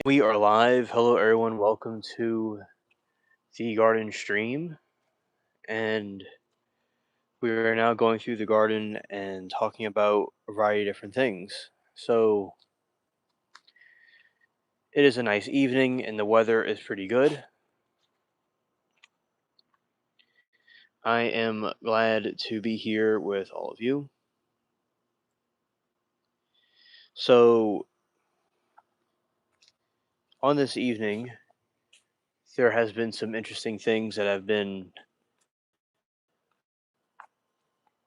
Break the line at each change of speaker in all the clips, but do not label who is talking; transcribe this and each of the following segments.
We are live. Hello, everyone. Welcome to the garden stream. And we are now going through the garden and talking about a variety of different things. So, it is a nice evening and the weather is pretty good. I am glad to be here with all of you. So, on this evening, there has been some interesting things that have been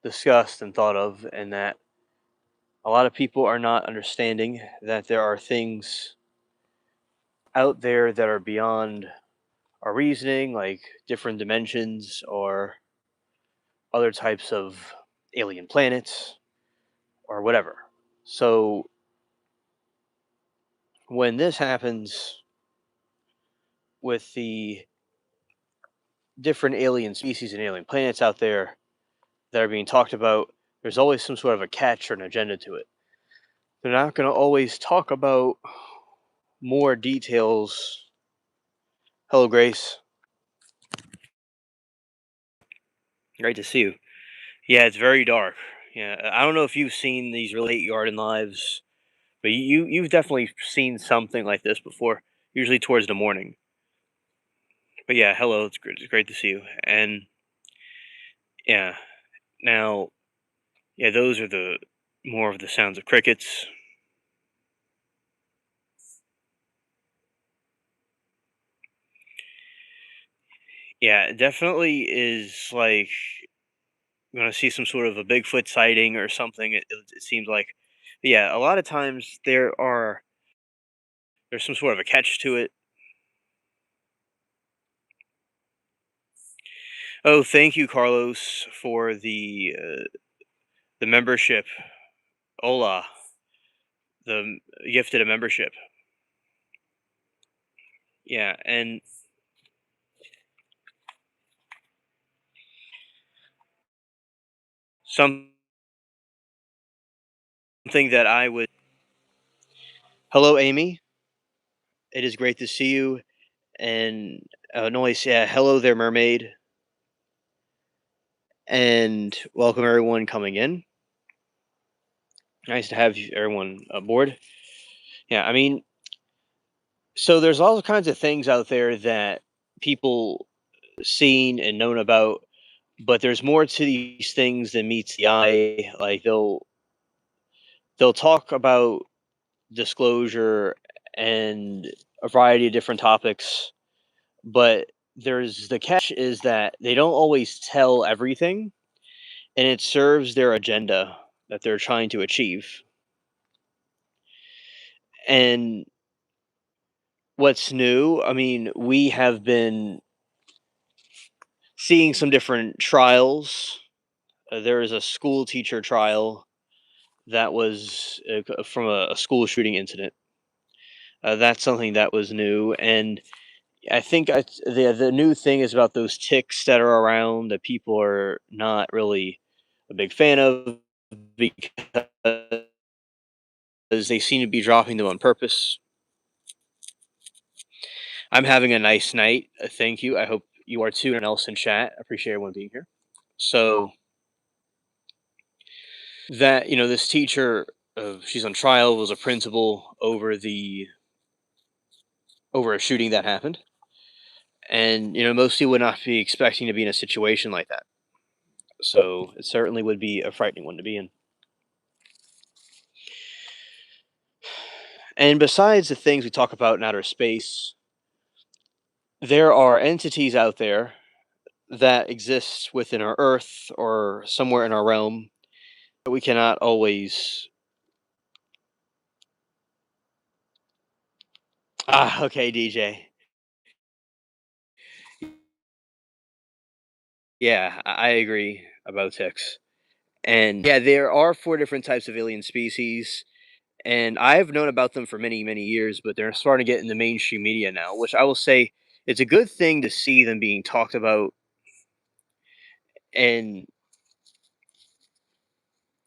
discussed and thought of, and that a lot of people are not understanding that there are things out there that are beyond our reasoning, like different dimensions or other types of alien planets or whatever. So when this happens with the different alien species and alien planets out there that are being talked about, there's always some sort of a catch or an agenda to it. They're not going to always talk about more details. Hello, Grace. Great to see you. Yeah, it's very dark. Yeah, I don't know if you've seen these Relate Garden Lives. But you've definitely seen something like this before, usually towards the morning. But yeah, hello, it's great to see you. And yeah, now yeah, those are the more of the sounds of crickets. Yeah, it definitely is like you're gonna see some sort of a Bigfoot sighting or something. It seems like, but yeah, a lot of times there's some sort of a catch to it. Oh, thank you, Carlos, for the membership. Hola, the gifted a membership. Yeah, and something that I would. Hello, Amy. It is great to see you. And Noise, yeah, hello there, mermaid. And welcome everyone coming in. Nice to have everyone aboard. Yeah, I mean, so there's all kinds of things out there that people seen and known about, but there's more to these things than meets the eye. Like they'll talk about disclosure and a variety of different topics, but there's the catch is that they don't always tell everything, and it serves their agenda that they're trying to achieve. And what's new, I mean, we have been seeing some different trials. There is a school teacher trial that was from a school shooting incident. That's something that was new, and I think the new thing is about those ticks that are around that people are not really a big fan of because they seem to be dropping them on purpose. I'm having a nice night. Thank you. I hope you are too, and else in chat. I appreciate everyone being here. So that this teacher, she's on trial, was a principal over a shooting that happened, and most people would not be expecting to be in a situation like that. So it certainly would be a frightening one to be in. And besides the things we talk about in outer space, there are entities out there that exist within our Earth or somewhere in our realm that we cannot always. Ah, okay, DJ. Yeah, I agree about ticks. And yeah, there are four different types of alien species, and I've known about them for many, many years, but they're starting to get in the mainstream media now, which I will say it's a good thing to see them being talked about, and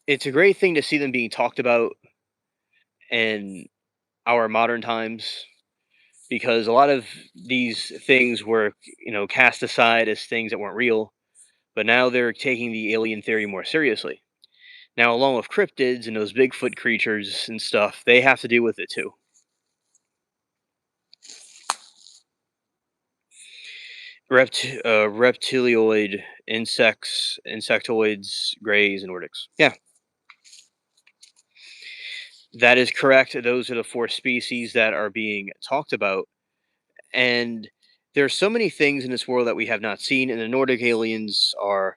it's a great thing to see them being talked about in our modern times. because a lot of these things were, cast aside as things that weren't real, but now they're taking the alien theory more seriously. Now, along with cryptids and those Bigfoot creatures and stuff, they have to deal with it too. Reptilioid insects, insectoids, greys, and Nordics. Yeah, that is correct. Those are the four species that are being talked about. And there's so many things in this world that we have not seen, and the Nordic aliens are,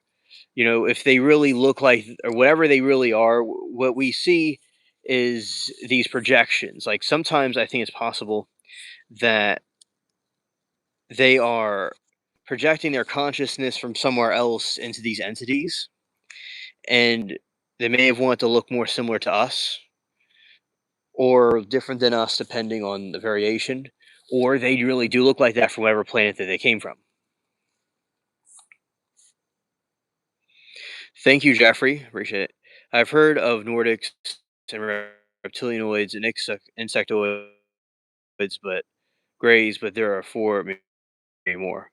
if they really look like or whatever they really are, what we see is these projections. Like sometimes I think it's possible that they are projecting their consciousness from somewhere else into these entities, and they may have wanted to look more similar to us or different than us, depending on the variation, or they really do look like that from whatever planet that they came from. Thank you, Jeffrey. Appreciate it. I've heard of Nordics and reptilianoids and insectoids, but grays, but there are four, maybe more.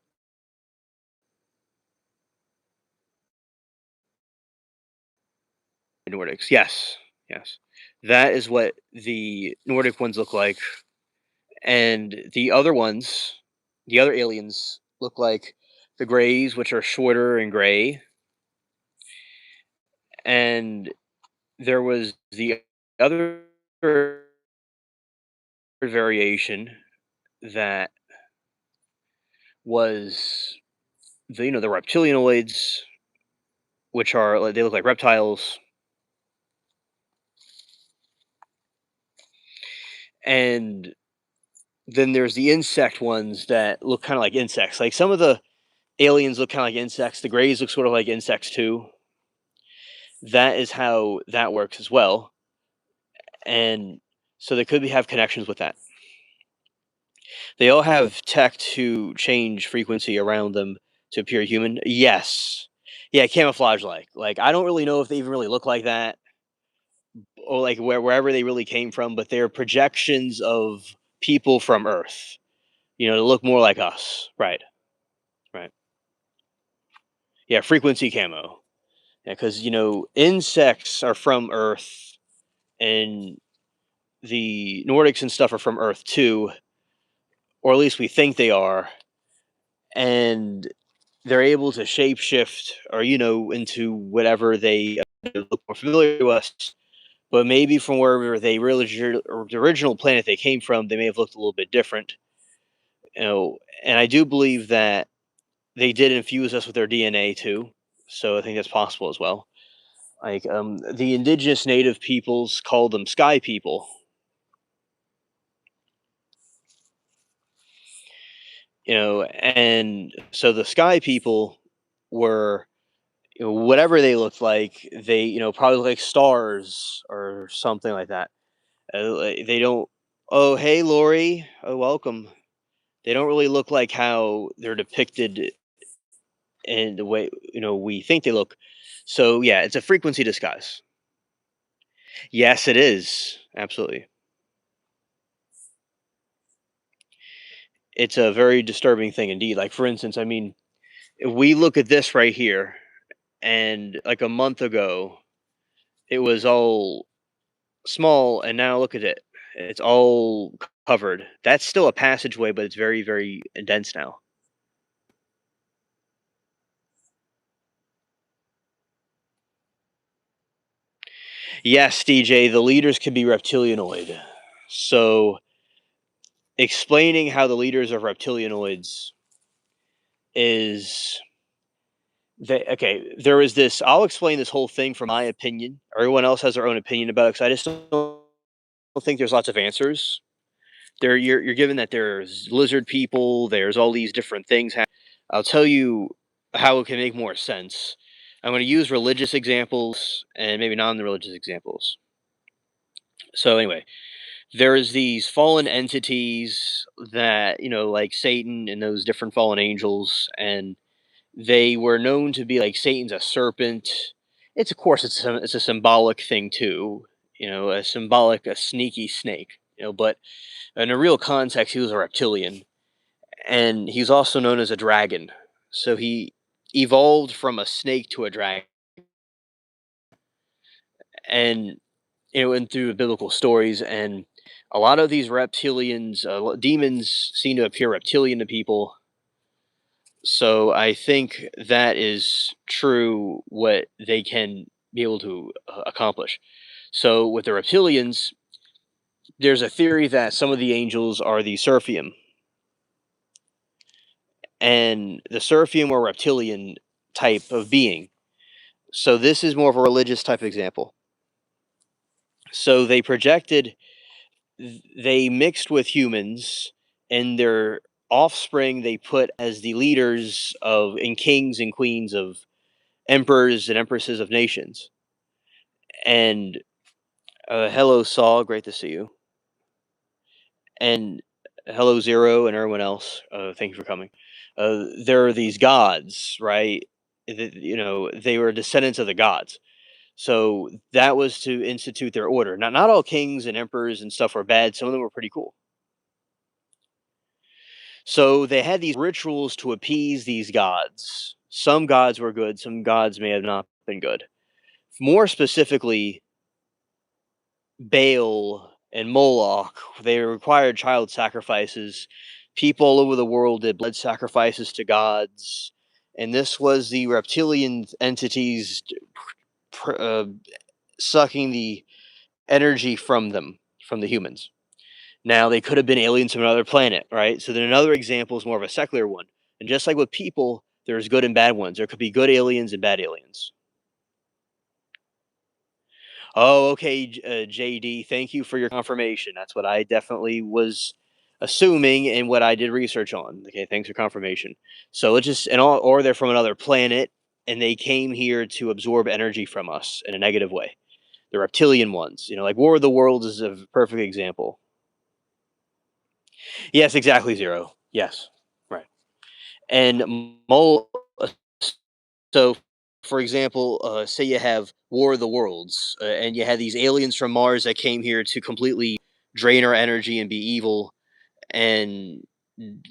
Nordics, yes, yes. That is what the Nordic ones look like, and the other aliens look like the grays, which are shorter and gray, and there was the other variation that was the reptilianoids, which are they look like reptiles, and then there's the insect ones that look kind of like insects. Like some of the aliens look kind of like insects. The grays look sort of like insects too. That is how that works as well, and so they could have connections with that. They all have tech to change frequency around them to appear human. Yes, yeah, camouflage like I don't really know if they even really look like that or like wherever they really came from, but they're projections of people from Earth. To look more like us. Right. Right. Yeah, frequency camo. Yeah, because insects are from Earth, and the Nordics and stuff are from Earth too, or at least we think they are, and they're able to shapeshift or into whatever they look more familiar to us. But maybe from wherever they really or the original planet they came from, they may have looked a little bit different. And I do believe that they did infuse us with their DNA too. So I think that's possible as well. Like the indigenous native peoples called them sky people. And so the sky people were whatever they looked like. They probably look like stars or something like that. They don't. Oh, hey, Lori. Oh, welcome. They don't really look like how they're depicted in the way we think they look. So yeah, it's a frequency disguise. Yes, it is. Absolutely. It's a very disturbing thing indeed. Like for instance, I mean, if we look at this right here, and like a month ago, it was all small, and now look at it. It's all covered. That's still a passageway, but it's very, very dense now. Yes, DJ, the leaders can be reptilianoid. So explaining how the leaders of reptilianoids is there is this. I'll explain this whole thing from my opinion. Everyone else has their own opinion about it, 'cause I just don't think there's lots of answers. You're given that there's lizard people, there's all these different things. I'll tell you how it can make more sense. I'm going to use religious examples and maybe non-religious examples. So anyway, there's these fallen entities that like Satan and those different fallen angels, and they were known to be like Satan's a serpent. It's of course it's a symbolic thing too, a sneaky snake. But in a real context, he was a reptilian, and he's also known as a dragon. So he evolved from a snake to a dragon, and and through the biblical stories, and a lot of these reptilians, demons, seem to appear reptilian to people. So I think that is true. What they can be able to accomplish. So with the reptilians, there's a theory that some of the angels are the Seraphium, and the Seraphim were reptilian type of being. So this is more of a religious type example. So they mixed with humans, and their offspring they put as the leaders of and kings and queens of emperors and empresses of nations. And hello, Saul, great to see you. And hello, Zero, and everyone else. Thank you for coming. There are these gods, right? They were descendants of the gods. So that was to institute their order. Not all kings and emperors and stuff were bad. Some of them were pretty cool. So they had these rituals to appease these gods. Some gods were good, some gods may have not been good. More specifically, Baal and Moloch, they required child sacrifices. People all over the world did blood sacrifices to gods. And this was the reptilian entities pr- uh, sucking the energy from them, from the humans. Now, they could have been aliens from another planet, right? So then another example is more of a secular one. And just like with people, there's good and bad ones. There could be good aliens and bad aliens. Oh, okay, JD. Thank you for your confirmation. That's what I definitely was assuming and what I did research on. Okay, thanks for confirmation. So let's just or they're from another planet and they came here to absorb energy from us in a negative way. The reptilian ones, like War of the Worlds is a perfect example. Yes, exactly, Zero. Yes, right. And Mole. So, for example, say you have War of the Worlds, and you had these aliens from Mars that came here to completely drain our energy and be evil and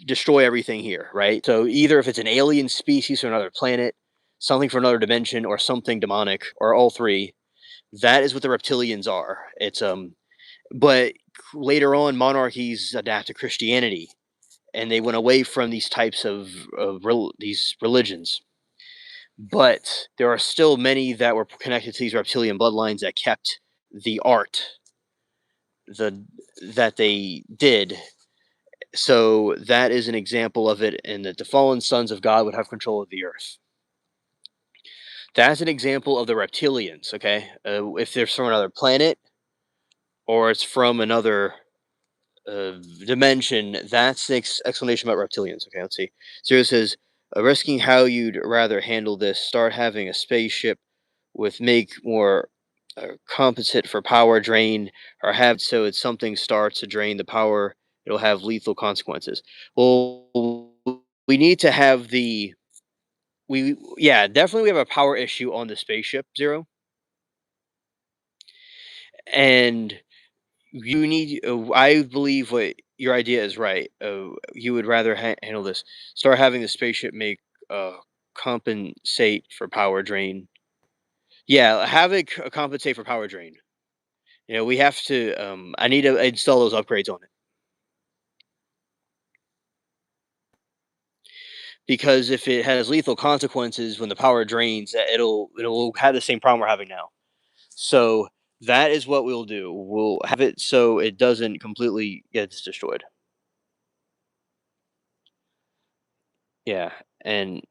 destroy everything here, right? So, either if it's an alien species from another planet, something from another dimension, or something demonic, or all three, that is what the reptilians are. But later on, monarchies adapt to Christianity, and they went away from these types of these religions, but there are still many that were connected to these reptilian bloodlines that kept the art the that they did. So that is an example of it, and that the fallen sons of God would have control of the earth. That's an example of the reptilians. Okay, if they're from another planet or it's from another uh, dimension, that's the explanation about reptilians. Okay, let's see. Zero says, risking how you'd rather handle this. Start having a spaceship with make more competent for power drain, or have so it's something starts to drain the power, it'll have lethal consequences. Well, we need to have we yeah, definitely we have a power issue on the spaceship, Zero, and you need. I believe what your idea is right. You would rather handle this. Start having the spaceship make compensate for power drain. Yeah, have it compensate for power drain. We have to. I need to install those upgrades on it because if it has lethal consequences when the power drains, it'll have the same problem we're having now. So that is what we'll do. We'll have it so it doesn't completely get destroyed. Yeah, and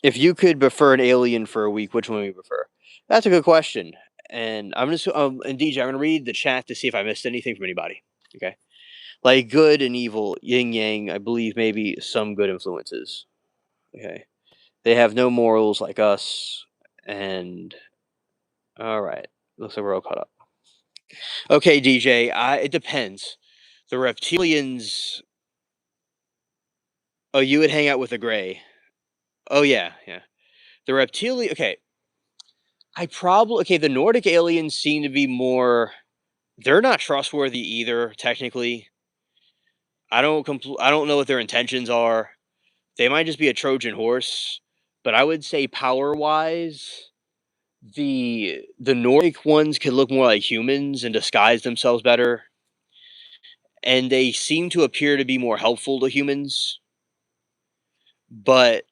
if you could prefer an alien for a week, which one would you prefer? That's a good question. And and DJ, I'm gonna read the chat to see if I missed anything from anybody. Okay, like good and evil, yin yang. I believe maybe some good influences. Okay, they have no morals like us. And all right, looks like we're all caught up. Okay, DJ, it depends. The reptilians. Oh, you would hang out with a gray. Oh yeah, yeah. The reptilian. Okay, I probably okay. The Nordic aliens seem to be more. They're not trustworthy either, technically. I don't know what their intentions are. They might just be a Trojan horse, but I would say power-wise, the Nordic ones could look more like humans and disguise themselves better, and they seem to appear to be more helpful to humans, but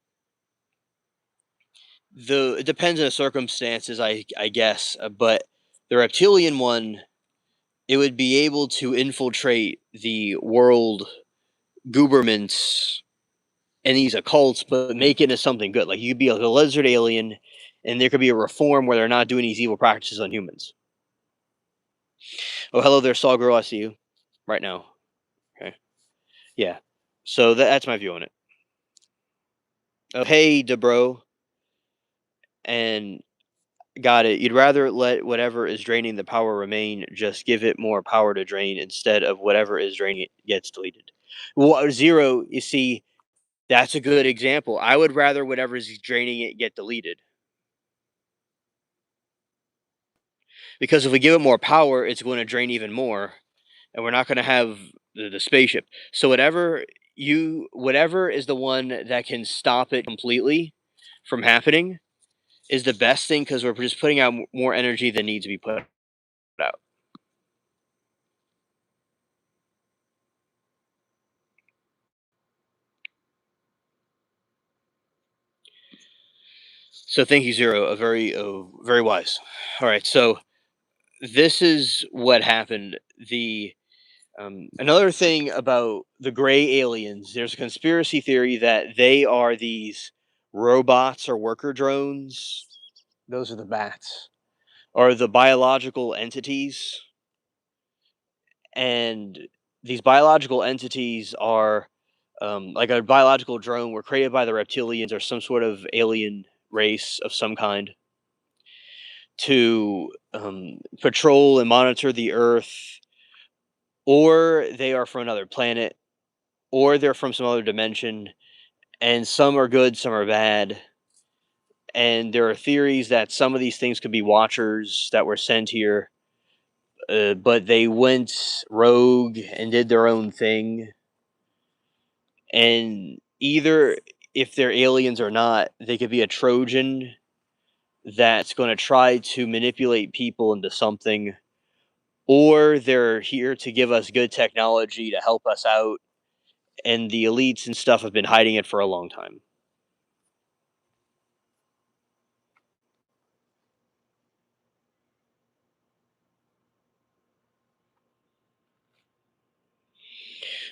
the it depends on the circumstances, I guess, but the reptilian one, it would be able to infiltrate the world governments and these occults, but make it into something good. Like you could be like a lizard alien, and there could be a reform where they're not doing these evil practices on humans. Oh, hello there, Saw Girl. I see you right now. Okay, yeah. So that's my view on it. Oh, hey, Debro, and got it. You'd rather let whatever is draining the power remain, just give it more power to drain instead of whatever is draining it gets deleted. Well, zero. You see, that's a good example. I would rather whatever's draining it get deleted. Because if we give it more power, it's going to drain even more, and we're not going to have the spaceship. So whatever is the one that can stop it completely from happening is the best thing because we're just putting out more energy than needs to be put out. So thank you, Zero. A very wise. All right, so this is what happened. The Another thing about the gray aliens, there's a conspiracy theory that they are these robots or worker drones. Those are the bats, are the biological entities. And these biological entities are like a biological drone were created by the reptilians or some sort of alien race of some kind to patrol and monitor the earth, or they are from another planet, or they're from some other dimension, and some are good, some are bad. And there are theories that some of these things could be watchers that were sent here, but they went rogue and did their own thing. And either if they're aliens or not, they could be a Trojan that's going to try to manipulate people into something, or they're here to give us good technology to help us out. And the elites and stuff have been hiding it for a long time.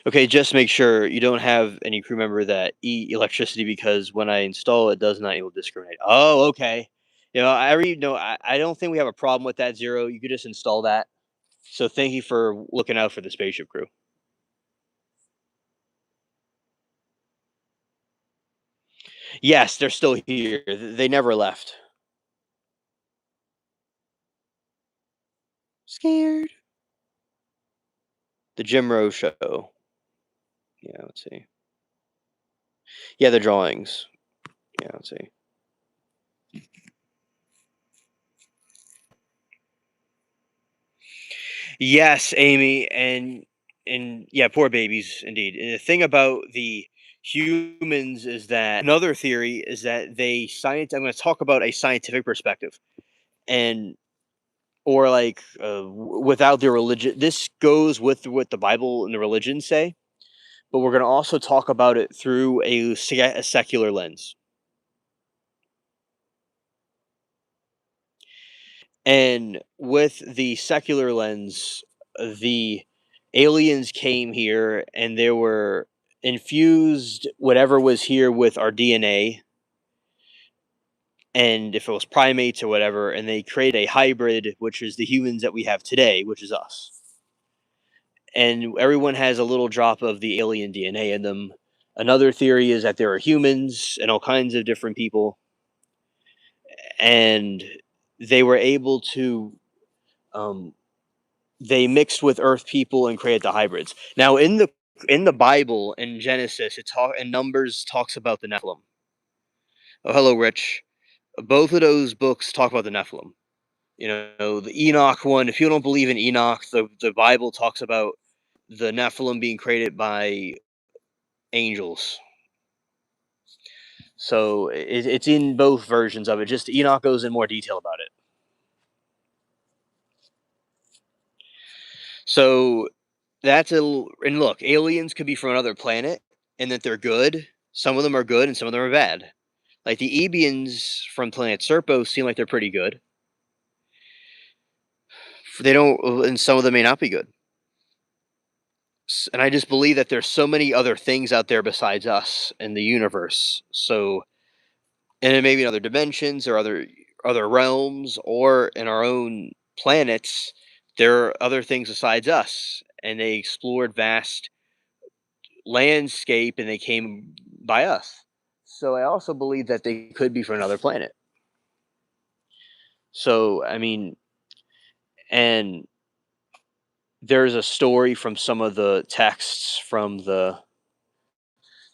Okay, just make sure you don't have any crew member that eat electricity because when I install it, does not able to discriminate. Oh, okay. I don't think we have a problem with that, Zero. You could just install that. So thank you for looking out for the spaceship crew. Yes, they're still here. They never left. Scared. The Jim Rowe show. Yeah, let's see. Yeah, the drawings. Yeah, let's see. Yes, Amy, and yeah, poor babies indeed. And the thing about the humans is that another theory is that I'm going to talk about a scientific perspective, and or like without the religion. This goes with what the Bible and the religion say, but we're going to also talk about it through a secular lens. And with the secular lens, the aliens came here and they were infused whatever was here with our DNA, and if it was primates or whatever, and they create a hybrid, which is the humans that we have today, which is us. And everyone has a little drop of the alien DNA in them. Another theory is that there are humans and all kinds of different people, and they were able to um, they mixed with Earth people and created the hybrids. Now, in the Bible, in Genesis, it talk in Numbers talks about the Nephilim. Oh, hello, Rich. Both of those books talk about the Nephilim. The Enoch one. If you don't believe in Enoch, the Bible talks about the Nephilim being created by angels. So it's in both versions of it. Just Enoch goes in more detail about it. So and look, aliens could be from another planet, and that they're good. Some of them are good, and some of them are bad. Like the Ebians from planet Serpo seem like they're pretty good. They don't, and some of them may not be good. And I just believe that there's so many other things out there besides us in the universe. So, and it may be in other dimensions or other realms or in our own planets. There are other things besides us, and they explored vast landscape, and they came by us. So I also believe that they could be from another planet. So I mean, and there's a story from some of the texts from the.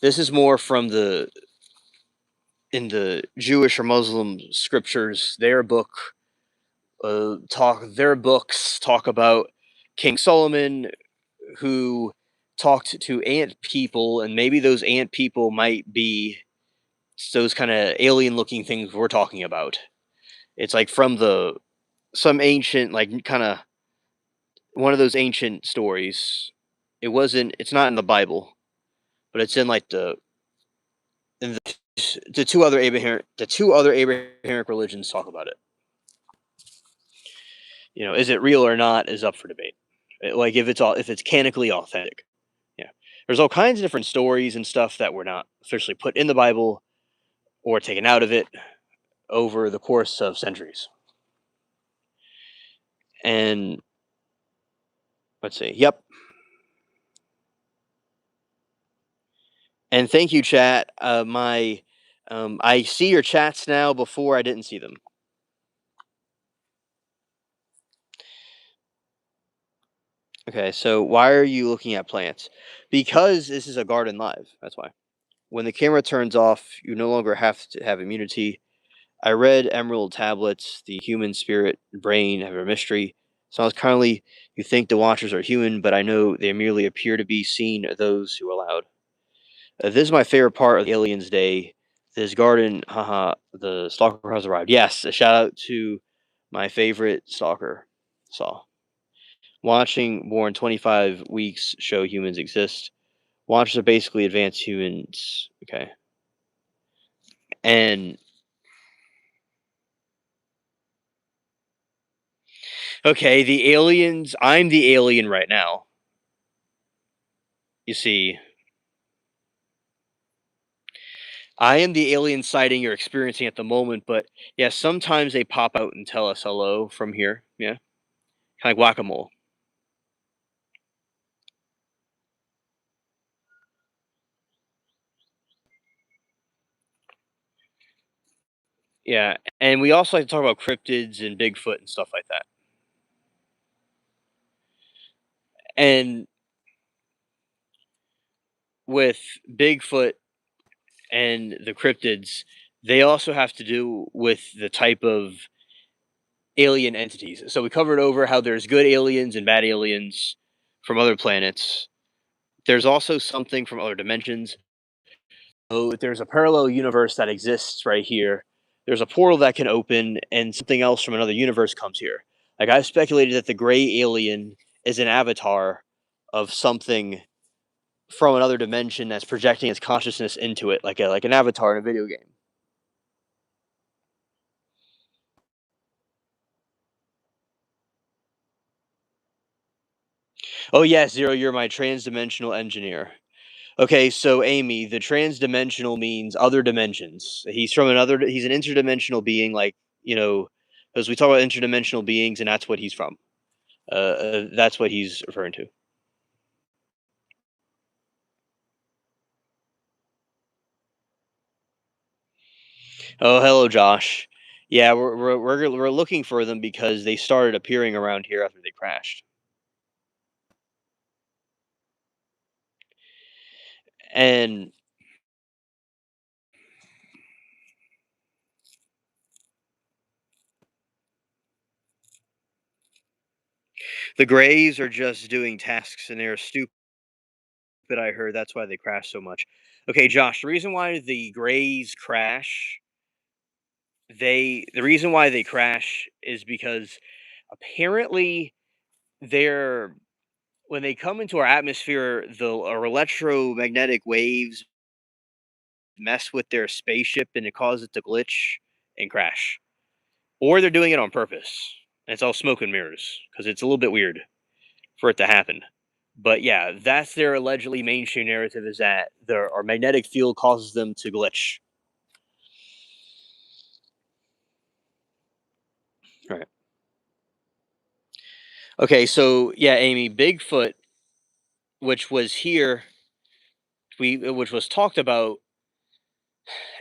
This is more from the in the Jewish or Muslim scriptures. Their books talk about King Solomon, who talked to ant people, and maybe those ant people might be those kind of alien looking things we're talking about. It's like from the some ancient, like, kind of one of those ancient stories. It's not in the Bible, but it's in like in the two other Abrahamic religions talk about it. Is it real or not is up for debate. Like if it's canonically authentic. Yeah. There's all kinds of different stories and stuff that were not officially put in the Bible or taken out of it over the course of centuries. And let's see. Yep. And thank you, chat. I see your chats now. Before I didn't see them. Okay, so why are you looking at plants? Because this is a garden live. That's why. When the camera turns off, you no longer have to have immunity. I read Emerald Tablets, the human spirit brain have a mystery. Sounds kindly, you think the watchers are human, but I know they merely appear to be seen those who allowed. This is my favorite part of the Aliens Day. This garden, haha, the stalker has arrived. Yes, a shout out to my favorite stalker, Saw. Watching Born 25 weeks show humans exist. Watchers are basically advanced humans. Okay. And okay, the aliens, I'm the alien right now. You see, I am the alien sighting you're experiencing at the moment, but yeah, sometimes they pop out and tell us hello from here. Yeah. Kind of like whack-a-mole. Yeah. And we also like to talk about cryptids and Bigfoot and stuff like that. And with Bigfoot and the cryptids, they also have to do with the type of alien entities. So we covered over how there's good aliens and bad aliens from other planets. There's also something from other dimensions. So there's a parallel universe that exists right here. There's a portal that can open, and something else from another universe comes here. Like I've speculated that the gray alien is an avatar of something from another dimension that's projecting its consciousness into it, like an avatar in a video game. Oh yes, Zero, you're my trans-dimensional engineer. Okay, so Amy, the transdimensional means other dimensions. He's an interdimensional being, like, as we talk about interdimensional beings, and that's what he's from. That's what he's referring to. Oh, hello, Josh. Yeah, we're looking for them because they started appearing around here after they crashed. And The Grays are just doing tasks and they're stupid, I heard. That's why they crash so much. Okay, Josh, the reason why the Grays crash, the reason why they crash is because apparently they're when they come into our atmosphere, our electromagnetic waves mess with their spaceship and it causes it to glitch and crash. Or they're doing it on purpose. And it's all smoke and mirrors because it's a little bit weird for it to happen. But yeah, that's their allegedly mainstream narrative is that our magnetic field causes them to glitch. Right. Okay, so yeah, Amy, Bigfoot, which was here, which was talked about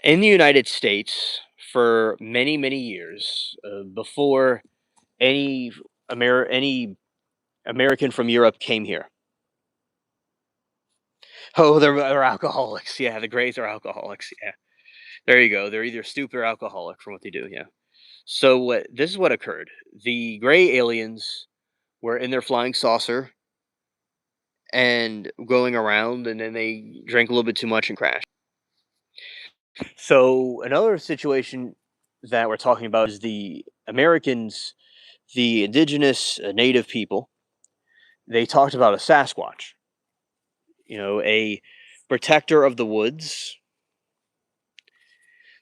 in the United States for many, many years before any any American from Europe came here. Oh, they're alcoholics. Yeah, the Greys are alcoholics. Yeah, there you go. They're either stupid or alcoholic from what they do. Yeah. So what? This is what occurred. The Gray aliens were in their flying saucer and going around, and then they drank a little bit too much and crashed. So another situation that we're talking about is the Americans, the indigenous native people. They talked about a Sasquatch, a protector of the woods.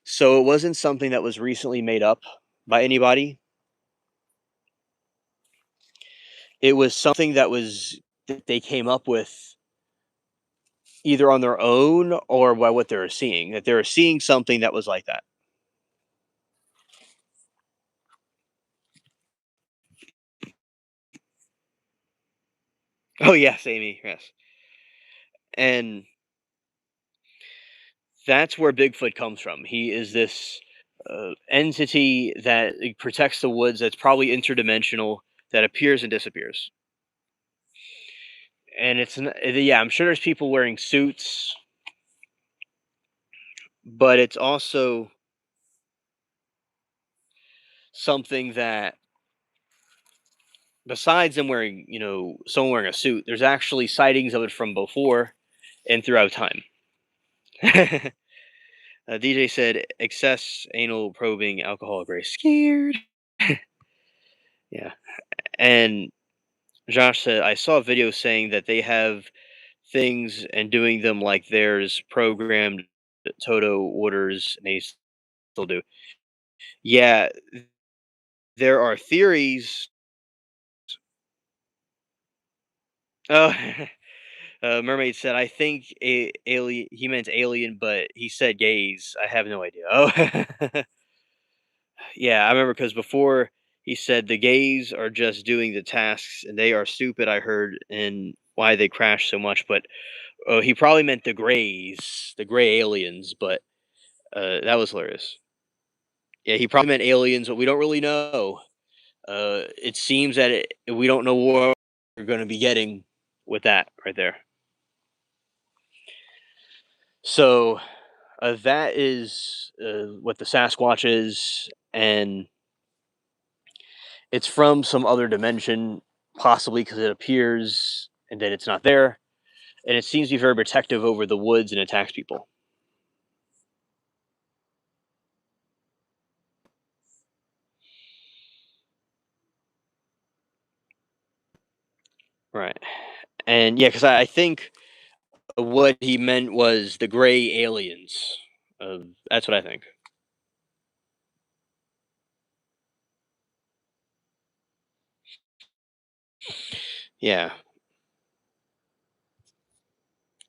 So it wasn't something that was recently made up by anybody. It was something that they came up with either on their own or by what they were seeing. That they were seeing something that was like that. Oh yes, Amy. Yes, and that's where Bigfoot comes from. He is this entity that protects the woods. That's probably interdimensional. That appears and disappears. And yeah, I'm sure there's people wearing suits, but it's also something that besides them wearing, someone wearing a suit, there's actually sightings of it from before and throughout time. DJ said, excess anal probing, alcohol gray scared. Yeah. And Josh said, I saw a video saying that they have things and doing them like there's programmed Toto orders, and they still do. Yeah, there are theories. Oh, Mermaid said, "I think alien." He meant alien, but he said gays. I have no idea. Oh, yeah, I remember because before he said the gays are just doing the tasks and they are stupid. I heard and why they crash so much, but he probably meant the grays, the gray aliens. But that was hilarious. Yeah, he probably meant aliens, but we don't really know. It seems that we don't know what we're going to be getting with that right there. So that is what the Sasquatch is, and it's from some other dimension, possibly because it appears and then it's not there, and it seems to be very protective over the woods and attacks people. Right, and yeah, because I think what he meant was the gray aliens. That's what I think. Yeah.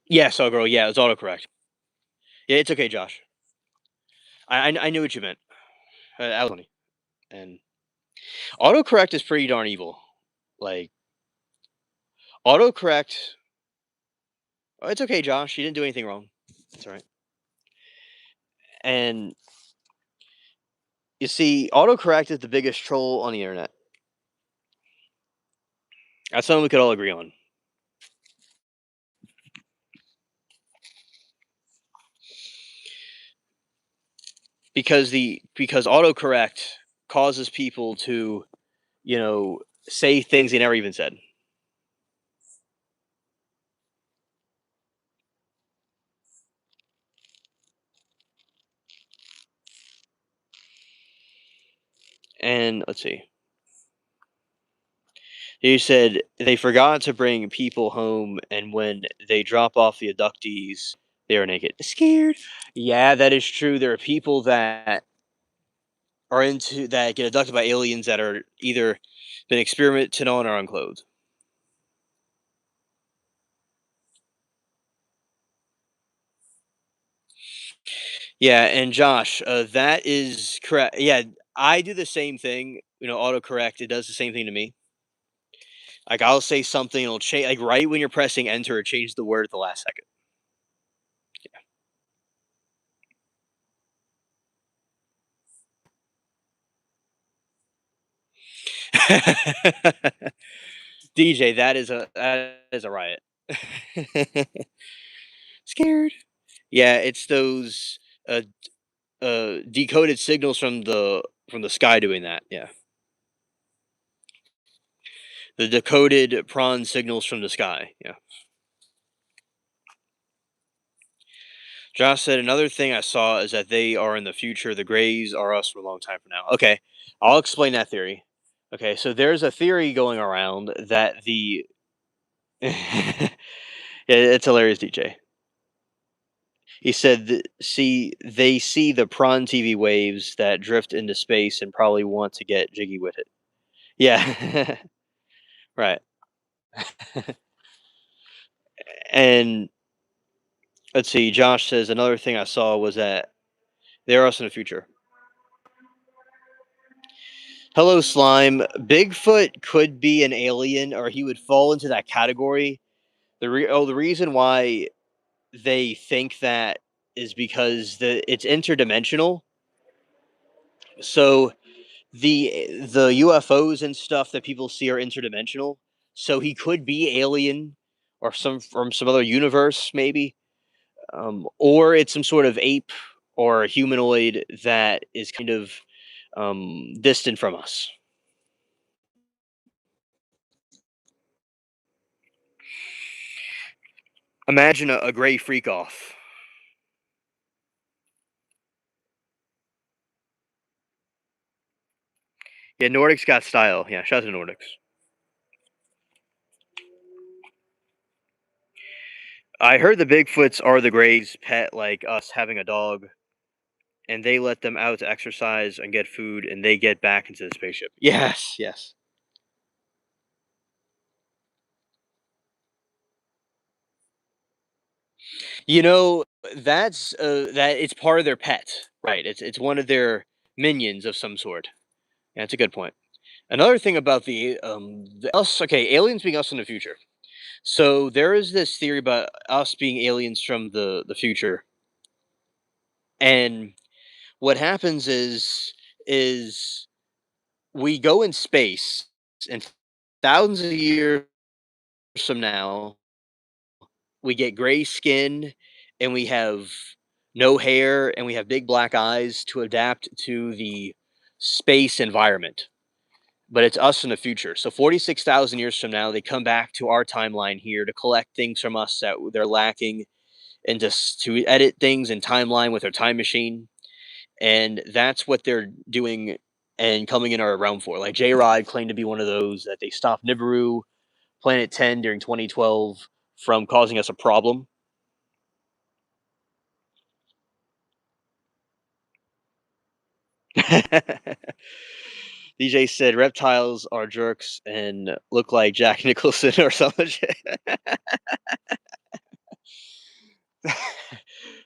Yeah, so girl. Yeah, it's autocorrect. Yeah, it's okay, Josh. I knew what you meant. That was funny. And autocorrect is pretty darn evil. Like autocorrect. Oh, it's okay, Josh. You didn't do anything wrong. It's all right. And you see, autocorrect is the biggest troll on the internet. That's something we could all agree on. Because autocorrect causes people to, you know, say things they never even said. And let's see. You said they forgot to bring people home, and when they drop off the abductees, they are naked. Scared. Yeah, that is true. There are people that are into that get abducted by aliens that are either been experimented on or unclothed. Yeah, and Josh, that is correct. Yeah, I do the same thing. Autocorrect. It does the same thing to me. Like I'll say something, it'll change. Like right when you're pressing enter, it changes the word at the last second. DJ, that is a riot. Scared. Yeah, it's those uh decoded signals from the sky doing that. Yeah. The decoded prawn signals from the sky. Yeah. Josh said another thing I saw is that they are in the future. The Greys are us for a long time from now. Okay, I'll explain that theory. Okay, so there's a theory going around that the yeah, it's hilarious, DJ. He said, "See, they see the prawn TV waves that drift into space and probably want to get jiggy with it." Yeah, right. And let's see. Josh says another thing I saw was that they're us in the future. Hello, slime. Bigfoot could be an alien, or he would fall into that category. The reason why they think that is because it's interdimensional. So the UFOs and stuff that people see are interdimensional. So he could be alien or some from some other universe, maybe, or it's some sort of ape or humanoid that is kind of distant from us. Imagine a gray freak off. Yeah, Nordics got style. Yeah, shout out to Nordics. I heard the Bigfoots are the Greys' pet, like us having a dog, and they let them out to exercise and get food, and they get back into the spaceship. Yes, yes. You know, that it's part of their pet, right? It's one of their minions of some sort. Yeah, that's a good point. Another thing about the us, okay, aliens being us in the future. So there is this theory about us being aliens from the future, and what happens is we go in space, and thousands of years from now, we get gray skin, and we have no hair, and we have big black eyes to adapt to the space environment. But it's us in the future. So 46,000 years from now, they come back to our timeline here to collect things from us that they're lacking and just to edit things in timeline with their time machine. And that's what they're doing and coming in our realm for. Like J Rod claimed to be one of those that they stopped Nibiru Planet 10 during 2012 from causing us a problem. DJ said reptiles are jerks and look like Jack Nicholson or something.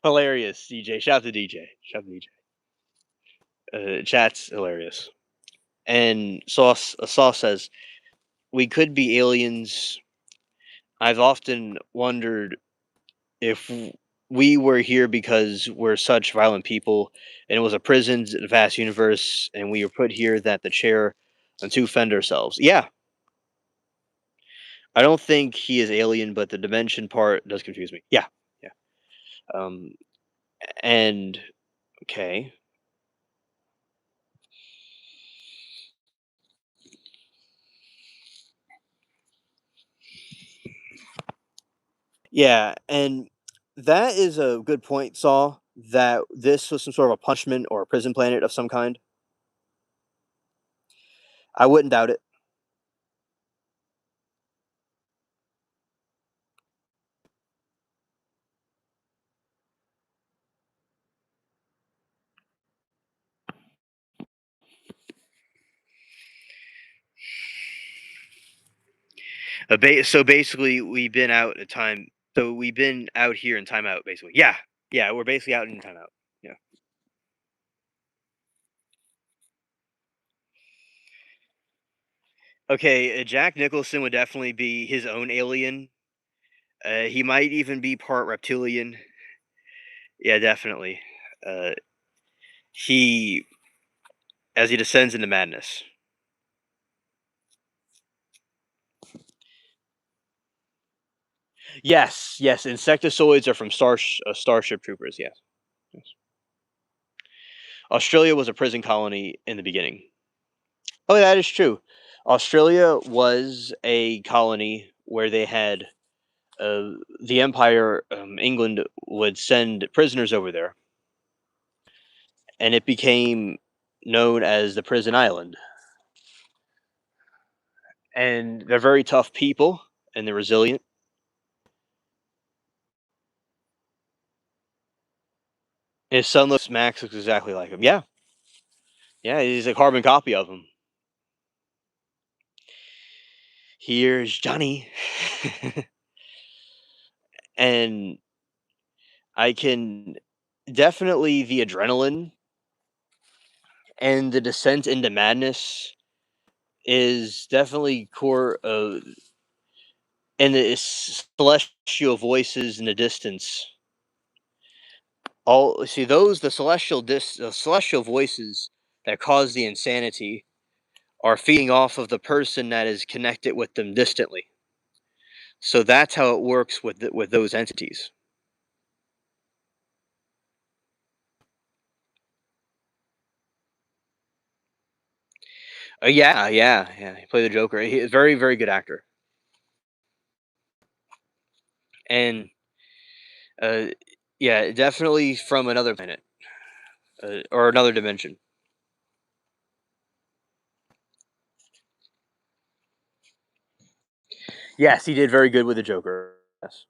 Hilarious, DJ. Shout out to DJ. Shout out to DJ. Chat's hilarious. And Sauce says we could be aliens. I've often wondered if we were here because we're such violent people, and it was a prison in a vast universe, and we were put here that the chair and to fend ourselves. Yeah, I don't think he is alien, but the dimension part does confuse me. Yeah, yeah. Um, and okay, Yeah, and that is a good point, Saul, that this was some sort of a punishment or a prison planet of some kind. I wouldn't doubt it. So basically, we've been out a time. So we've been out here in timeout, basically. Yeah, yeah, we're basically out in timeout. Yeah. Okay, Jack Nicholson would definitely be his own alien. He might even be part reptilian. Yeah, definitely. Uh, he as he descends into madness. Yes, yes, insectoids are from Starship Troopers. Yes, yes. Australia was a prison colony in the beginning. Oh, that is true. Australia was a colony where they had the Empire, England would send prisoners over there, and it became known as the Prison Island. And they're very tough people, and they're resilient. His son looks Max looks exactly like him. Yeah, yeah, he's a carbon copy of him. Here's Johnny, and I can definitely the adrenaline and the descent into madness is definitely core of and the celestial voices in the distance. All see those the celestial voices that cause the insanity are feeding off of the person that is connected with them distantly. So that's how it works with with those entities. Yeah, yeah, yeah. He played the Joker. He is a very, very good actor, and uh, yeah, definitely from another planet or another dimension. Yes, he did very good with the Joker. Yes,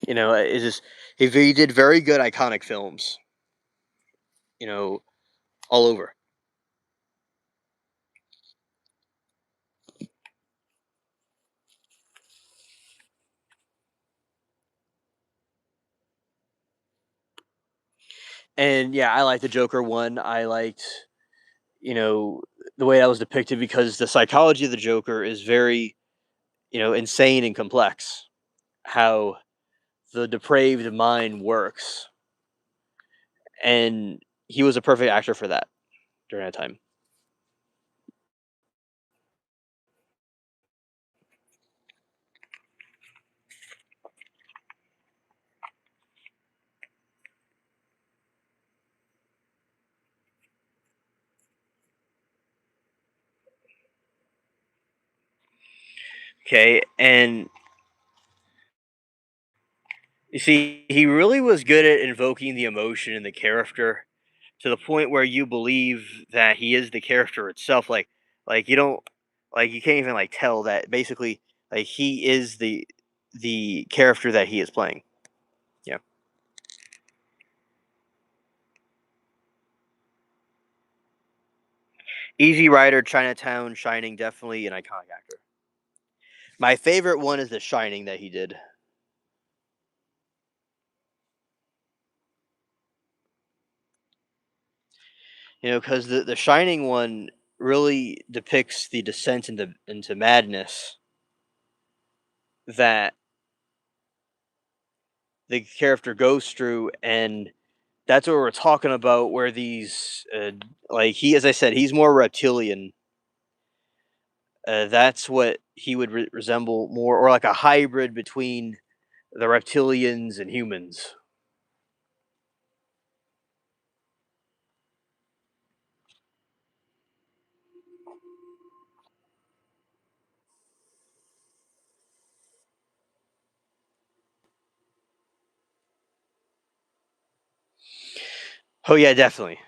it's just he did very good iconic films. You know, all over. And yeah, I like the Joker one. I liked, you know, the way that was depicted because the psychology of the Joker is very, insane and complex. How the depraved mind works, and he was a perfect actor for that during that time. Okay, and you see, he really was good at invoking the emotion in the character to the point where you believe that he is the character itself. Like you don't, like you can't even like tell that basically, like he is the character that he is playing. Yeah, Easy Rider, Chinatown, Shining, definitely an iconic actor. My favorite one is The Shining that he did. Because the Shining one really depicts the descent into madness that the character goes through, and that's what we're talking about. Where these, like he, as I said, he's more reptilian. That's what he would resemble more, or like a hybrid between the reptilians and humans. Oh yeah, definitely.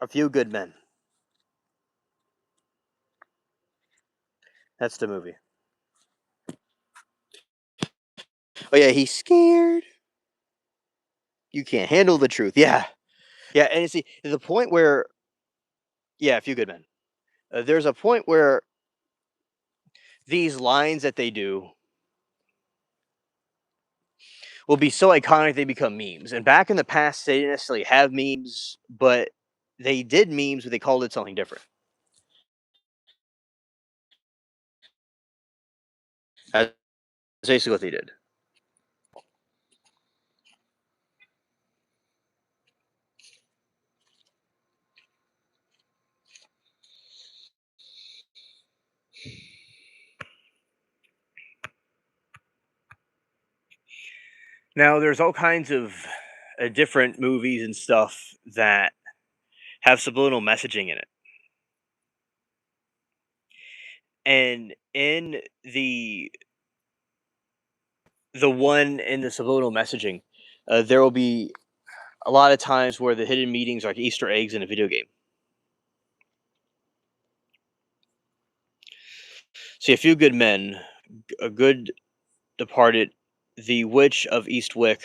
A Few Good Men. That's the movie. Oh yeah, he's scared. You can't handle the truth. Yeah, yeah, and see the point where yeah, A Few Good Men. There's a point where these lines that they do will be so iconic they become memes. And back in the past, they didn't necessarily have memes, but they did memes, but they called it something different. That's basically what they did. Now, there's all kinds of different movies and stuff that have subliminal messaging in it. And in the one in the subliminal messaging, there will be a lot of times where the hidden meanings are like Easter eggs in a video game. See, A Few Good Men, A Good Departed, The Witch of Eastwick.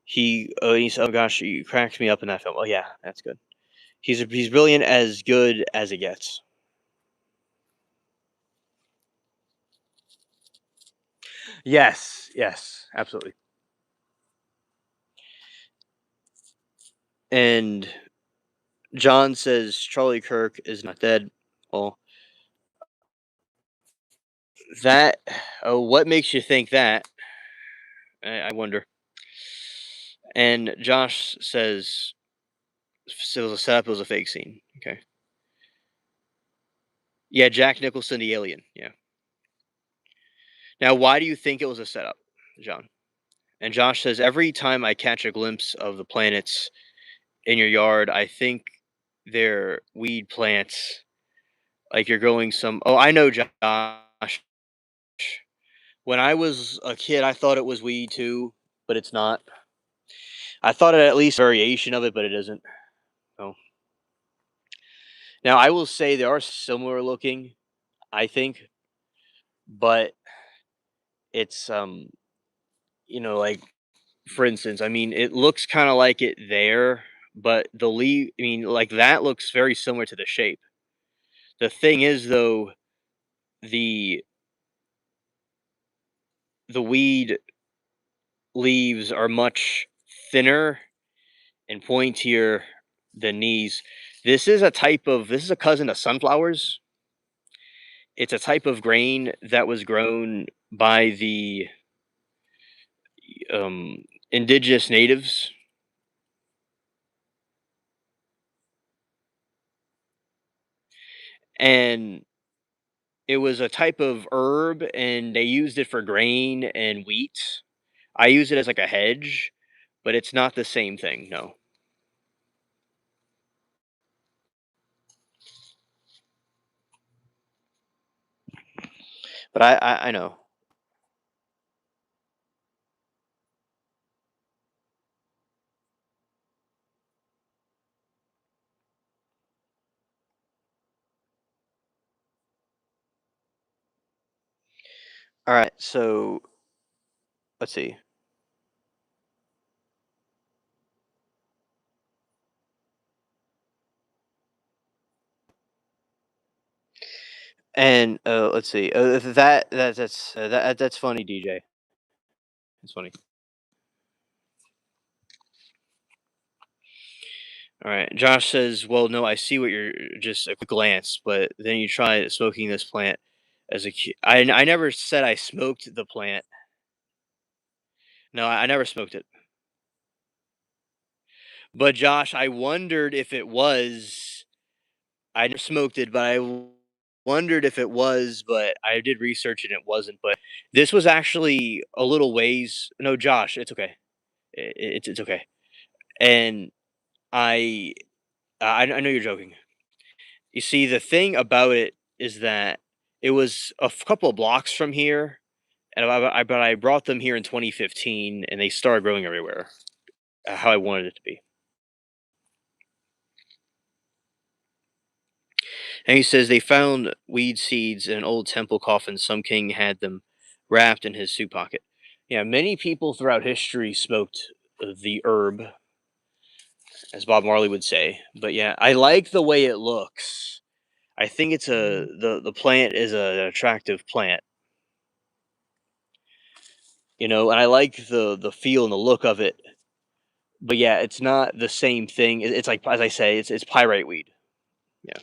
He's oh gosh, he cracks me up in that film. Oh yeah, that's good. He's brilliant, as good as it gets. Yes, yes, absolutely. And John says Charlie Kirk is not dead. Well, that what makes you think that? I wonder. And Josh says it was a setup. It was a fake scene. Okay. Yeah, Jack Nicholson, the alien. Yeah. Now, why do you think it was a setup, John? And Josh says every time I catch a glimpse of the planets in your yard, I think they're weed plants. Like you're going some. Oh, I know, Josh. When I was a kid, I thought it was weed too, but it's not. I thought it at least variation of it, but it isn't. No. Now I will say they are similar looking, I think, but it's like for instance, I mean, it looks kind of like it there, but the leaf, I mean, like that looks very similar to the shape. The thing is, though, the the weed leaves are much thinner and pointier than these. This is a cousin of sunflowers. It's a type of grain that was grown by the indigenous natives, and it was a type of herb, and they used it for grain and wheat. I use it as like a hedge, but it's not the same thing. No, but I know. All right, so let's see. And let's see. That's funny, DJ. It's funny. All right. Josh says, "Well, no, I see what you're just a quick glance, but then you try smoking this plant as a kid. I never said I smoked the plant. No, I never smoked it. But Josh, I wondered if it was. I never smoked it, but wondered if it was. But I did research and it wasn't. But this was actually a little ways. No, Josh, it's okay. It's okay. And I I know you're joking. You see, the thing about it is that it was couple of blocks from here, and but I brought them here in 2015, and they started growing everywhere, how I wanted it to be. And he says they found weed seeds in an old temple coffin. Some king had them wrapped in his suit pocket. Yeah, many people throughout history smoked the herb, as Bob Marley would say. But yeah, I like the way it looks. I think it's the plant is an attractive plant, and I like the feel and the look of it. But yeah, it's not the same thing. It's like, as I say, it's pyrite weed. Yeah,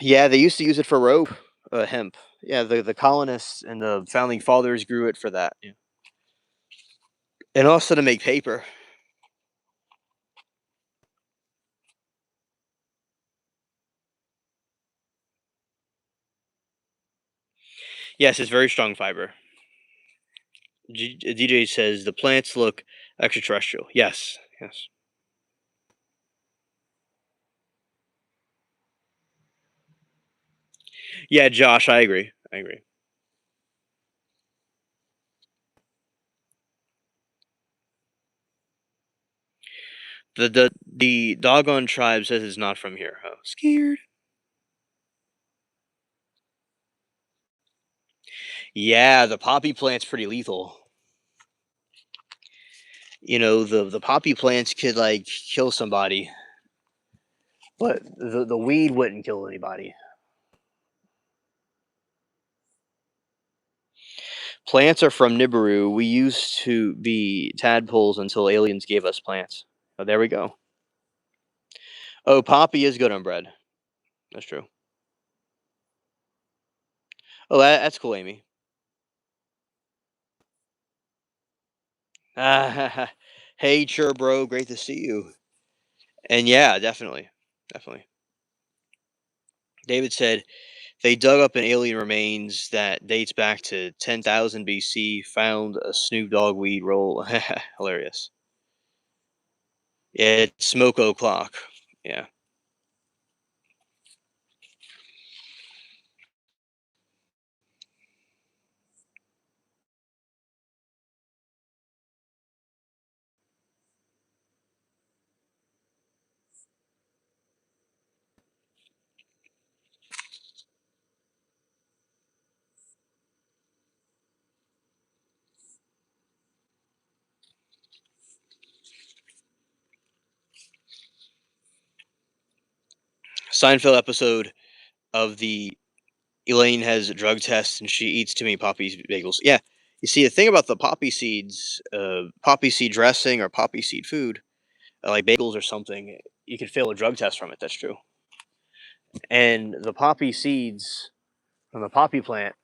yeah. They used to use it for rope, hemp. Yeah, the colonists and the founding fathers grew it for that. Yeah. And also to make paper. Yes, it's very strong fiber. DJ says the plants look extraterrestrial. Yes, yes. Yeah, Josh, I agree. I agree. The doggone tribe says it's not from here. Oh, scared. Yeah, the poppy plant's pretty lethal. The poppy plants could like kill somebody, but the weed wouldn't kill anybody. Plants are from Nibiru. We used to be tadpoles until aliens gave us plants. Oh, there we go. Oh, poppy is good on bread. That's true. Oh, that's cool, Amy. Hey, sure, bro. Great to see you. And yeah, definitely, definitely. David said they dug up an alien remains that dates back to 10,000 BC. Found a Snoop Dogg weed roll. Hilarious. Yeah, it's smoke o'clock. Yeah. Seinfeld episode of the Elaine has a drug test and she eats too many poppy bagels. Yeah. You see, the thing about the poppy seeds, poppy seed dressing or poppy seed food, like bagels or something, you could fail a drug test from it. That's true. And the poppy seeds from the poppy plant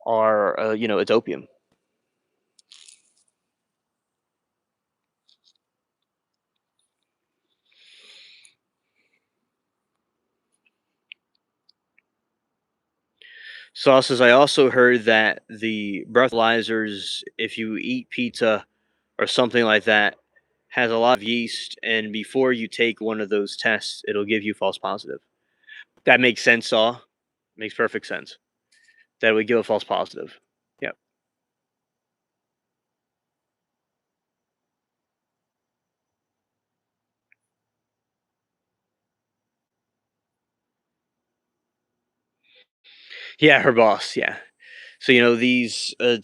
are, it's opium. Sauces. I also heard that the breathalyzers, if you eat pizza or something like that, has a lot of yeast, and before you take one of those tests, it'll give you false positive. That makes sense, Saw. Makes perfect sense. That would give a false positive. Yep. Yeah, her boss. Yeah. So these. Is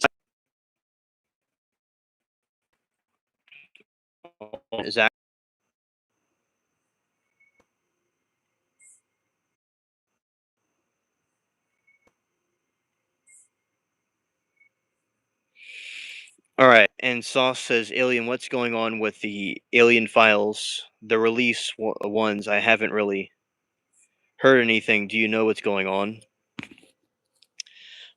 that all right? And Sauce says, "Alien, what's going on with the Alien files? The release ones. I haven't really heard anything. Do you know what's going on?"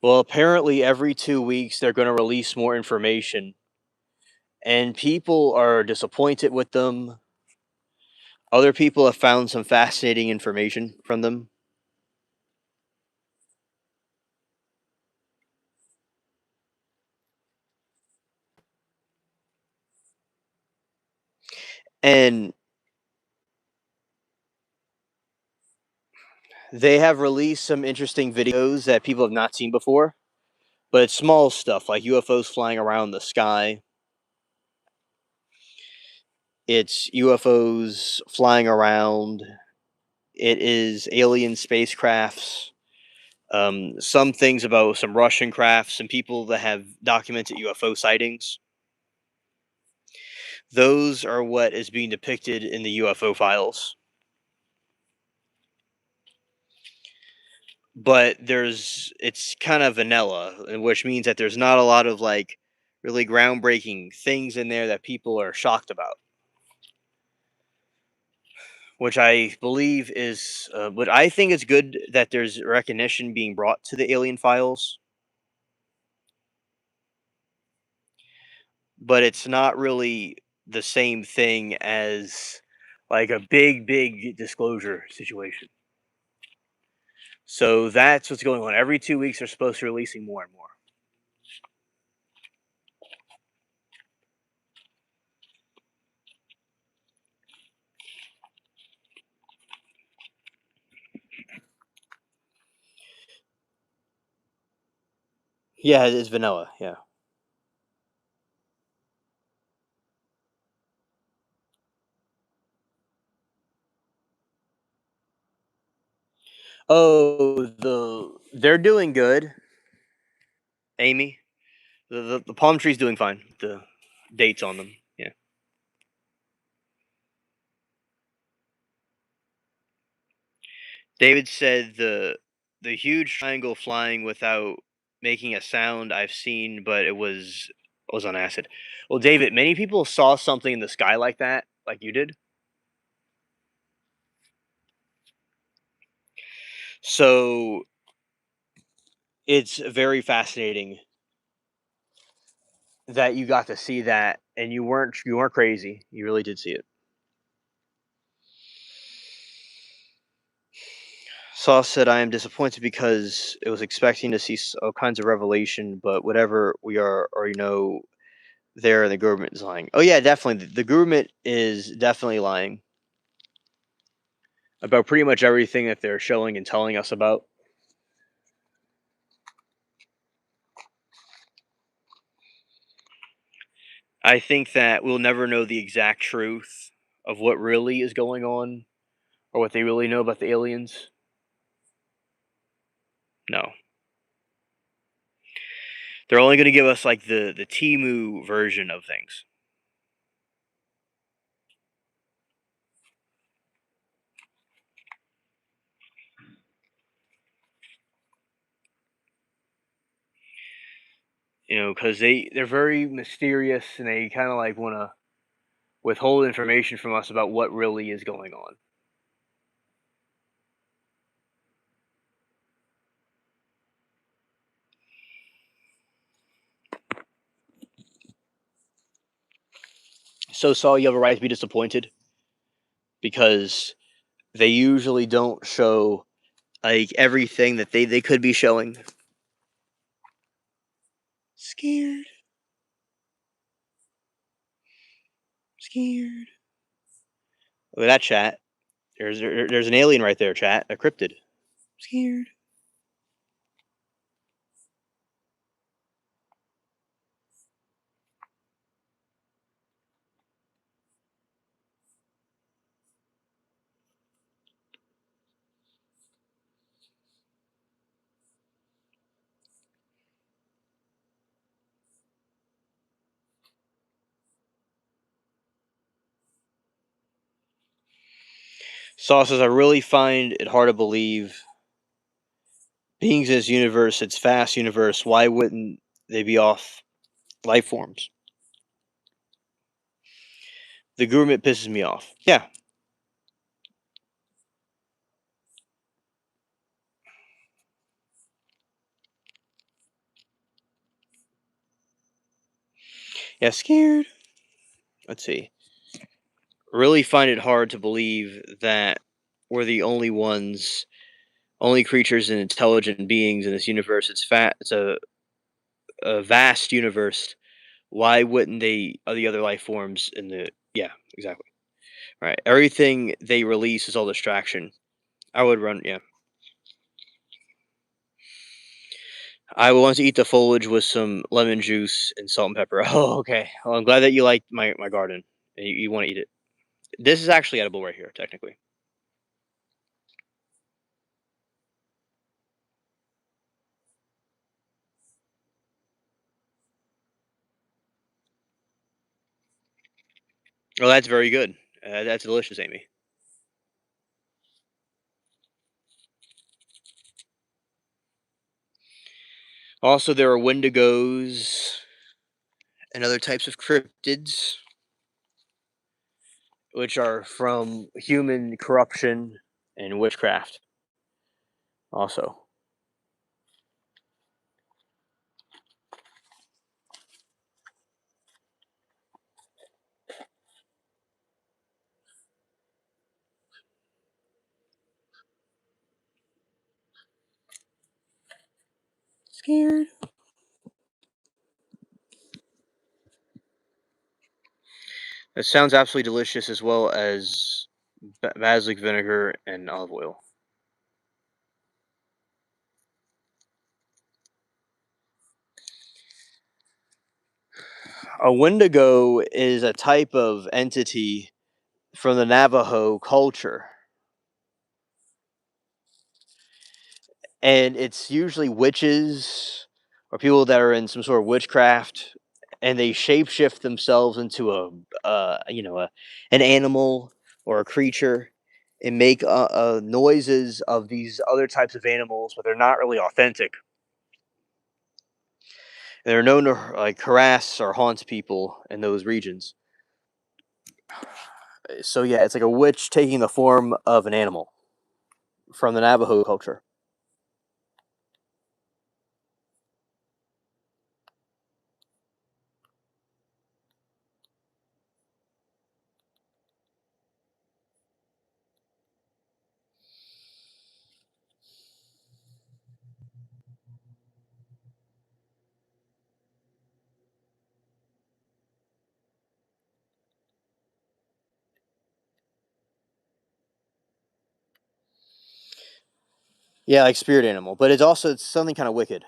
Well, apparently every 2 weeks they're going to release more information, and people are disappointed with them. Other people have found some fascinating information from them. And they have released some interesting videos that people have not seen before, but it's small stuff like UFOs flying around the sky. It's UFOs flying around. It is alien spacecrafts. Some things about some Russian crafts and people that have documented UFO sightings. Those are what is being depicted in the UFO files. But it's kind of vanilla, which means that there's not a lot of like really groundbreaking things in there that people are shocked about. Which I believe is, but I think it's good that there's recognition being brought to the alien files, but it's not really the same thing as like a big disclosure situation. So that's what's going on. Every 2 weeks, they're supposed to be releasing more and more. Yeah, it's vanilla. Yeah. Oh, they're doing good. Amy, the palm tree's doing fine. The dates on them. Yeah. David said the huge triangle flying without making a sound I've seen, but it was on acid. Well, David, many people saw something in the sky like that, like you did. So it's very fascinating that you got to see that, and you weren't crazy. You really did see it. Sauce said, "I am disappointed because it was expecting to see all kinds of revelation, but whatever we are already know there, and the government is lying." Oh yeah, definitely. The government is definitely lying about pretty much everything that they're showing and telling us about. I think that we'll never know the exact truth of what really is going on or what they really know about the aliens. No. They're only going to give us like the Timu version of things. Because they're very mysterious and they kind of like want to withhold information from us about what really is going on. So, Saul, you have a right to be disappointed because they usually don't show like everything that they could be showing. Scared, scared. Look at that chat. There's an alien right there, chat. A cryptid. Scared. Saw says, I really find it hard to believe beings in this universe, it's vast universe. Why wouldn't they be off life forms? The government pisses me off. Yeah. Yeah, scared. Let's see. Really find it hard to believe that we're the only ones, only creatures and intelligent beings in this universe. It's a vast universe. Why wouldn't they the other life forms in the yeah, exactly. Right. Everything they release is all distraction. I would run. Yeah. I would want to eat the foliage with some lemon juice and salt and pepper. Oh, okay. Well, I'm glad that you like my garden. And you want to eat it. This is actually edible right here, technically. Oh, that's very good. That's delicious, Amy. Also, there are wendigos and other types of cryptids, which are from human corruption and witchcraft. Also, scared. It sounds absolutely delicious, as well as basilic vinegar and olive oil. A wendigo is a type of entity from the Navajo culture, and it's usually witches or people that are in some sort of witchcraft, and they shapeshift themselves into an animal or a creature and make noises of these other types of animals, but they're not really authentic. They're known to like harass or haunt people in those regions. So yeah, it's like a witch taking the form of an animal from the Navajo culture. Yeah, like spirit animal, but it's something kind of wicked.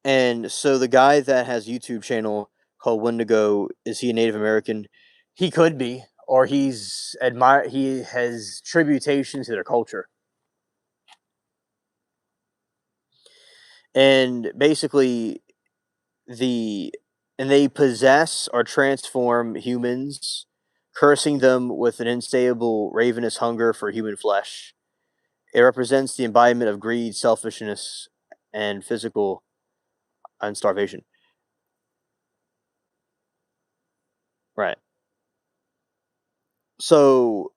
And so the guy that has a YouTube channel called Wendigo, is he a Native American? He could be, or he has tributation to their culture. And basically the and they possess or transform humans, cursing them with an insatiable ravenous hunger for human flesh. It represents the embodiment of greed, selfishness, and physical and starvation. Right. So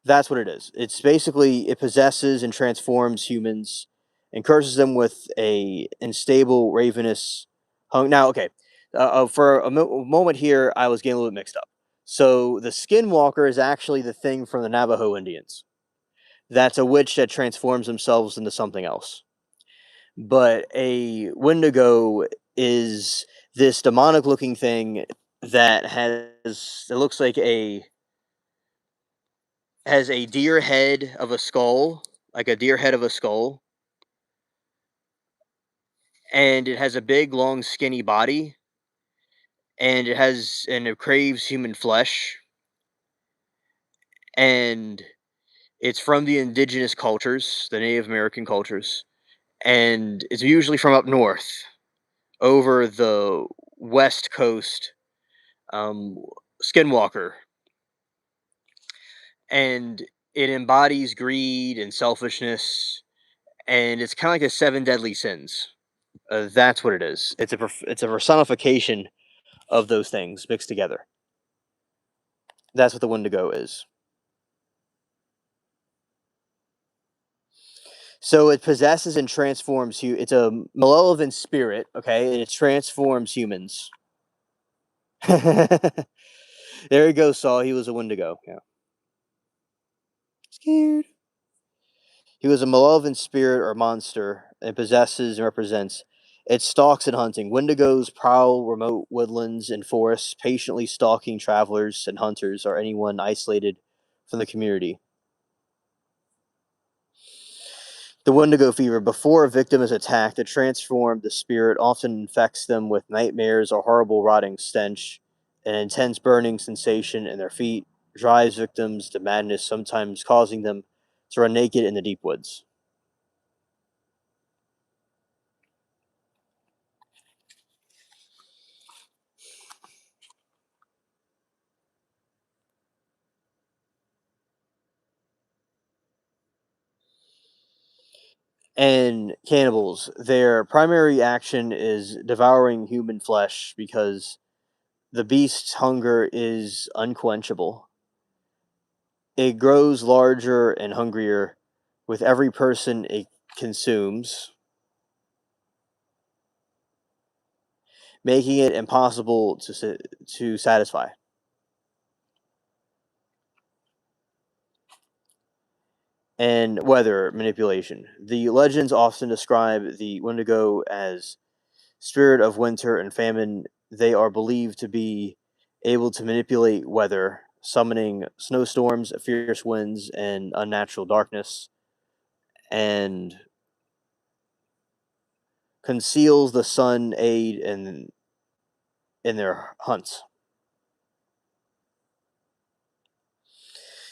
that's what it is. It's basically it possesses and transforms humans and curses them with a unstable, ravenous hung. Now, okay, for a moment here, I was getting a little bit mixed up. So the Skinwalker is actually the thing from the Navajo Indians. That's a witch that transforms themselves into something else. But a Wendigo is this demonic-looking thing that has it looks like a has a deer head of a skull, like a deer head of a skull, and it has a big, long, skinny body, and it craves human flesh, and it's from the indigenous cultures, the Native American cultures, and it's usually from up north, over the west coast, um, Skinwalker, and it embodies greed and selfishness, and it's kind of like the seven deadly sins. That's what it is. It's a personification of those things mixed together. That's what the Wendigo is. So it possesses and transforms you. It's a malevolent spirit, okay, and it transforms humans. There you go, Saul. He was a Wendigo. Yeah. Scared. He was a malevolent spirit or monster and possesses and represents It's stalks and hunting. Wendigos prowl remote woodlands and forests, patiently stalking travelers and hunters or anyone isolated from the community. The Wendigo fever. Before a victim is attacked, the transformed the spirit often infects them with nightmares or horrible rotting stench. An intense burning sensation in their feet drives victims to madness, sometimes causing them to run naked in the deep woods. And cannibals, their primary action is devouring human flesh because the beast's hunger is unquenchable. It grows larger and hungrier with every person it consumes, making it impossible to satisfy. And weather manipulation. The legends often describe the Wendigo as spirit of winter and famine. They are believed to be able to manipulate weather, summoning snowstorms, fierce winds, and unnatural darkness, and conceals the sun aid in their hunts.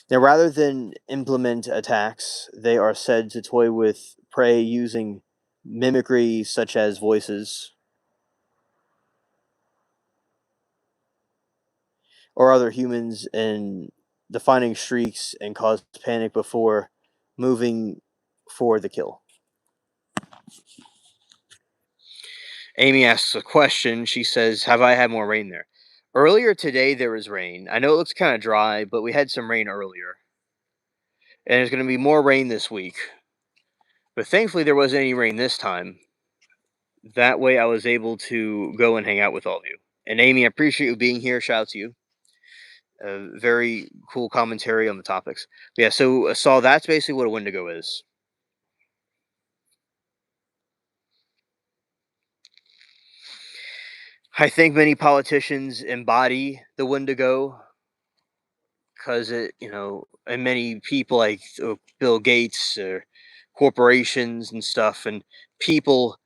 Now, rather than implement attacks, they are said to toy with prey using mimicry such as voices or other humans and defining shrieks and cause panic before moving for the kill. Amy asks a question. She says, "Have I had more rain there?" Earlier today, there was rain. I know it looks kind of dry, but we had some rain earlier. And there's going to be more rain this week. But thankfully, there wasn't any rain this time. That way, I was able to go and hang out with all of you. And Amy, I appreciate you being here. Shout out to you. Very cool commentary on the topics. Yeah, so Saul, that's basically what a Wendigo is. I think many politicians embody the Wendigo because and many people like Bill Gates or corporations and stuff, and people,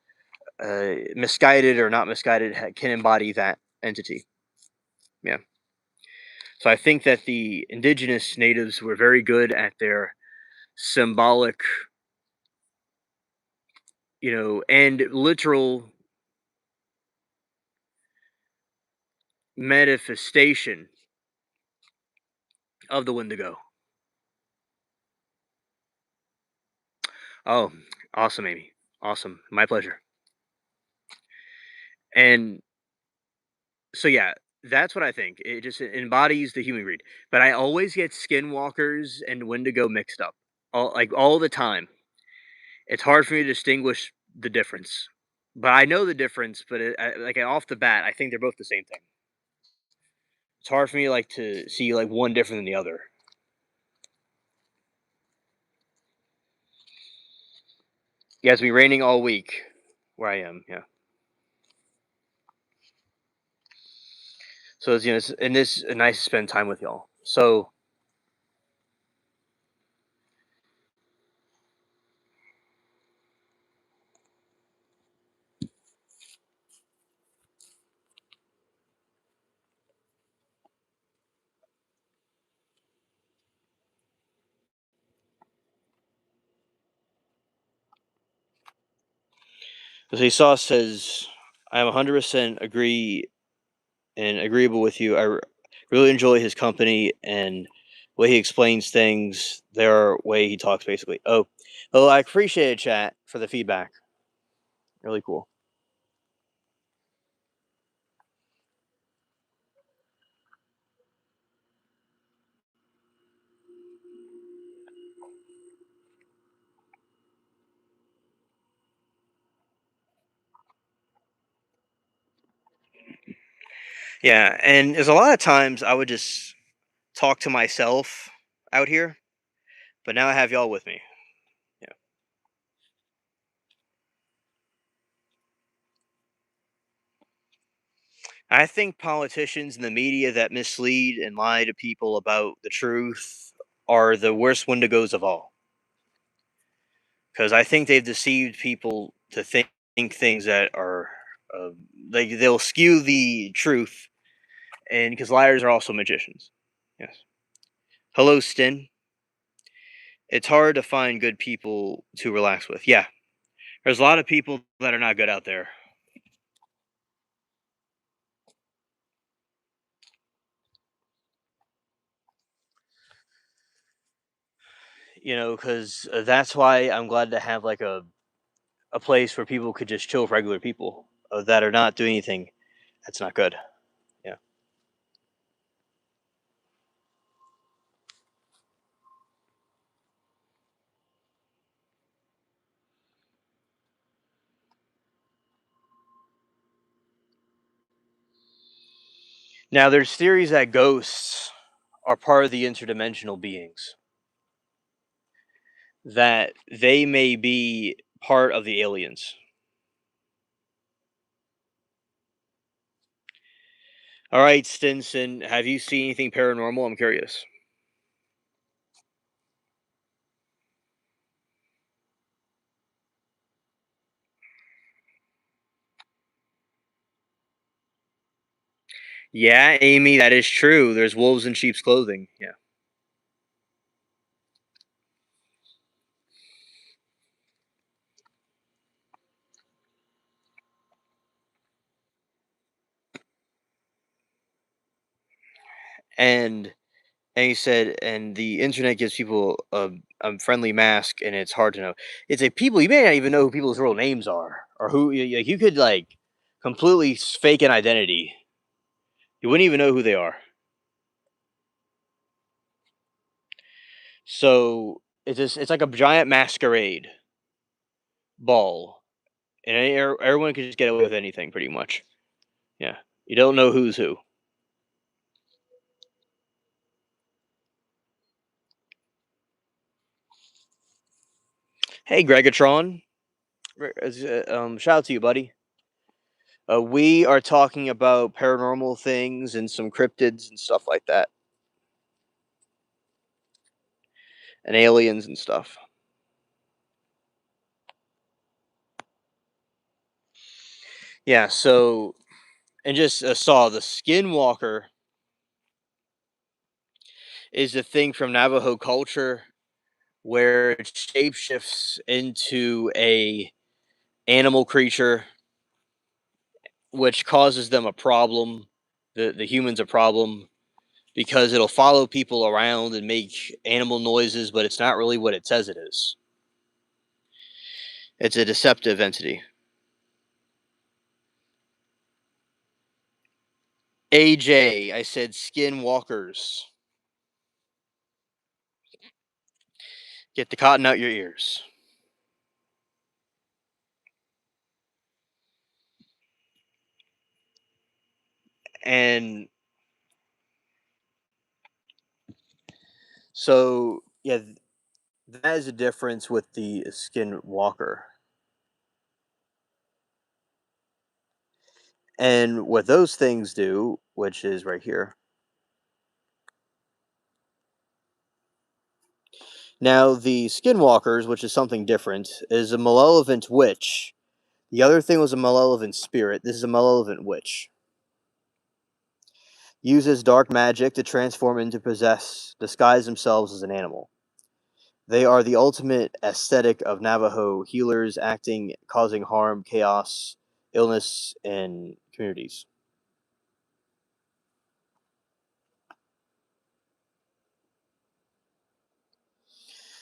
misguided or not misguided, can embody that entity. Yeah. So I think that the indigenous natives were very good at their symbolic, and literal manifestation of the Wendigo. Oh, awesome, Amy. Awesome. My pleasure. And so yeah, that's what I think. It just embodies the human greed. But I always get skinwalkers and Wendigo mixed up. All the time. It's hard for me to distinguish the difference. But I know the difference, but off the bat, I think they're both the same thing. It's hard for me to see one different than the other. Yeah, it's been raining all week where I am. Yeah. So and this nice to spend time with y'all. So Saw says, "I'm 100% agree and agreeable with you. Really enjoy his company and way he explains things. Their way he talks, basically." Oh, I appreciate it, chat, for the feedback. Really cool. Yeah, and there's a lot of times I would just talk to myself out here, but now I have y'all with me. Yeah. I think politicians and the media that mislead and lie to people about the truth are the worst Wendigos of all. Because I think they've deceived people to think things that are, uh, they'll skew the truth, and because liars are also magicians. Yes. Hello, Stin. It's hard to find good people to relax with. Yeah, there's a lot of people that are not good out there. Because that's why I'm glad to have like a place where people could just chill with regular people that are not doing anything that's not good. Yeah. Now there's theories that ghosts are part of the interdimensional beings, that they may be part of the aliens. All right, Stinson, have you seen anything paranormal? I'm curious. Yeah, Amy, that is true. There's wolves in sheep's clothing. Yeah. And he said, and the internet gives people a friendly mask, and it's hard to know. It's a people you may not even know who people's real names are, or who like you could like completely fake an identity. You wouldn't even know who they are. So it's like a giant masquerade ball, and everyone can just get away with anything, pretty much. Yeah, you don't know who's who. Hey, Gregatron, shout out to you, buddy. We are talking about paranormal things and some cryptids and stuff like that, and aliens and stuff. Yeah. So, and just saw the Skinwalker is a thing from Navajo culture where it shapeshifts into a animal creature, which causes them a problem. The humans a problem because it'll follow people around and make animal noises, but it's not really what it says it is. It's a deceptive entity. AJ, I said skinwalkers. Get the cotton out your ears. And so, yeah, that is a difference with the skinwalker. And what those things do, which is right here. Now, the skinwalkers, which is something different, is a malevolent witch. The other thing was a malevolent spirit. This is a malevolent witch. Uses dark magic to transform into possess, disguise themselves as an animal. They are the ultimate aesthetic of Navajo healers, acting, causing harm, chaos, illness in communities.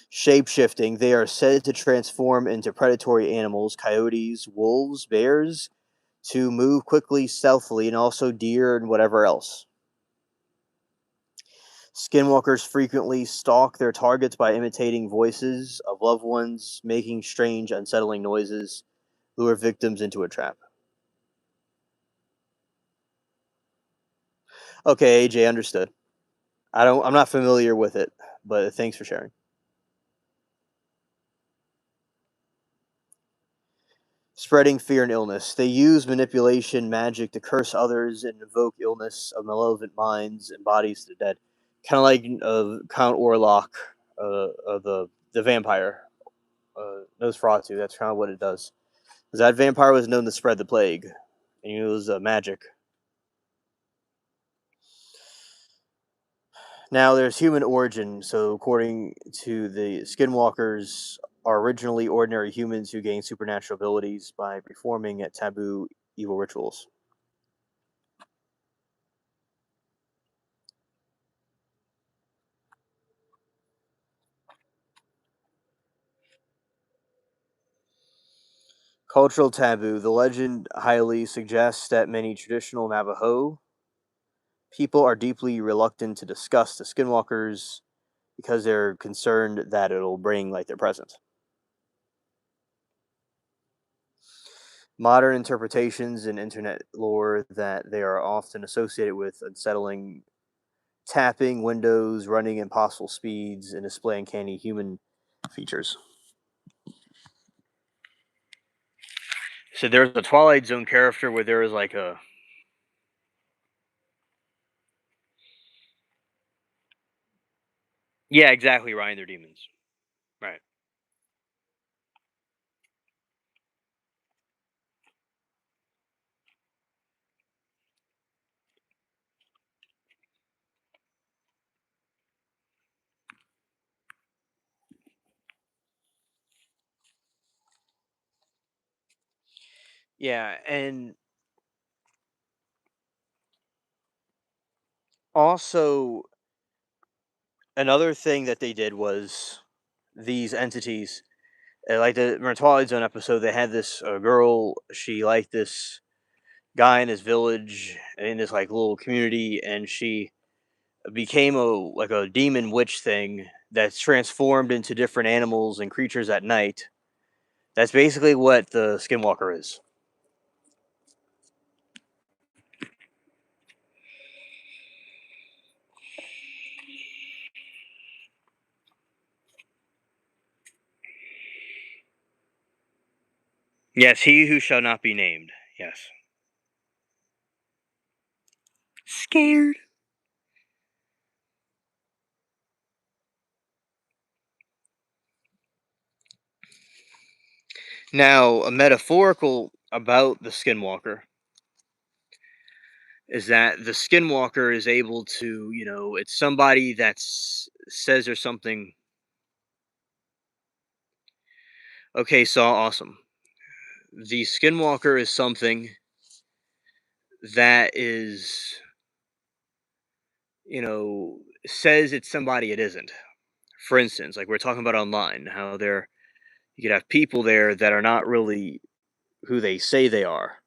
Shape-shifting, they are said to transform into predatory animals, coyotes, wolves, bears, to move quickly, stealthily, and also deer and whatever else. Skinwalkers frequently stalk their targets by imitating voices of loved ones, making strange, unsettling noises, lure victims into a trap. Okay, AJ, understood. I'm not familiar with it, but thanks for sharing. spreading fear and illness. They use manipulation, magic to curse others and invoke illness of malevolent minds and bodies to the dead. Kind of like Count Orlok, the vampire, Nosferatu. That's kind of what it does. 'Cause that vampire was known to spread the plague, and he was magic. Now, there's human origin. So, according to the Skinwalkers, are originally ordinary humans who gain supernatural abilities by performing at taboo evil rituals. Cultural taboo. The legend highly suggests that many traditional Navajo people are deeply reluctant to discuss the Skinwalkers because they're concerned that it'll bring like their presence. Modern interpretations and internet lore that they are often associated with unsettling tapping windows, running impossible speeds, and displaying canny human features. So there's a Twilight Zone character where there is like a yeah, exactly, Ryan. They're demons, right? Yeah, and also another thing that they did was these entities, like the Twilight Zone episode, they had this girl. She liked this guy in his village in this like little community, and she became a like a demon witch thing that's transformed into different animals and creatures at night. That's basically what the Skinwalker is. Yes, he who shall not be named. Yes. Scared. Now, a metaphorical about the Skinwalker is that the Skinwalker is able to, it's somebody that says there's something. Okay, so awesome. The Skinwalker is something that is, says it's somebody it isn't. For instance, like we're talking about online, how there you could have people there that are not really who they say they are.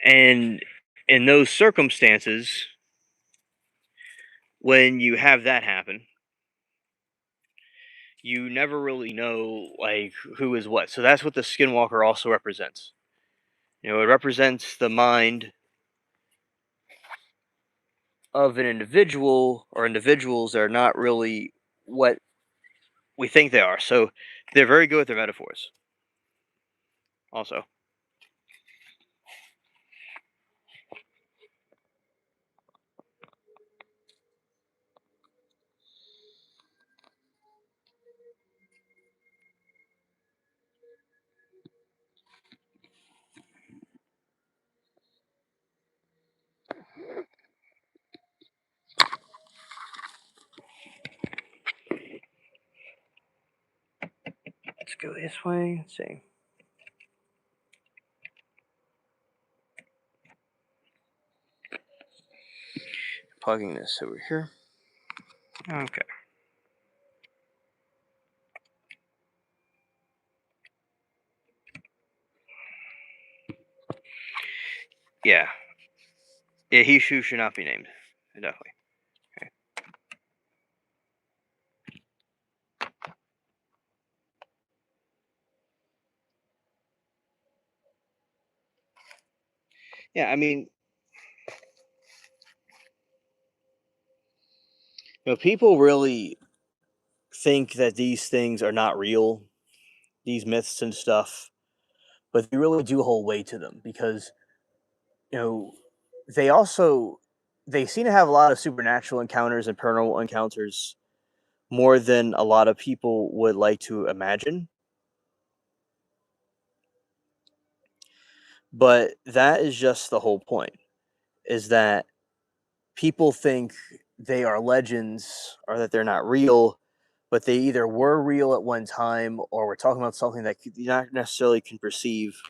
And in those circumstances, when you have that happen, you never really know like who is what. So that's what the Skinwalker also represents. It represents the mind of an individual or individuals that are not really what we think they are. So they're very good with their metaphors. Also, let's go this way. Let's see. Plugging this over here. Okay. Yeah. Yeah. He who should not be named. Definitely. Okay. Yeah. I mean, People really think that these things are not real, these myths and stuff, but they really do hold weight to them because you know they also they seem to have a lot of supernatural encounters and paranormal encounters more than a lot of people would like to imagine. But that is just the whole point, is that people think they are legends or that they're not real, but they either were real at one time or we're talking about something that you not necessarily can perceive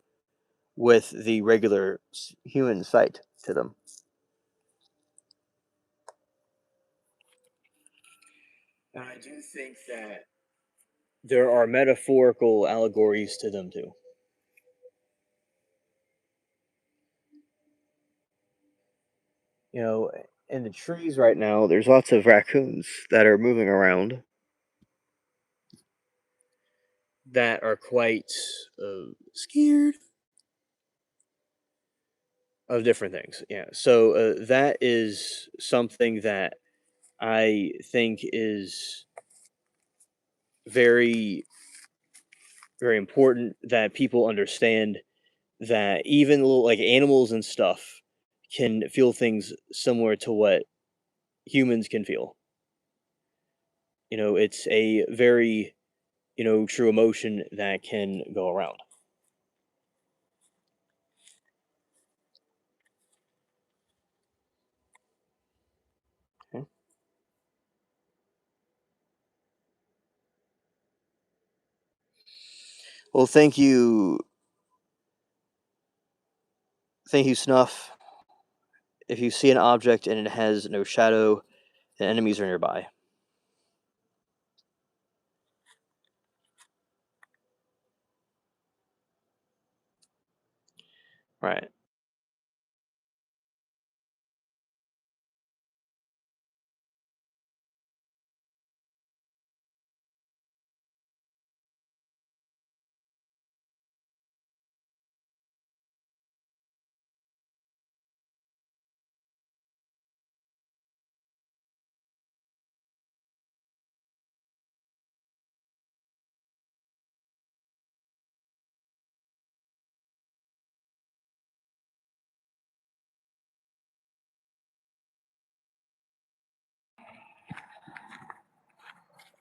with the regular human sight to them. And I do think that there are metaphorical allegories to them too. You know, in the trees right now, there's lots of raccoons that are moving around that are quite scared of different things. Yeah. So that is something that I think is very, very important that people understand that even little like animals and stuff can feel things similar to what humans can feel. It's a very, true emotion that can go around. Okay. Well, thank you, Snuff. If you see an object and it has no shadow, then enemies are nearby. Right.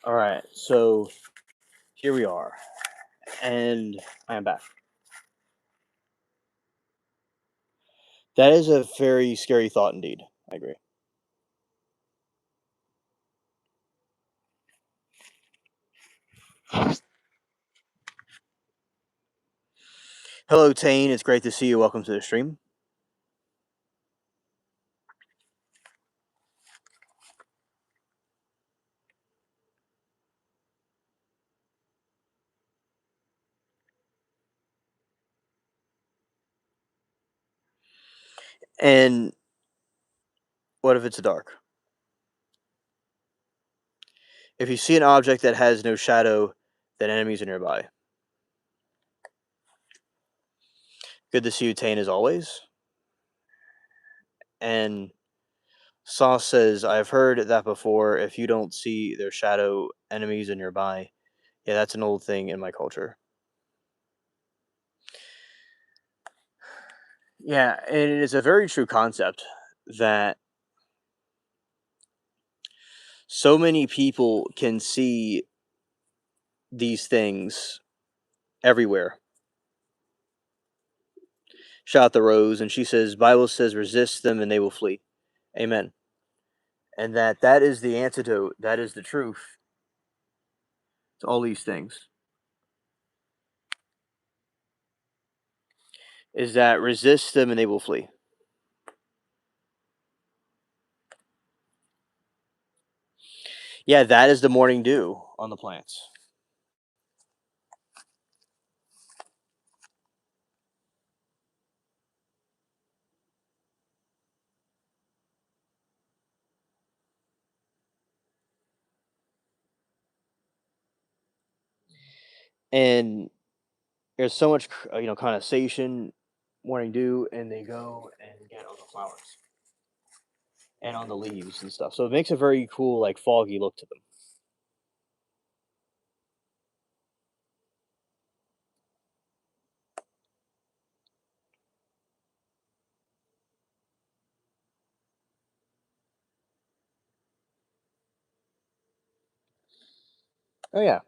All right. So here we are, and I am back. That is a very scary thought indeed. I agree. Hello, Tane. It's great to see you. Welcome to the stream. And what if it's dark? If you see an object that has no shadow, then enemies are nearby. Good to see you, Tane, as always. And Sauce says, I've heard that before. If you don't see their shadow, enemies are nearby. Yeah, that's an old thing in my culture. Yeah, and it is a very true concept that so many people can see these things everywhere. Shout out the Rose, and she says, Bible says, resist them and they will flee. Amen. And that is the antidote. That is the truth to all these things. Is that resist them and they will flee. Yeah, that is the morning dew on the plants. And there's so much, condensation, morning dew, and they go and get on the flowers. and on the leaves and stuff. So it makes a very cool, like foggy look to them. Oh yeah,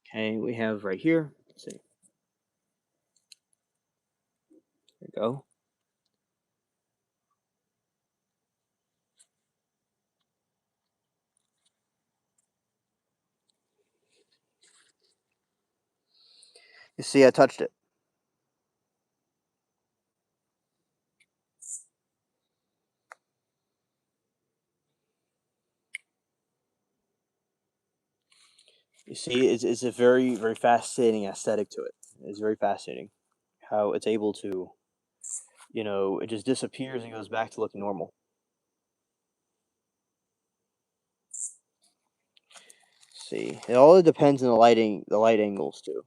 okay, we have right here. Let's see, there we go. You see, I touched it. You see, it's a very, very fascinating aesthetic to it. It's very fascinating how it's able to, it just disappears and goes back to looking normal. See, it all depends on the light angles too.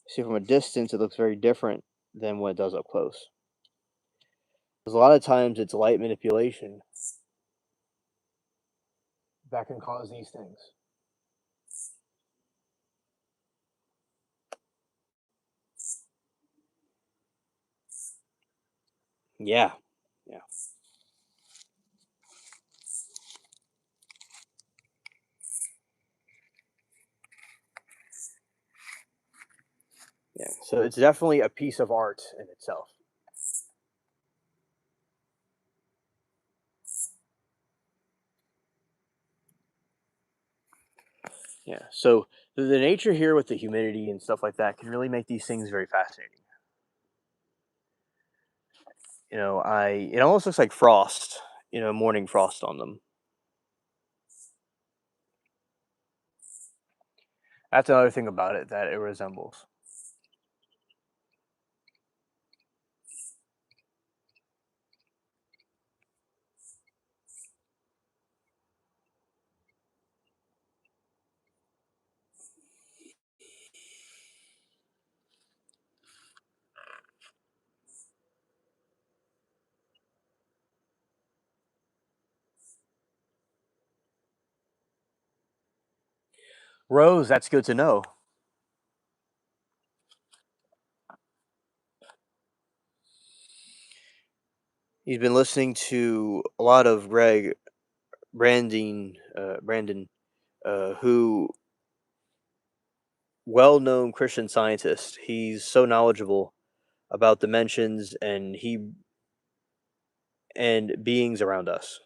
See, from a distance, it looks very different than what it does up close. Because a lot of times it's light manipulation that can cause these things. Yeah, yeah, yeah. So it's definitely a piece of art in itself. Yeah. So the nature here with the humidity and stuff like that can really make these things very fascinating. It almost looks like frost, morning frost on them. That's another thing about it that it resembles. Rose, that's good to know. He's been listening to a lot of Brandon, who well-known Christian scientist. He's so knowledgeable about dimensions and beings around us.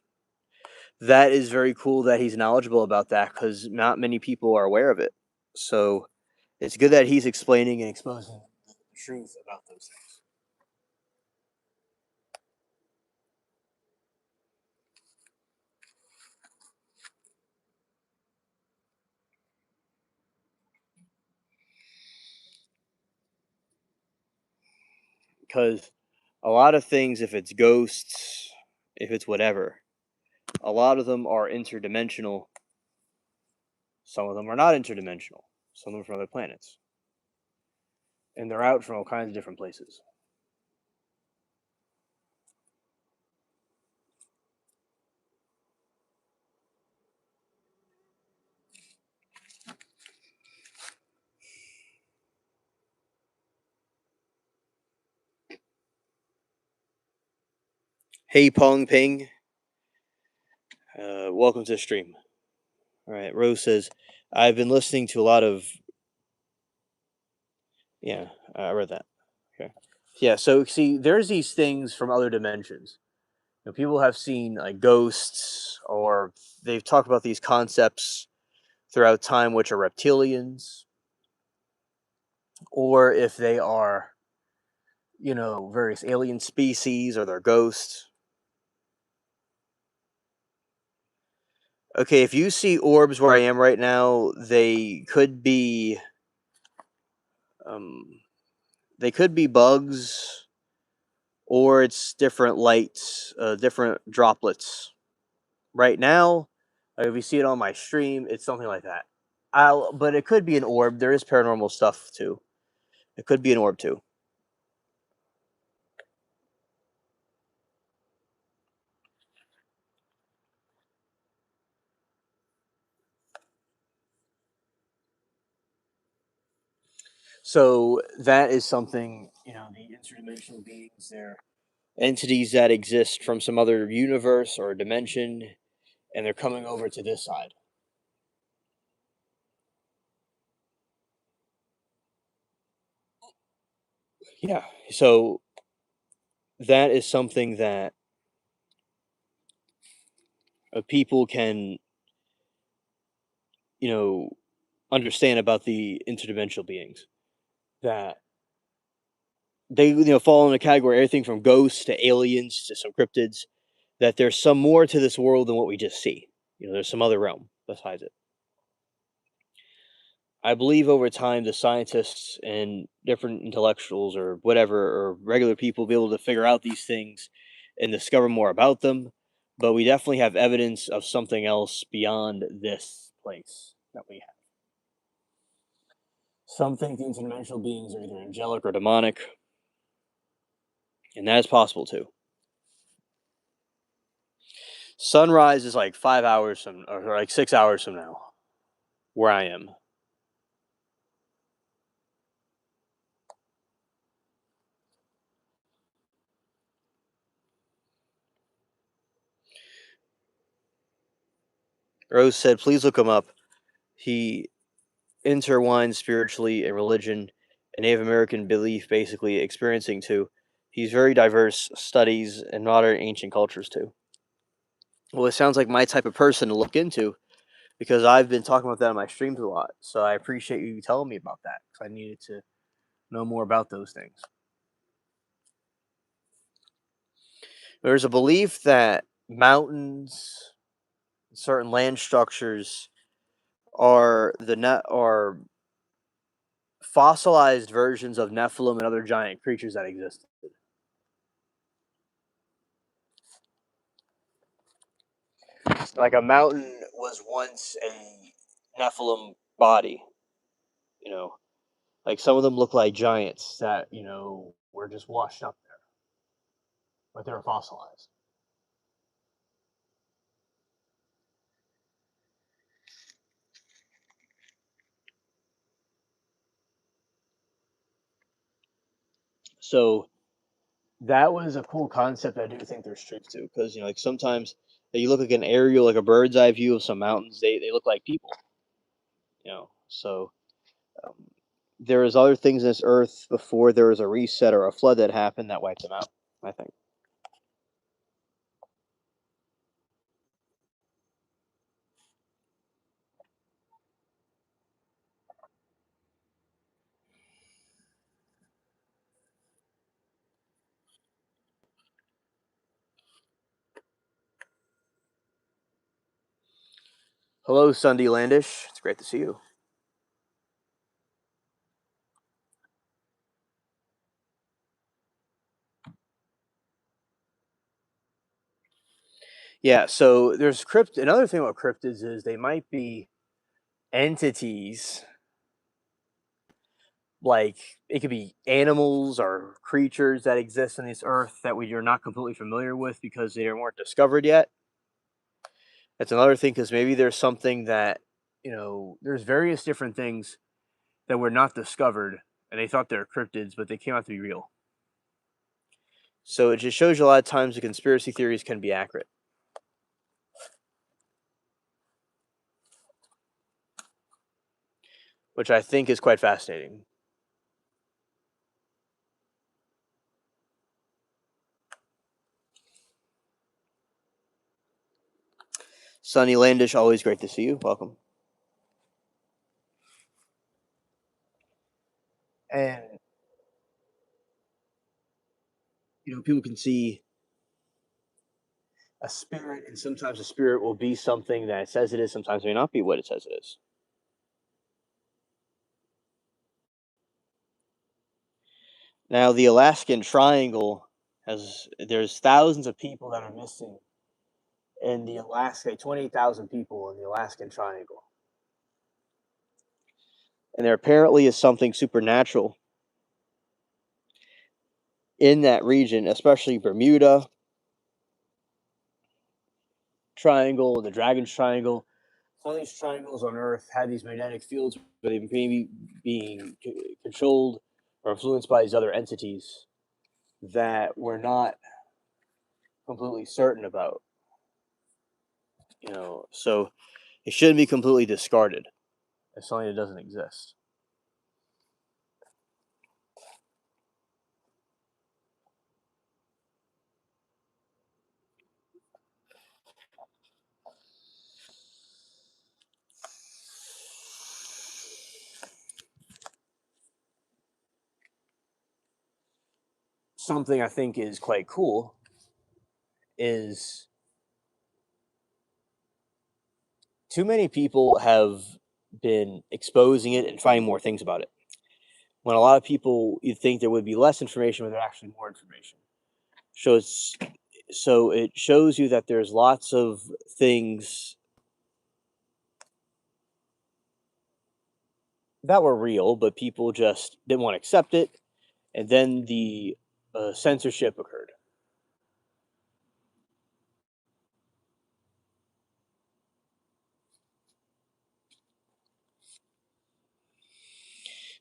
That is very cool that he's knowledgeable about that because not many people are aware of it. So it's good that he's explaining and exposing the truth about those things. Because a lot of things, if it's ghosts, if it's whatever, a lot of them are interdimensional. Some of them are not interdimensional. Some of them are from other planets, and they're out from all kinds of different places. Hey Pong Ping, welcome to the stream. All right, Rose says, I've been listening to a lot of, yeah, I read that. Okay. Yeah, so see, there's these things from other dimensions. People have seen like ghosts, or they've talked about these concepts throughout time, which are reptilians, or if they are, various alien species or they're ghosts. Okay, if you see orbs where I am right now, um, they could be bugs, or it's different lights, different droplets. Right now, if you see it on my stream, it's something like that. But it could be an orb. There is paranormal stuff too. It could be an orb too. So that is something, the interdimensional beings, they're entities that exist from some other universe or dimension, and they're coming over to this side. Yeah. So that is something that people can, you know, understand about the interdimensional beings. That they, fall in a category everything from ghosts to aliens to some cryptids. That there's some more to this world than what we just see. There's some other realm besides it. I believe over time the scientists and different intellectuals or whatever or regular people will be able to figure out these things and discover more about them. But we definitely have evidence of something else beyond this place that we have. Some think the interdimensional beings are either angelic or demonic, and that is possible too. Sunrise is like 5 hours from, or like 6 hours from now, where I am. Rose said, "Please look him up. He intertwines spiritually and religion and Native American belief, basically experiencing too. He's very diverse, studies and modern ancient cultures too." Well, it sounds like my type of person to look into because I've been talking about that on my streams a lot. So I appreciate you telling me about that because I needed to know more about those things. There's a belief that mountains, certain land structures, are fossilized versions of Nephilim and other giant creatures that existed. Like a mountain was once a Nephilim body, you know. Like some of them look like giants that, were just washed up there, but they were fossilized. So that was a cool concept. I do think there's truth to because like sometimes you look like an aerial, like a bird's eye view of some mountains. They look like people, So um, there is other things in this earth before there was a reset or a flood that happened that wiped them out. I think. Hello, Sunday Landish. It's great to see you. Yeah, so there's crypt. Another thing about cryptids is they might be entities, like it could be animals or creatures that exist on this earth that we are not completely familiar with because they weren't discovered yet. That's another thing because maybe there's something that there's various different things that were not discovered and they thought they're cryptids, but they came out to be real. So it just shows you a lot of times the conspiracy theories can be accurate, which I think is quite fascinating. Sunny Landish, always great to see you. Welcome. And people can see a spirit, and sometimes a spirit will be something that it says it is. Sometimes it may not be what it says it is. Now, the Alaskan Triangle has there's thousands of people that are missing in the Alaska, 28,000 people in the Alaskan Triangle, and there apparently is something supernatural in that region, especially Bermuda Triangle, the Dragon's Triangle. Some of these triangles on Earth have these magnetic fields where they may be being controlled or influenced by these other entities that we're not completely certain about. So it shouldn't be completely discarded as something that doesn't exist. Something I think is quite cool is too many people have been exposing it and finding more things about it. When a lot of people, you'd think there would be less information, but there's actually more information. Shows so it shows you that there's lots of things that were real, but people just didn't want to accept it, and then the censorship occurred.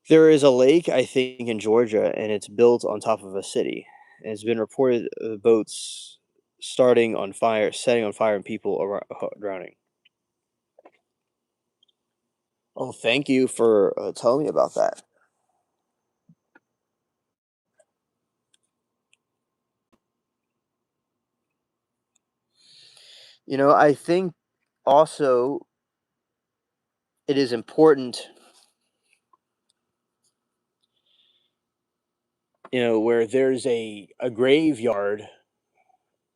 There is a lake, I think, in Georgia, and it's built on top of a city. And it's been reported boats starting on fire, setting on fire, and people drowning. Oh, thank you for telling me about that. I think also it is important, where there's a graveyard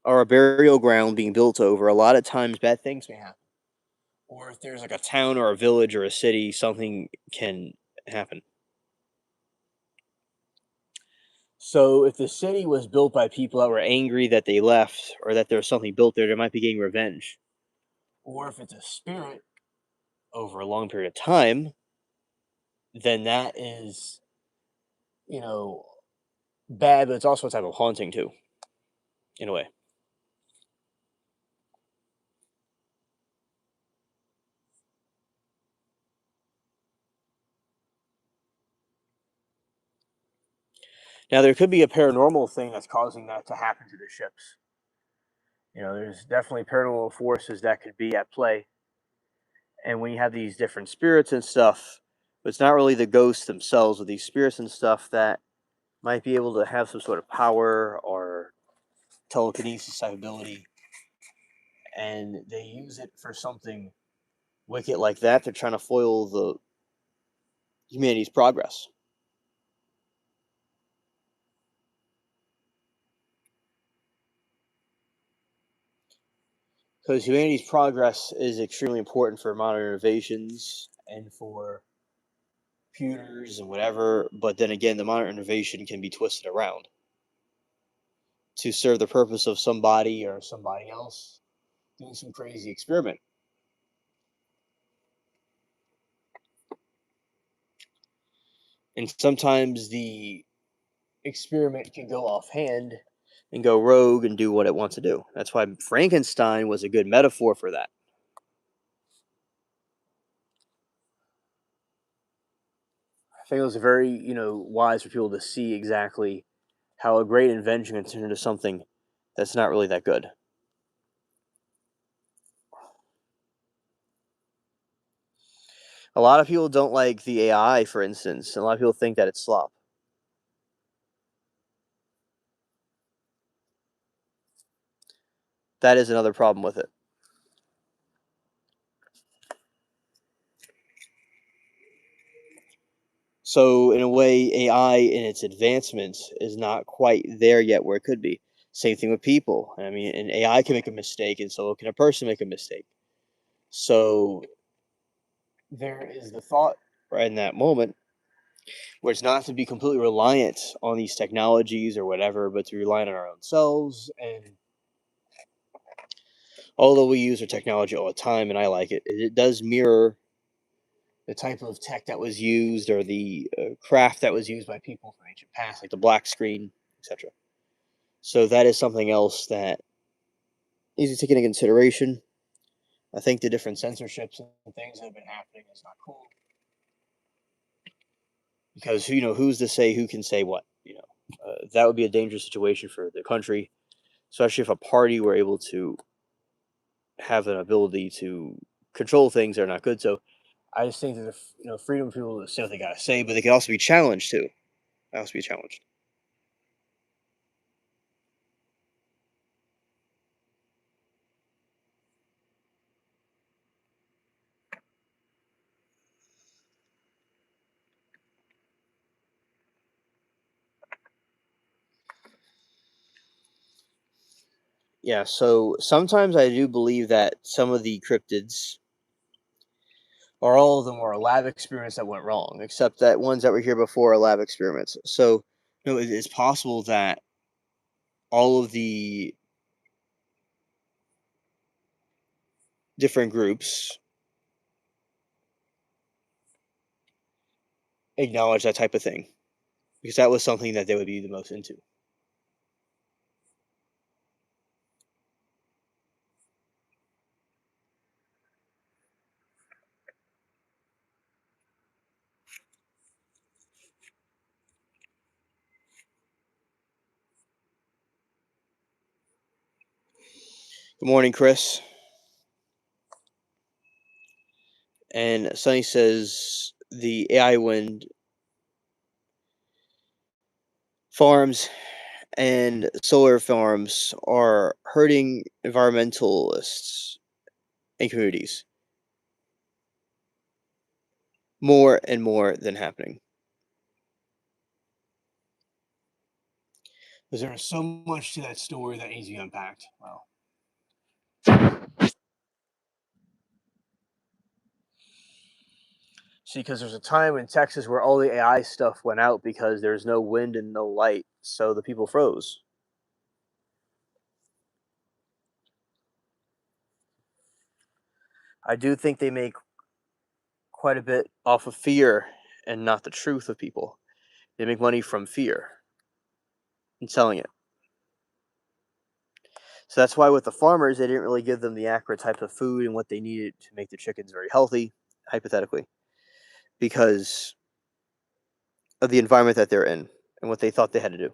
or a burial ground being built over, a lot of times bad things may happen. Or if there's like a town or a village or a city, something can happen. So if the city was built by people that were angry that they left or that there was something built there, they might be getting revenge. Or if it's a spirit over a long period of time, then that is, you know, bad, but it's also a type of haunting too, in a way. Now there could be a paranormal thing that's causing that to happen to the ships. There's definitely paranormal forces that could be at play. And when you have these different spirits and stuff, it's not really the ghosts themselves, but these spirits and stuff that might be able to have some sort of power or telekinesis type ability, and they use it for something wicked like that. They're trying to foil the humanity's progress, because humanity's progress is extremely important for modern innovations and for computers and whatever. But then again, the modern innovation can be twisted around to serve the purpose of somebody or somebody else doing some crazy experiment. And sometimes the experiment can go offhand and go rogue and do what it wants to do. That's why Frankenstein was a good metaphor for that. I think it was very, wise for people to see exactly how a great invention can turn into something that's not really that good. A lot of people don't like the AI, for instance, and a lot of people think that it's slop. That is another problem with it. So in a way, AI in its advancements is not quite there yet where it could be. Same thing with people. I mean, an AI can make a mistake, and so can a person make a mistake. So there is the thought right in that moment where it's not to be completely reliant on these technologies or whatever, but to rely on our own selves. And although we use our technology all the time, and I like it, it does mirror the type of tech that was used or the craft that was used by people from ancient past, like the black screen, etc. So that is something else that needs to be taken into consideration. I think the different censorships and things that have been happening is not cool because who's to say who can say what? That would be a dangerous situation for the country, especially if a party were able to have an ability to control things that are not good. So I just think that freedom of people to say what they gotta say, but they can also be challenged too. They also be challenged. Yeah, so sometimes I do believe that some of the cryptids or all of them were a lab experiments that went wrong, except that ones that were here before are lab experiments. So, it's possible that all of the different groups acknowledge that type of thing because that was something that they would be the most into. Good morning, Chris. And Sunny says the AI wind farms and solar farms are hurting environmentalists and communities more and more than happening. Because there is so much to that story that needs to be unpacked. Wow. See, because there's a time in Texas where all the AI stuff went out because there's no wind and no light, so the people froze. I do think they make quite a bit off of fear and not the truth of people. They make money from fear and selling it. So that's why with the farmers, they didn't really give them the accurate type of food and what they needed to make the chickens very healthy, hypothetically, because of the environment that they're in and what they thought they had to do.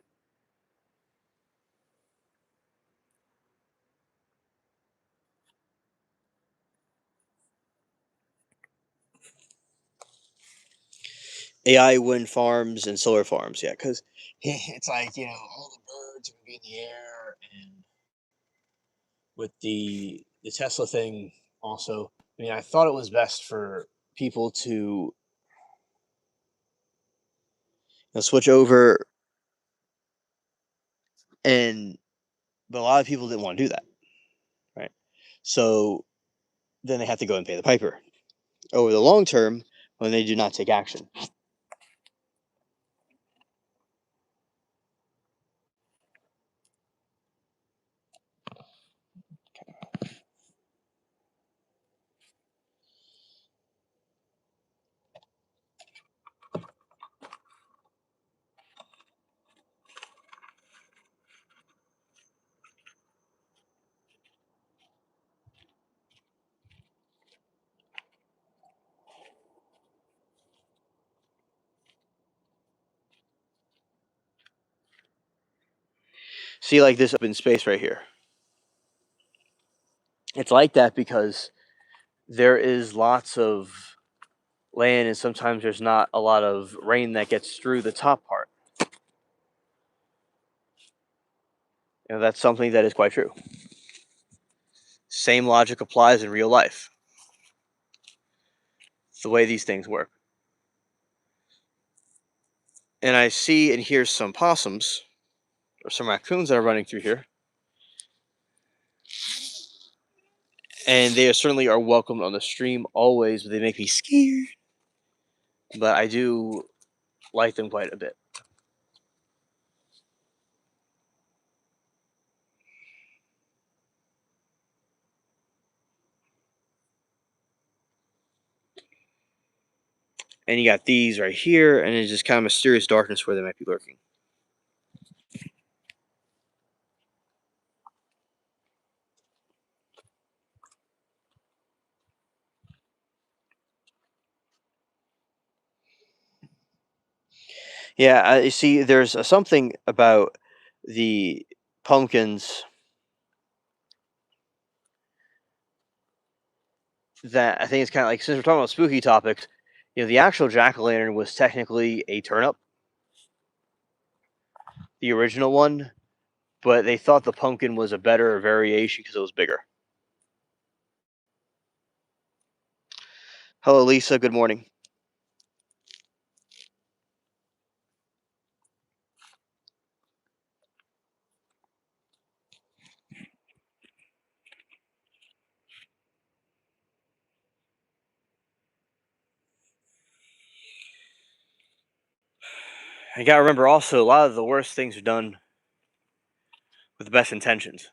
AI wind farms and solar farms, yeah, because it's like all the birds are gonna be in the air, and with the Tesla thing, also, I mean, I thought it was best for people to switch over, and but a lot of people didn't want to do that, right? So then they have to go and pay the piper over the long term when they do not take action. See, like this open space right here. It's like that because there is lots of land, and sometimes there's not a lot of rain that gets through the top part. That's something that is quite true. Same logic applies in real life. It's the way these things work. and I see and hear some possums or some raccoons that are running through here, and they certainly are welcome on the stream always, but they make me scared. But I do like them quite a bit. And you got these right here, and it's just kind of mysterious darkness where they might be lurking. Yeah, you see, there's something about the pumpkins that I think it's kind of like, since we're talking about spooky topics, the actual jack o' lantern was technically a turnip, the original one, but they thought the pumpkin was a better variation because it was bigger. Hello, Lisa. Good morning. You gotta remember also, a lot of the worst things are done with the best intentions.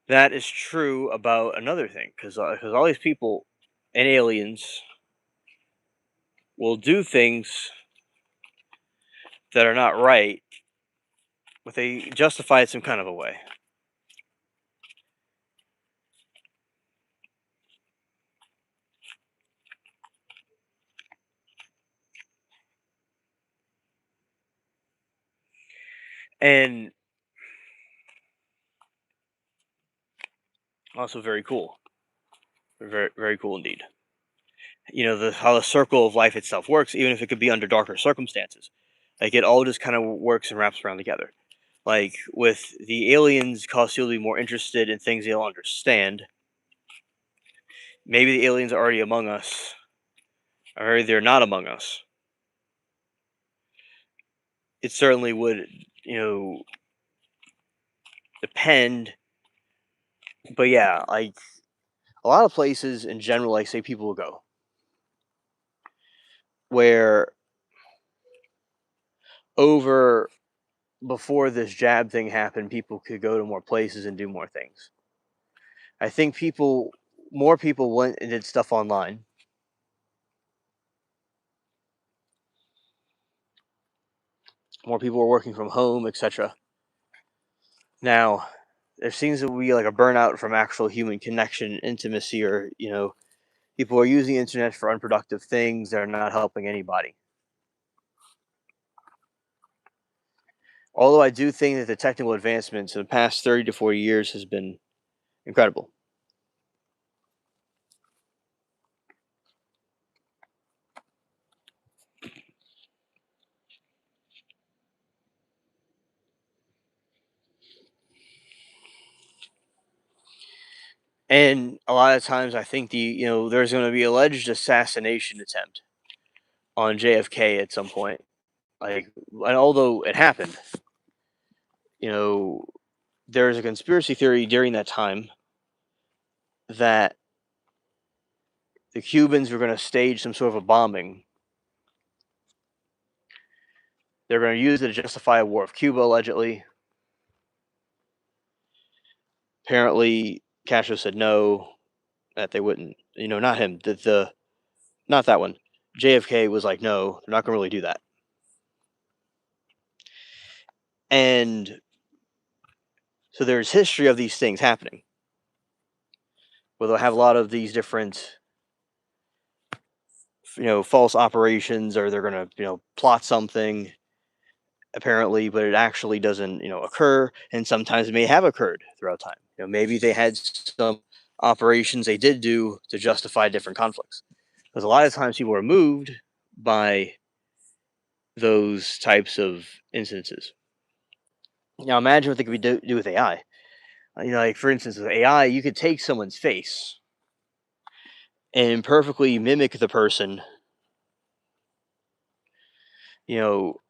That is true about another thing, because all these people and aliens will do things that are not right, but they justify it some kind of a way. And also very cool. Very, very cool indeed. How the circle of life itself works, even if it could be under darker circumstances. Like, it all just kind of works and wraps around together. Like, with the aliens cause you to be more interested in things you'll understand. Maybe the aliens are already among us, or they're not among us. It certainly would, you know, depend. But yeah, like a lot of places in general, like say people will go where over before this jab thing happened, people could go to more places and do more things. I think more people went and did stuff online. More people were working from home, etc. Now, there seems to be like a burnout from actual human connection and intimacy, or people are using the internet for unproductive things that are not helping anybody. Although I do think that the technical advancements in the past 30 to 40 years has been incredible. And a lot of times I think there's going to be alleged assassination attempt on JFK at some point. Like, and although it happened, you know, there's a conspiracy theory during that time that the Cubans were going to stage some sort of a bombing. They're going to use it to justify a war of Cuba, allegedly. Apparently, Castro said no, that they wouldn't. Not him. Not that one. JFK was like, no, they're not going to really do that. And so there's history of these things happening, where they'll have a lot of these different, false operations, or they're going to, plot something apparently, but it actually doesn't, occur. And sometimes it may have occurred throughout time. Maybe they had some operations they did do to justify different conflicts. Because a lot of times people are moved by those types of instances. Now imagine what they could do with AI. Like for instance, with AI, you could take someone's face and perfectly mimic the person you know,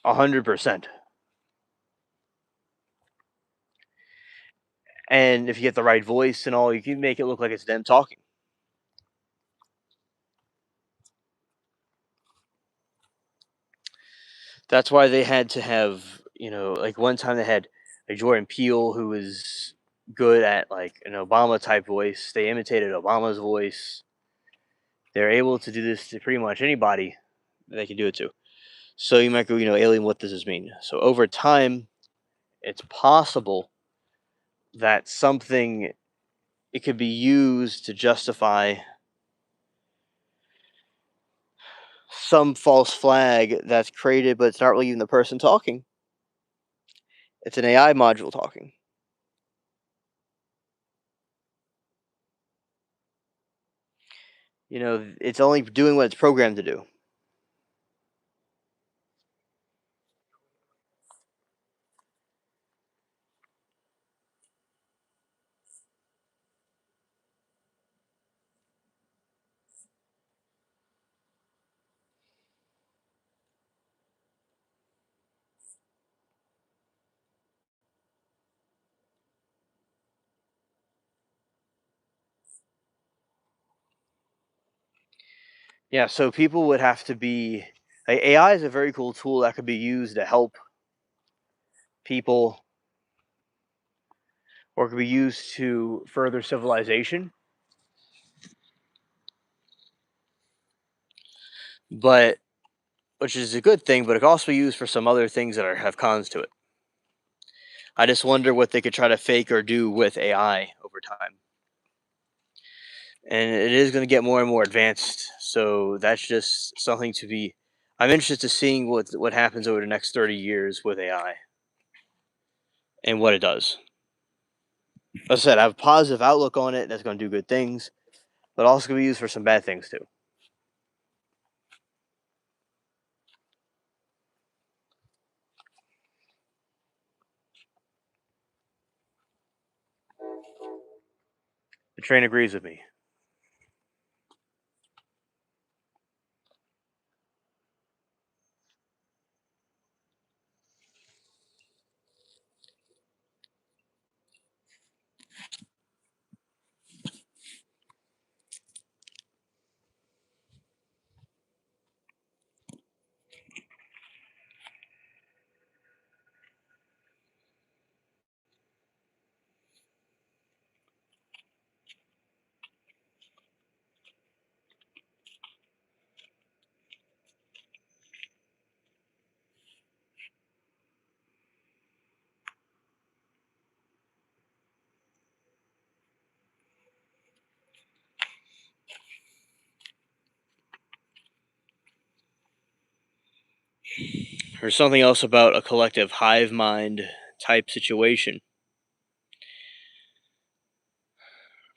100%. And if you get the right voice and all, you can make it look like it's them talking. That's why they had to have, like one time they had a Jordan Peele who was good at like an Obama type voice. They imitated Obama's voice. They're able to do this to pretty much anybody that they can do it to. So you might go, alien, what does this mean? So over time, it's possible that something it could be used to justify some false flag that's created, but it's not really even the person talking. It's an AI module talking. It's only doing what it's programmed to do. Yeah, so people would have to be like, AI is a very cool tool that could be used to help people or could be used to further civilization, but which is a good thing, but it could also be used for some other things that have cons to it. I just wonder what they could try to fake or do with AI over time. And it is going to get more and more advanced, so that's just something to be. I'm interested to seeing what happens over the next 30 years with AI and what it does. As I said, I have a positive outlook on it. That's going to do good things, but also can be used for some bad things too. The train agrees with me. There's something else about a collective hive mind type situation.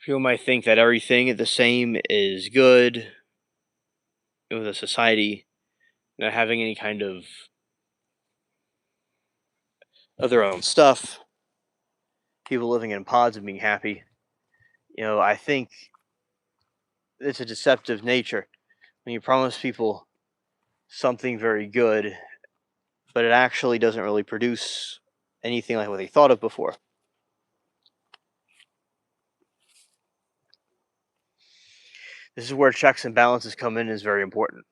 People might think that everything the same is good with a society not having any kind of their own stuff, people living in pods and being happy. I think it's a deceptive nature when you promise people something very good, but it actually doesn't really produce anything like what they thought of before. This is where checks and balances come in is very important.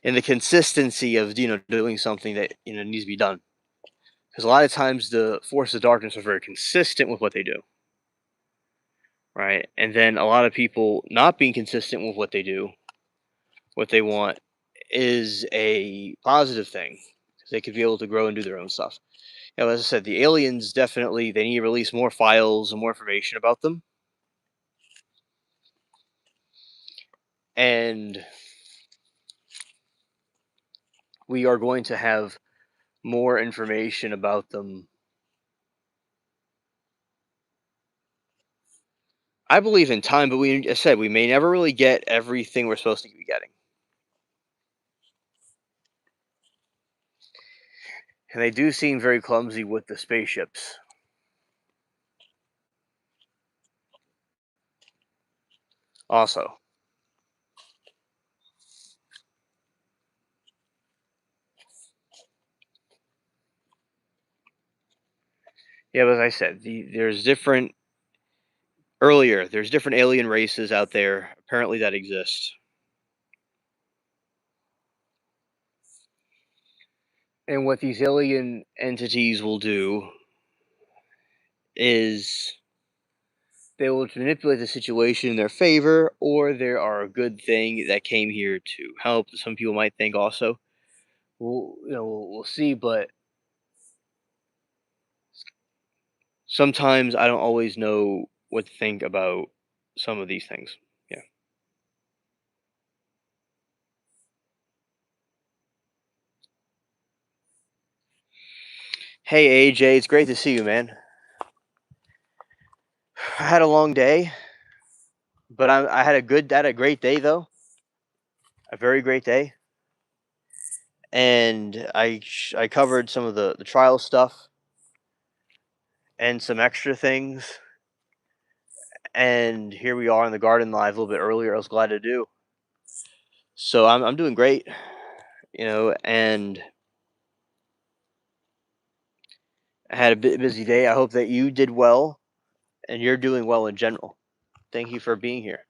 And the consistency of doing something that needs to be done. Because a lot of times the forces of darkness are very consistent with what they do, right? And then a lot of people not being consistent with what they do, what they want, is a positive thing because they could be able to grow and do their own stuff. As I said, the aliens definitely they need to release more files and more information about them, and we are going to have more information about them. I believe in time, but we, I said, we may never really get everything we're supposed to be getting, and they do seem very clumsy with the spaceships. Also, yeah, but as I said, there's different earlier. There's different alien races out there apparently that exist, and what these alien entities will do is they will manipulate the situation in their favor, or they are a good thing that came here to help. Some people might think also. We'll see, but sometimes I don't always know what to think about some of these things. Yeah. Hey AJ, it's great to see you, man. I had a long day, but I had a great day though, a very great day, and I covered some of the trial stuff and some extra things, and here we are in the garden live a little bit earlier. I was glad to do. So I'm doing great, and I had a bit busy day. I hope that you did well and you're doing well in general. Thank you for being here,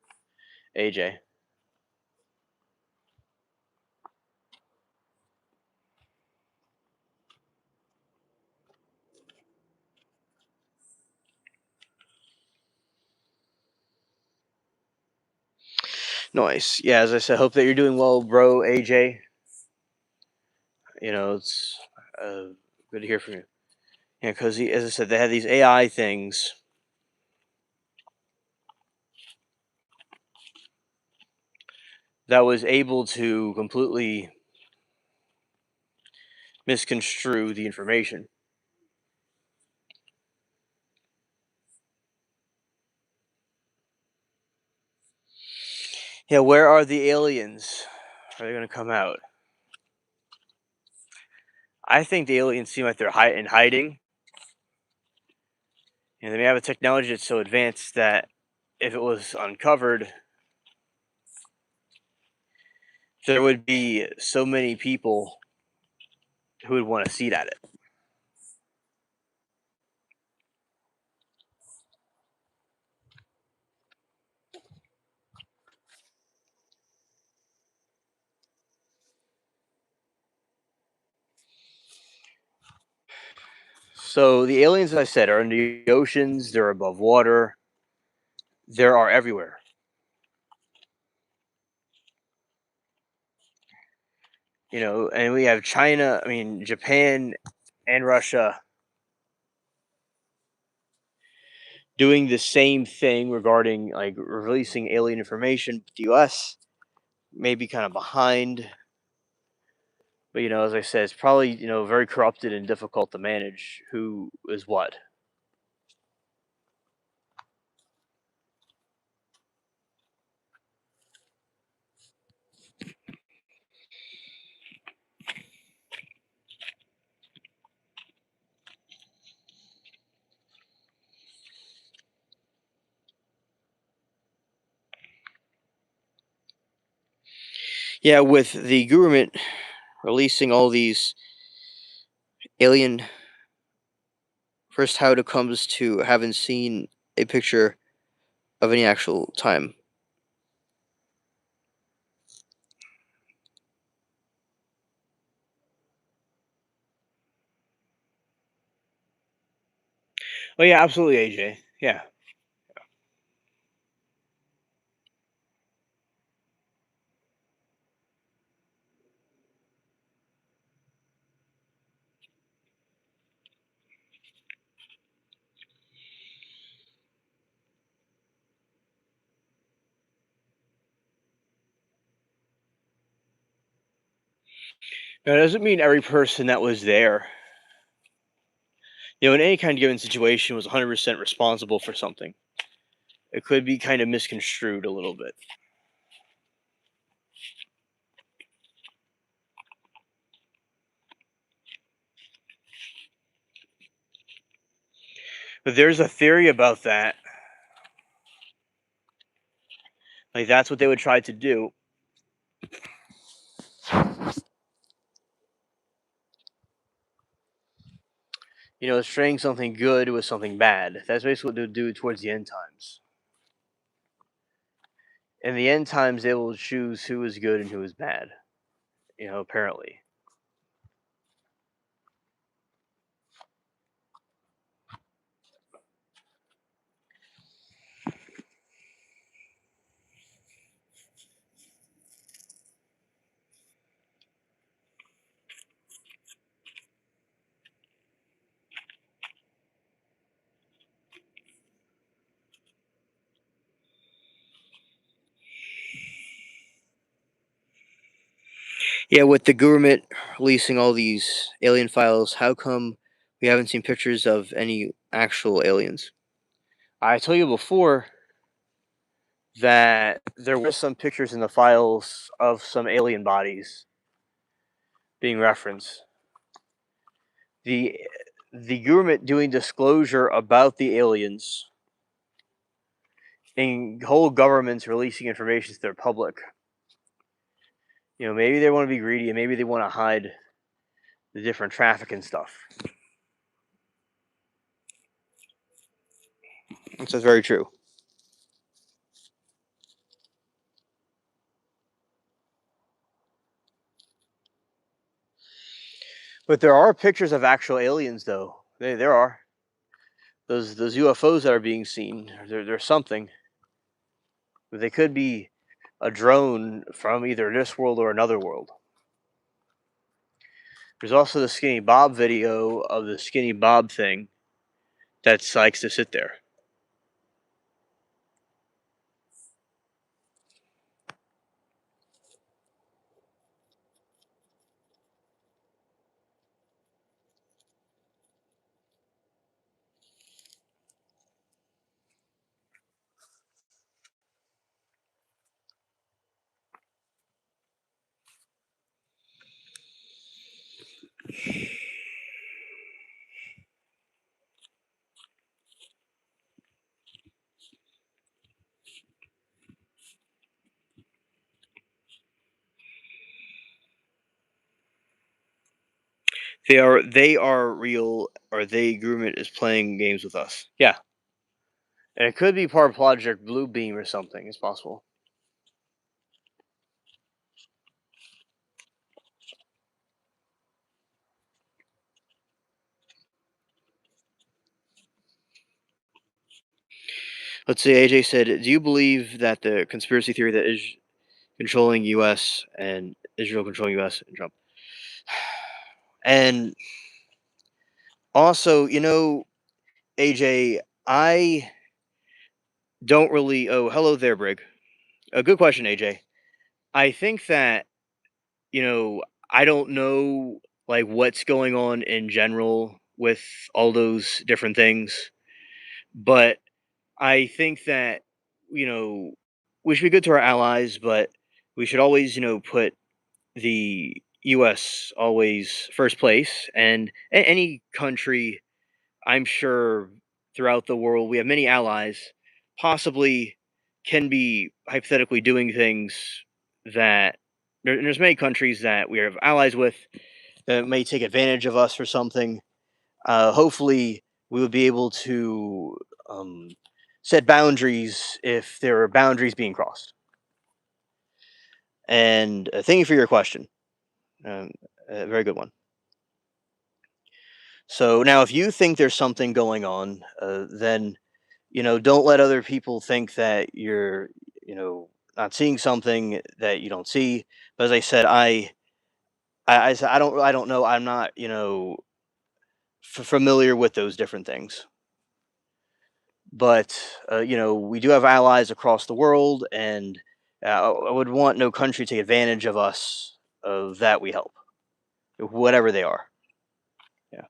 AJ. Nice. Yeah, as I said, hope that you're doing well, bro, AJ. It's uh, good to hear from you. Yeah, because as I said, they had these AI things that was able to completely misconstrue the information. Yeah, where are the aliens? Are they going to come out? I think the aliens seem like they're in hiding, and they may have a technology that's so advanced that if it was uncovered, there would be so many people who would want a seat at it. So the aliens, as I said, are in the oceans. They're above water. There are everywhere. And we have China. I mean, Japan and Russia doing the same thing regarding like releasing alien information. The U.S. may be kind of behind, but as I said, it's probably very corrupted and difficult to manage who is what. Yeah, with the government releasing all these alien. First, how it comes to having seen a picture of any actual time. Oh yeah, absolutely, AJ. Yeah. Now, it doesn't mean every person that was there, in any kind of given situation was 100% responsible for something. it could be kind of misconstrued a little bit. But there's a theory about that. Like that's what they would try to do. String something good with something bad. That's basically what they'll do towards the end times. In the end times, they will choose who is good and who is bad. Apparently. Yeah, with the government releasing all these alien files, how come we haven't seen pictures of any actual aliens? I told you before that there were some pictures in the files of some alien bodies being referenced. The the government doing disclosure about the aliens and whole governments releasing information to their public. Maybe they want to be greedy and maybe they want to hide the different traffic and stuff. This is very true. But there are pictures of actual aliens, though. There are those UFOs that are being seen. There's something. They could be a drone from either this world or another world. There's also the Skinny Bob video of the Skinny Bob thing that likes to sit there. They are real, or they government is playing games with us. Yeah, and it could be part of Project Bluebeam or something. It's possible. Let's see. AJ said, "Do you believe that the conspiracy theory that is controlling U.S. and Israel controlling U.S. and Trump?" And also, AJ, I don't really. Oh, hello there, Brig. A good question, AJ. I think that you know I don't know like what's going on in general with all those different things, but I think that you know we should be good to our allies, but we should always put the U.S. always first place, and any country, I'm sure, throughout the world, we have many allies, possibly can be hypothetically doing things that there's many countries that we have allies with that may take advantage of us for something. Hopefully, we would be able to um, set boundaries if there are boundaries being crossed. And thank you for your question. Um, a very good one. So now, if you think there's something going on, then don't let other people think that you're you know not seeing something that you don't see. But as I said, I don't know. I'm not familiar with those different things. But we do have allies across the world, and I would want no country to take advantage of us, of that we help, whatever they are. Yeah.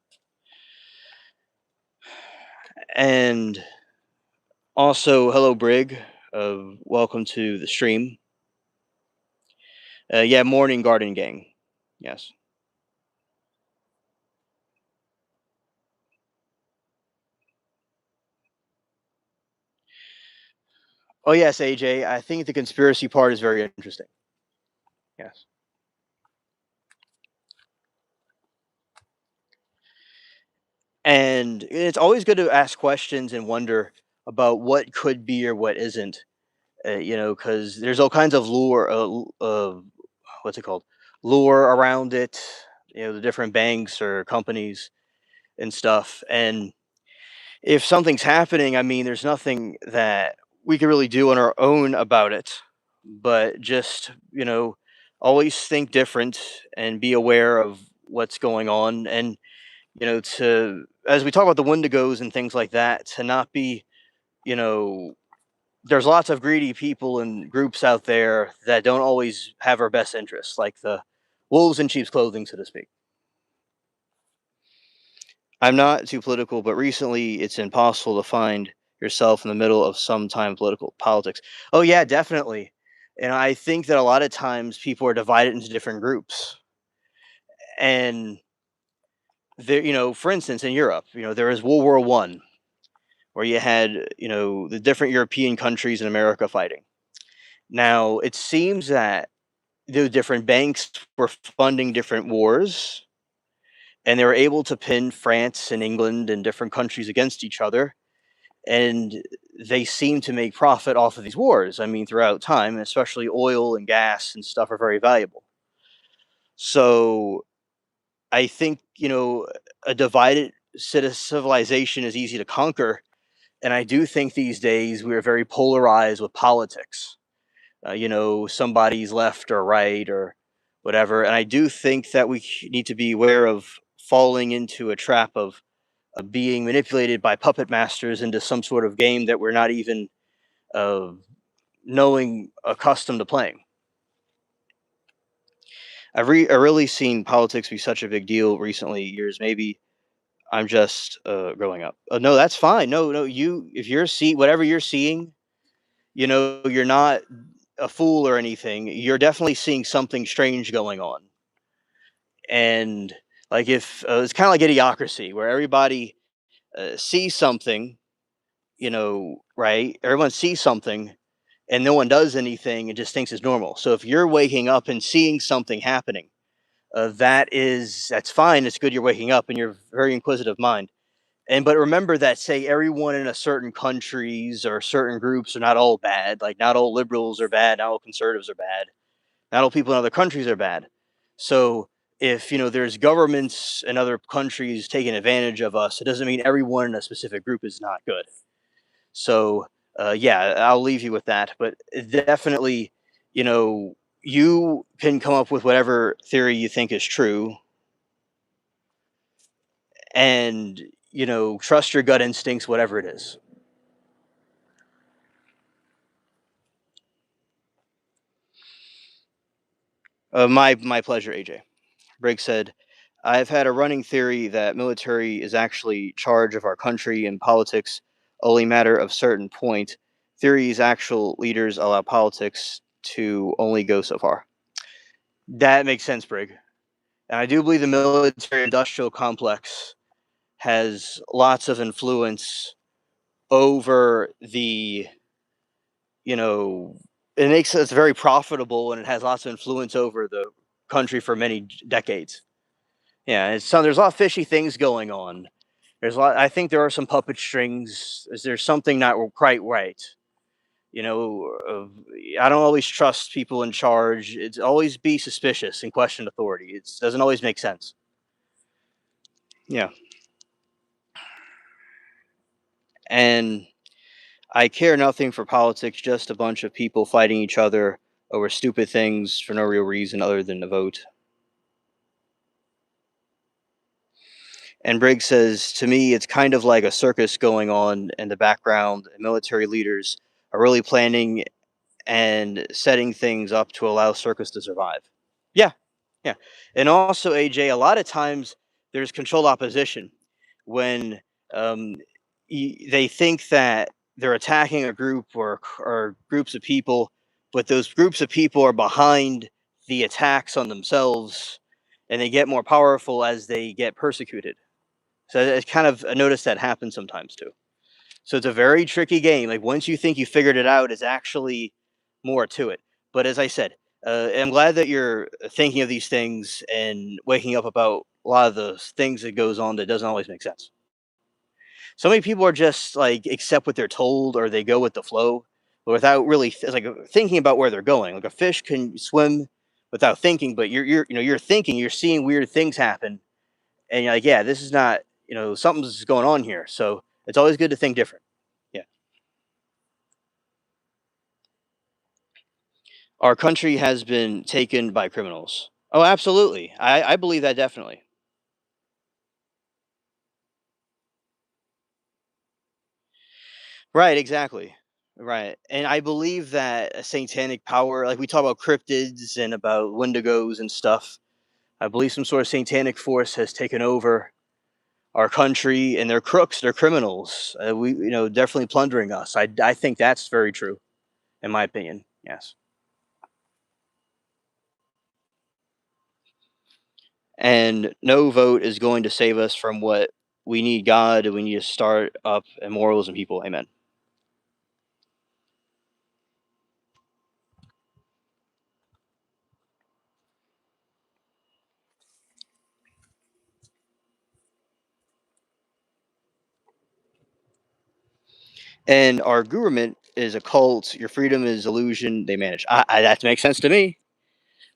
And Also, hello, Brig. Welcome to the stream. Yeah, morning garden gang. Yes. Oh, yes, AJ. I think the conspiracy part is very interesting. Yes. And it's always good to ask questions and wonder about what could be or what isn't. Because there's all kinds of lure. What's it called? Lure around it. The different banks or companies and stuff. And if something's happening, I mean, there's nothing that we can really do on our own about it, but just, always think different and be aware of what's going on. And, as we talk about the Wendigos and things like that, to not be, you know, there's lots of greedy people and groups out there that don't always have our best interests, like the wolves in sheep's clothing, so to speak. I'm not too political, but recently it's impossible to find yourself in the middle of some time political politics. Oh yeah, definitely. And I think that a lot of times people are divided into different groups. And there, for instance, in Europe, there was World War One, where you had, the different European countries and America fighting. Now it seems that the different banks were funding different wars, and they were able to pin France and England and different countries against each other, and they seem to make profit off of these wars. I mean, throughout time, especially oil and gas and stuff are very valuable. So I think a divided civilization is easy to conquer, and I do think these days we are very polarized with politics. Somebody's left or right or whatever, and I do think that we need to be aware of falling into a trap of being manipulated by puppet masters into some sort of game that we're not even uh, knowing accustomed to playing. I really seen politics be such a big deal recently years. Maybe I'm just growing up. No, that's fine. No, no, if you're see whatever you're seeing, you're not a fool or anything. You're definitely seeing something strange going on. And like if it's kind of like idiocracy, where everybody sees something, right? Everyone sees something, and no one does anything and just thinks it's normal. So if you're waking up and seeing something happening, that's fine. It's good you're waking up and you're a very inquisitive mind. And but remember that, say, everyone in a certain countries or certain groups are not all bad. Like not all liberals are bad, not all conservatives are bad, not all people in other countries are bad. So if there's governments in other countries taking advantage of us, it doesn't mean everyone in a specific group is not good. So, yeah, I'll leave you with that. But definitely, you know, you can come up with whatever theory you think is true, and trust your gut instincts, whatever it is. My pleasure, AJ. Briggs said, "I've had a running theory that military is actually charge of our country and politics only matter of certain point. Theories actual leaders allow politics to only go so far." That makes sense, Brig. And I do believe the military industrial complex has lots of influence over you know, it makes us very profitable and it has lots of influence over the country for many decades. Yeah, there's a lot of fishy things going on. I think there are some puppet strings. There's something not quite right. You know, I don't always trust people in charge. It's always be suspicious and question authority. It doesn't always make sense. Yeah. And I care nothing for politics, just a bunch of people fighting each other over stupid things for no real reason other than to vote. And Briggs says, to me, it's kind of like a circus going on in the background, and military leaders are really planning and setting things up to allow circus to survive. Yeah, yeah. And also, AJ, a lot of times there's controlled opposition when um, they think that they're attacking a group or groups of people, but those groups of people are behind the attacks on themselves, and they get more powerful as they get persecuted. So it's kind of I noticed that happens sometimes too. So it's a very tricky game. Like once you think you figured it out, it's actually more to it. But as I said, I'm glad that you're thinking of these things and waking up about a lot of the things that goes on that doesn't always make sense. So many people are just like accept what they're told or they go with the flow without really like thinking about where they're going. Like a fish can swim without thinking, but you're thinking, you're seeing weird things happen, and you're like, yeah, this is not something's going on here. So it's always good to think different. Yeah. Our country has been taken by criminals. Oh, absolutely. I believe that definitely. Right, exactly. Right. And I believe that a satanic power, like we talk about cryptids and about wendigos and stuff, I believe some sort of satanic force has taken over our country and they're crooks, they're criminals. Definitely plundering us. I think that's very true, in my opinion. Yes. And no vote is going to save us from what we need God and we need to start up in morals and people. Amen. And our government is a cult. Your freedom is illusion. They manage. That makes sense to me.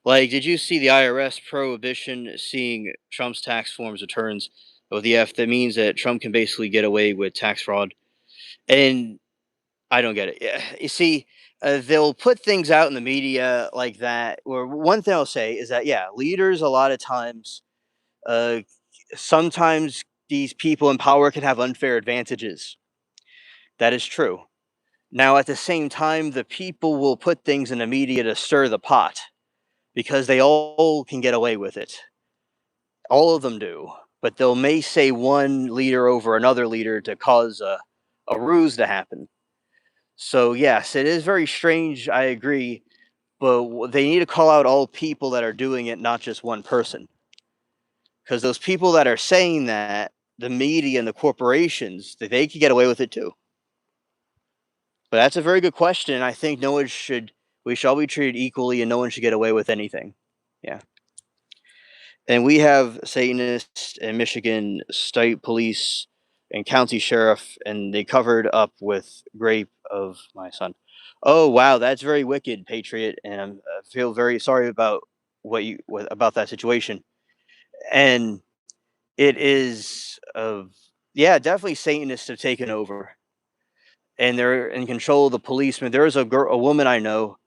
Like, did you see the IRS prohibition seeing Trump's tax forms returns? With the F, that means that Trump can basically get away with tax fraud. And I don't get it. Yeah, you see, they'll put things out in the media like that. Or one thing I'll say is that yeah, leaders a lot of times, uh, sometimes these people in power can have unfair advantages. That is true. Now, at the same time, the people will put things in the media to stir the pot because they all can get away with it. All of them do. But they'll may say one leader over another leader to cause a ruse to happen. So, yes, it is very strange. I agree. But they need to call out all people that are doing it, not just one person. Because those people that are saying that, the media and the corporations, they could get away with it too. But that's a very good question. I think no one should. We should all be treated equally, and no one should get away with anything. Yeah. And we have Satanists in Michigan state police and county sheriff, and they covered up with grape of my son. Oh wow, that's very wicked, Patriot, and I feel very sorry about about that situation. And it is, yeah, definitely Satanists have taken over, and they're in control of the policemen. There is a woman I know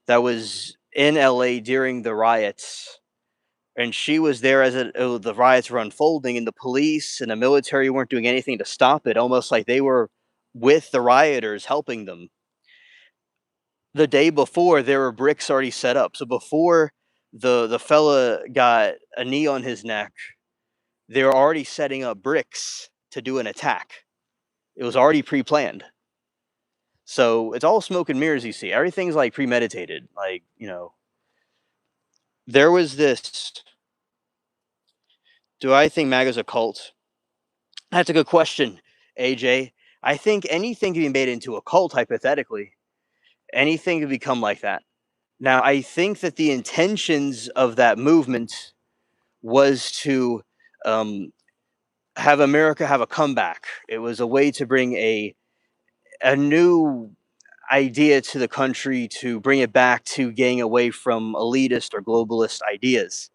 that was in LA during the riots, and she was there as the riots were unfolding, and the police and the military weren't doing anything to stop it, almost like they were with the rioters helping them. The day before, there were bricks already set up. So before the fella got a knee on his neck, they were already setting up bricks to do an attack. It was already pre-planned. So it's all smoke and mirrors, you see. Everything's like premeditated. Like, there was this. Do I think MAGA's a cult? That's a good question, AJ. I think anything can be made into a cult, hypothetically. Anything can become like that. Now, I think that the intentions of that movement was to um, have America have a comeback. It was a way to bring a new idea to the country to bring it back to getting away from elitist or globalist ideas.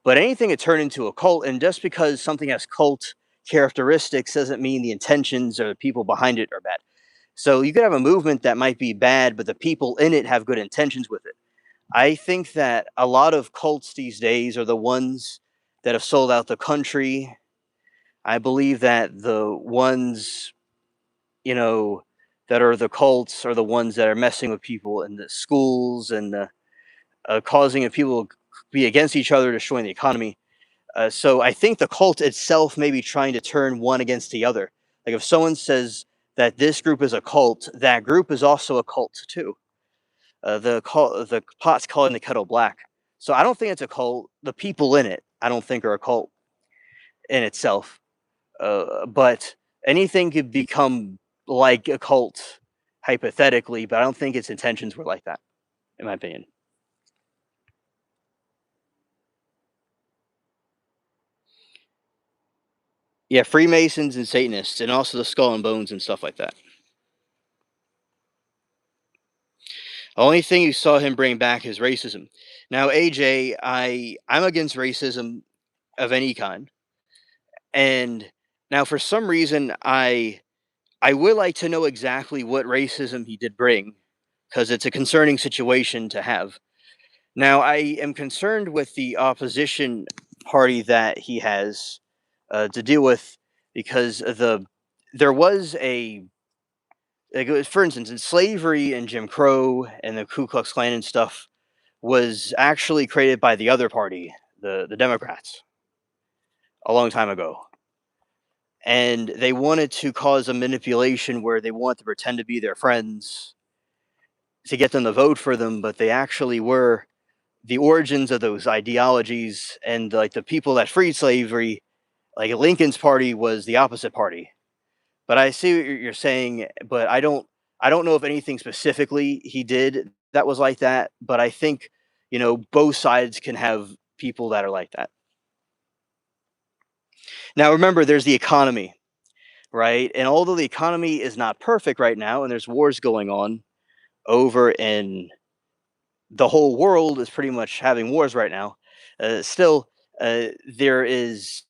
But anything that turned into a cult, and just because something has cult characteristics doesn't mean the intentions or the people behind it are bad. So you could have a movement that might be bad, but the people in it have good intentions with it. I think that a lot of cults these days are the ones that have sold out the country. I believe that the ones, you know, that are the cults are the ones that are messing with people in the schools and causing people to be against each other, destroying the economy. So I think the cult itself may be trying to turn one against the other. Like if someone says that this group is a cult, that group is also a cult too. The pot's calling the kettle black. So I don't think it's a cult. The people in it, I don't think are a cult in itself. But anything could become like a cult hypothetically, but I don't think its intentions were like that, in my opinion. Yeah, Freemasons and Satanists, and also the Skull and Bones and stuff like that. The only thing you saw him bring back is racism. Now, AJ, I'm against racism of any kind, and now for some reason I would like to know exactly what racism he did bring, because it's a concerning situation to have. Now, I am concerned with the opposition party that he has to deal with, because there was a like, for instance, in slavery and Jim Crow and the Ku Klux Klan and stuff was actually created by the other party, the Democrats, a long time ago. And they wanted to cause a manipulation where they wanted to pretend to be their friends to get them to vote for them, but they actually were the origins of those ideologies. And like the people that freed slavery, like Lincoln's party was the opposite party. But I see what you're saying, but I don't know if anything specifically he did that was like that, but I think, both sides can have people that are like that. Now remember, there's the economy, right? And although the economy is not perfect right now and there's wars going on over in the whole world is pretty much having wars right now, still there is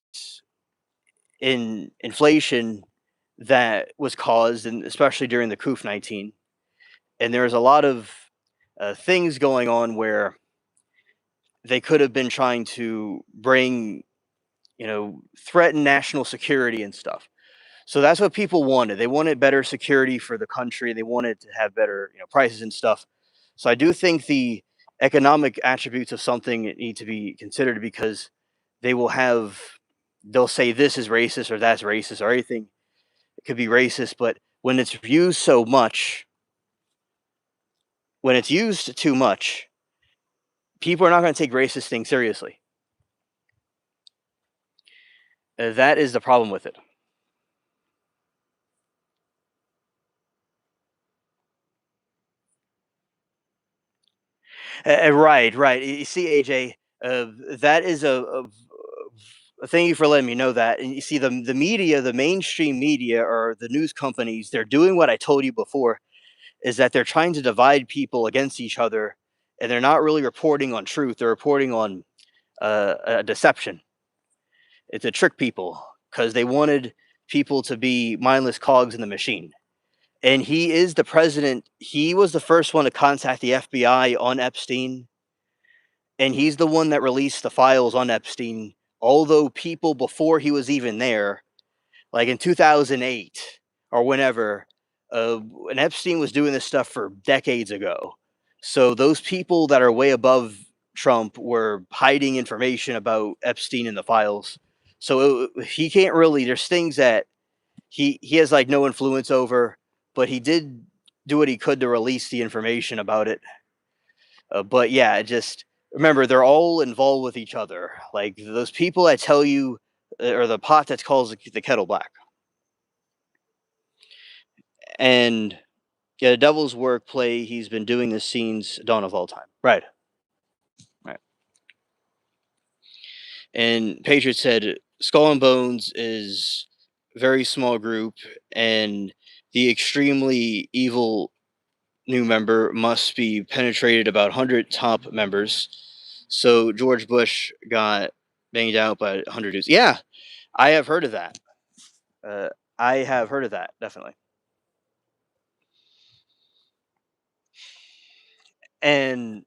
in inflation that was caused, and especially during the COOF 19, and there's a lot of things going on where they could have been trying to bring, threaten national security and stuff. So that's what people wanted. They wanted better security for the country. They wanted to have better, prices and stuff. So I do think the economic attributes of something need to be considered, because they will have they'll say this is racist or that's racist or anything could be racist, but when it's used too much, people are not going to take racist things seriously. That is the problem with it. Right, right. You see, AJ, that is thank you for letting me know that. And you see, the media, the mainstream media, or the news companies, they're doing what I told you before, is that they're trying to divide people against each other, and they're not really reporting on truth. They're reporting on a deception. It's to trick people because they wanted people to be mindless cogs in the machine. And he is the president. He was the first one to contact the FBI on Epstein, and he's the one that released the files on Epstein. Although people before he was even there, like in 2008 or whenever, and Epstein was doing this stuff for decades ago. So those people that are way above Trump were hiding information about Epstein in the files. So he can't really. There's things that he has like no influence over, but he did do what he could to release the information about it. But yeah, just remember they're all involved with each other. Like those people that tell you, or the pot that calls the kettle black. And yeah, the Devil's Work play. He's been doing this since dawn of all time. Right, right. And Patriot said Skull and Bones is a very small group, and the extremely evil new member must be penetrated about 100 top members. So George Bush got banged out by 100 dudes. Yeah, I have heard of that. Uh, I have heard of that, definitely. And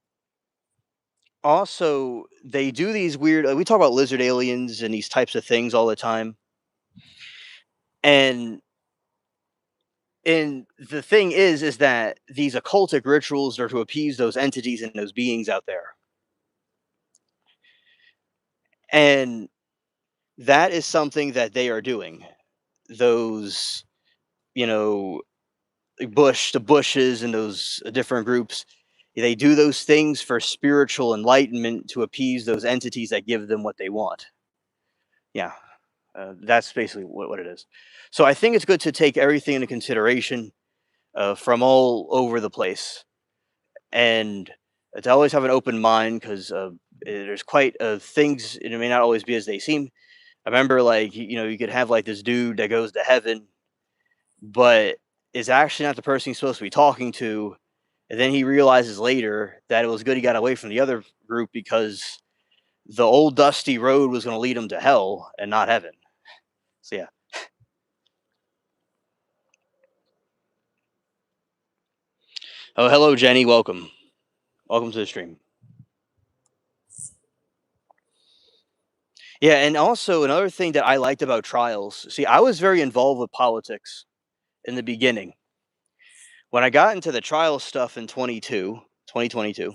also, they do these weird. We talk about lizard aliens and these types of things all the time. And the thing is that these occultic rituals are to appease those entities and those beings out there. And that is something that they are doing. Those you know, the Bushes and those different groups, they do those things for spiritual enlightenment to appease those entities that give them what they want. Yeah, that's basically what it is. So I think it's good to take everything into consideration from all over the place, and to always have an open mind because there's quite things. It may not always be as they seem. I remember, like, you could have like this dude that goes to heaven, but is actually not the person he's supposed to be talking to. And then he realizes later that it was good he got away from the other group because the old dusty road was going to lead him to hell and not heaven. So yeah. Oh, hello, Jenny. Welcome. Welcome to the stream. Yeah, and also another thing that I liked about trials. See, I was very involved with politics in the beginning. When I got into the trial stuff in 2022,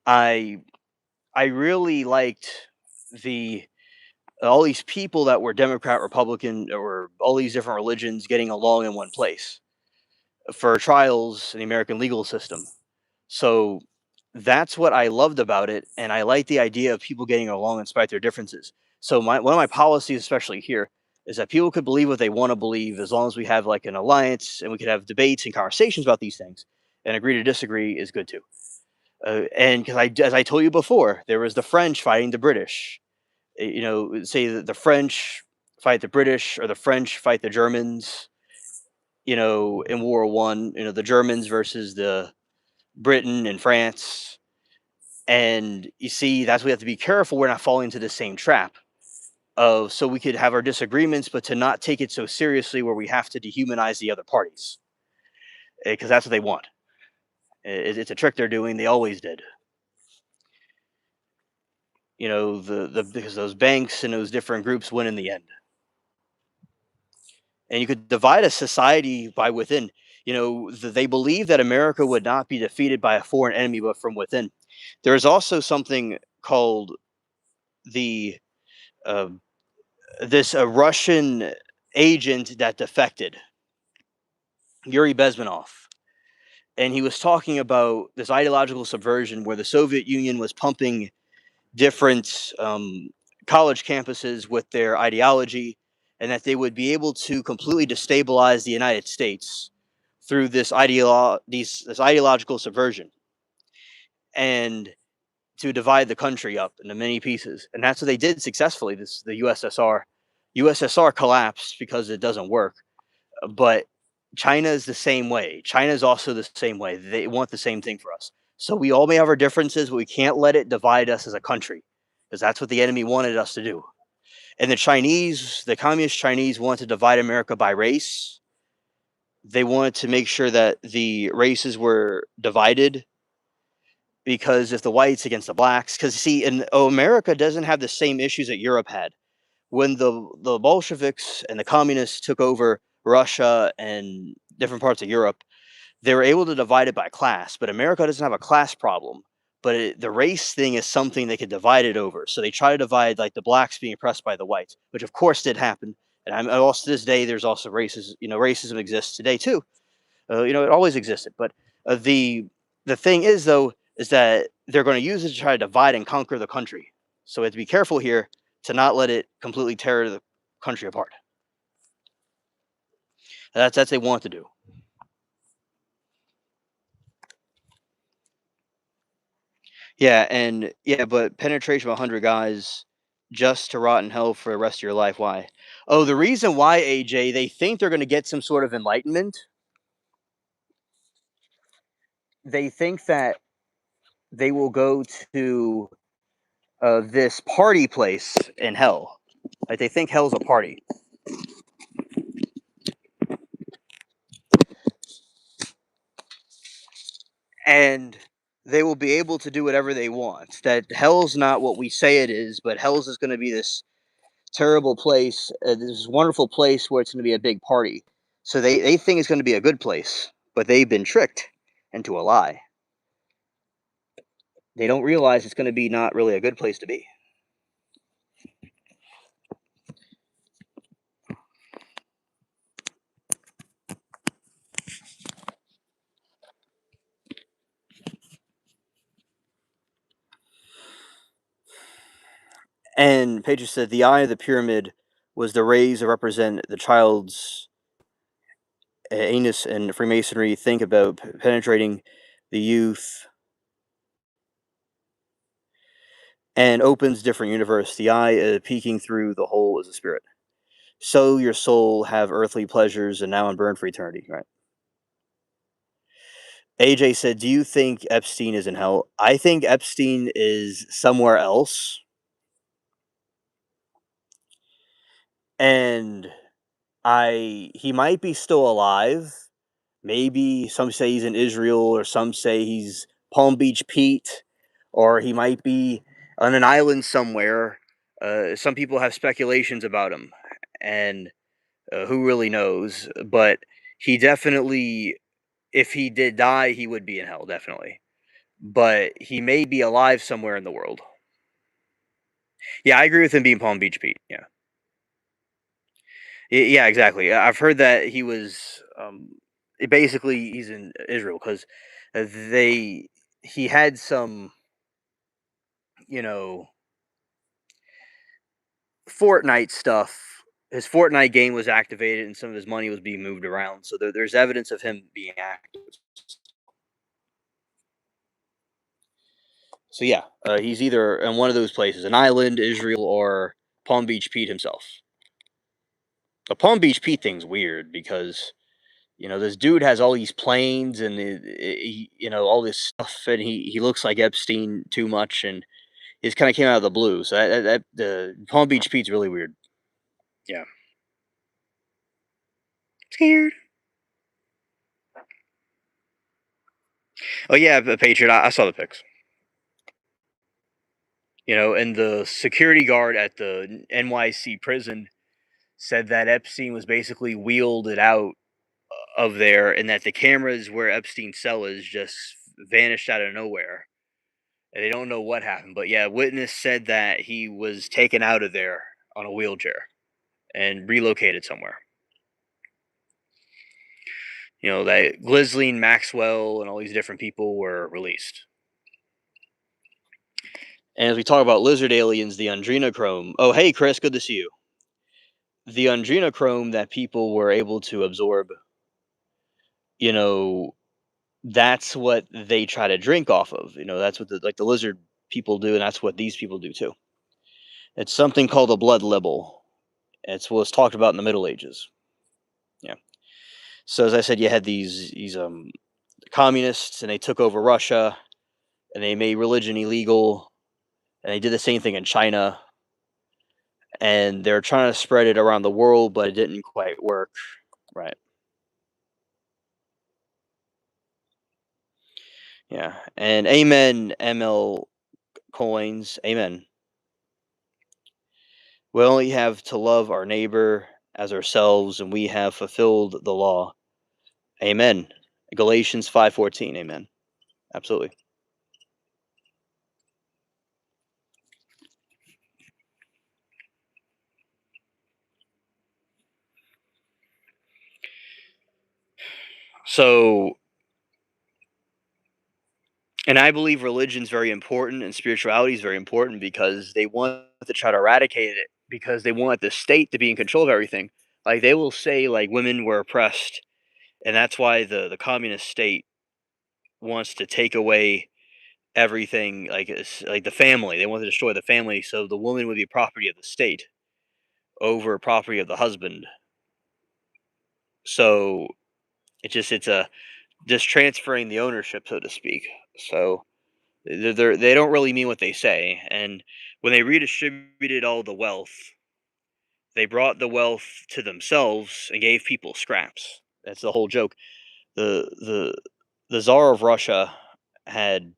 I I really liked the all these people that were Democrat, Republican, or all these different religions getting along in one place for trials in the American legal system. So that's what I loved about it, and I like the idea of people getting along in spite of their differences. So one of my policies, especially here, is that people could believe what they want to believe as long as we have like an alliance and we could have debates and conversations about these things. And agree to disagree is good too. And because as I told you before, there was the French fighting the British. Say that the French fight the British or the French fight the Germans. In World War I, the Germans versus the Britain and France. And you see, that's why we have to be careful we're not falling into the same trap of so we could have our disagreements, but to not take it so seriously where we have to dehumanize the other parties because that's what they want. It's a trick they're doing. They always did. Because those banks and those different groups win in the end. And you could divide a society by within. They believe that America would not be defeated by a foreign enemy, but from within. There is also something called the uh, this Russian agent that defected, Yuri Bezmenov, and he was talking about this ideological subversion where the Soviet Union was pumping different college campuses with their ideology, and that they would be able to completely destabilize the United States through this ideological subversion, and to divide the country up into many pieces. And that's what they did successfully. The USSR collapsed because it doesn't work. But China is the same way. China is also the same way. They want the same thing for us. So we all may have our differences, but we can't let it divide us as a country because that's what the enemy wanted us to do. And the communist Chinese, wanted to divide America by race. They wanted to make sure that the races were divided because if the whites against the blacks, because see, America doesn't have the same issues that Europe had when the Bolsheviks and the communists took over Russia and different parts of Europe. They were able to divide it by class, but America doesn't have a class problem. But the race thing is something they could divide it over. So they try to divide like the blacks being oppressed by the whites, which of course did happen. And also to this day, there's also racism. Racism exists today too. It always existed. But the thing is, though, is that they're going to use it to try to divide and conquer the country. So we have to be careful here to not let it completely tear the country apart. That's what they want to do. But penetration of 100 guys just to rot in hell for the rest of your life. Why? Oh, the reason why, AJ, they think they're going to get some sort of enlightenment. They think that they will go to this party place in hell. Like they think hell's a party. And they will be able to do whatever they want. That hell's not what we say it is, but hell's is going to be this terrible place, this wonderful place where it's going to be a big party. So they think it's going to be a good place, but they've been tricked into a lie. They don't realize it's going to be not really a good place to be. And Paige said the eye of the pyramid was the rays that represent the child's anus, and Freemasonry think about penetrating the youth and opens different universe. The eye peeking through the hole is a spirit. So your soul have earthly pleasures and now unburned for eternity. Right. AJ said, "Do you think Epstein is in hell?" I think Epstein is somewhere else, and I he might be still alive. Maybe some say he's in Israel, or some say he's Palm Beach Pete, or he might be on an island somewhere. Some people have speculations about him, and who really knows? But he definitely, if he did die, he would be in hell, definitely. But he may be alive somewhere in the world. Yeah, I agree with him being Palm Beach Pete. Yeah, yeah, exactly. I've heard that he was basically he's in Israel because they he had some, you know, Fortnite stuff. His Fortnite game was activated and some of his money was being moved around. So there's evidence of him being active. So yeah, he's either in one of those places, an island, Israel, or Palm Beach Pete himself. The Palm Beach Pete thing's weird because this dude has all these planes and all this stuff, and he looks like Epstein too much, and it kind of came out of the blue. So the Palm Beach Pete's really weird. Yeah, scared. Oh yeah, the Patriot. I saw the pics. And the security guard at the NYC prison said that Epstein was basically wheeled out of there, and that the cameras where Epstein's cell is just vanished out of nowhere. And they don't know what happened, but yeah, witness said that he was taken out of there on a wheelchair and relocated somewhere. That Ghislaine Maxwell and all these different people were released. And as we talk about lizard aliens, the adrenochrome. Oh, hey, Chris, good to see you. The adrenochrome that people were able to absorb, you know, that's what they try to drink off of. That's what the lizard people do, and that's what these people do too. It's something called a blood libel. It's what was talked about in the Middle Ages. Yeah. So as I said, you had these communists, and they took over Russia, and they made religion illegal, and they did the same thing in China, and they're trying to spread it around the world, but it didn't quite work. Right. Yeah. And amen, ML coins. Amen. We only have to love our neighbor as ourselves, and we have fulfilled the law. Amen. Galatians 5:14. Amen. Absolutely. So, and I believe religion's very important and spirituality is very important because they want to try to eradicate it because they want the state to be in control of everything. Like they will say like women were oppressed, and that's why the communist state wants to take away everything, like like the family. They want to destroy the family so the woman would be property of the state over property of the husband. So it's a just transferring the ownership, so to speak. So they don't really mean what they say. And when they redistributed all the wealth, they brought the wealth to themselves and gave people scraps. That's the whole joke. The Tsar of Russia had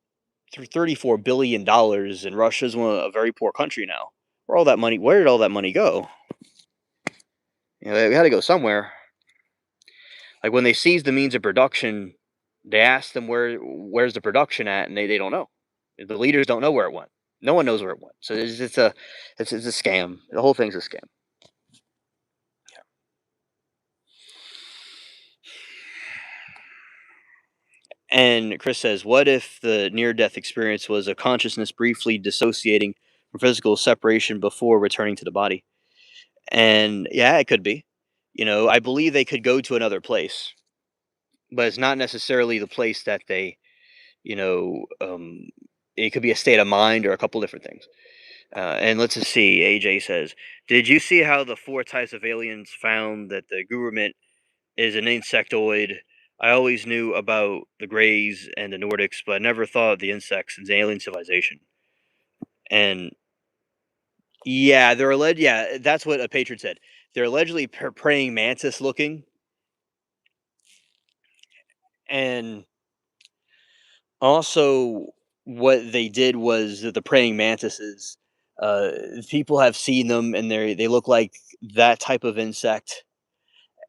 $34 billion, and Russia's a very poor country now. Where did all that money go? They had to go somewhere. Like when they seized the means of production, they asked them where's the production at, and they don't know. The leaders don't know where it went. No one knows where it went. So it's a scam. The whole thing's a scam. And Chris says, "What if the near-death experience was a consciousness briefly dissociating or physical separation before returning to the body. And yeah, it could be. I believe they could go to another place, but it's not necessarily the place that they, you know, um, it could be a state of mind or a couple different things. And let's just see. AJ says, "Did you see how the four types of aliens found that the government is an insectoid? I always knew about the Greys and the Nordics, but I never thought of the insects as alien civilization." And yeah, they're alleged. Yeah, that's what a patron said. They're allegedly praying mantis looking, and also what they did was that the praying mantises. Uh, People have seen them, and they look like that type of insect,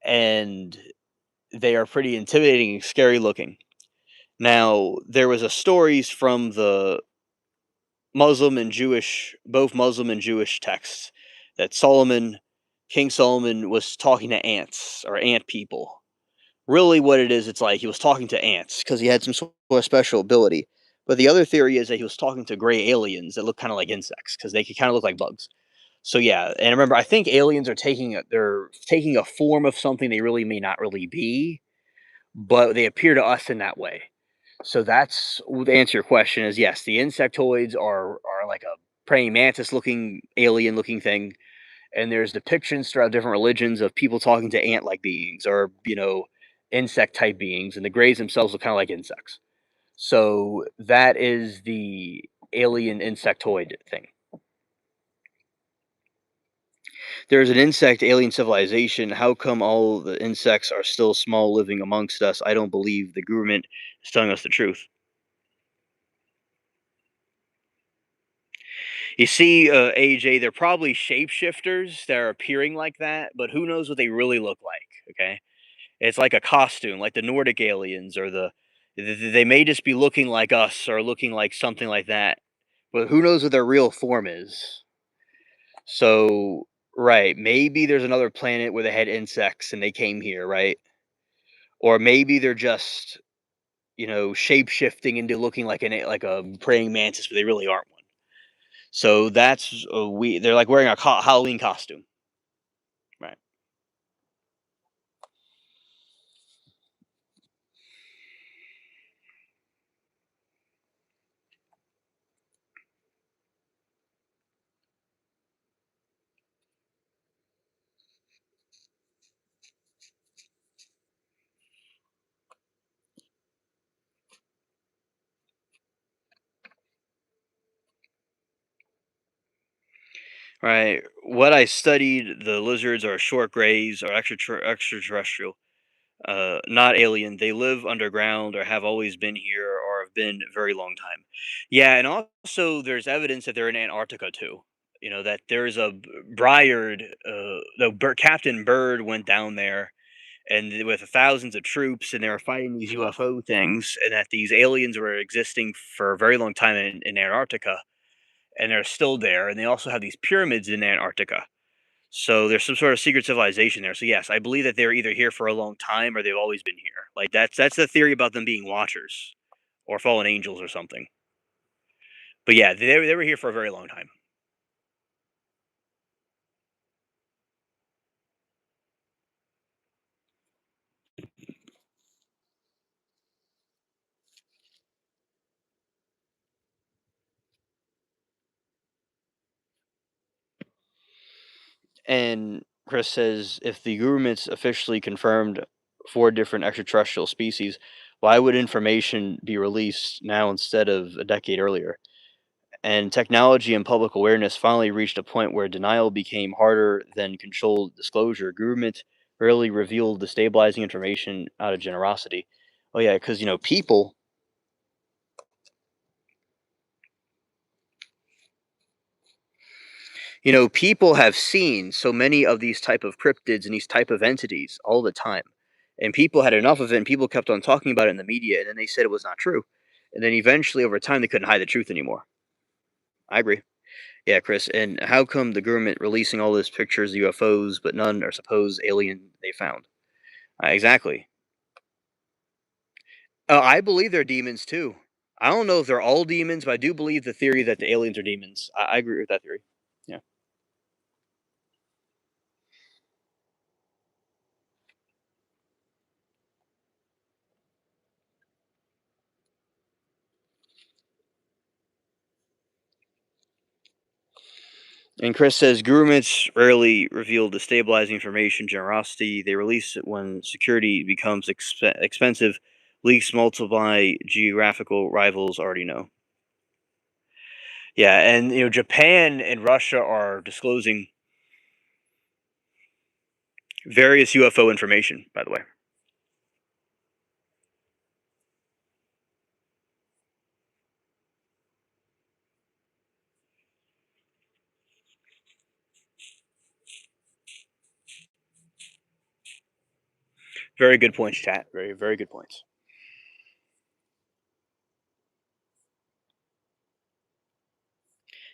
and they are pretty intimidating and scary looking. Now, there was a stories from the Muslim and Jewish, both Muslim and Jewish texts, that King Solomon was talking to ants or ant people. Really, what it is, it's like he was talking to ants because he had some sort of special ability. But the other theory is that he was talking to gray aliens that look kind of like insects because they could kind of look like bugs. So yeah, and remember, I think aliens are they're taking a form of something they really may not really be, but they appear to us in that way. So that's the answer to your question is yes, the insectoids are like a praying mantis looking alien looking thing, and there's depictions throughout different religions of people talking to ant like beings or insect type beings, and the Greys themselves look kind of like insects. So that is the alien insectoid thing. There's an insect alien civilization. How come all the insects are still small living amongst us? I don't believe the government is telling us the truth. You see, AJ, they're probably shapeshifters that are appearing like that, but who knows what they really look like? Okay, it's like a costume, like the Nordic aliens, or they may just be looking like us or looking like something like that, but who knows what their real form is? So, right, maybe there's another planet where they had insects and they came here, right? Or maybe they're just shape shifting into looking like like a praying mantis, but they really aren't one. So that's we. They're like wearing a Halloween costume, right? Right. What I studied, the lizards are short grays or extraterrestrial, not alien. They live underground or have always been here or have been a very long time. Yeah, and also there's evidence that they're in Antarctica too. That there's a Briard, Captain Bird went down there and with thousands of troops, and they were fighting these UFO things, and that these aliens were existing for a very long time in Antarctica, and they're still there, and they also have these pyramids in Antarctica. So there's some sort of secret civilization there. So yes, I believe that they're either here for a long time or they've always been here. Like that's the theory about them being watchers or fallen angels or something. But yeah, they were here for a very long time. And Chris says if the government's officially confirmed four different extraterrestrial species, why would information be released now instead of a decade earlier? And technology and public awareness finally reached a point where denial became harder than controlled disclosure. Government rarely revealed the stabilizing information out of generosity. Oh yeah, because people have seen so many of these type of cryptids and these type of entities all the time, and people had enough of it, and people kept on talking about it in the media, and then they said it was not true, and then eventually over time they couldn't hide the truth anymore. I agree. Yeah, Chris. And how come the government releasing all those pictures of UFOs, but none are supposed alien they found? Exactly. I believe they're demons too. I don't know if they're all demons, but I do believe the theory that the aliens are demons. I agree with that theory. Yeah. And Chris says governments rarely reveal destabilizing information. Generosity they release it when security becomes expensive. Leaks multiply. Geographical rivals already know. Yeah, and Japan and Russia are disclosing various UFO information. By the way, very good points, chat. Very very good points.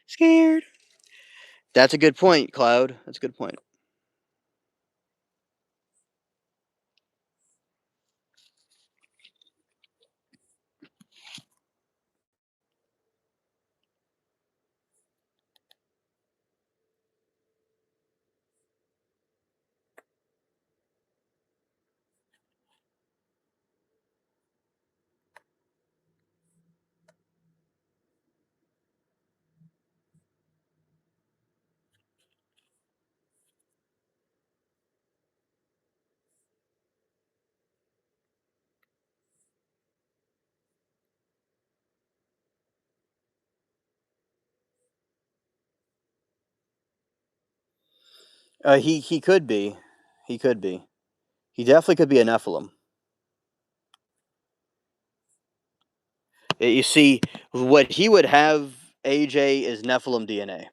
Scared. That's a good point, Cloud. That's a good point. He could be. He could be. He definitely could be a Nephilim. You see, what he would have, AJ, is Nephilim DNA.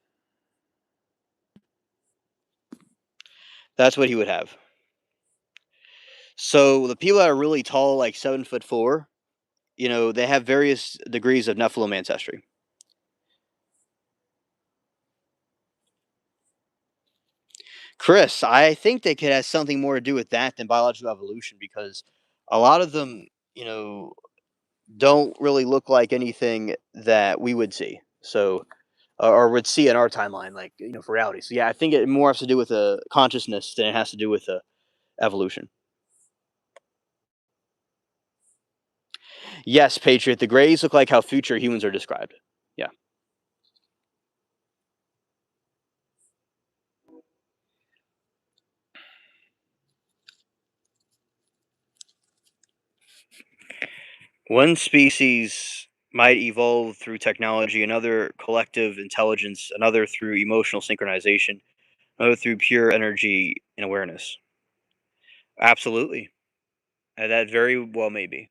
That's what he would have. So the people that are really tall, like 7'4", they have various degrees of Nephilim ancestry. Chris, I think they could have something more to do with that than biological evolution because a lot of them, don't really look like anything that we would see. So, or would see in our timeline, like for reality. So yeah, I think it more has to do with a consciousness than it has to do with evolution. Yes, Patriot. The Greys look like how future humans are described. Yeah. One species might evolve through technology, another collective intelligence, another through emotional synchronization, another through pure energy and awareness. Absolutely. That very well may be.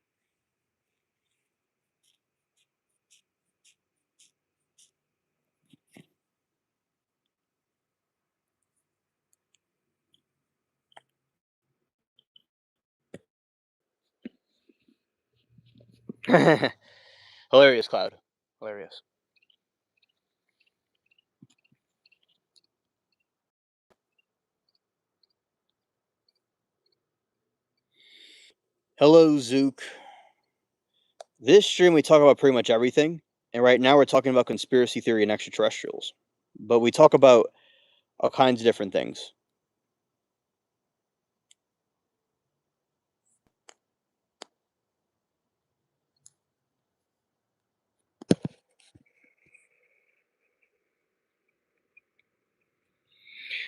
Hilarious, Cloud. Hilarious. Hello, Zook. This stream we talk about pretty much everything, and right now we're talking about conspiracy theory and extraterrestrials. But we talk about all kinds of different things.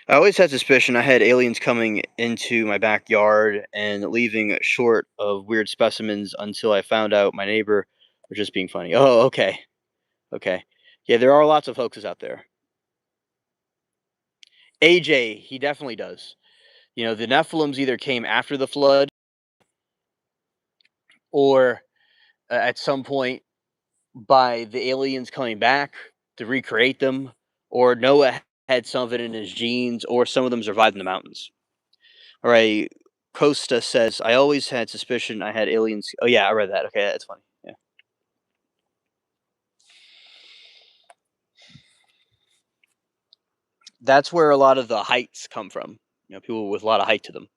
I always had suspicion I had aliens coming into my backyard and leaving short of weird specimens until I found out my neighbor was just being funny. Oh, okay. Okay. Yeah, there are lots of hoaxes out there. AJ, he definitely does. The Nephilims either came after the flood or at some point by the aliens coming back to recreate them, or Noah had some of it in his genes, or some of them survived in the mountains. All right. Costa says, I always had suspicion I had aliens. Oh, yeah, I read that. Okay, that's funny. Yeah. That's where a lot of the heights come from. People with a lot of height to them.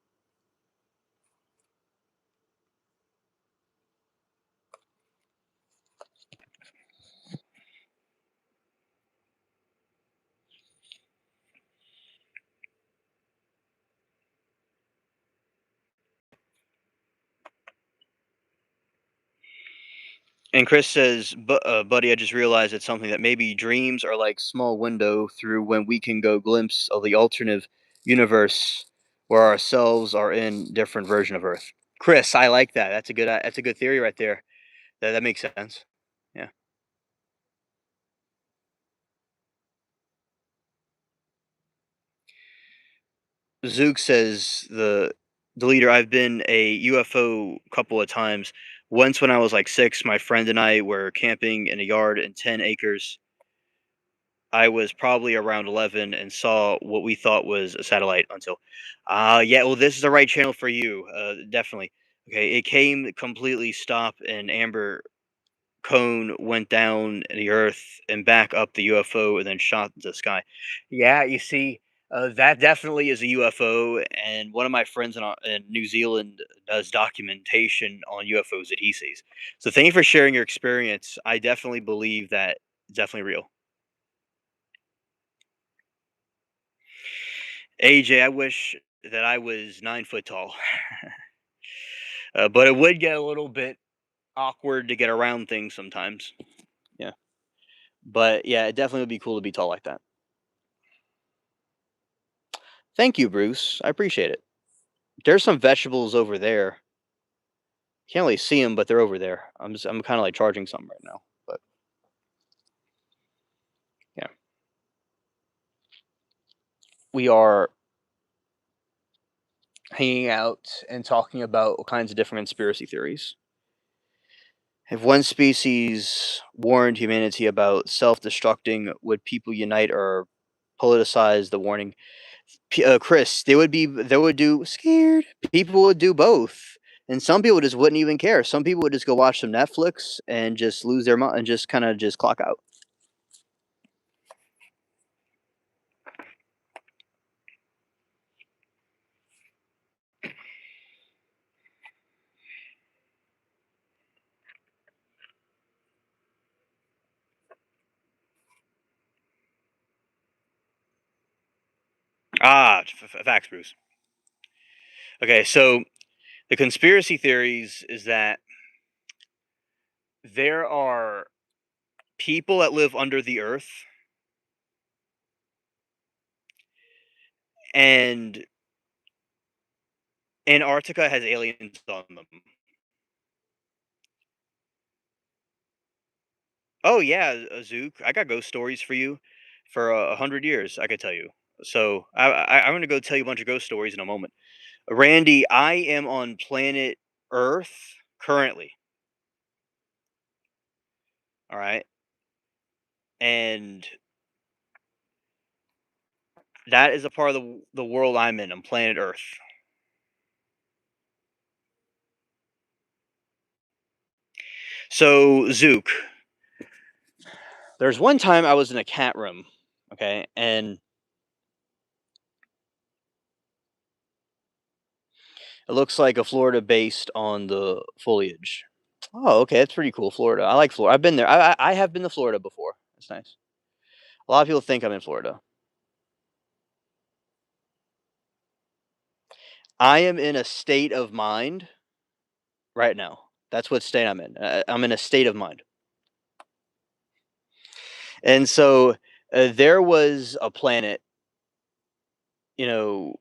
And Chris says, "Buddy, I just realized it's something that maybe dreams are like small window through when we can go glimpse of the alternative universe where ourselves are in different version of Earth." Chris, I like that. That's a good theory right there. That makes sense. Yeah. Zook says the leader. I've been a UFO couple of times. Once when I was like 6, my friend and I were camping in a yard in 10 acres. I was probably around 11 and saw what we thought was a satellite until, yeah, well, this is the right channel for you. Definitely. Okay, it came completely stop, and amber cone went down the earth and back up the UFO and then shot the sky. Yeah, you see, that definitely is a UFO. And one of my friends in New Zealand does documentation on UFOs that he sees. So thank you for sharing your experience. I definitely believe that it's definitely real. AJ, I wish that I was 9 foot tall, but it would get a little bit awkward to get around things sometimes. Yeah, but yeah, it definitely would be cool to be tall like that. Thank you, Bruce. I appreciate it. There's some vegetables over there. Can't really see them, but they're over there. I'm kind of like charging some right now, but yeah, we are hanging out and talking about all kinds of different conspiracy theories. If one species warned humanity about self-destructing, would people unite or politicize the warning? Chris, they would do scared. People would do both, and some people just wouldn't even care. Some people would just go watch some Netflix and just lose their mind and just kind of just clock out. Facts, Bruce. Okay, so the conspiracy theories is that there are people that live under the earth, and Antarctica has aliens on them. Oh yeah, Zook. I got ghost stories for you for 100 years. I could tell you. So I'm gonna go tell you a bunch of ghost stories in a moment. Randy, I am on planet Earth currently. All right, and that is a part of the world I'm in. I'm planet Earth. So Zook, there's one time I was in a cat room. Okay, and it looks like a Florida based on the foliage. Oh, okay, that's pretty cool. Florida. I like Florida. I've been there. I have been to Florida before. It's nice. A lot of people think I'm in Florida. I am in a state of mind right now. That's what state I'm in. I'm in a state of mind. And so there was a planet, you know,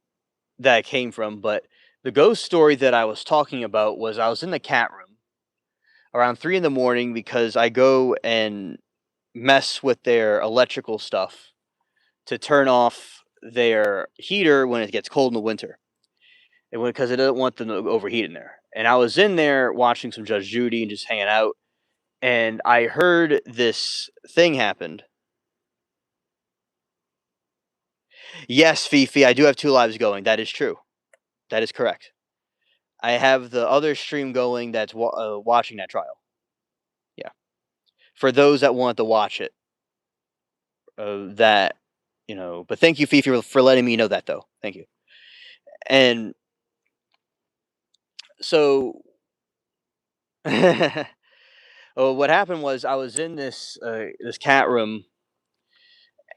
that I came from, but the ghost story that I was talking about was I was in the cat room around 3 in the morning because I go and mess with their electrical stuff to turn off their heater when it gets cold in the winter. And because it doesn't want them to overheat in there. And I was in there watching some Judge Judy and just hanging out, and I heard this thing happened. Yes, Fifi, I do have 2 lives going. That is true. That is correct. I have the other stream going that's watching that trial. Yeah. For those that want to watch it, that but thank you, Fifi, for letting me know that though. Thank you. And so, what happened was I was in this cat room,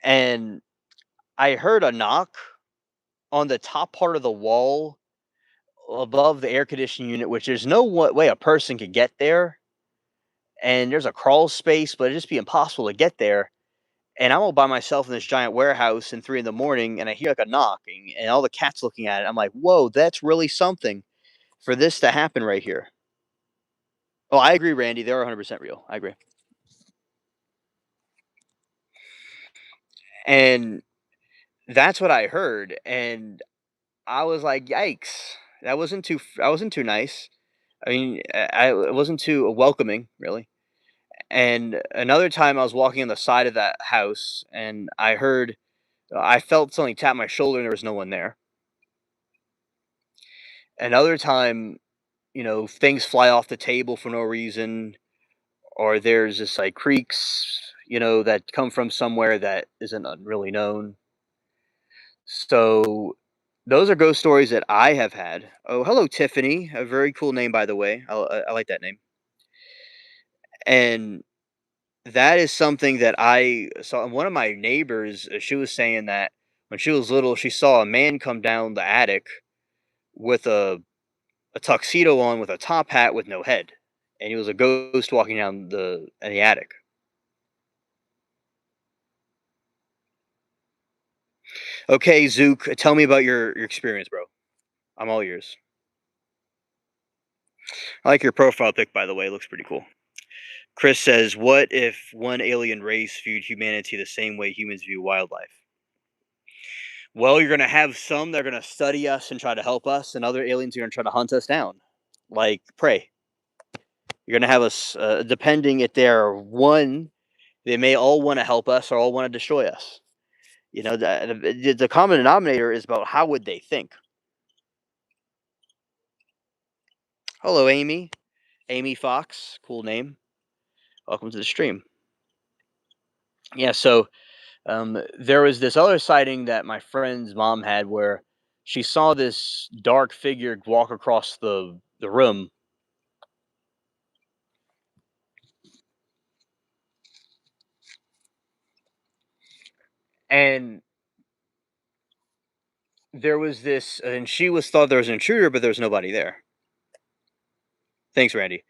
and I heard a knock on the top part of the wall above the air conditioning unit, which there's no way a person could get there. and there's a crawl space, but it'd just be impossible to get there. And I'm all by myself in this giant warehouse in 3 in the morning, and I hear like a knocking, and all the cats looking at it. I'm like, "Whoa, that's really something for this to happen right here." Oh, I agree, Randy. They're 100% real. I agree. And that's what I heard, and I was like, "Yikes!" That wasn't too nice. I mean, it wasn't too welcoming, really. And another time, I was walking on the side of that house, and I felt something tap my shoulder, and there was no one there. Another time, things fly off the table for no reason, or there's just like creaks, that come from somewhere that isn't really known. So those are ghost stories that I have had. Oh, hello, Tiffany. A very cool name, by the way. I like that name. And that is something that I saw. One of my neighbors, she was saying that when she was little, she saw a man come down the attic with a tuxedo on with a top hat with no head, and he was a ghost walking down the attic. Okay, Zook, tell me about your experience, bro. I'm all ears. I like your profile pic, by the way. It looks pretty cool. Chris says, "What if one alien race viewed humanity the same way humans view wildlife?" Well, you're gonna have some that are gonna study us and try to help us, and other aliens are gonna try to hunt us down, like prey. You're gonna have us, depending if they're one, they may all want to help us or all want to destroy us. The common denominator is about how would they think. Hello, Amy. Amy Fox, cool name. Welcome to the stream. Yeah, so there was this other sighting that my friend's mom had where she saw this dark figure walk across the room, and and she was thought there was an intruder, but there was nobody there. Thanks, Randy.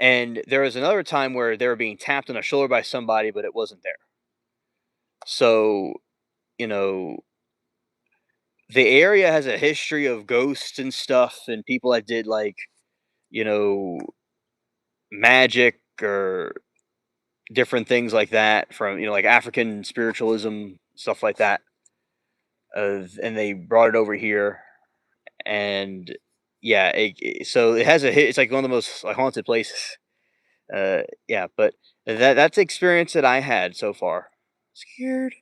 And there was another time where they were being tapped on the shoulder by somebody, but it wasn't there. So, you know, the area has a history of ghosts and stuff and people that did like, you know, magic or different things like that from, like African spiritualism, stuff like that. And they brought it over here and yeah, so it has it's like one of the most like haunted places. Yeah, but that's the experience that I had so far. Scared.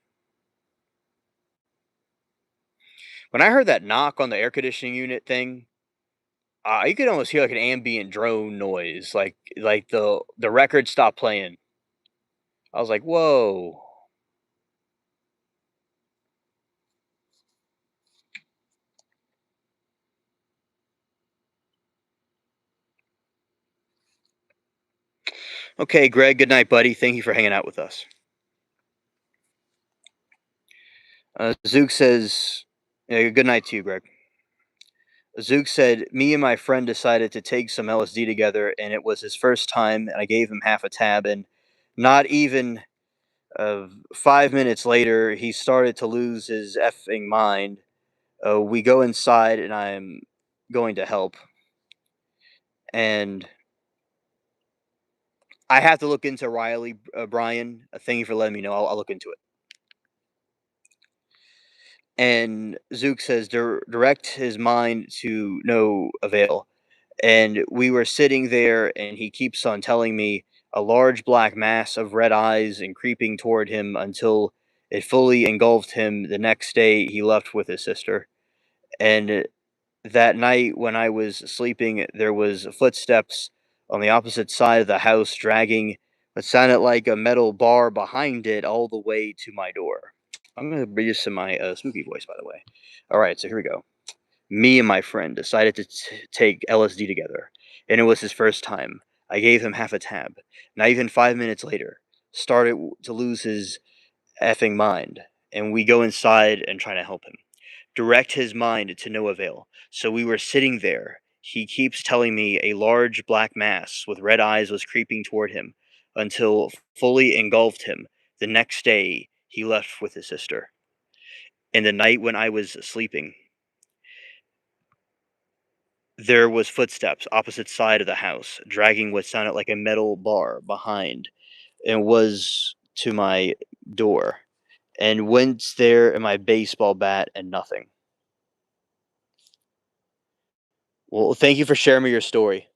When I heard that knock on the air conditioning unit thing, you could almost hear like an ambient drone noise, like the record stopped playing. I was like, "Whoa." Okay, Greg. Good night, buddy. Thank you for hanging out with us. Zook says, yeah, "Good night to you, Greg." Zook said, "Me and my friend decided to take some LSD together, and it was his first time. And I gave him half a tab, and not even 5 minutes later, he started to lose his effing mind. We go inside, and I'm going to help. And I have to look into Riley, Brian. Thank you for letting me know. I'll look into it." And Zook says, "Direct his mind to no avail. And we were sitting there, and he keeps on telling me a large black mass of red eyes and creeping toward him until it fully engulfed him. The next day, he left with his sister. And that night, when I was sleeping, there was footsteps on the opposite side of the house, dragging what sounded like a metal bar behind it all the way to my door." I'm going to read this in my spooky voice, by the way. All right, so here we go. "Me and my friend decided to take LSD together, and it was his first time. I gave him half a tab. Not even 5 minutes later, started to lose his effing mind, and we go inside and try to help him. Direct his mind to no avail. So we were sitting there, He keeps telling me a large black mass with red eyes was creeping toward him until fully engulfed him. The next day, he left with his sister. In the night when I was sleeping, there was footsteps opposite side of the house, dragging what sounded like a metal bar behind, and was to my door, and went there in my baseball bat and nothing. Well, thank you for sharing me your story.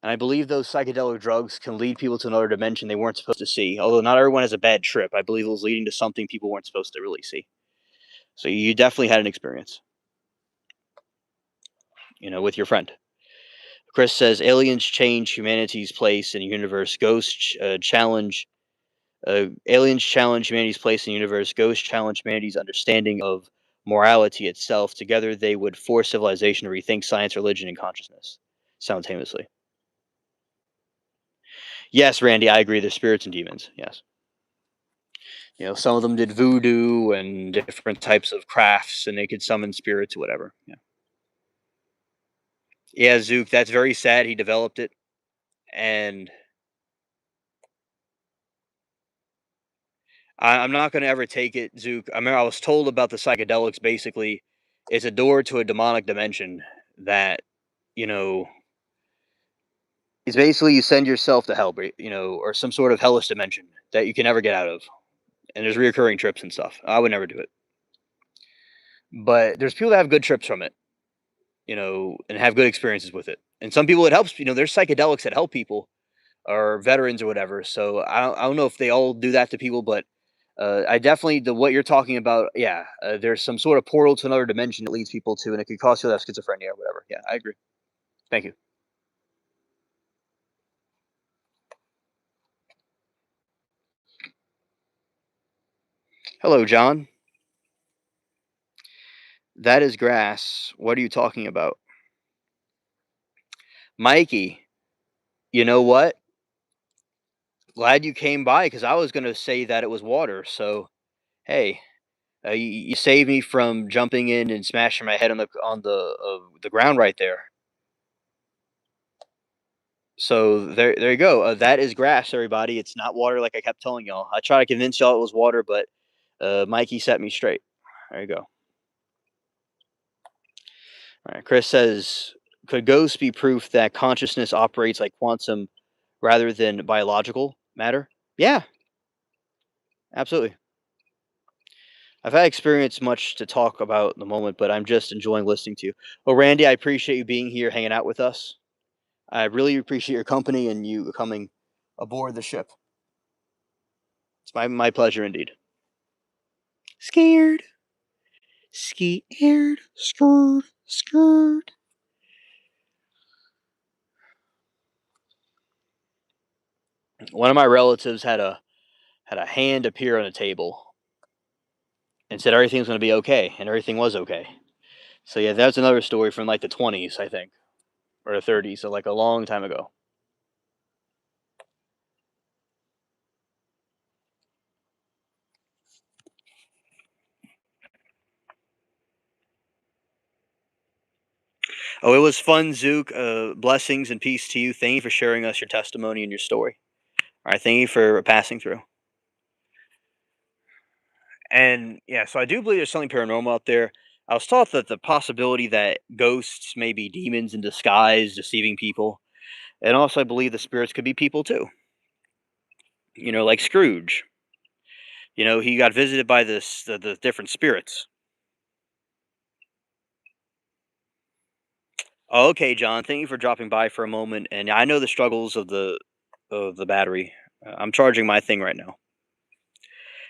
And I believe those psychedelic drugs can lead people to another dimension they weren't supposed to see. Although not everyone has a bad trip, I believe it was leading to something people weren't supposed to really see. So you definitely had an experience, with your friend. Chris says aliens change humanity's place in the universe. Aliens challenge humanity's place in the universe. Ghosts challenge humanity's understanding of morality itself. Together, they would force civilization to rethink science, religion, and consciousness simultaneously. Yes, Randy, I agree. They're spirits and demons. Yes. Some of them did voodoo and different types of crafts, and they could summon spirits or whatever. Yeah. Yeah, Zook, that's very sad. He developed it, and I'm not going to ever take it, Zook. I mean, I was told about the psychedelics. Basically, it's a door to a demonic dimension that you know. It's basically you send yourself to hell, or some sort of hellish dimension that you can never get out of. And there's reoccurring trips and stuff. I would never do it, but there's people that have good trips from it, and have good experiences with it. And some people it helps. There's psychedelics that help people or veterans or whatever. So I don't know if they all do that to people, but I definitely what you're talking about. Yeah, there's some sort of portal to another dimension that leads people to, and it could cause you to have schizophrenia or whatever. Yeah, I agree. Thank you. Hello, John. That is grass. What are you talking about, Mikey? You know what? Glad you came by because I was going to say that it was water. So hey, you saved me from jumping in and smashing my head on the ground right there. So there you go. That is grass, everybody. It's not water, like I kept telling y'all. I tried to convince y'all it was water, but Mikey set me straight. There you go. All right. Chris says, could ghosts be proof that consciousness operates like quantum rather than biological matter? Yeah, absolutely. I've had experience much to talk about at the moment, but I'm just enjoying listening to you. Well, Randy, I appreciate you being here, hanging out with us. I really appreciate your company and you coming aboard the ship. It's my pleasure indeed. Scared. Scared. Scared. Scared. One of my relatives had a hand appear on a table and said everything was going to be okay, and everything was okay. So yeah, that's another story from like the 20s, I think, or the 30s, so like a long time ago. Oh, it was fun, Zook. Blessings and peace to you. Thank you for sharing us your testimony and your story. All right, thank you for passing through. And yeah, so I do believe there's something paranormal out there. I was taught that the possibility that ghosts may be demons in disguise, deceiving people, and also I believe the spirits could be people too. Like Scrooge. He got visited by the different spirits. Oh, okay, John. Thank you for dropping by for a moment. And I know the struggles of the battery. I'm charging my thing right now.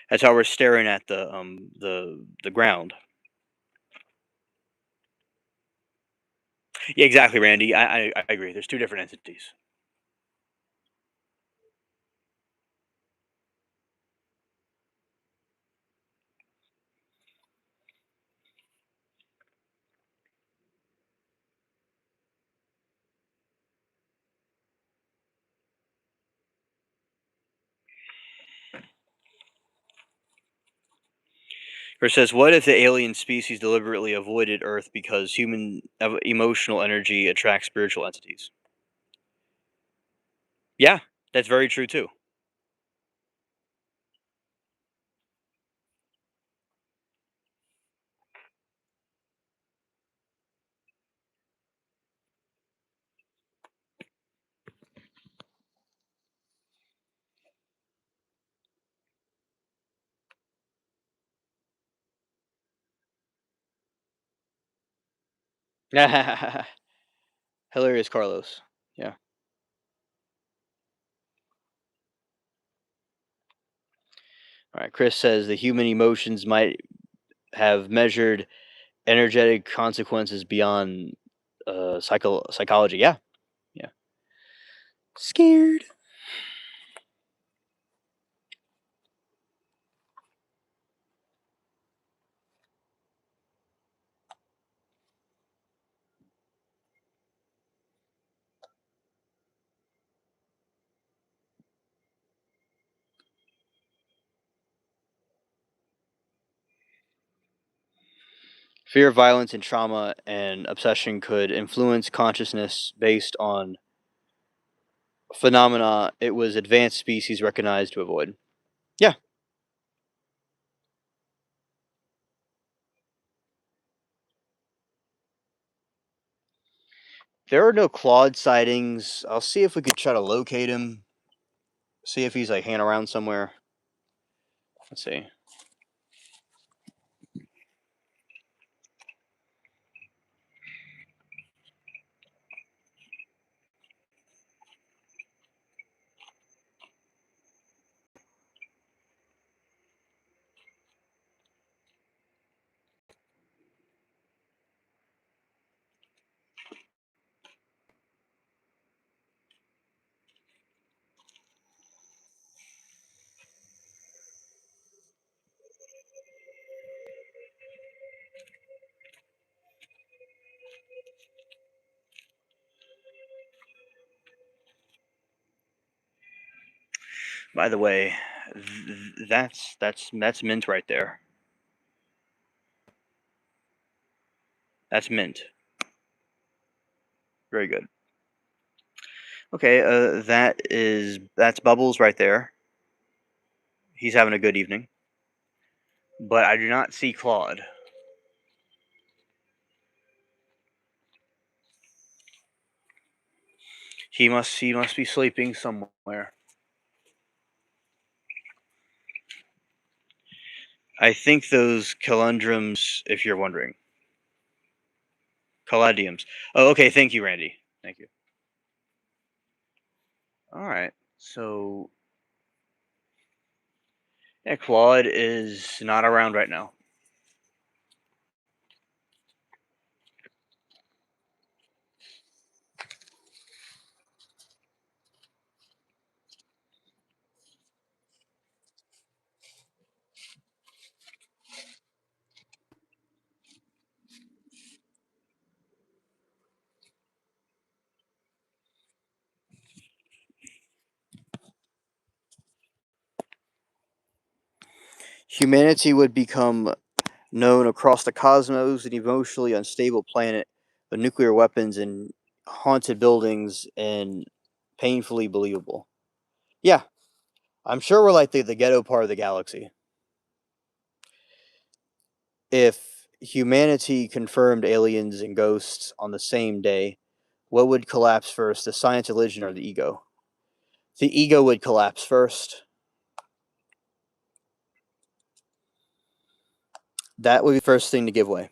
That's how we're staring at the ground. Yeah, exactly, Randy. I agree. There's two different entities. Or it says, "What if the alien species deliberately avoided Earth because human emotional energy attracts spiritual entities?" Yeah, that's very true too. Hilarious, Carlos. Yeah. All right. Chris says the human emotions might have measured energetic consequences beyond psychology. Yeah. Yeah. Scared. Fear of violence and trauma and obsession could influence consciousness based on phenomena it was advanced species recognized to avoid. Yeah. There are no Claude sightings. I'll see if we could try to locate him. See if he's like hanging around somewhere. Let's see. By the way, that's mint right there. That's mint. Very good. Okay, that's Bubbles right there. He's having a good evening. But I do not see Claude. He must be sleeping somewhere. I think those conundrums, if you're wondering, caladiums. Oh, okay. Thank you, Randy. Thank you. All right. So yeah, Claude is not around right now. Humanity would become known across the cosmos, an emotionally unstable planet with nuclear weapons and haunted buildings and painfully believable. Yeah, I'm sure we're like the ghetto part of the galaxy. If humanity confirmed aliens and ghosts on the same day, what would collapse first, the science, religion, or the ego? The ego would collapse first. That would be the first thing to give way.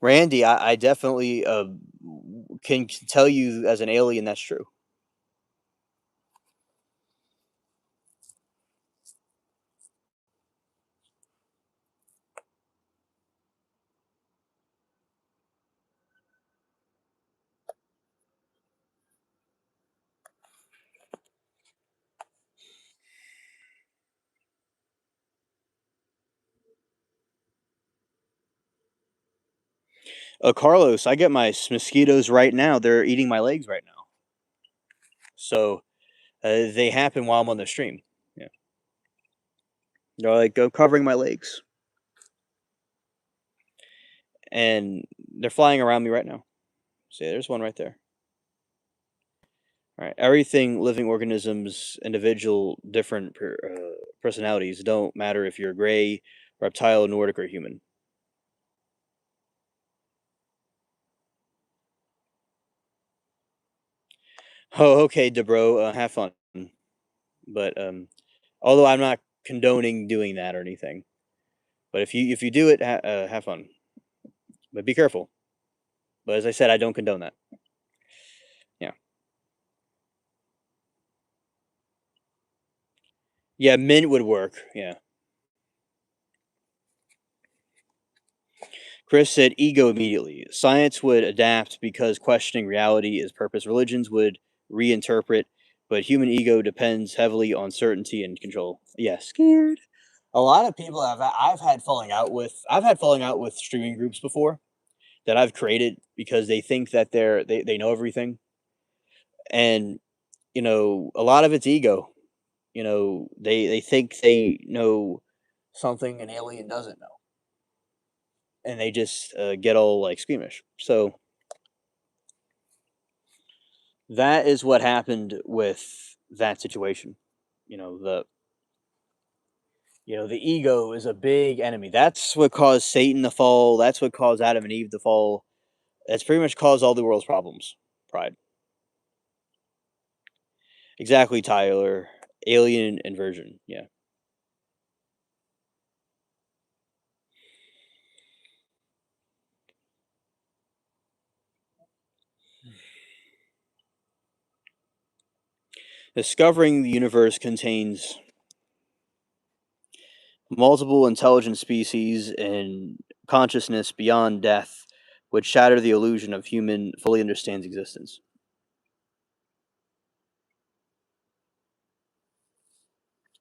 Randy, I definitely can tell you as an alien that's true. Carlos, I get my mosquitoes right now. They're eating my legs right now. So they happen while I'm on the stream. Yeah. They're like, "Go covering my legs," and they're flying around me right now. See, there's one right there. All right, everything living organisms, individual, different personalities don't matter if you're gray, reptile, Nordic, or human. Oh, okay, Debro, have fun. But although I'm not condoning doing that or anything, but if you do it, have fun. But be careful. But as I said, I don't condone that. Yeah, yeah, mint would work. Yeah. Chris said ego immediately. Science would adapt because questioning reality is purpose. Religions would reinterpret, but human ego depends heavily on certainty and control. Yeah, scared. A lot of people I've had falling out with. I've had falling out with streaming groups before that I've created because they think that they know everything, and a lot of it's ego. They think they know something an alien doesn't know, and they just get all like squeamish. So that is what happened with that situation. You know, the the ego is a big enemy. That's what caused Satan to fall. That's what caused Adam and Eve to fall. That's pretty much caused all the world's problems. Pride. Exactly, Tyler. Alien inversion. Yeah. Discovering the universe contains multiple intelligent species and consciousness beyond death would shatter the illusion of human fully understands existence.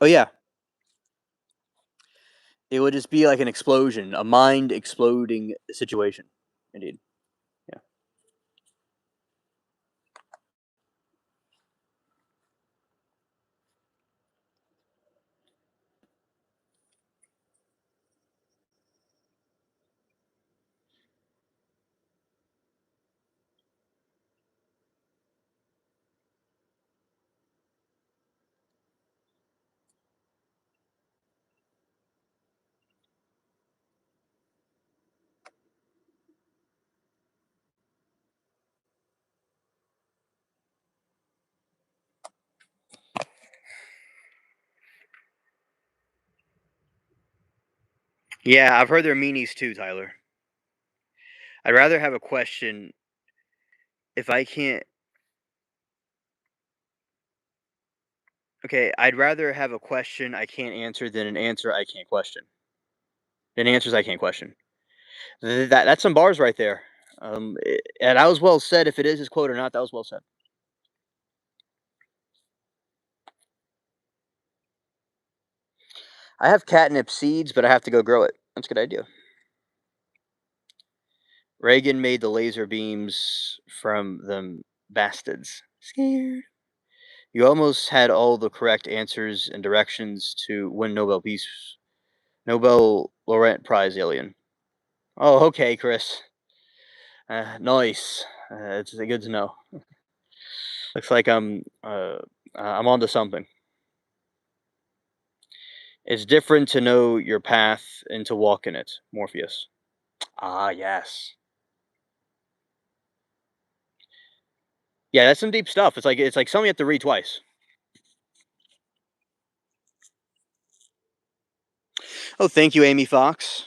Oh yeah, it would just be like an explosion, a mind exploding situation. Indeed. Yeah. Yeah, I've heard their meanies too, Tyler. I'd rather have a question if I can't. Okay, I'd rather have a question I can't answer than an answer I can't question. Than answers I can't question. That's some bars right there. And that was well said. If it is his quote or not, that was well said. I have catnip seeds, but I have to go grow it. That's a good idea. Reagan made the laser beams from them bastards. Scared. You almost had all the correct answers and directions to win Nobel Laureate Prize, alien. Oh, okay, Chris. Nice. It's good to know. Looks like I'm onto something. It's different to know your path and to walk in it, Morpheus. Ah, yes. Yeah, that's some deep stuff. It's like something you have to read twice. Oh, thank you, Amy Fox.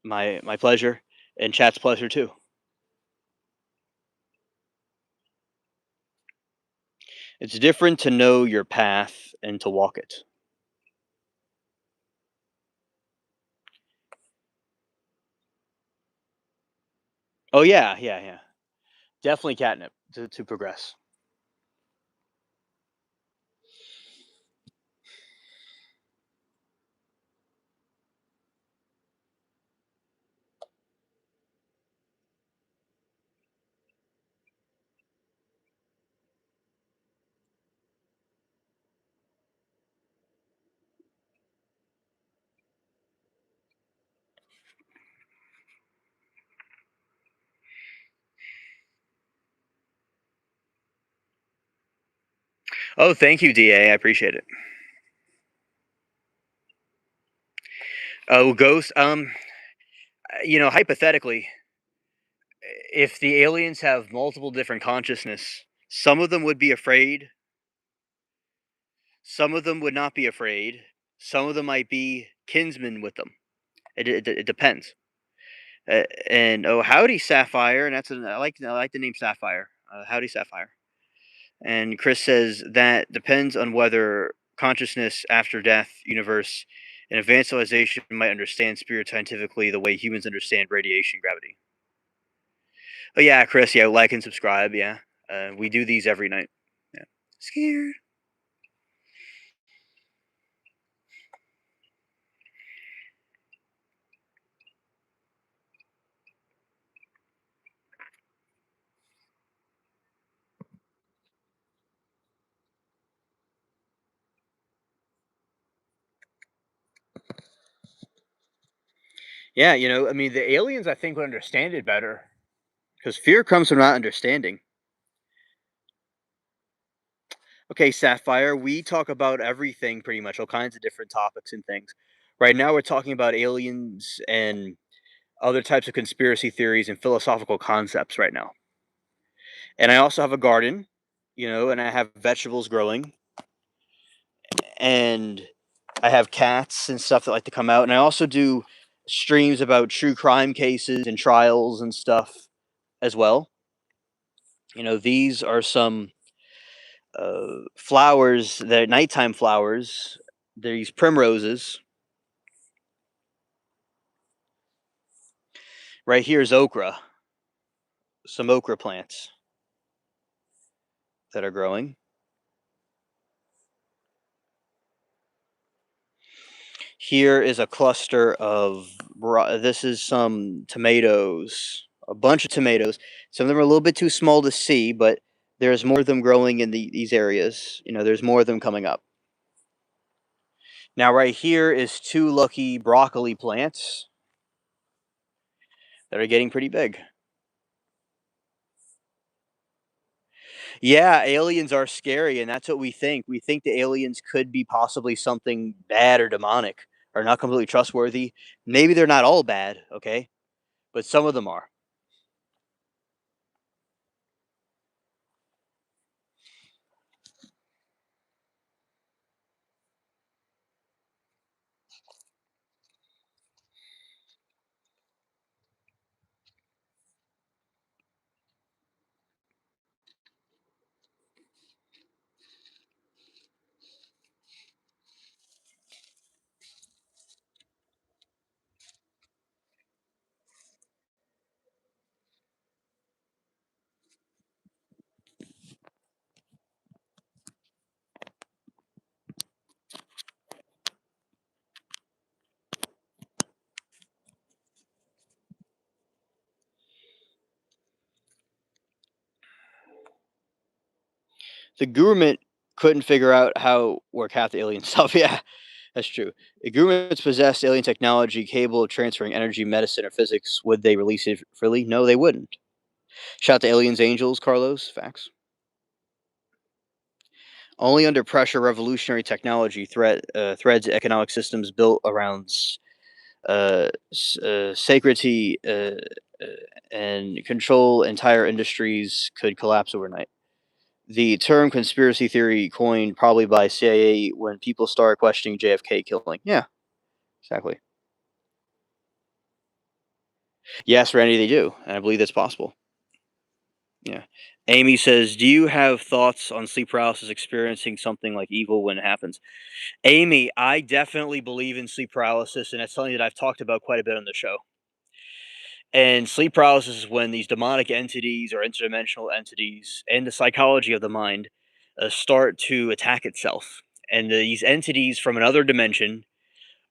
My pleasure, and chat's pleasure too. It's different to know your path and to walk it. Oh yeah, yeah, yeah. Definitely catnip to progress. Oh, thank you, DA. I appreciate it. Oh, ghost. Hypothetically, if the aliens have multiple different consciousness, some of them would be afraid, some of them would not be afraid, some of them might be kinsmen with them. It depends. And oh, howdy, Sapphire. And I like the name Sapphire. Howdy, Sapphire. And Chris says that depends on whether consciousness after death universe and advanced civilization might understand spirit scientifically the way humans understand radiation gravity. Oh yeah, Chris. Yeah, like and subscribe. Yeah, we do these every night. Yeah, scared. Yeah, I mean, the aliens I think would understand it better because fear comes from not understanding. Okay, Sapphire, we talk about everything pretty much, all kinds of different topics and things. Right now, we're talking about aliens and other types of conspiracy theories and philosophical concepts right now. And I also have a garden, and I have vegetables growing, and I have cats and stuff that like to come out. And I also do streams about true crime cases and trials and stuff as well. These are some flowers, they're nighttime flowers. These primroses. Right here is okra, some okra plants that are growing. Here is a cluster of this is some tomatoes, a bunch of tomatoes. Some of them are a little bit too small to see, but there's more of them growing in these areas. There's more of them coming up. Now, right here is two lucky broccoli plants that are getting pretty big. Yeah, aliens are scary, and that's what we think. We think the aliens could be possibly something bad or demonic or not completely trustworthy. Maybe they're not all bad, okay? But some of them are. The government couldn't figure out how work half the alien stuff. Yeah, that's true. If governments possessed alien technology capable of transferring energy, medicine, or physics, would they release it freely? No, they wouldn't. Shout to aliens, angels, Carlos. Facts. Only under pressure, revolutionary technology threads economic systems built around sacredity uh, and control entire industries could collapse overnight. The term conspiracy theory coined probably by CIA when people start questioning JFK killing. Yeah, exactly. Yes, Randy, they do, and I believe that's possible. Yeah. Amy says, "Do you have thoughts on sleep paralysis experiencing something like evil when it happens?" Amy, I definitely believe in sleep paralysis, and that's something that I've talked about quite a bit on the show. And sleep paralysis is when these demonic entities or interdimensional entities and the psychology of the mind start to attack itself. And these entities from another dimension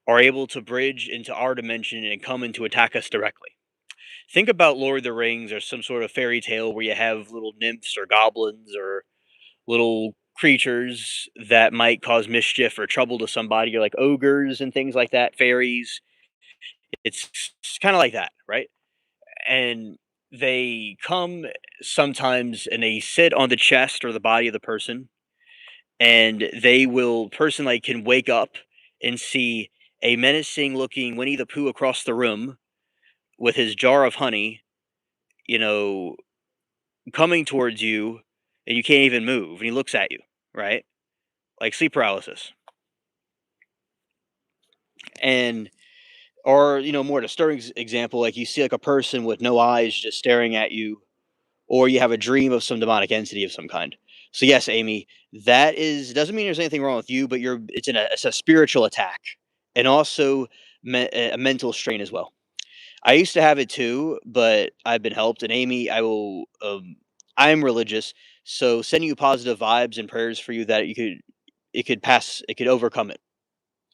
are able to bridge into our dimension and come in to attack us directly. Think about Lord of the Rings or some sort of fairy tale where you have little nymphs or goblins or little creatures that might cause mischief or trouble to somebody, or like ogres and things like that, fairies. It's kind of like that, right? And they come sometimes and they sit on the chest or the body of the person, and they will person like can wake up and see a menacing looking Winnie the Pooh across the room with his jar of honey, you know, coming towards you, and you can't even move, and he looks at you, right? Like sleep paralysis. And or more disturbing example, like you see like a person with no eyes just staring at you, or you have a dream of some demonic entity of some kind. So yes, Amy, that is doesn't mean there's anything wrong with you, but it's a spiritual attack, and also a mental strain as well. I used to have it too, but I've been helped. And Amy, I'm religious, so sending you positive vibes and prayers for you that it could pass, it could overcome it.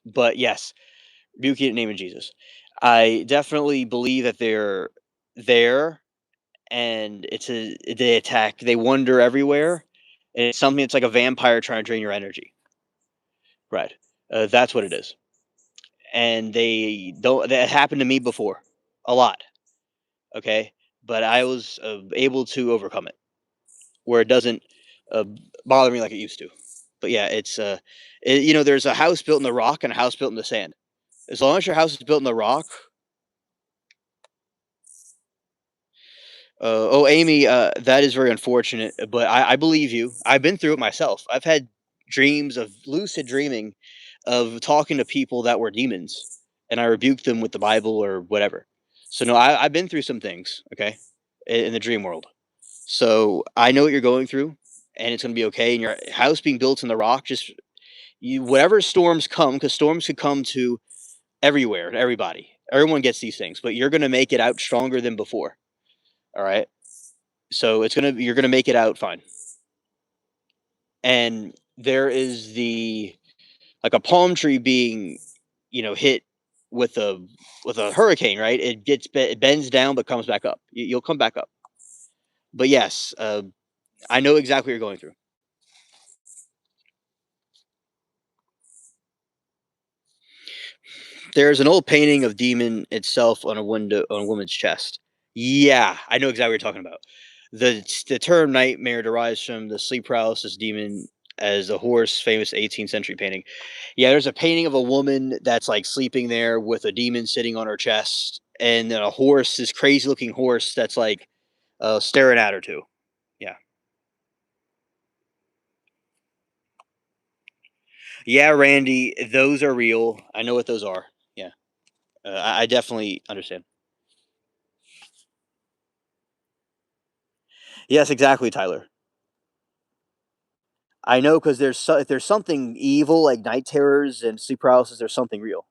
But yes, rebuke it in the name of Jesus. I definitely believe that they're there, and they attack. They wander everywhere, and it's something that's like a vampire trying to drain your energy. Right. That's what it is. And they don't. That happened to me before, a lot. Okay, but I was able to overcome it, where it doesn't uh, bother me like it used to. But yeah, there's a house built in the rock and a house built in the sand. As long as your house is built in the rock. Oh, Amy, that is very unfortunate, but I believe you. I've been through it myself. I've had dreams of lucid dreaming of talking to people that were demons, and I rebuked them with the Bible or whatever. So no, I've been through some things. Okay, in the dream world. So I know what you're going through, and it's going to be okay. And your house being built in the rock, just whatever storms come, because storms could come to everywhere, to everybody. Everyone gets these things, but you're going to make it out stronger than before. All right. So you're gonna make it out fine. And there is the like a palm tree being, hit with a hurricane, right? It bends down but comes back up. You'll come back up. But yes, I know exactly what you're going through. There's an old painting of demon itself on a window on a woman's chest. Yeah, I know exactly what you're talking about. The term nightmare derives from the sleep paralysis demon as a horse famous 18th century painting. Yeah, there's a painting of a woman that's like sleeping there with a demon sitting on her chest, and then a horse, this crazy looking horse that's like staring at her too. Yeah, yeah, Randy, those are real. I know what those are. Yeah, I definitely understand. Yes, exactly, Tyler. I know because if there's something evil like night terrors and sleep paralysis, there's something real.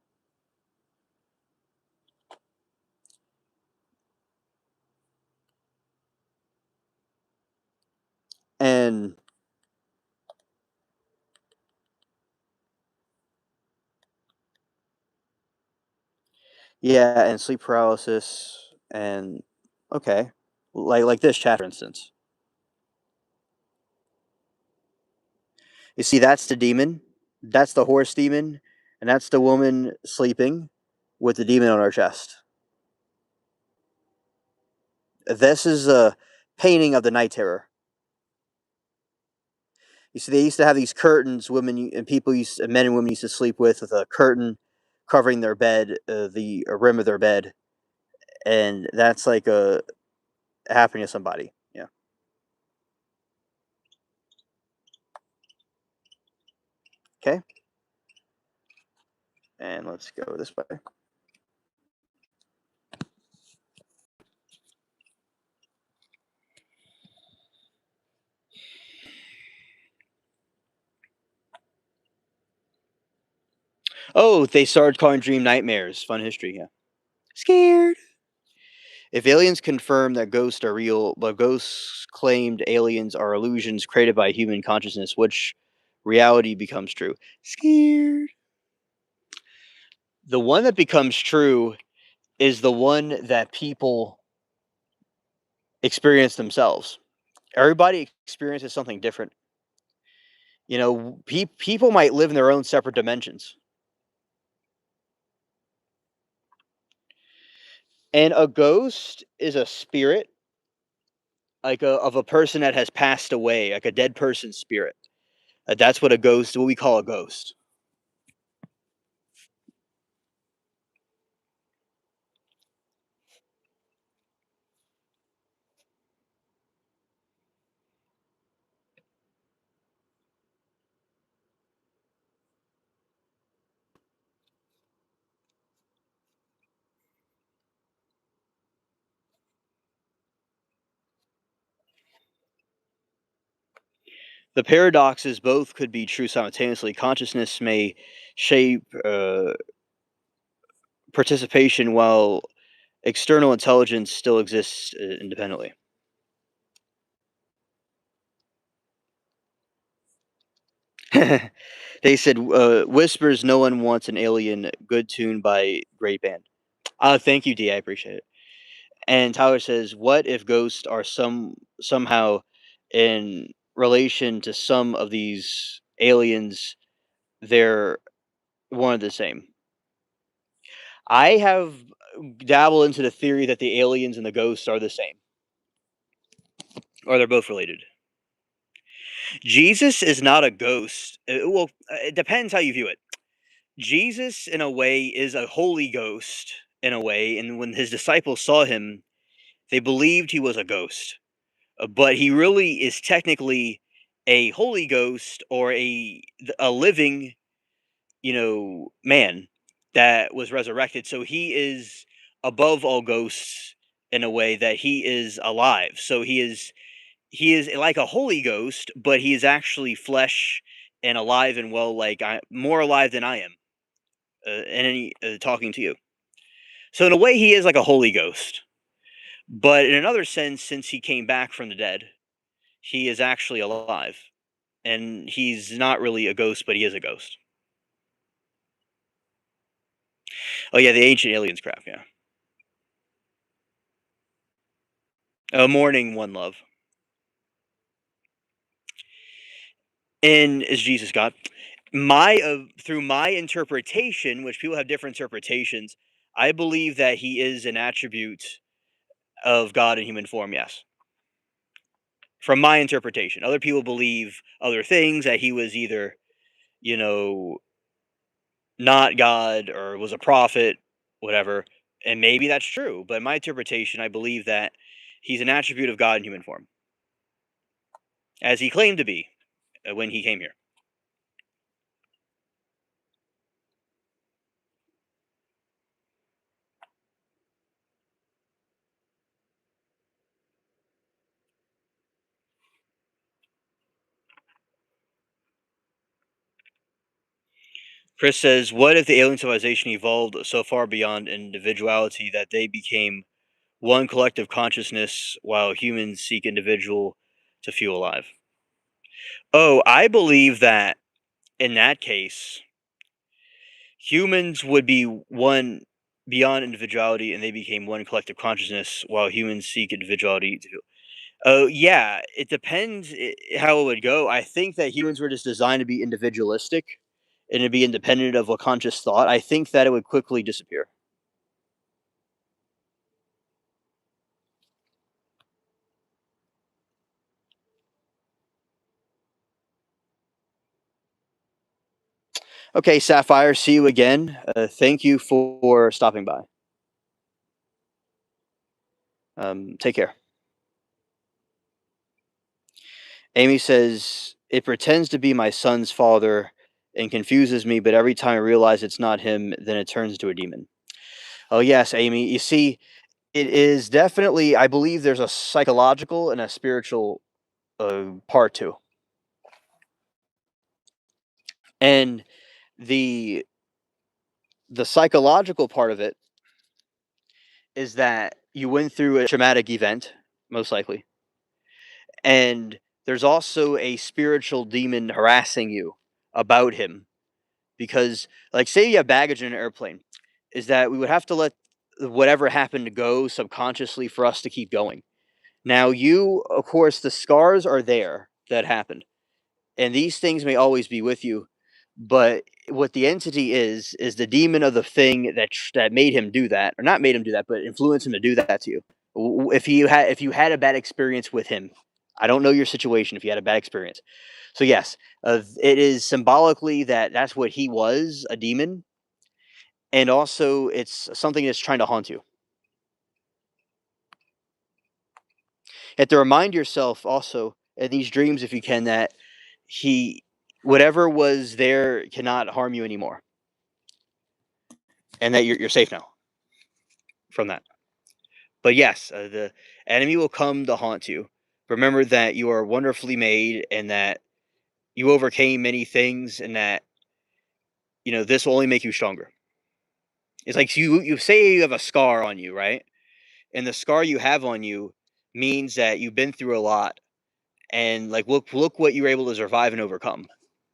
And yeah, and sleep paralysis and okay, like this chat for instance. You see, that's the demon. That's the horse demon, and that's the woman sleeping with the demon on her chest. This is a painting of the night terror. You see, they used to have these curtains, and men and women used to sleep with a curtain covering their bed, the rim of their bed, and that's like a happening to somebody. Yeah. Okay. And let's go this way. Oh, they started calling dream nightmares. Fun history. Yeah. Scared. If aliens confirm that ghosts are real, but ghosts claimed aliens are illusions created by human consciousness, which reality becomes true? Scared. The one that becomes true is the one that people experience themselves. Everybody experiences something different. People might live in their own separate dimensions. And a ghost is a spirit, of a person that has passed away, like a dead person's spirit. That's what a ghost, what we call a ghost. The paradoxes both could be true simultaneously. Consciousness may shape participation while external intelligence still exists independently. They said, "Whispers, no one wants an alien." Good tune by great band. Thank you, D. I appreciate it. And Tyler says, "What if ghosts are somehow in relation to some of these aliens? They're one of the same." I have dabbled into the theory that the aliens and the ghosts are the same, or they're both related. Jesus is not a ghost. It depends how you view it. Jesus, in a way, is a holy ghost in a way, and when his disciples saw him, they believed he was a ghost. But he really is technically a holy ghost or a living, man that was resurrected. So he is above all ghosts in a way that he is alive. So he is like a holy ghost, but he is actually flesh and alive and well, like more alive than I am, and any talking to you. So in a way, he is like a holy ghost. But in another sense, since he came back from the dead, he is actually alive, and he's not really a ghost, but he is a ghost. Oh yeah, the ancient aliens crap. Yeah. Morning, one love. And is Jesus God? My through my interpretation, which people have different interpretations, I believe that he is an attribute of God in human form. Yes, from my interpretation. Other people believe other things, that he was either, you know, not God or was a prophet, whatever. And maybe that's true, but in my interpretation, I believe that he's an attribute of God in human form, as he claimed to be when he came here. Chris says, "What if the alien civilization evolved so far beyond individuality that they became one collective consciousness while humans seek individual to feel alive?" Oh, I believe that in that case, humans would be one beyond individuality and they became one collective consciousness while humans seek individuality to feel. Oh, yeah, it depends how it would go. I think that humans were just designed to be individualistic and to be independent of a conscious thought. I think that it would quickly disappear. Okay, Sapphire, see you again. Thank you for stopping by. Take care. Amy says, "It pretends to be my son's father and confuses me, but every time I realize it's not him, then it turns into a demon." Oh, yes, Amy. You see, it is definitely, I believe there's a psychological and a spiritual part too. And the the psychological part of it is that you went through a traumatic event, most likely, and there's also a spiritual demon harassing you about him because, like, say you have baggage in an airplane, is that we would have to let whatever happened to go subconsciously for us to keep going. Now, you, of course, the scars are there that happened, and these things may always be with you. But what the entity is the demon of the thing that made him do that, or not made him do that, but influenced him to do that to you. If you had a bad experience with him, I don't know your situation if you had a bad experience. So yes, it is symbolically that that's what he was, a demon, and also it's something that's trying to haunt you. And to remind yourself also in these dreams, if you can, that he, whatever was there, cannot harm you anymore, and that you're safe now from that. But yes, the enemy will come to haunt you. Remember that you are wonderfully made, and that you overcame many things, and that this will only make you stronger. It's like you say you have a scar on you, right? And the scar you have on you means that you've been through a lot, and like look what you were able to survive and overcome.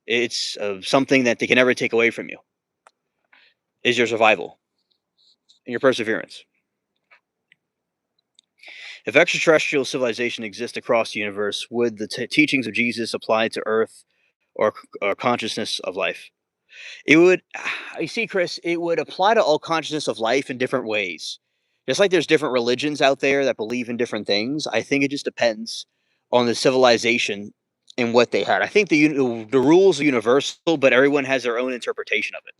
It's something that they can never take away from you. Is your survival and your perseverance. If extraterrestrial civilization exists across the universe, would the teachings of Jesus apply to Earth or consciousness of life? It would. You see, Chris, it would apply to all consciousness of life in different ways. Just like there's different religions out there that believe in different things, I think it just depends on the civilization and what they had. I think the rules are universal, but everyone has their own interpretation of it.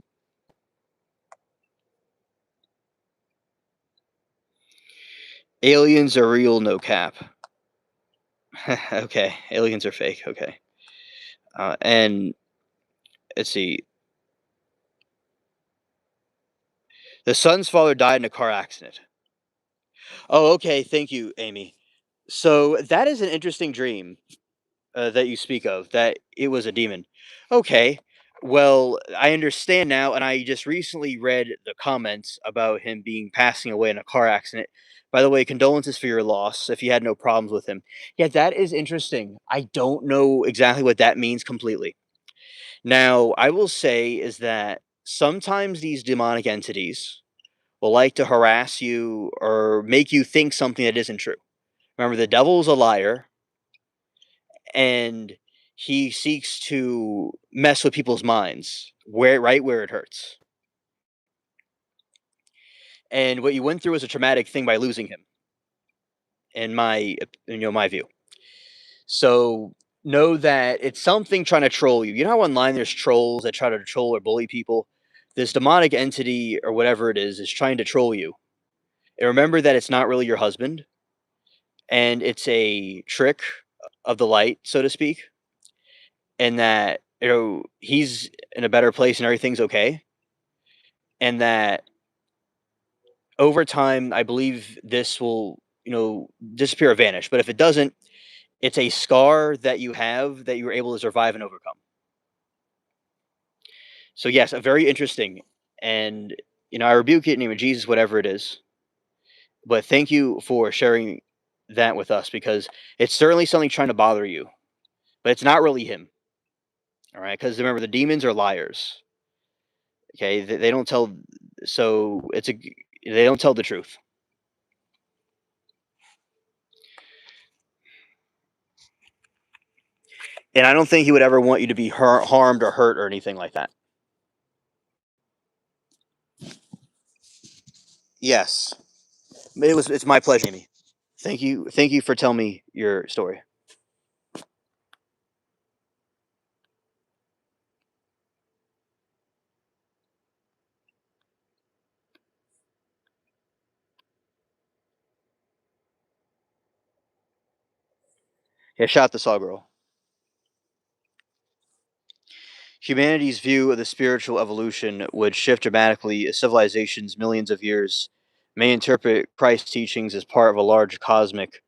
Aliens are real, no cap. Okay, aliens are fake. Okay, and let's see. The son's father died in a car accident. Oh, okay. Thank you, Amy. So that is an interesting dream that you speak of. That it was a demon. Okay. Well, I understand now, and I just recently read the comments about him being passing away in a car accident. By the way, condolences for your loss. If you had no problems with him, yeah, that is interesting. I don't know exactly what that means completely. Now, I will say is that sometimes these demonic entities will like to harass you or make you think something that isn't true. Remember, the devil is a liar, and he seeks to mess with people's minds where it hurts. And what you went through was a traumatic thing by losing him, in my view. So know that it's something trying to troll you. You know how online there's trolls that try to troll or bully people? This demonic entity or whatever it is trying to troll you. And remember that it's not really your husband, and it's a trick of the light, so to speak, and that he's in a better place and everything's okay, and that over time, I believe this will disappear or vanish. But if it doesn't, it's a scar that you have that you were able to survive and overcome. So yes, a very interesting, and I rebuke it in the name of Jesus, whatever it is. But thank you for sharing that with us because it's certainly something trying to bother you, but it's not really him. All right, because remember the demons are liars. Okay, they don't tell. So they don't tell the truth, and I don't think he would ever want you to be harmed or hurt or anything like that. Yes, it's my pleasure, Amy. Thank you for telling me your story. Yeah, shout out the Saw Girl. Humanity's view of the spiritual evolution would shift dramatically as civilizations millions of years may interpret Christ's teachings as part of a large cosmic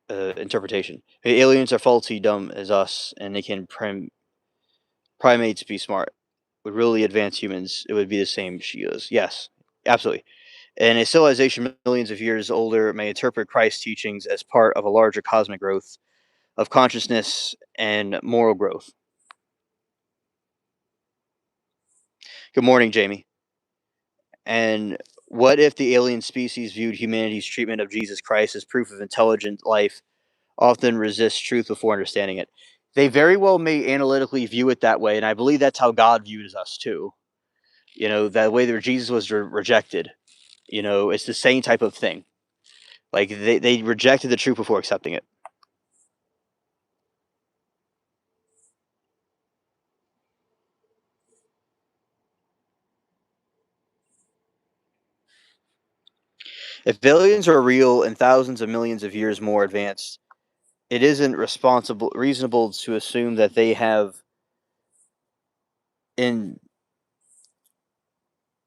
interpretation. The aliens are faulty dumb as us, and they can primates be smart. Would really advance humans, it would be the same she is. Yes, absolutely. And a civilization millions of years older may interpret Christ's teachings as part of a larger cosmic growth of consciousness and moral growth. Good morning, Jamie. And what if the alien species viewed humanity's treatment of Jesus Christ as proof of intelligent life, often resists truth before understanding it? They very well may analytically view it that way, and I believe that's how God views us too. That way that Jesus was rejected. It's the same type of thing. Like they rejected the truth before accepting it. If billions are real and thousands of millions of years more advanced, it isn't responsible reasonable to assume that they have in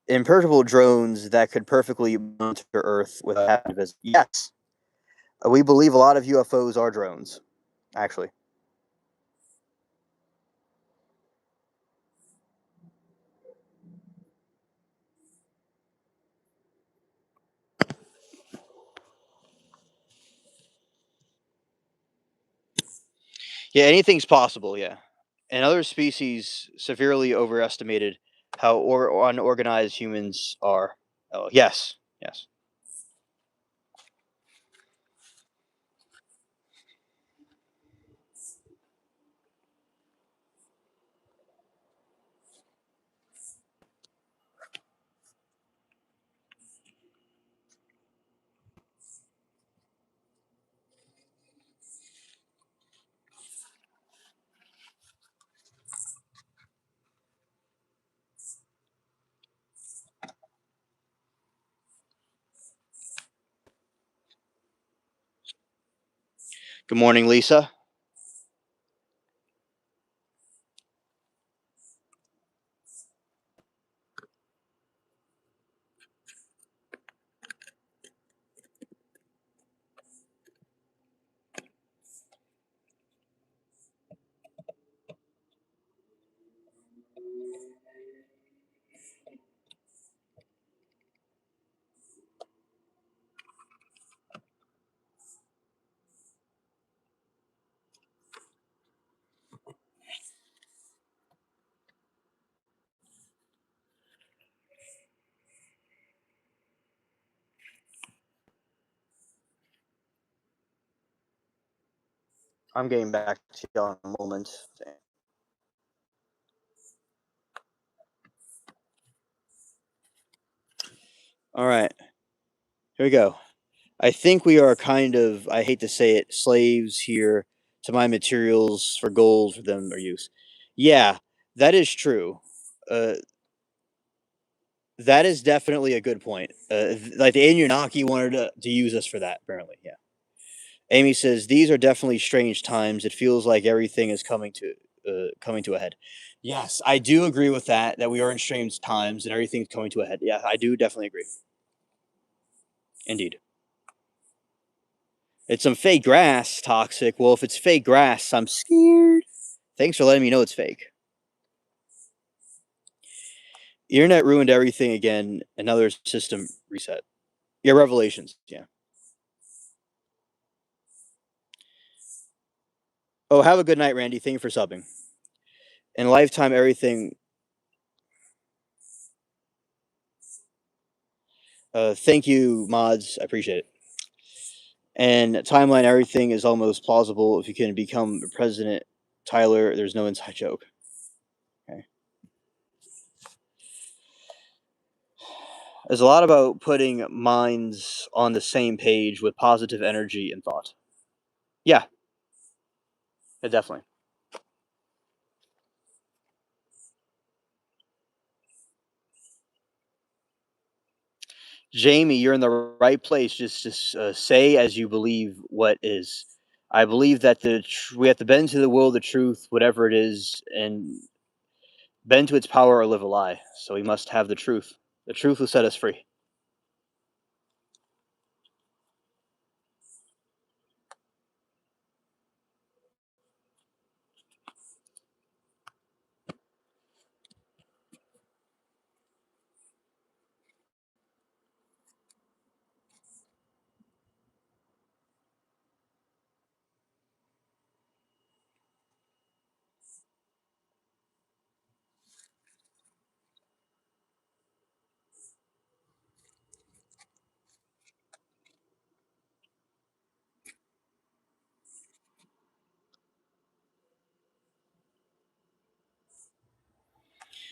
imperturbable drones that could perfectly monitor Earth without having to visit. Yes, we believe a lot of UFOs are drones. Actually, yeah, anything's possible. Yeah, and other species severely overestimated how unorganized humans are. Oh, yes, yes. Good morning, Lisa. I'm getting back to you in a moment. All right, here we go. I think we are kind of, I hate to say it, slaves here to my materials for gold for them or use. Yeah, that is true. Uh, that is definitely a good point. Like the Anunnaki wanted to use us for that, apparently. Yeah. Amy says these are definitely strange times. It feels like everything is coming to a head. Yes, I do agree with that. That we are in strange times and everything's coming to a head. Yeah, I do definitely agree. Indeed. It's some fake grass, toxic. Well, if it's fake grass, I'm scared. Thanks for letting me know it's fake. The internet ruined everything again. Another system reset. Yeah, revelations. Yeah. Oh, have a good night, Randy. Thank you for subbing. In lifetime, everything. Thank you, mods. I appreciate it. And timeline, everything is almost plausible if you can become president. Tyler, there's no inside joke. Okay. There's a lot about putting minds on the same page with positive energy and thought. Yeah, yeah, definitely. Jamie, you're in the right place. Just say as you believe what is. I believe that we have to bend to the will of the truth, whatever it is, and bend to its power or live a lie. So we must have the truth. The truth will set us free.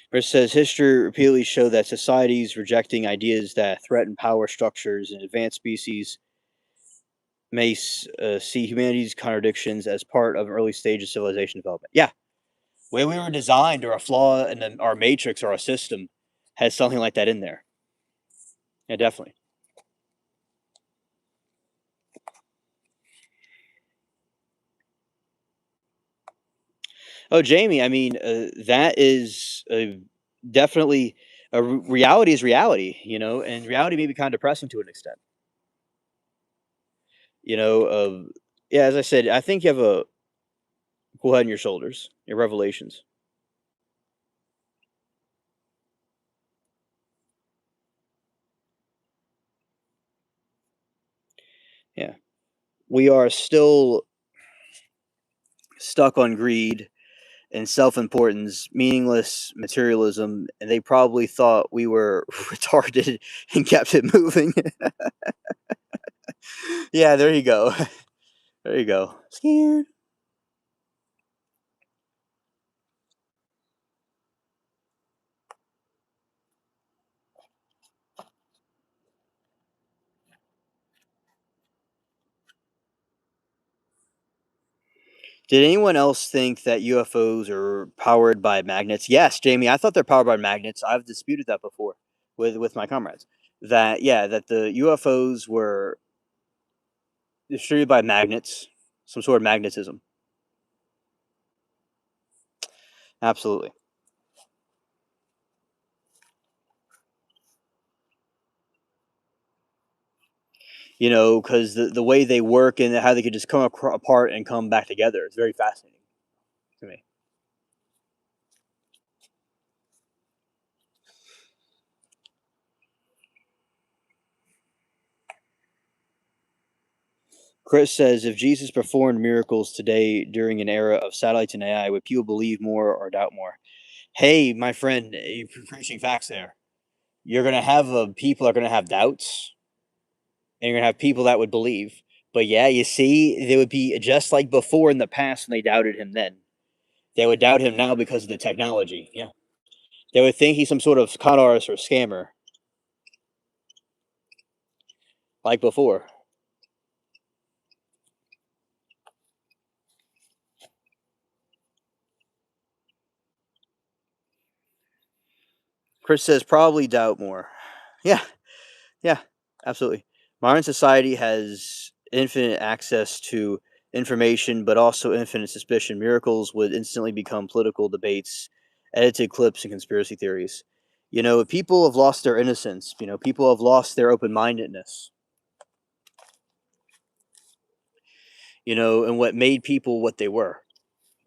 Where it says history repeatedly show that societies rejecting ideas that threaten power structures and advanced species may see humanity's contradictions as part of an early stage of civilization development. Yeah, way we were designed or a flaw in our matrix or our system has something like that in there. Yeah, definitely. Oh, Jamie, I mean, that is definitely reality is reality, and reality may be kind of depressing to an extent. You know, yeah, as I said, I think you have a cool head on your shoulders, your revelations. Yeah, we are still stuck on greed and self-importance, meaningless materialism, and they probably thought we were retarded and kept it moving. Yeah, there you go. There you go. Scared. Did anyone else think that UFOs are powered by magnets? Yes, Jamie, I thought they're powered by magnets. I've disputed that before with my comrades. That yeah, that the UFOs were distributed by magnets, some sort of magnetism. Absolutely. Because the way they work and how they could just come apart and come back together. It's very fascinating to me. Chris says, if Jesus performed miracles today during an era of satellites and AI, would people believe more or doubt more? Hey, my friend, you're preaching facts there. You're gonna have people are gonna have doubts, and you're gonna have people that would believe. But yeah, you see, they would be just like before in the past when they doubted him then. They would doubt him now because of the technology. Yeah. They would think he's some sort of con artist or scammer, like before. Chris says probably doubt more. Yeah, yeah, absolutely. Modern society has infinite access to information, but also infinite suspicion. Miracles would instantly become political debates, edited clips, and conspiracy theories. People have lost their innocence. People have lost their open mindedness. And what made people what they were.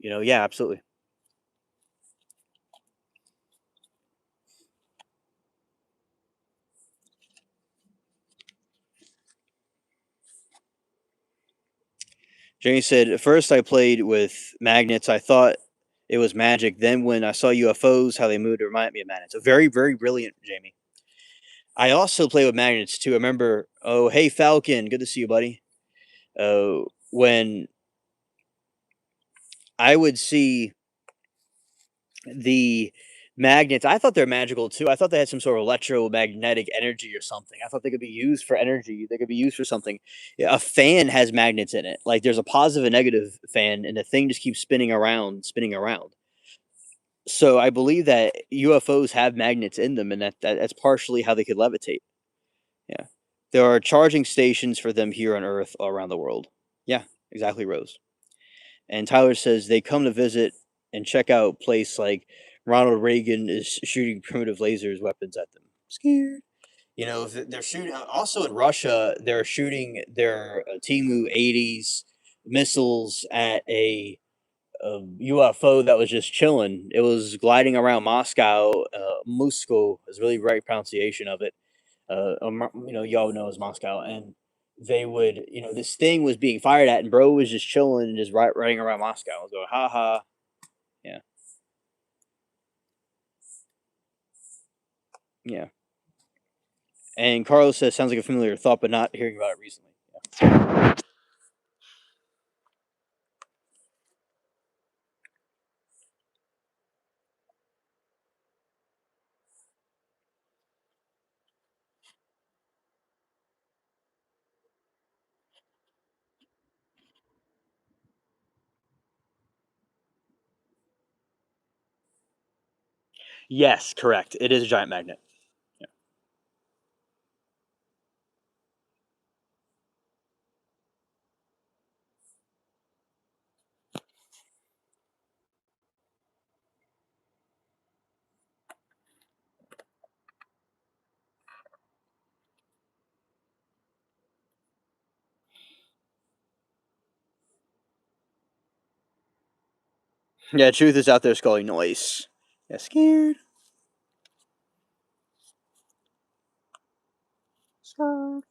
Yeah, absolutely. Jamie said, at first I played with magnets. I thought it was magic. Then when I saw UFOs, how they moved, it reminded me of magnets. So very, very brilliant, Jamie. I also play with magnets too. I remember, oh, hey, Falcon, good to see you, buddy. When I would see the magnets, I thought they're magical too. I thought they had some sort of electromagnetic energy or something. I thought they could be used for energy. They could be used for something. Yeah, a fan has magnets in it. Like there's a positive and negative fan, and the thing just keeps spinning around, spinning around. So I believe that UFOs have magnets in them, and that's partially how they could levitate. Yeah, there are charging stations for them here on Earth all around the world. Yeah, exactly, Rose. And Tyler says they come to visit and check out place like Ronald Reagan is shooting primitive lasers weapons at them. Scared. If they're shooting. Also in Russia, they're shooting their Timu 80s missiles at a UFO that was just chilling. It was gliding around Moscow. Moscow is really right pronunciation of it. Y'all know as Moscow, and they would, this thing was being fired at, and bro was just chilling and just riding around Moscow. I was going, ha ha, yeah, yeah. And Carlos says sounds like a familiar thought, but not hearing about it recently. Yes, correct. It is a giant magnet. Yeah. Yeah, truth is out there calling noise. Yeah, scared. Scared.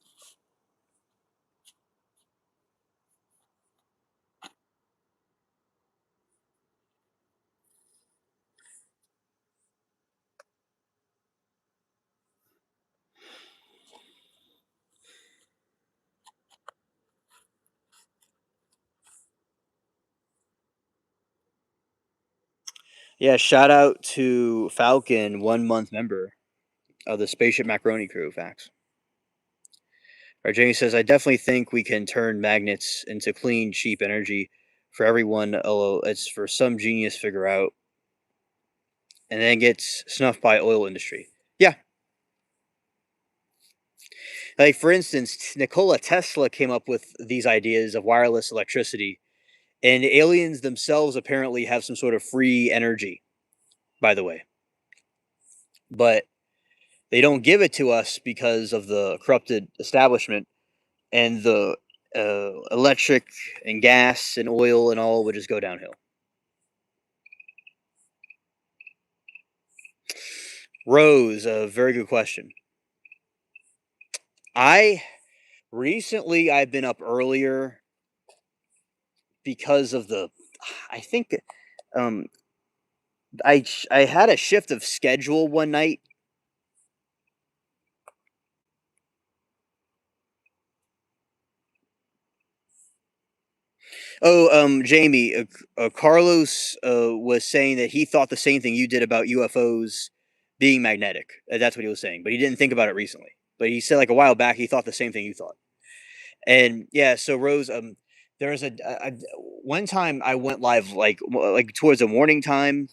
Yeah, shout out to Falcon, 1 month member of the Spaceship Macaroni crew. Facts. Jamie says, I definitely think we can turn magnets into clean, cheap energy for everyone, although it's for some genius figure out and then gets snuffed by oil industry. Yeah. Like for instance, Nikola Tesla came up with these ideas of wireless electricity, and aliens themselves apparently have some sort of free energy, by the way. But they don't give it to us because of the corrupted establishment and the electric and gas and oil and all would just go downhill. Rose, a very good question. I recently I've been up earlier because of the I think um I had a shift of schedule one night. Oh, Jamie, Carlos was saying that he thought the same thing you did about UFOs being magnetic. That's what he was saying, but he didn't think about it recently. But he said like a while back he thought the same thing you thought. And yeah, so Rose, there was one time I went live like towards the morning time,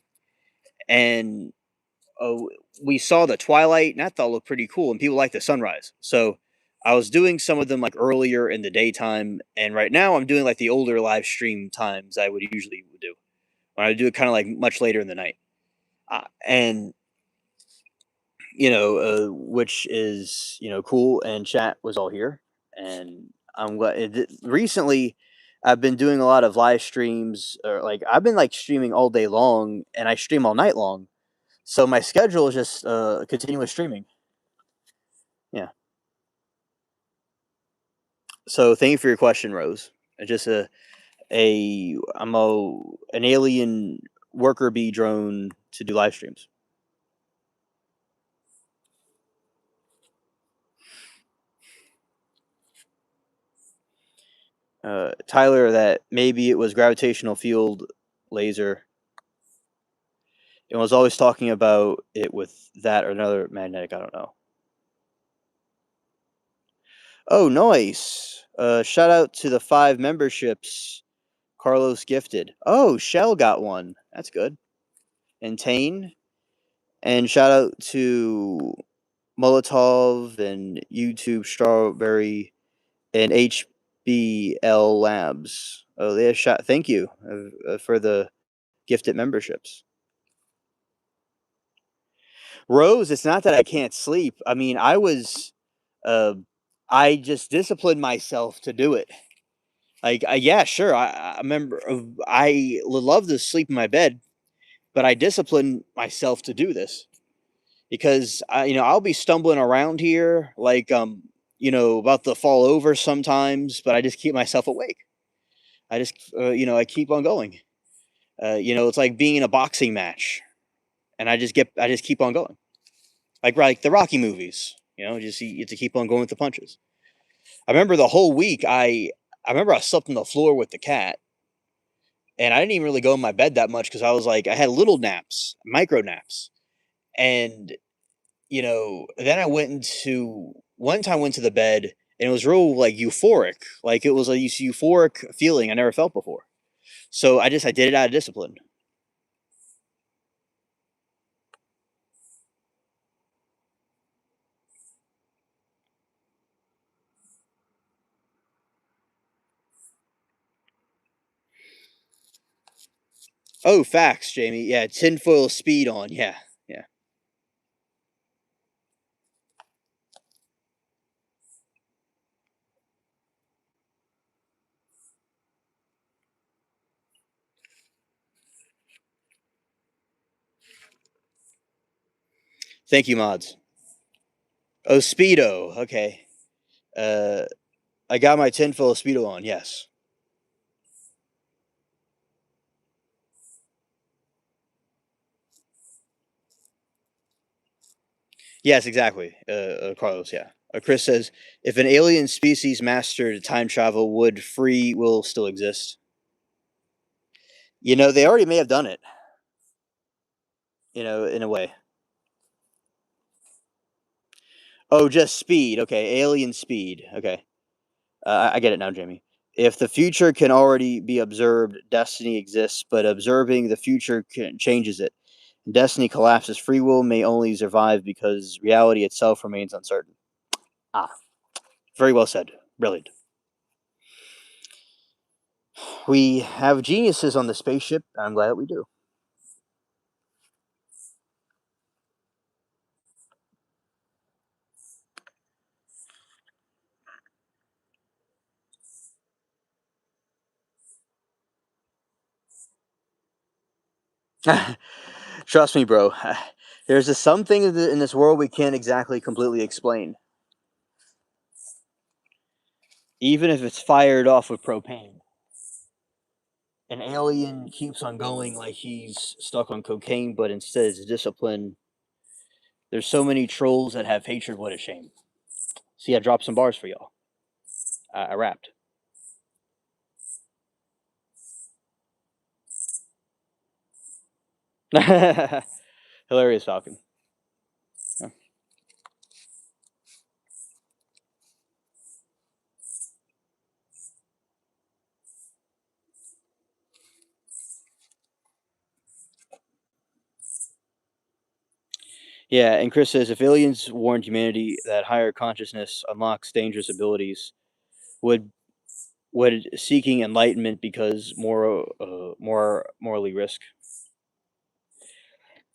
and uh, we saw the twilight, and I thought it looked pretty cool, and people like the sunrise. So I was doing some of them like earlier in the daytime, and right now I'm doing like the older live stream times I would usually do. When I do it kind of like much later in the night, and which is cool. And chat was all here, and I'm glad. Recently, I've been doing a lot of live streams, or like I've been like streaming all day long, and I stream all night long. So my schedule is just continuous streaming. Yeah. So thank you for your question, Rose. Just I'm an alien worker bee drone to do live streams. Tyler, that maybe it was gravitational field laser, and was always talking about it with that or another magnetic. I don't know. Oh, nice. Shout out to the 5 memberships Carlos gifted. Oh, Shell got one. That's good. And Tane. And shout out to Molotov and YouTube Strawberry and HBL Labs. Oh, they have shot. Thank you for the gifted memberships. Rose, it's not that I can't sleep. I mean, uh, I just disciplined myself to do it. Like, yeah, sure. I remember I would love to sleep in my bed, but I disciplined myself to do this because I'll be stumbling around here like about to fall over sometimes, but I just keep myself awake. I just I keep on going. It's like being in a boxing match, and I just keep on going. Like the Rocky movies, just you have to keep on going with the punches. I remember the whole week I remember I slept on the floor with the cat, and I didn't even really go in my bed that much because I was like I had little naps, micro naps, and then I went into one time went to the bed and it was real like euphoric, like it was a euphoric feeling I never felt before. So I did it out of discipline. Oh, facts, Jamie. Yeah, tinfoil speed on. Yeah, yeah. Thank you, mods. Oh, Speedo. Okay. Uh, I got my tin full of Speedo on. Yes. Yes, exactly. Carlos. Yeah. Chris says, if an alien species mastered time travel, would free will still exist? They already may have done it. In a way. Oh, just speed. Okay, alien speed. Okay, I get it now, Jamie. If the future can already be observed, destiny exists, but observing the future changes it. Destiny collapses. Free will may only survive because reality itself remains uncertain. Ah, very well said. Brilliant. We have geniuses on the spaceship. I'm glad that we do. Trust me, bro. There's just some things in this world we can't exactly completely explain, even if it's fired off with propane. An alien keeps on going like he's stuck on cocaine, but instead is disciplined. There's so many trolls that have hatred. What a shame. See, I dropped some bars for y'all. I rapped. Hilarious Falcon. Yeah. Yeah, and Chris says if aliens warned humanity that higher consciousness unlocks dangerous abilities, would would seeking enlightenment because more morally risk?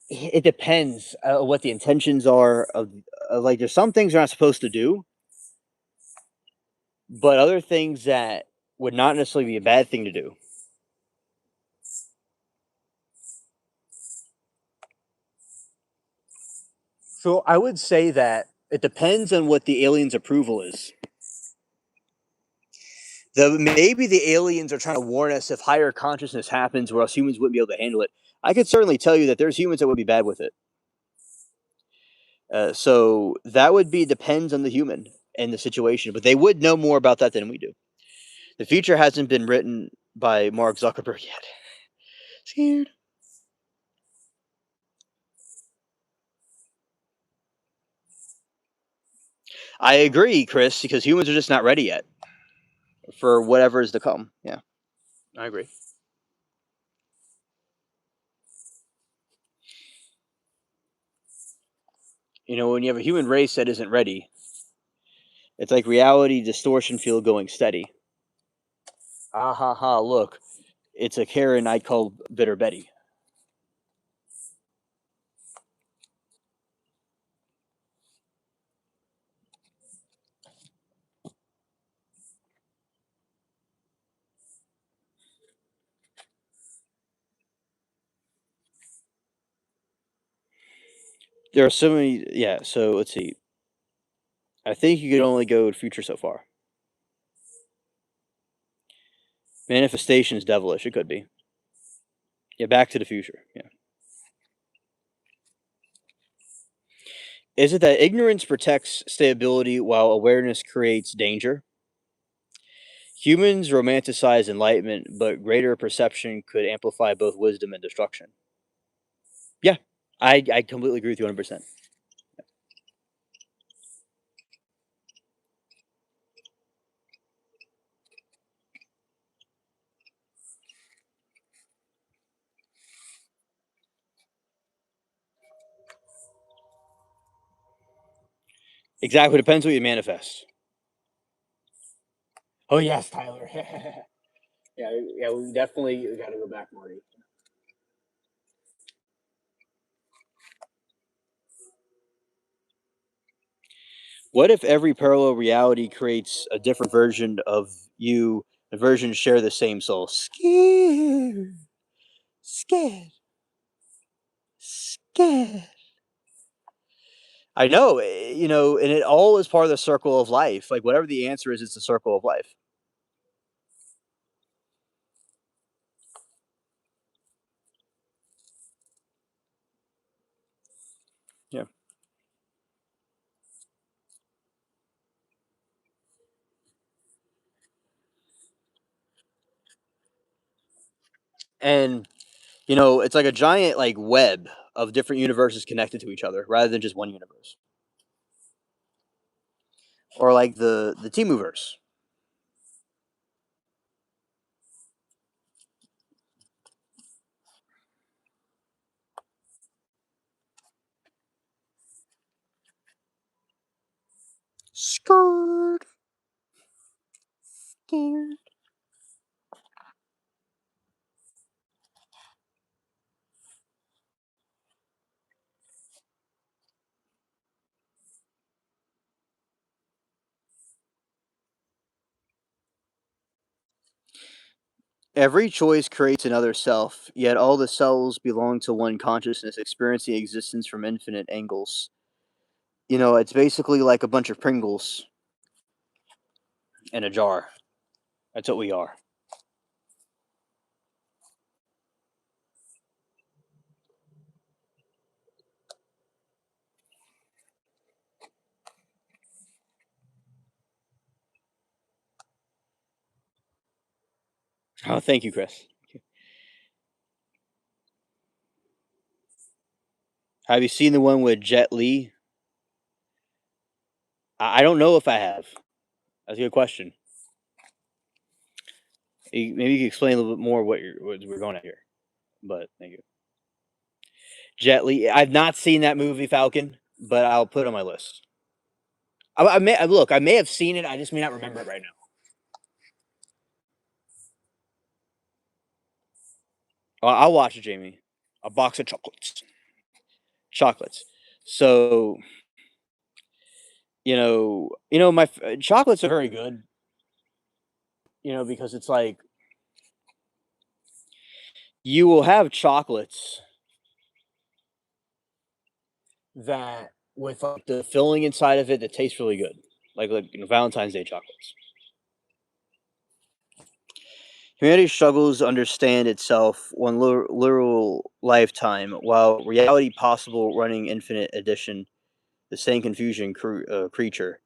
It depends what the intentions are of like. There's some things you're not supposed to do, but other things that would not necessarily be a bad thing to do. So I would say that it depends on what the aliens' approval is. Maybe the aliens are trying to warn us if higher consciousness happens, where else humans wouldn't be able to handle it. I could certainly tell you that there's humans that would be bad with it. So that would be depends on the human and the situation, but they would know more about that than we do. The future hasn't been written by Mark Zuckerberg yet. Scared. I agree, Chris, because humans are just not ready yet for whatever is to come. Yeah, I agree. When you have a human race that isn't ready, it's like reality distortion field going steady. Ah ha ha! Look, it's a Karen I call Bitter Betty. There are so many. Yeah. So let's see. I think you could only go future so far. Manifestation is devilish. It could be. Yeah. Back to the future. Yeah. Is it that ignorance protects stability while awareness creates danger? Humans romanticize enlightenment, but greater perception could amplify both wisdom and destruction. Yeah, I completely agree with you 100%. Exactly. Depends what you manifest. Oh yes, Tyler. Yeah, yeah, we definitely got to go back, Marty. What if every parallel reality creates a different version of you? The versions share the same soul. Scared, scared, scared. I know, and it all is part of the circle of life. Like whatever the answer is, it's a circle of life. Yeah. And it's like a giant like web of different universes connected to each other rather than just one universe. Or like the Teamuverse. Scared, scared. Every choice creates another self, yet all the selves belong to one consciousness, experiencing existence from infinite angles. It's basically like a bunch of Pringles in a jar. That's what we are. Oh, thank you, Chris. Have you seen the one with Jet Li? I don't know if I have. That's a good question. Maybe you can explain a little bit more what we're going at here. But thank you. Jet Li. I've not seen that movie Falcon, but I'll put it on my list. I may look. I may have seen it. I just may not remember it right now. I'll watch it, Jamie. A box of chocolates. Chocolates. So chocolates are very good. Because it's like you will have chocolates that with like the filling inside of it that tastes really good, like Valentine's Day chocolates. Humanity struggles to understand itself one literal lifetime, while reality possible running infinite addition, the same confusion creature.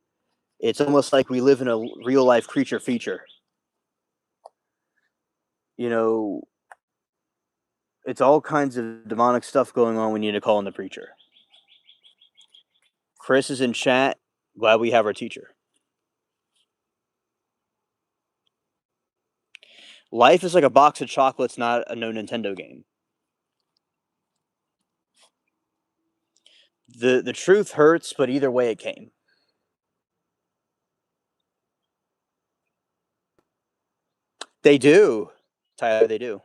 It's almost like we live in a real life creature feature. You know, it's all kinds of demonic stuff going on. We need to call in the preacher. Chris is in chat. Glad we have our teacher. Life is like a box of chocolates, not a no Nintendo game. The truth hurts, but either way it came. They do, Tyler. They do.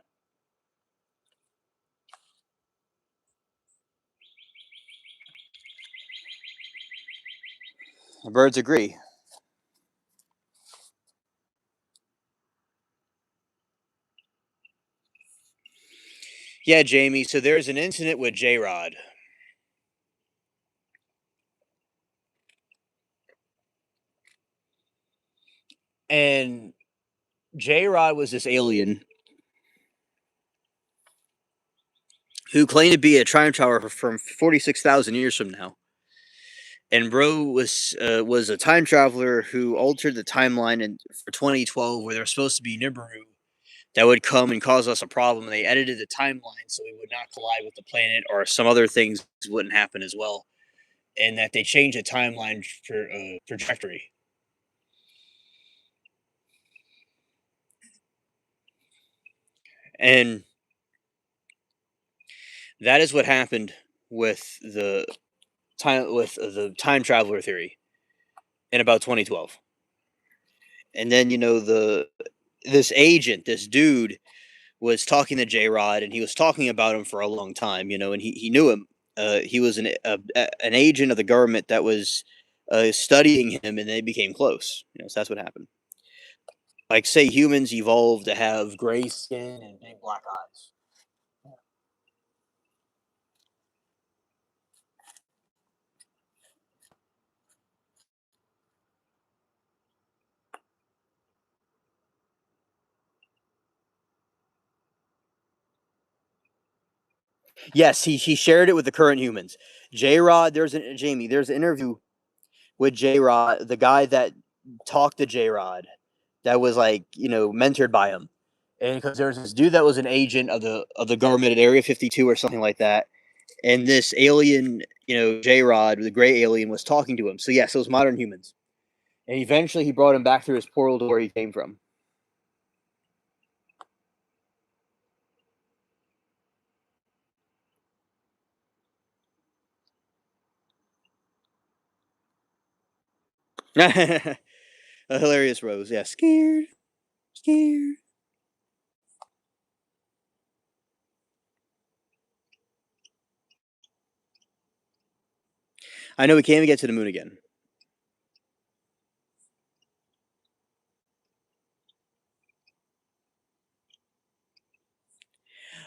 The birds agree. Yeah, Jamie. So there's an incident with J Rod, and J Rod was this alien who claimed to be a time traveler from 46,000 years from now. And bro was a time traveler who altered the timeline for 2012, where there was supposed to be Nibiru that would come and cause us a problem. They edited the timeline so we would not collide with the planet, or some other things wouldn't happen as well, and that they changed the timeline for trajectory. And that is what happened with the time traveler theory in about 2012. And then this agent, this dude, was talking to J Rod, and he was talking about him for a long time. And he knew him. He was an agent of the government that was studying him, and they became close. So that's what happened. Like, say humans evolved to have gray skin and big black eyes. Yes, he shared it with the current humans. J Rod, Jamie, there's an interview with J Rod, the guy that talked to J Rod, that was like, mentored by him. And because there was this dude that was an agent of the government at Area 52 or something like that, and this alien, J Rod, the gray alien, was talking to him. So yes, it was modern humans. And eventually he brought him back through his portal to where he came from. A hilarious Rose, yeah. Scared, scared. I know we can't even get to the moon again.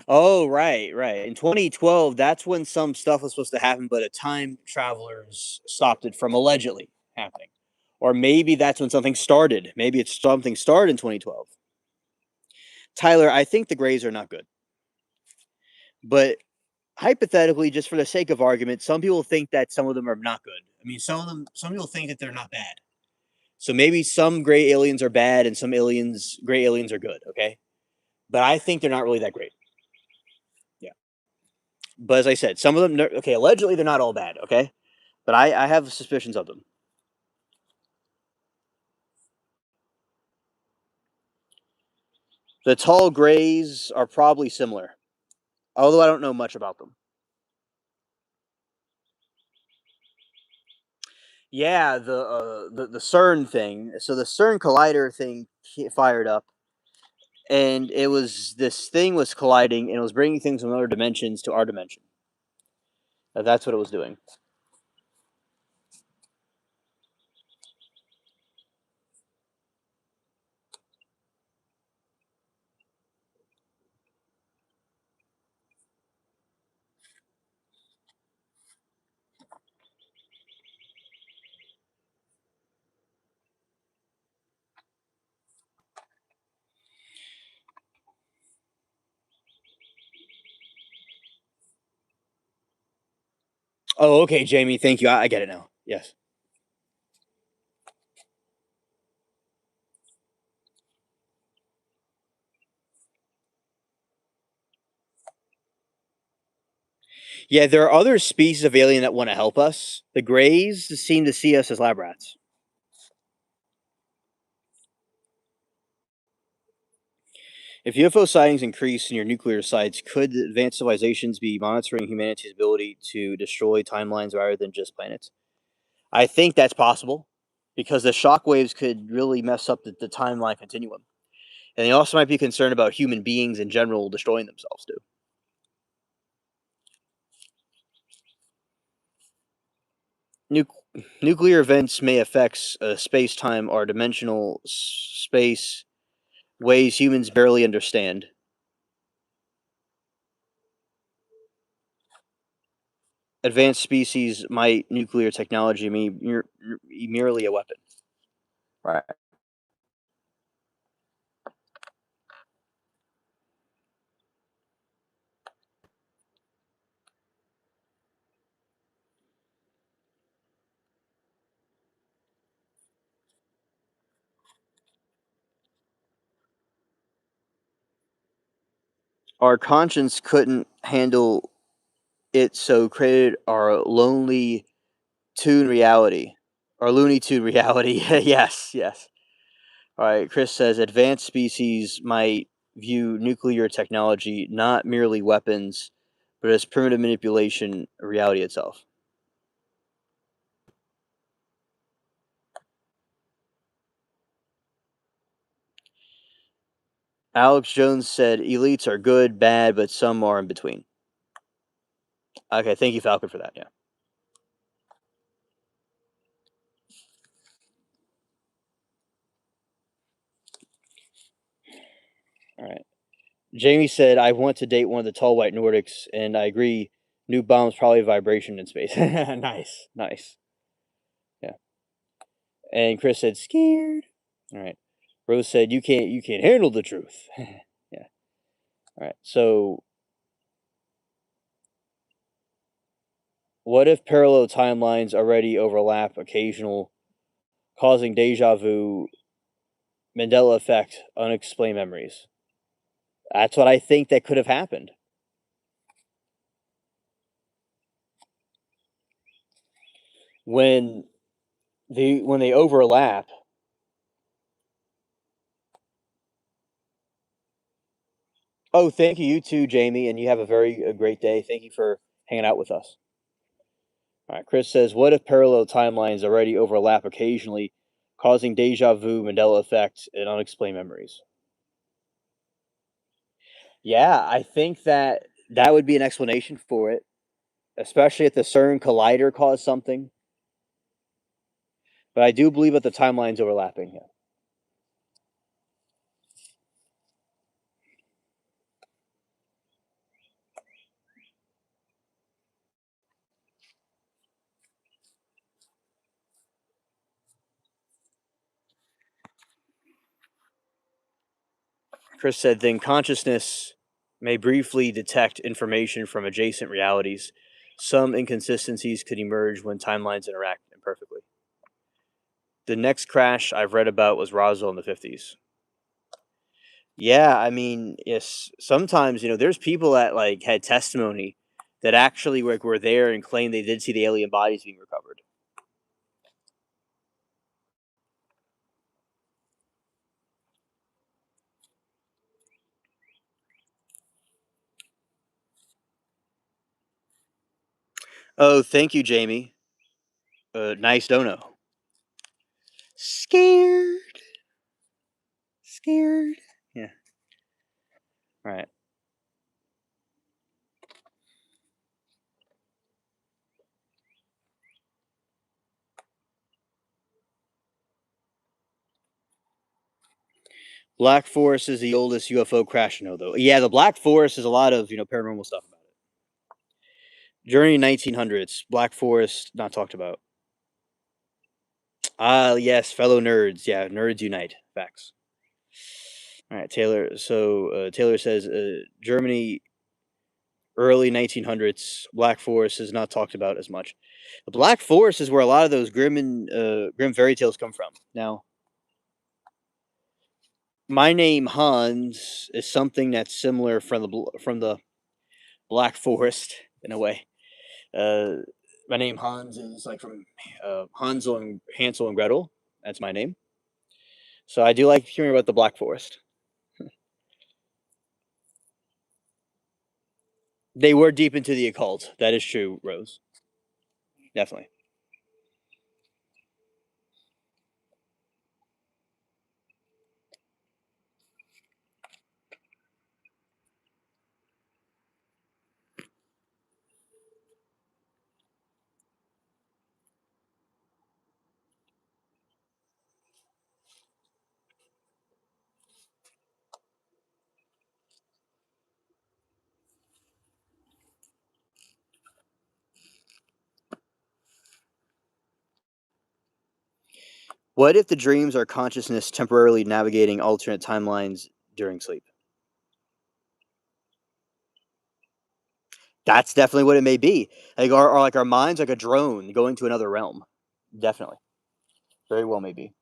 Oh, right, right. In 2012, that's when some stuff was supposed to happen, but a time travelers stopped it from allegedly happening. Or maybe that's when something started. Maybe it's something started in 2012. Tyler, I think the Grays are not good. But hypothetically, just for the sake of argument, some people think that some of them are not good. I mean, some people think that they're not bad. So maybe some gray aliens are bad and some gray aliens are good, okay? But I think they're not really that great. Yeah. But as I said, some of them, okay, allegedly they're not all bad, okay? But I have suspicions of them. The tall grays are probably similar, although I don't know much about them. Yeah, the CERN thing. So the CERN collider thing fired up, and it was this thing was colliding, and it was bringing things from other dimensions to our dimension. That's what it was doing. Oh, okay, Jamie. Thank you. I get it now. Yes. Yeah, there are other species of alien that want to help us. The Greys seem to see us as lab rats. If UFO sightings increase near nuclear sites, could advanced civilizations be monitoring humanity's ability to destroy timelines rather than just planets? I think that's possible because the shock waves could really mess up the timeline continuum. And they also might be concerned about human beings in general destroying themselves too. Nu- Nuclear events may affect space time or dimensional space ways humans barely understand. Advanced species might nuclear technology merely a weapon. Right. Our conscience couldn't handle it, so created our lonely tune reality. Our Looney Tune reality. Yes, yes. All right. Chris says advanced species might view nuclear technology not merely weapons, but as primitive manipulation of reality itself. Alex Jones said elites are good, bad, but some are in between. Okay, thank you, Falcon, for that. Yeah. All right. Jamie said, I want to date one of the tall white Nordics, and I agree. New bomb's probably vibration in space. Nice, nice. Yeah. And Chris said, scared. All right. Rose said, you can't handle the truth. Yeah. All right. So What if parallel timelines already overlap occasional, causing deja vu, Mandela effect, unexplained memories? That's what I think that could have happened. When when they overlap. Oh, thank you, you too, Jamie, and you have a very great day. Thank you for hanging out with us. All right, Chris says, "What if parallel timelines already overlap occasionally, causing deja vu, Mandela effect, and unexplained memories?" Yeah, I think that that would be an explanation for it, especially if the CERN collider caused something. But I do believe that the timelines overlapping. Yeah. Chris said, "Then consciousness may briefly detect information from adjacent realities. Some inconsistencies could emerge when timelines interact imperfectly." The next crash I've read about was Roswell in the 50s. Yeah, I mean, yes, sometimes, there's people that like had testimony that actually were there and claimed they did see the alien bodies being recovered. Oh, thank you, Jamie. Nice dono. Scared, scared. Yeah. All right. Black Forest is the oldest UFO crash I know, though. Yeah, the Black Forest is a lot of paranormal stuff about it. Journey 1900s. Black Forest not talked about. Ah, yes, fellow nerds. Yeah, nerds unite. Facts. All right, Taylor. So Taylor says Germany early 1900s. Black Forest is not talked about as much. The Black Forest is where a lot of those grim fairy tales come from. Now, my name Hans is something that's similar from the Black Forest in a way. Uh, my name Hans is like from Hansel and Gretel. That's my name. So I do like hearing about the Black Forest. They were deep into the occult. That is true, Rose. Definitely. What if the dreams are consciousness temporarily navigating alternate timelines during sleep? That's definitely what it may be. Like like our minds like a drone going to another realm. Definitely. Very well may be.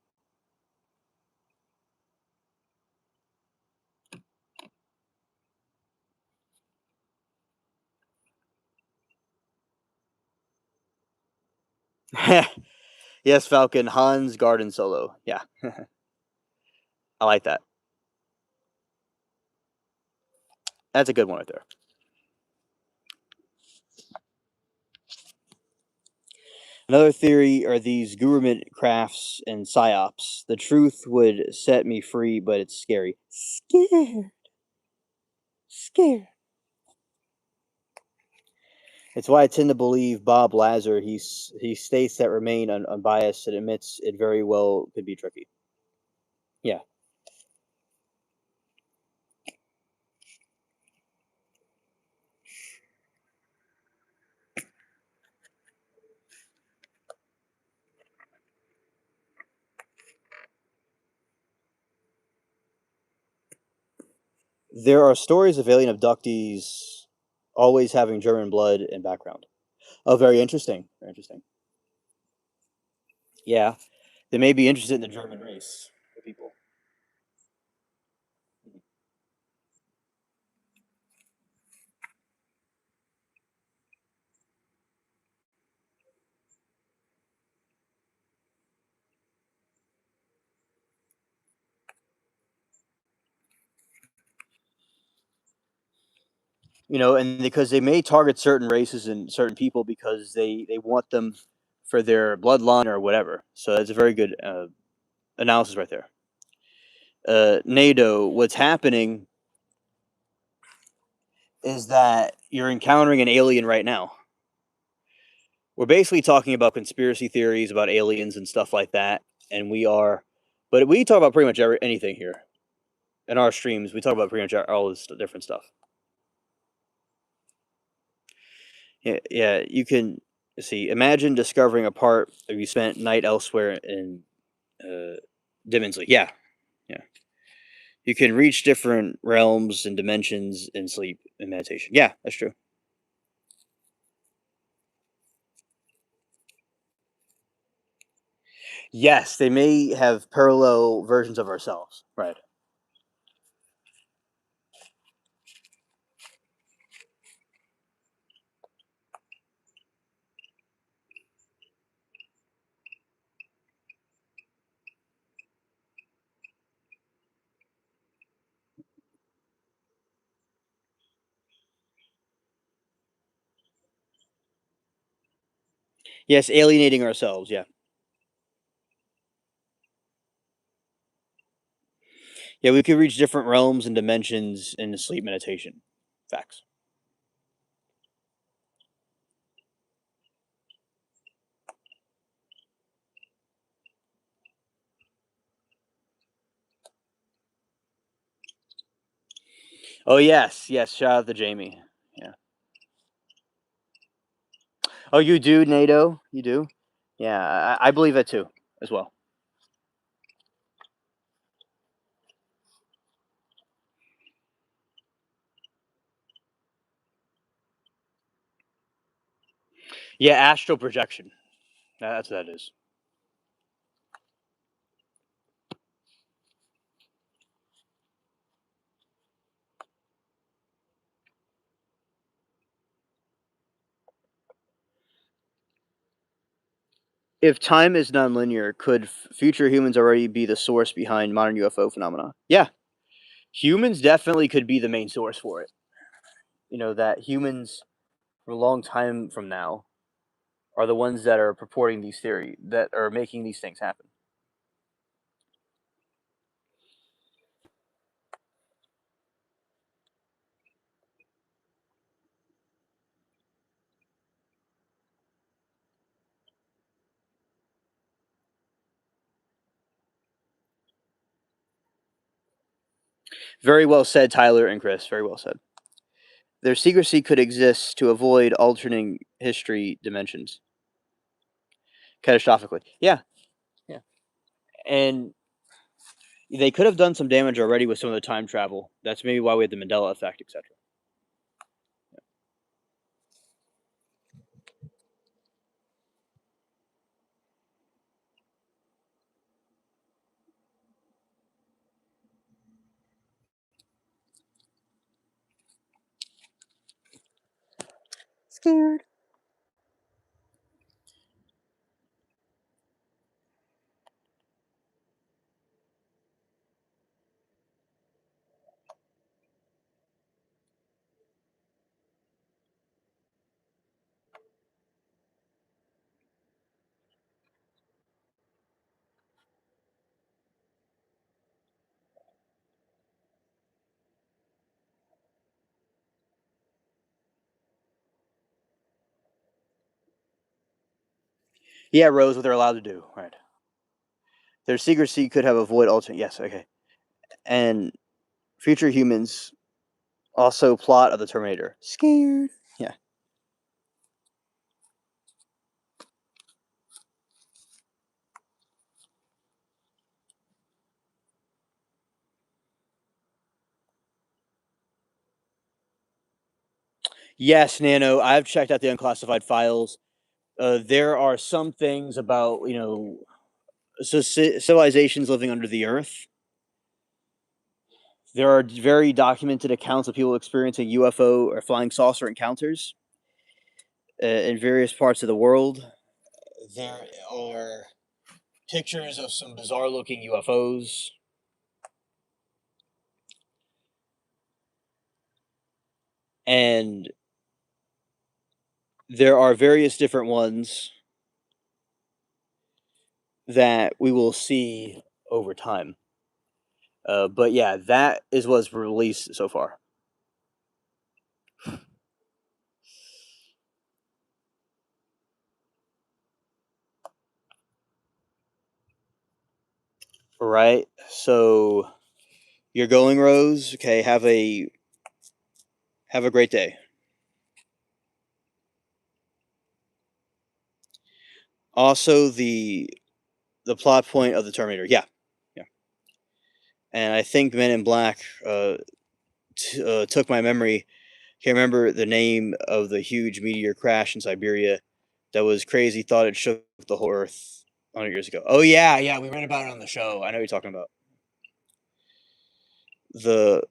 Yes, Falcon, Hans Garden Solo. Yeah, I like that. That's a good one right there. Another theory are these government crafts and psyops. The truth would set me free, but it's scary. Scared. Scared. It's why I tend to believe Bob Lazar. He states that remain unbiased and admits it very well could be tricky. Yeah. There are stories of alien abductees always having German blood and background. Oh, very interesting. Very interesting. Yeah, they may be interested in the German race. The people. And because they may target certain races and certain people because they want them for their bloodline or whatever. So that's a very good analysis right there. NATO, what's happening is that you're encountering an alien right now. We're basically talking about conspiracy theories about aliens and stuff like that, and but we talk about pretty much anything here in our streams. We talk about pretty much all this different stuff. Yeah, yeah. You can see. Imagine discovering a part of you spent night elsewhere in Dimensley. Yeah, yeah. You can reach different realms and dimensions in sleep and meditation. Yeah, that's true. Yes, they may have parallel versions of ourselves. Right. Yes, alienating ourselves. Yeah. Yeah, we could reach different realms and dimensions in the sleep meditation. Facts. Oh yes, yes. Shout out to Jamie. Yeah. Oh, you do NATO? You do? Yeah, I believe that too, as well. Yeah, astral projection. That's what that is. If time is nonlinear, could future humans already be the source behind modern UFO phenomena? Yeah, humans definitely could be the main source for it. That humans for a long time from now are the ones that are purporting these theory that are making these things happen. Very well said, Tyler and Chris. Very well said. Their secrecy could exist to avoid alternating history dimensions catastrophically. Yeah, yeah. And they could have done some damage already with some of the time travel. That's maybe why we had the Mandela effect, etc. Scared. Yeah, Rose, what they're allowed to do. Right. Their secrecy could have avoid alternate. Yes, okay. And future humans also plot of the Terminator. Scared. Yeah. Yes, Nano, I've checked out the unclassified files. There are some things about, civilizations living under the earth. There are very documented accounts of people experiencing UFO or flying saucer encounters in various parts of the world. There are pictures of some bizarre looking UFOs. And there are various different ones that we will see over time. But yeah, that is what's released so far. Right. So you're going, Rose. Okay. Have a great day. Also, the plot point of the Terminator. Yeah. Yeah. And I think Men in Black took my memory. Can't remember the name of the huge meteor crash in Siberia that was crazy. Thought it shook the whole Earth 100 years ago. Oh yeah, yeah, we read about it on the show. I know what you're talking about. The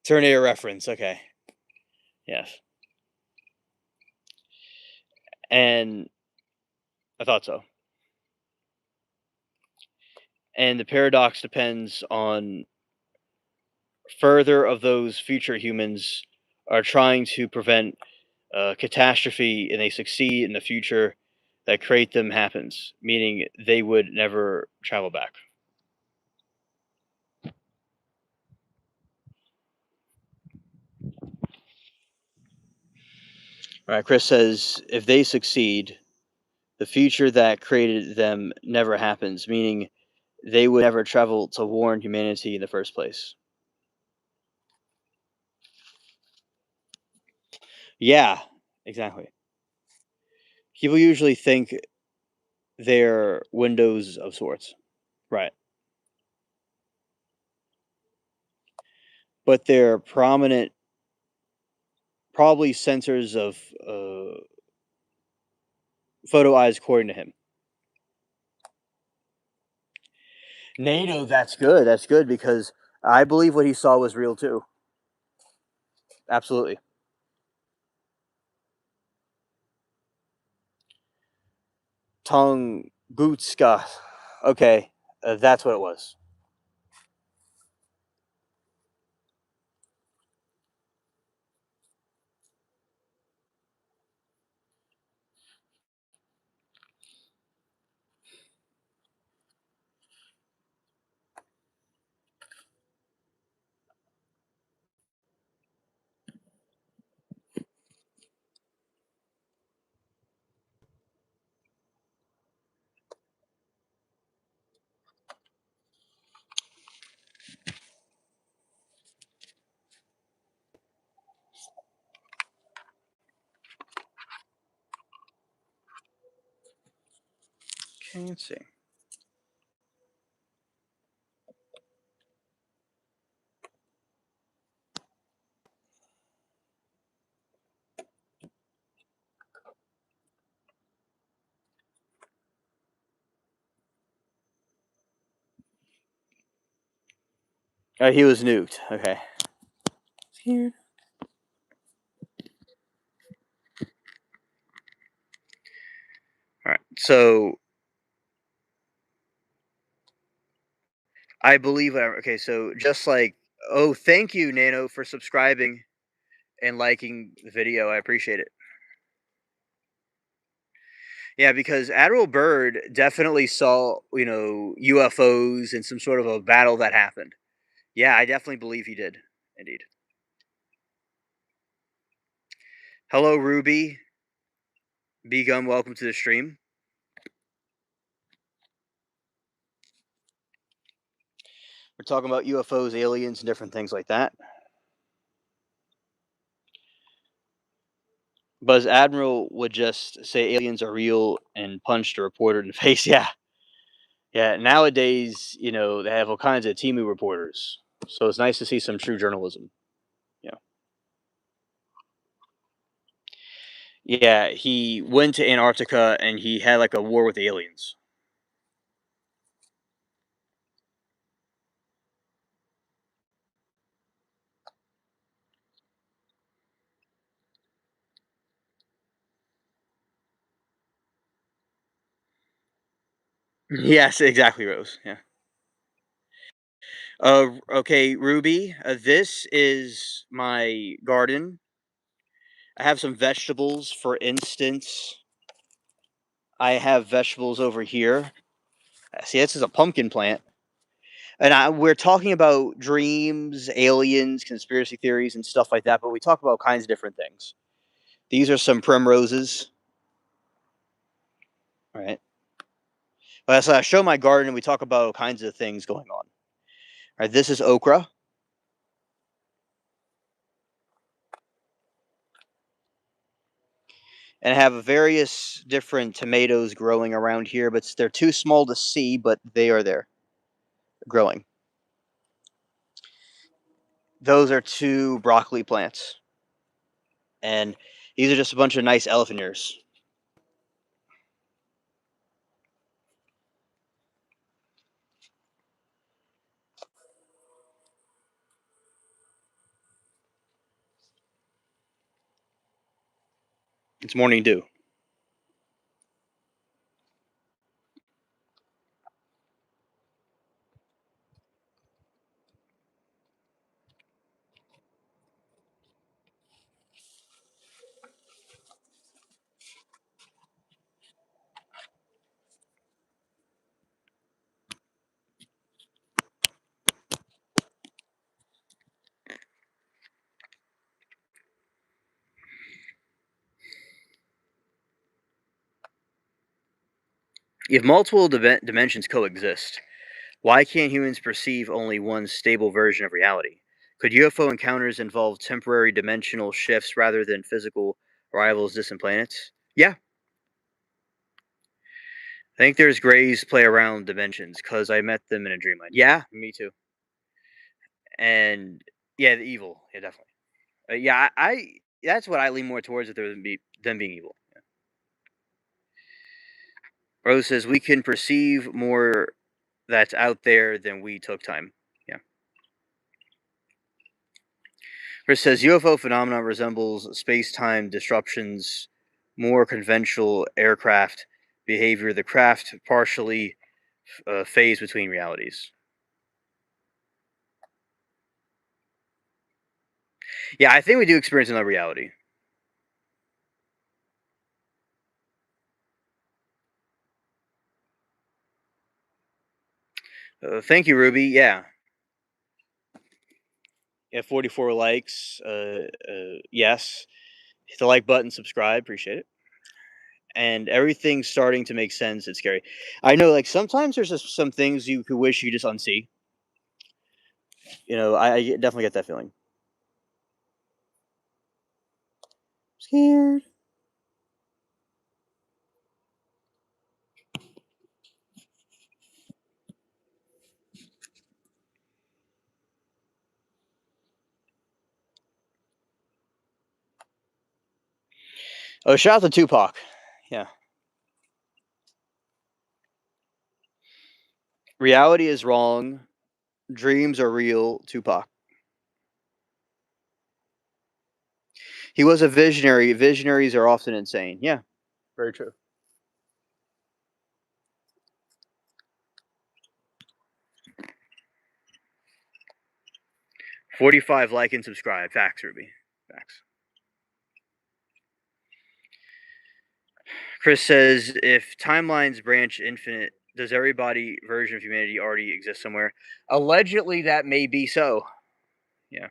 Terminator reference. Okay, yes, and I thought so. And the paradox depends on further of those future humans are trying to prevent catastrophe and they succeed in the future that create them happens, meaning they would never travel back. Right, Chris says if they succeed, the future that created them never happens, meaning they would never travel to warn humanity in the first place. Yeah, exactly. People usually think they're windows of sorts, right? But they're prominent, probably sensors of photo eyes, according to him. NATO, that's good. That's good because I believe what he saw was real too. Absolutely. Tunguska. Okay, that's what it was. Okay, let's see. He was nuked. Okay. Here. All right. So I believe. Okay. So just like, oh, thank you, Nano, for subscribing and liking the video. I appreciate it. Yeah, because Admiral Byrd definitely saw, UFOs and some sort of a battle that happened. Yeah, I definitely believe he did. Indeed. Hello, Ruby. B Gum, welcome to the stream. We're talking about UFOs, aliens, and different things like that. Buzz Admiral would just say aliens are real and punch the reporter in the face. Yeah. Yeah. Nowadays, they have all kinds of Timu reporters. So it's nice to see some true journalism. Yeah. Yeah, he went to Antarctica and he had like a war with aliens. Yes, exactly, Rose. Yeah. Okay, Ruby. This is my garden. I have some vegetables, for instance. I have vegetables over here. See, this is a pumpkin plant. And we're talking about dreams, aliens, conspiracy theories, and stuff like that, but we talk about all kinds of different things. These are some primroses. All right. Well, so I show my garden and we talk about all kinds of things going on. All right. This is okra. And I have various different tomatoes growing around here, but they're too small to see, but they are there growing. Those are two broccoli plants. And these are just a bunch of nice elephant ears. It's morning dew. If multiple dimensions coexist, why can't humans perceive only one stable version of reality? Could UFO encounters involve temporary dimensional shifts rather than physical arrivals distant planets? Yeah, I think there's grays play around dimensions because I met them in a dreamland. Yeah, me too. And yeah, the evil. Yeah, definitely. Yeah, I that's what I lean more towards if they're them being evil. Yeah. Rose says we can perceive more that's out there than we took time. Yeah. Chris says UFO phenomenon resembles space-time disruptions, more conventional aircraft behavior. The craft partially phase between realities. Yeah, I think we do experience another reality. Thank you, Ruby. Yeah, yeah, 44 likes. Yes, hit the like button, subscribe. Appreciate it. And everything's starting to make sense. It's scary. I know, like sometimes there's just some things you could wish you just unsee. I definitely get that feeling. Scared. Oh, shout out to Tupac. Yeah. Reality is wrong. Dreams are real. Tupac. He was a visionary. Visionaries are often insane. Yeah. Very true. 45 like and subscribe. Facts, Ruby. Facts. Chris says if timelines branch infinite, does everybody version of humanity already exist somewhere? Allegedly, that may be so. Yeah.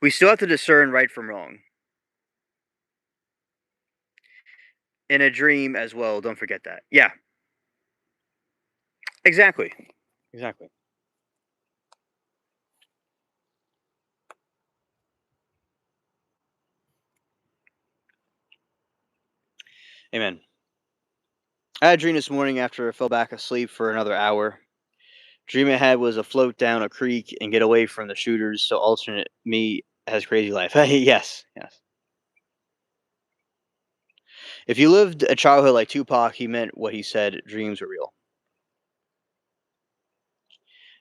We still have to discern right from wrong. In a dream as well. Don't forget that. Yeah. Exactly. Exactly. Amen. I had a dream this morning after I fell back asleep for another hour. Dream I had was a float down a creek and get away from the shooters. So alternate me has crazy life. Yes, yes. If you lived a childhood like Tupac, he meant what he said. Dreams were real.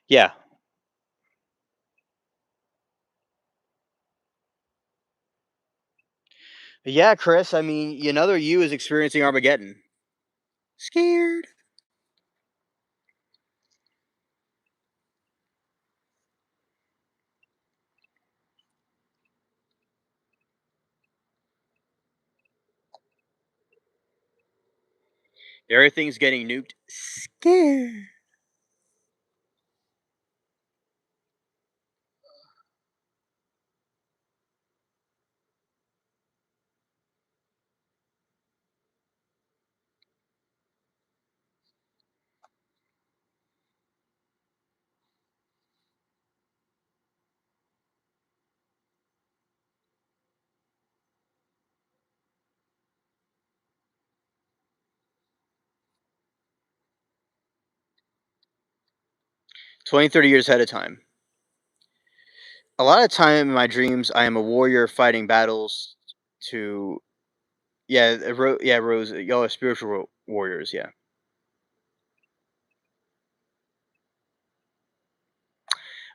Yeah, yeah, Chris. I mean, another you is experiencing Armageddon. Scared. Everything's getting nuked. Scared. 20, 30 years ahead of time. A lot of time in my dreams, I am a warrior fighting battles to yeah, yeah, Rose, y'all are spiritual warriors, yeah.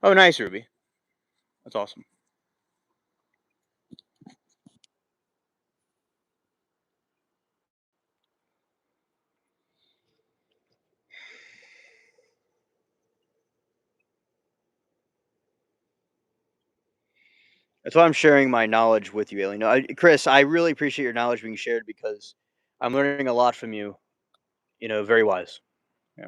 Oh, nice, Ruby. That's awesome. That's why I'm sharing my knowledge with you, Alien. No, Chris, I really appreciate your knowledge being shared because I'm learning a lot from you. Very wise. Yeah.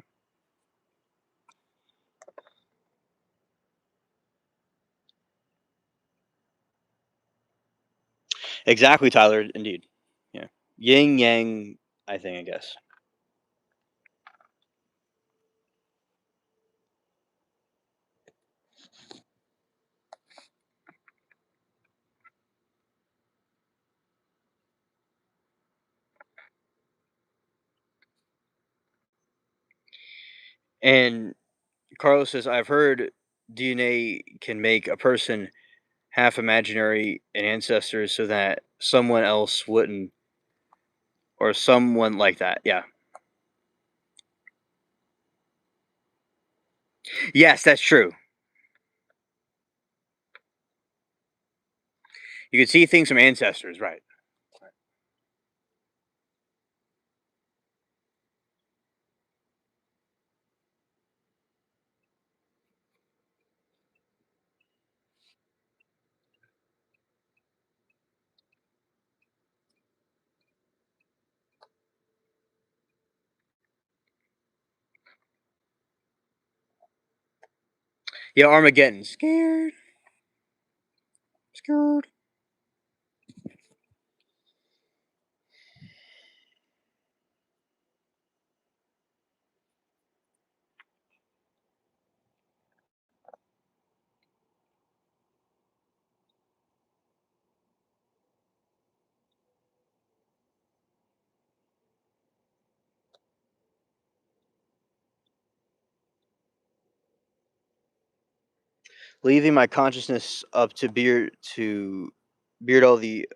Exactly, Tyler. Indeed. Yeah. Yin yang, I think, I guess. And Carlos says, I've heard DNA can make a person half imaginary and ancestors so that someone else wouldn't, or someone like that. Yeah. Yes, that's true. You can see things from ancestors, right? Yeah, Armageddon. Scared. Scared. Leaving my consciousness up to beard all the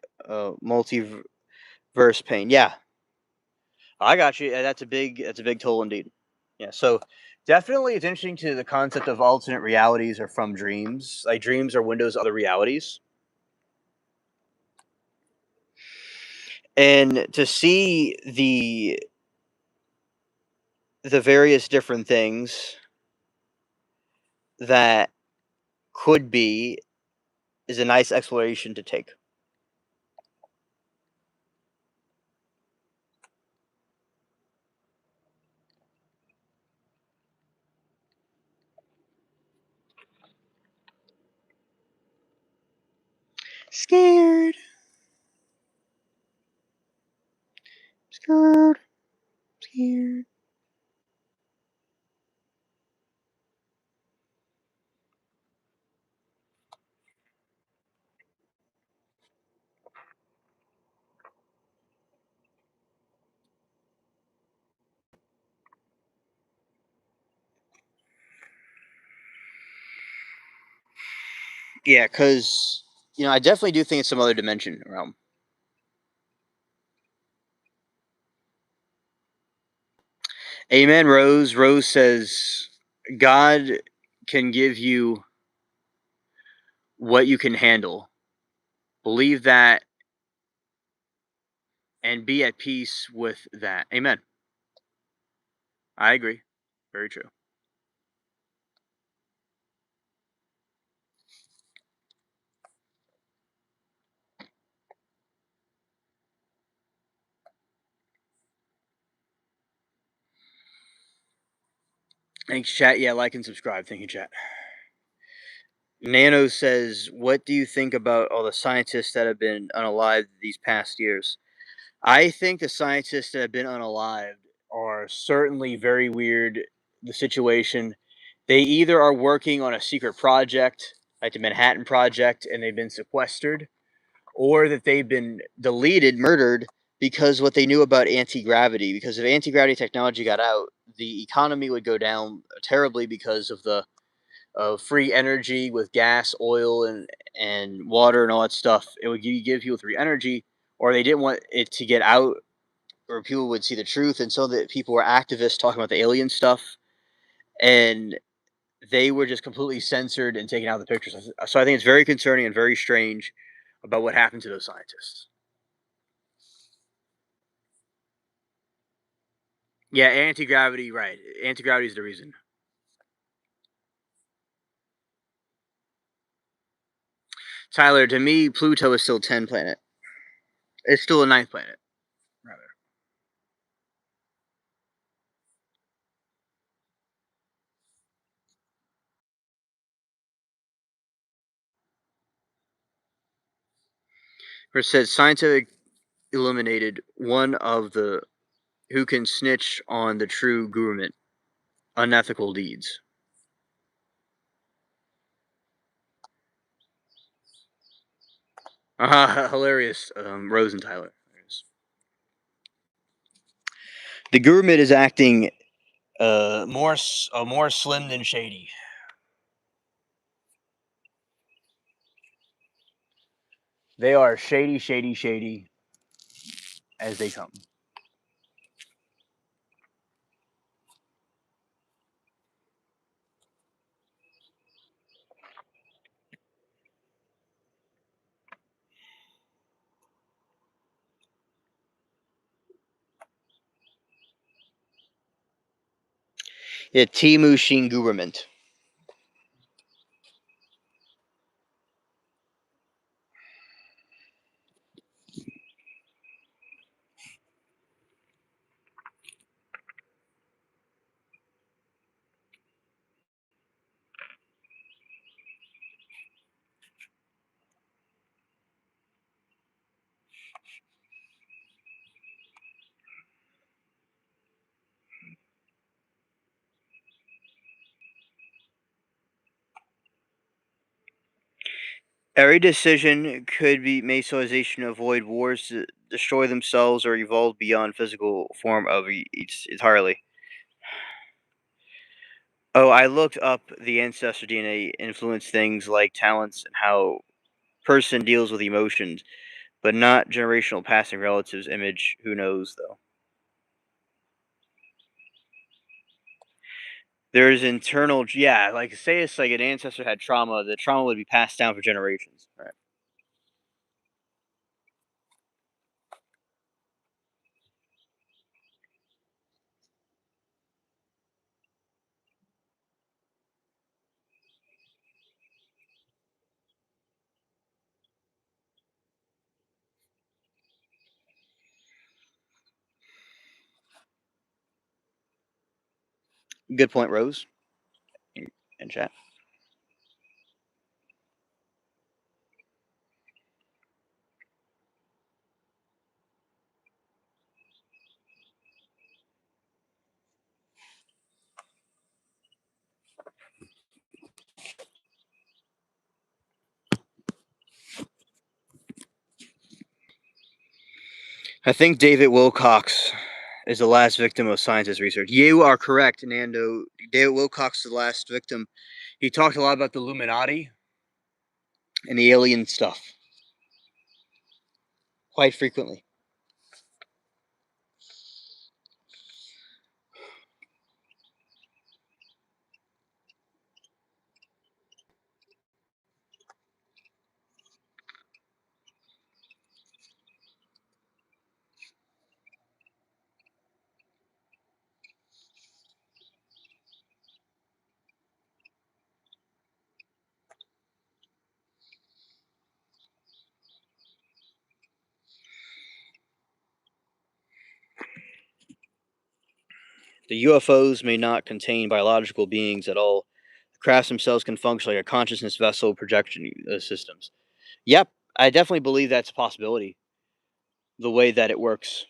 multiverse pain. Yeah, I got you. That's a big toll indeed. Yeah, so definitely it's interesting to the concept of alternate realities or from dreams. Like dreams are windows to other realities. And to see the various different things that could be is a nice exploration to take. Scared. Scared. Scared. Yeah, because I definitely do think it's some other dimension realm. Amen, Rose. Rose says God can give you what you can handle. Believe that and be at peace with that. Amen. I agree. Very true. Thanks, chat. Yeah, like and subscribe. Thank you, chat. Nano says, "What do you think about all the scientists that have been unalived these past years?" I think the scientists that have been unalived are certainly very weird. The situation, they either are working on a secret project, like the Manhattan Project, and they've been sequestered, or that they've been deleted, murdered, because what they knew about anti gravity. Because if anti gravity technology got out, the economy would go down terribly because of the of free energy with gas, oil, and water and all that stuff. It would give people free energy, or they didn't want it to get out, or people would see the truth, and so that people were activists talking about the alien stuff, and they were just completely censored and taken out of the pictures. So I think it's very concerning and very strange about what happened to those scientists. Yeah, anti gravity, right? Anti gravity is the reason. Tyler, to me, Pluto is still 10 planet. It's still a ninth planet, rather. Or it says scientific eliminated one of the who can snitch on the true government unethical deeds. Hilarious, Rose and Tyler. The government is acting more slim than shady. They are shady, shady, shady as they come. Yeah, Timu Shin government. Every decision could be made so as nation to avoid wars, to destroy themselves, or evolve beyond physical form of each entirely. Oh, I looked up the ancestor DNA influence things like talents and how person deals with emotions, but not generational passing relatives image. Who knows though? There's internal, yeah, like say it's like an ancestor had trauma, the trauma would be passed down for generations. Right. Good point, Rose. In chat. I think David Wilcox is the last victim of scientist research. You are correct, Nando. David Wilcox is the last victim. He talked a lot about the Illuminati. and the alien stuff quite frequently. The UFOs may not contain biological beings at all. The crafts themselves can function like a consciousness vessel projection systems. Yep, I definitely believe that's a possibility. The way that it works.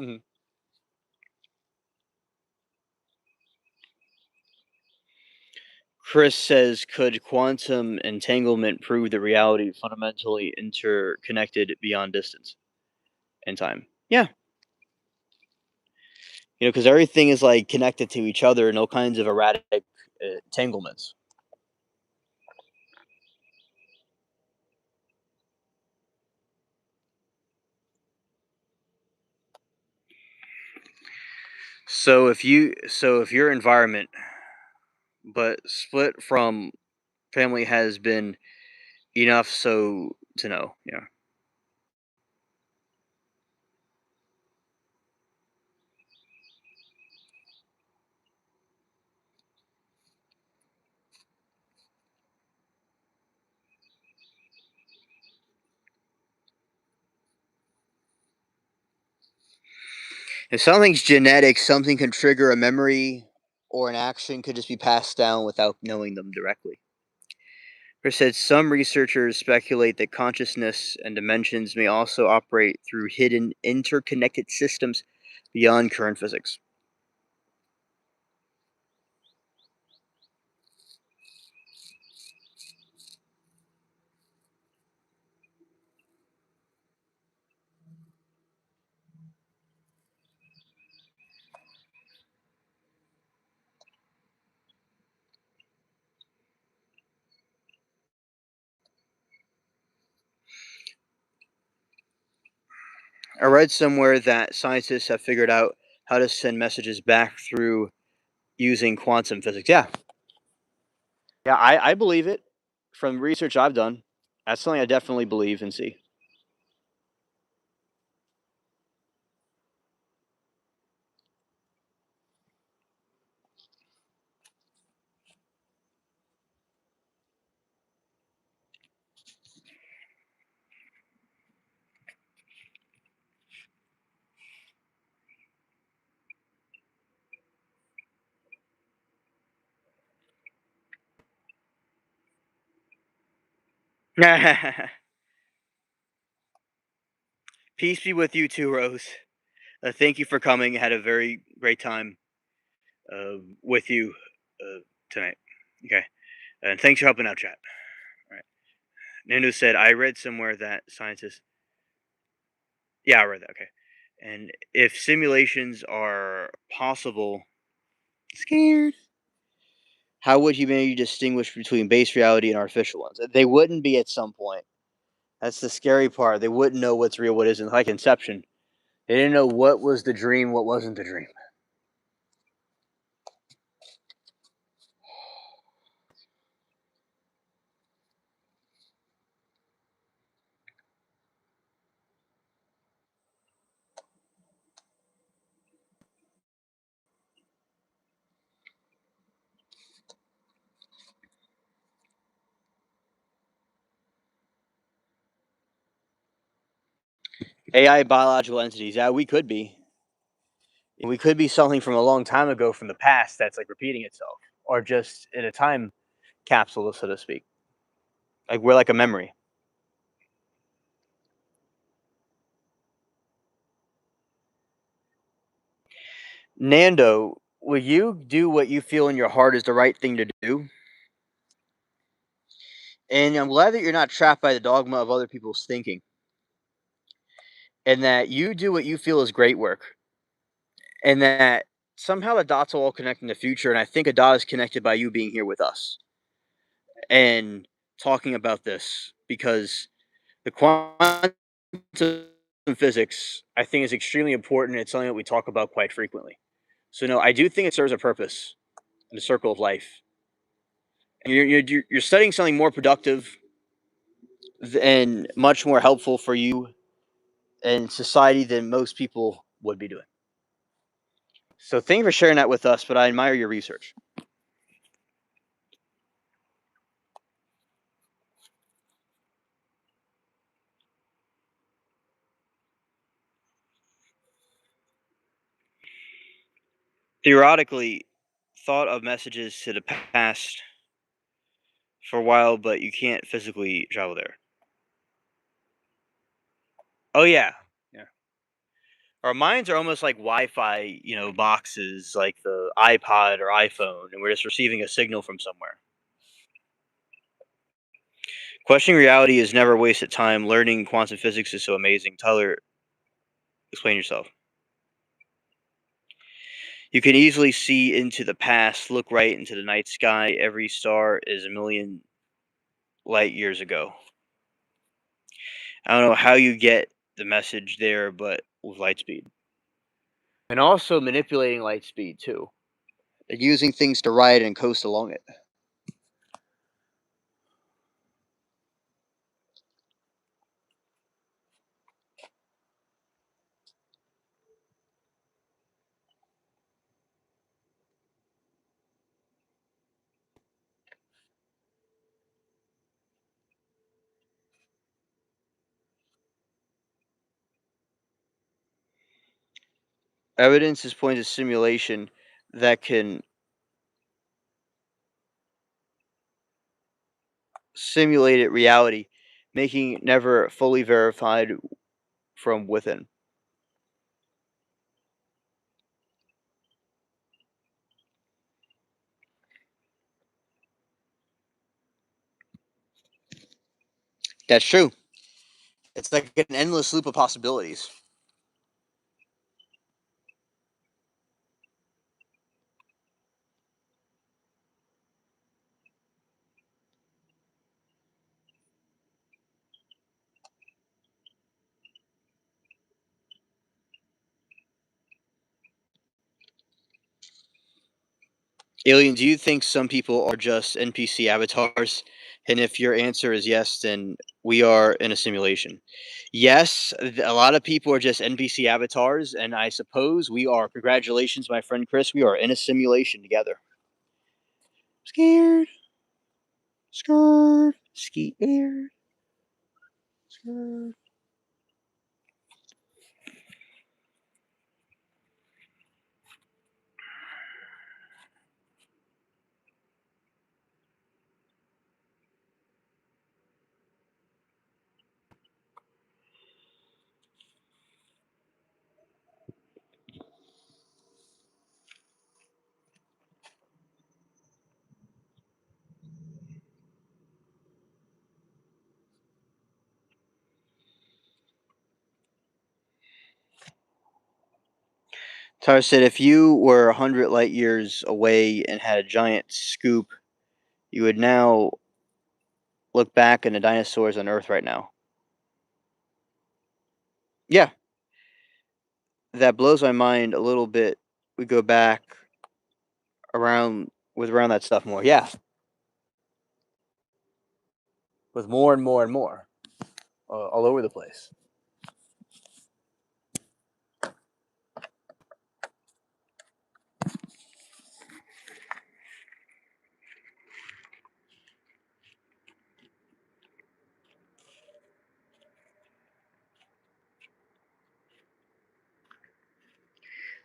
Mhm. Chris says, could quantum entanglement prove that reality fundamentally interconnected beyond distance and time? Yeah, because everything is like connected to each other and all kinds of erratic entanglements. So if your environment, but split from family has been enough so to know, yeah. If something's genetic, something can trigger a memory or an action could just be passed down without knowing them directly. Chris said some researchers speculate that consciousness and dimensions may also operate through hidden interconnected systems beyond current physics. I read somewhere that scientists have figured out how to send messages back through using quantum physics. Yeah, yeah, I believe it from research I've done. That's something I definitely believe and see. Peace be with you too, Rose. Thank you for coming. Had a very great time with you tonight. Okay, and thanks for helping out, chat. All right. Nando said, I read somewhere that scientists. Yeah, I read that. Okay. And if simulations are possible, scared. How would humanity distinguish between base reality and artificial ones? They wouldn't be at some point. That's the scary part. They wouldn't know what's real, what isn't. Like Inception. They didn't know what was the dream, what wasn't the dream. AI biological entities. Yeah, we could be. We could be something from a long time ago from the past that's like repeating itself, or just in a time capsule, so to speak. Like we're like a memory. Nando, will you do what you feel in your heart is the right thing to do? And I'm glad that you're not trapped by the dogma of other people's thinking, and that you do what you feel is great work, and that somehow the dots will all connect in the future. And I think a dot is connected by you being here with us, and talking about this because the quantum physics, I think, is extremely important. It's something that we talk about quite frequently. So, no, I do think it serves a purpose in the circle of life. And you're studying something more productive and much more helpful for you and society than most people would be doing. So, thank you for sharing that with us. But I admire your research. Theoretically, thought of messages to the past for a while, but you can't physically travel there. Oh yeah, yeah. Our minds are almost like Wi-Fi, boxes, like the iPod or iPhone, and we're just receiving a signal from somewhere. Questioning reality is never wasted time. Learning quantum physics is so amazing. Tyler, explain yourself. You can easily see into the past. Look right into the night sky. Every star is a million light years ago. I don't know how you get the message there, but with light speed. And also manipulating light speed too. And using things to ride and coast along it. Evidence is points of simulation that can simulate it reality, making it never fully verified from within. That's true. It's like an endless loop of possibilities. Alien, do you think some people are just NPC avatars? And if your answer is yes, then we are in a simulation. Yes, a lot of people are just NPC avatars, and I suppose we are. Congratulations, my friend Chris. We are in a simulation together. Scared, scared, scared, scared. Tyler said, if you were 100 light years away and had a giant scoop, you would now look back in the dinosaurs on Earth right now. Yeah, that blows my mind a little bit. We go back around that stuff more. Yeah, with more and more and more, all over the place.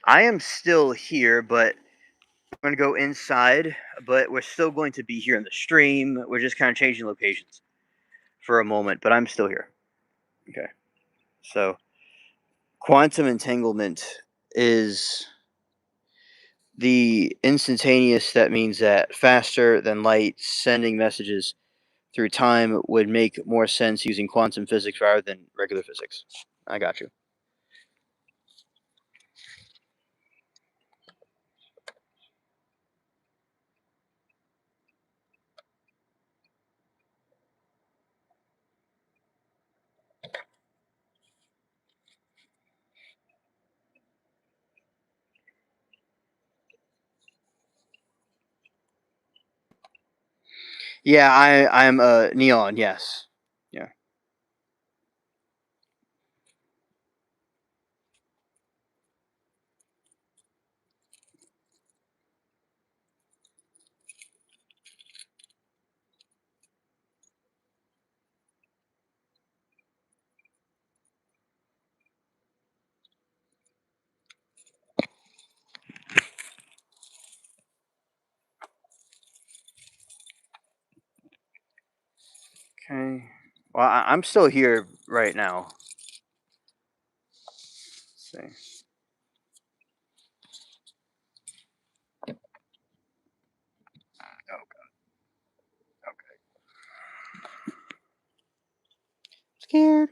I am still here, but we're gonna go inside. But we're still going to be here in the stream. We're just kind of changing locations for a moment, but I'm still here. Okay, so quantum entanglement is the instantaneous. That means that faster than light sending messages through time would make more sense using quantum physics rather than regular physics. I got you. Yeah, I'm neon. Yes. Yeah. Okay. Well, I'm still here right now. Let's see. Oh, okay. Scared.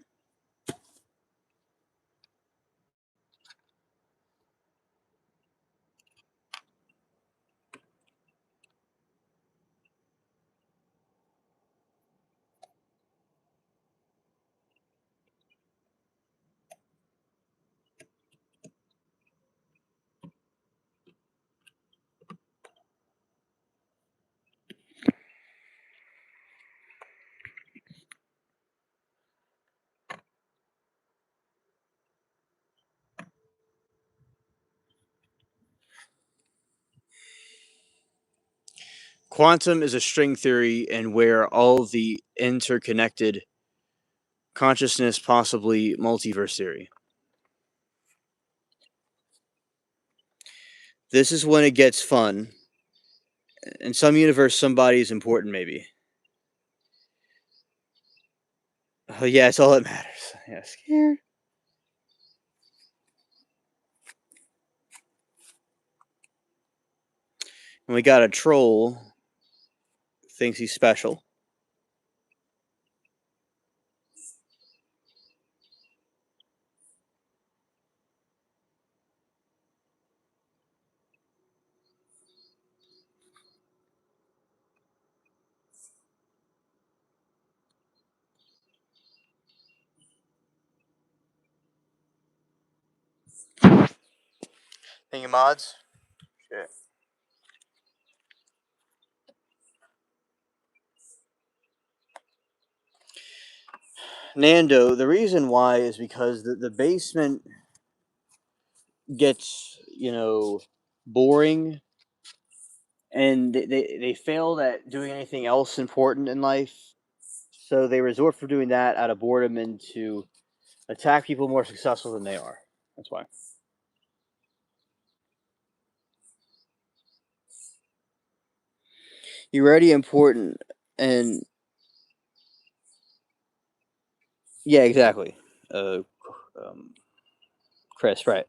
Quantum is a string theory and where all the interconnected consciousness, possibly multiverse theory. This is when it gets fun. In some universe, somebody is important, maybe. Oh, yeah, it's all that matters. Yeah, scared. And we got a troll, thinks he's special. Thinking mods? Shit. Nando, the reason why is because the basement gets, boring and they failed at doing anything else important in life. So they resort for doing that out of boredom and to attack people more successful than they are. That's why. You're already important, and yeah, exactly. Uh, um, Chris, right?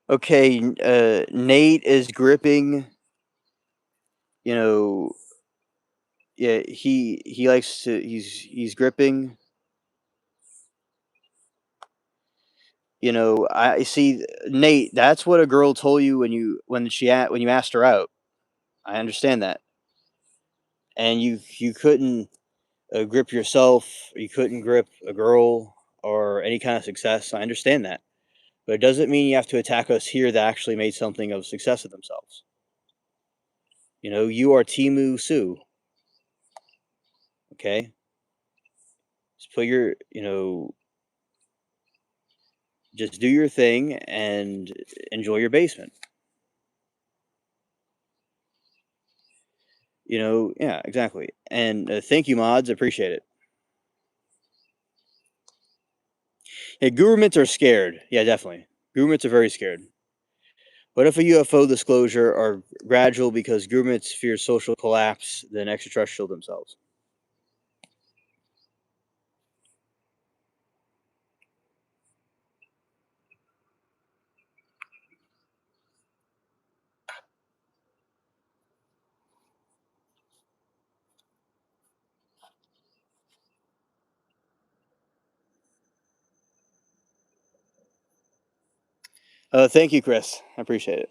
Okay, Nate is gripping. You know, yeah, he likes to. He's gripping. I see Nate. That's what a girl told you when you asked her out. I understand that, and you couldn't grip yourself. You couldn't grip a girl or any kind of success. I understand that, but it doesn't mean you have to attack us here that actually made something of success of themselves. You are Timu Su. Okay, just put your just do your thing and enjoy your basement. Yeah, exactly. And thank you, mods. Appreciate it. Yeah, governments are scared. Yeah, definitely. Governments are very scared. What if a UFO disclosure are gradual because governments fear social collapse than extraterrestrial themselves? Thank you, Chris. I appreciate it.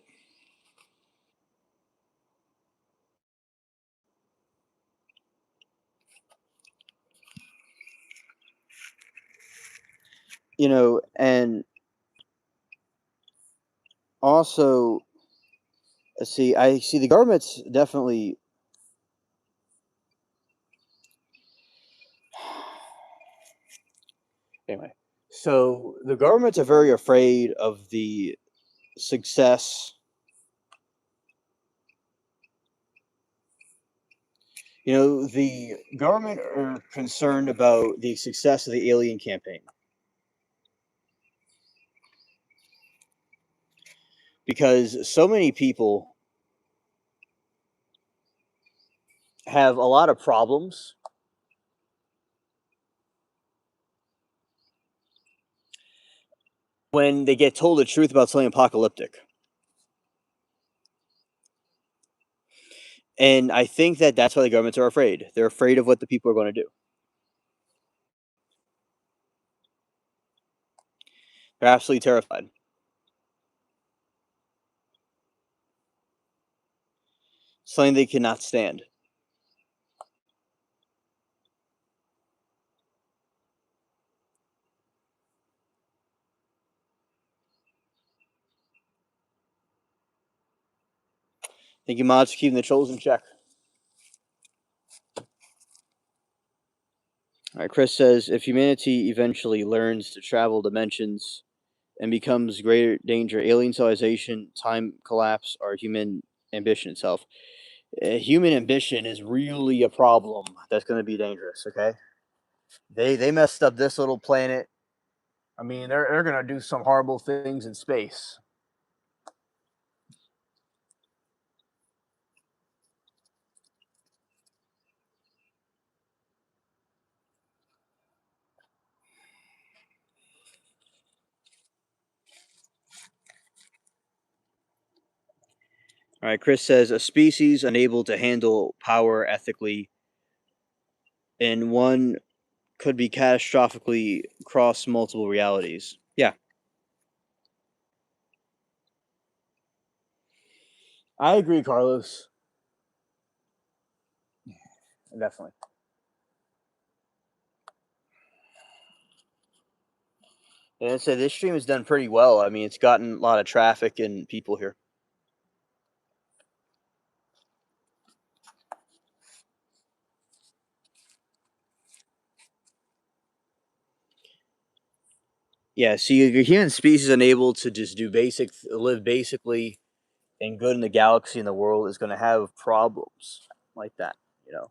And also, see, I see the government's definitely. Anyway, so the governments are very afraid of the success. The government are concerned about the success of the alien campaign because so many people have a lot of problems when they get told the truth about something apocalyptic. And I think that that's why the governments are afraid. They're afraid of what the people are going to do. They're absolutely terrified. Something they cannot stand. Thank you, mods, for keeping the trolls in check. All right, Chris says if humanity eventually learns to travel dimensions and becomes greater danger, alien civilization, time collapse, or human ambition itself. Human ambition is really a problem that's going to be dangerous. Okay, they messed up this little planet. I mean, they're going to do some horrible things in space. All right, Chris says a species unable to handle power ethically, and one could be catastrophically cross multiple realities. Yeah, I agree, Carlos. Definitely. And I said this stream has done pretty well. I mean, it's gotten a lot of traffic and people here. Yeah, see, your human species unable to just live basically and good in the galaxy and the world is going to have problems like that. You know.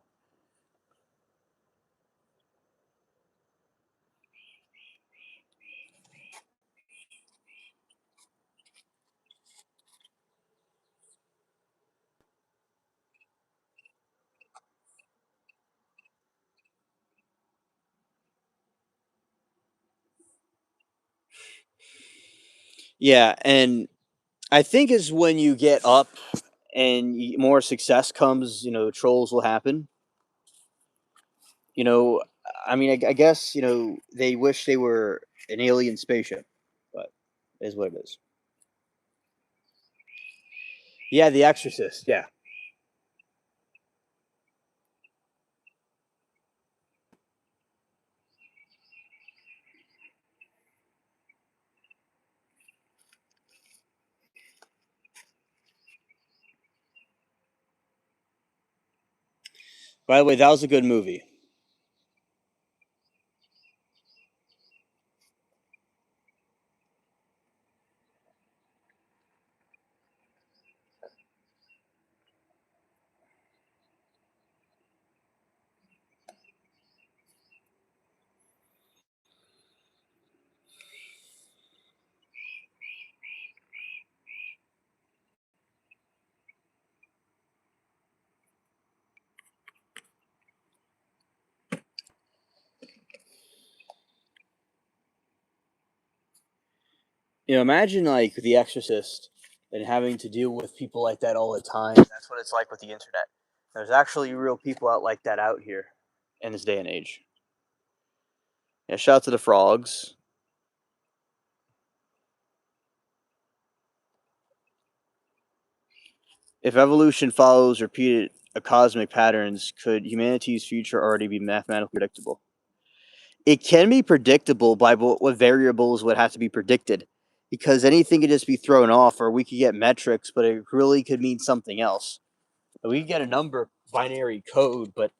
Yeah, and I think is when you get up and more success comes, trolls will happen. You know, I mean, I guess they wish they were an alien spaceship, but it is what it is. Yeah, The Exorcist. Yeah. By the way, that was a good movie. Imagine like The Exorcist and having to deal with people like that all the time. That's what it's like with the internet. There's actually real people out like that out here in this day and age. Yeah, shout out to the frogs. If evolution follows repeated cosmic patterns, could humanity's future already be mathematically predictable? It can be predictable by what variables would have to be predicted, because anything could just be thrown off, or we could get metrics, but it really could mean something else. We could get a number binary code, but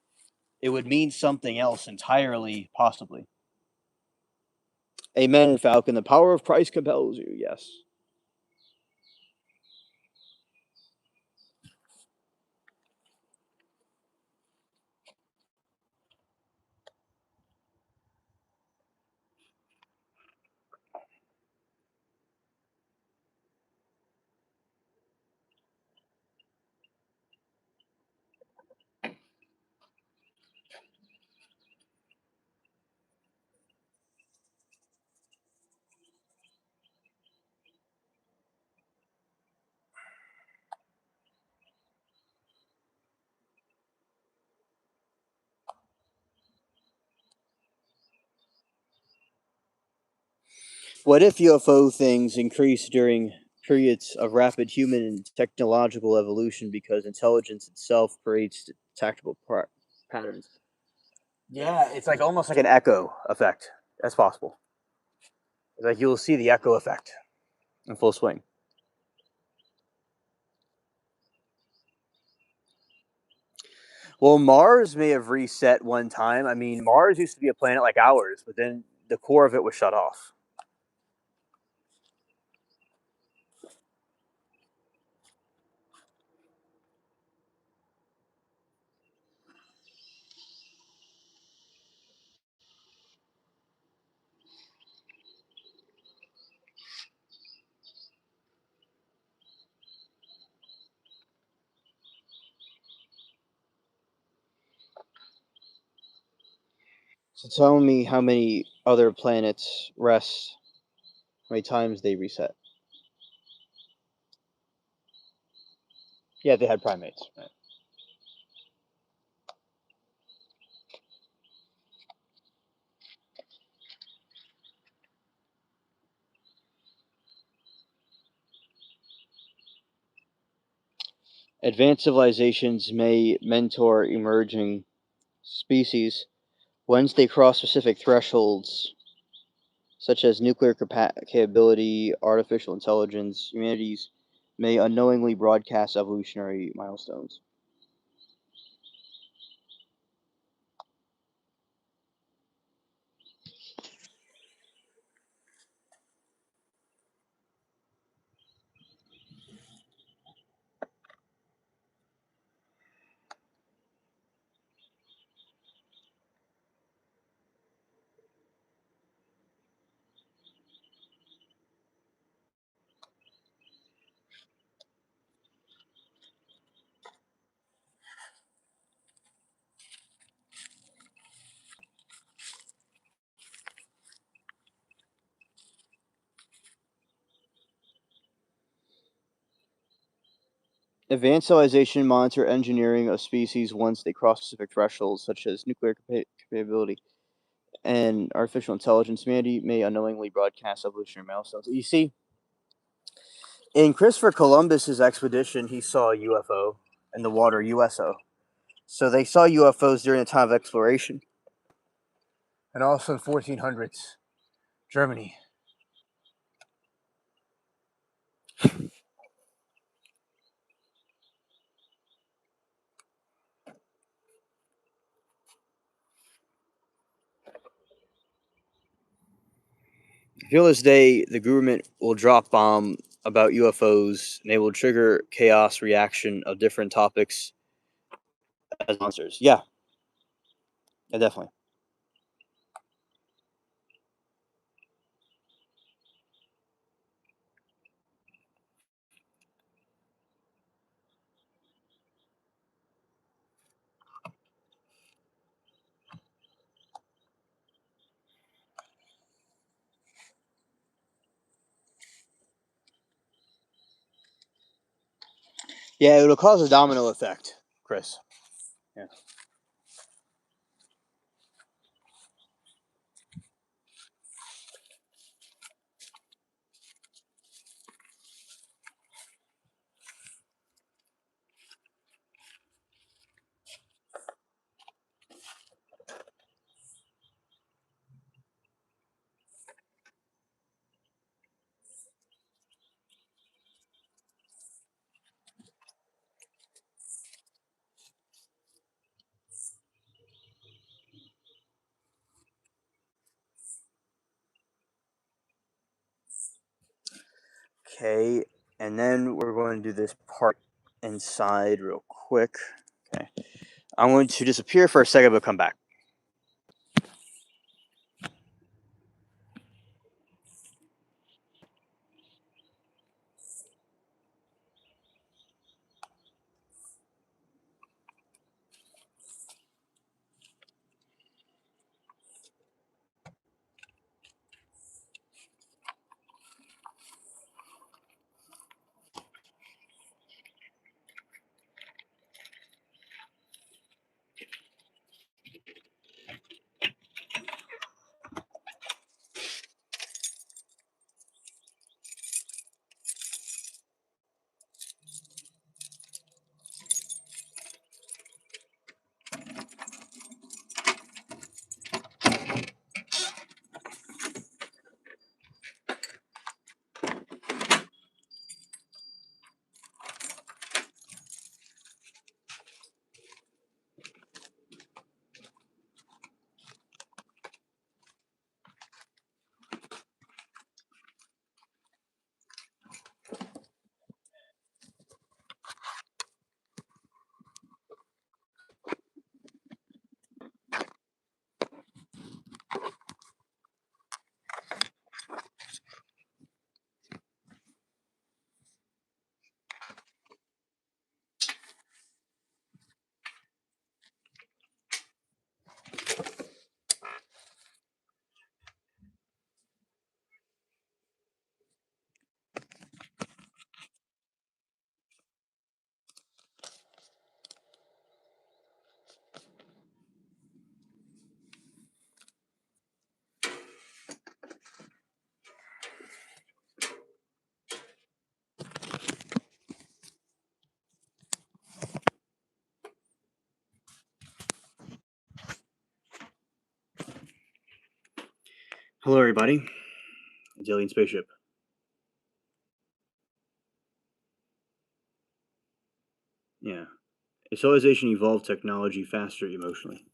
it would mean something else entirely, possibly. Amen, Falcon. The power of Christ compels you. Yes. What if UFO things increase during periods of rapid human and technological evolution because intelligence itself creates detectable patterns? Yeah, it's like almost like an echo effect. That's possible. It's like you'll see the echo effect in full swing. Well, Mars may have reset one time. I mean, Mars used to be a planet like ours, but then the core of it was shut off. So tell me how many other planets rest, how many times they reset. Yeah, they had primates. Right. Advanced civilizations may mentor emerging species once they cross specific thresholds, such as nuclear capability, artificial intelligence. Humanities may unknowingly broadcast evolutionary milestones. Advanced civilization monitor engineering of species once they cross specific thresholds, such as nuclear capability and artificial intelligence. Humanity may unknowingly broadcast evolutionary milestones. You see, in Christopher Columbus's expedition, he saw a UFO in the water, USO. So they saw UFOs during the time of exploration, and also in 1400s Germany. Until this day, the government will drop bomb about UFOs, and they will trigger chaos reaction of different topics as monsters. Yeah, yeah, definitely. Yeah, it'll cause a domino effect, Chris. Yeah. Okay, and then we're going to do this part inside real quick. Okay. I'm going to disappear for a second, but come back. Hello, everybody. It's Alien Spaceship. Yeah. A civilization evolved technology faster emotionally.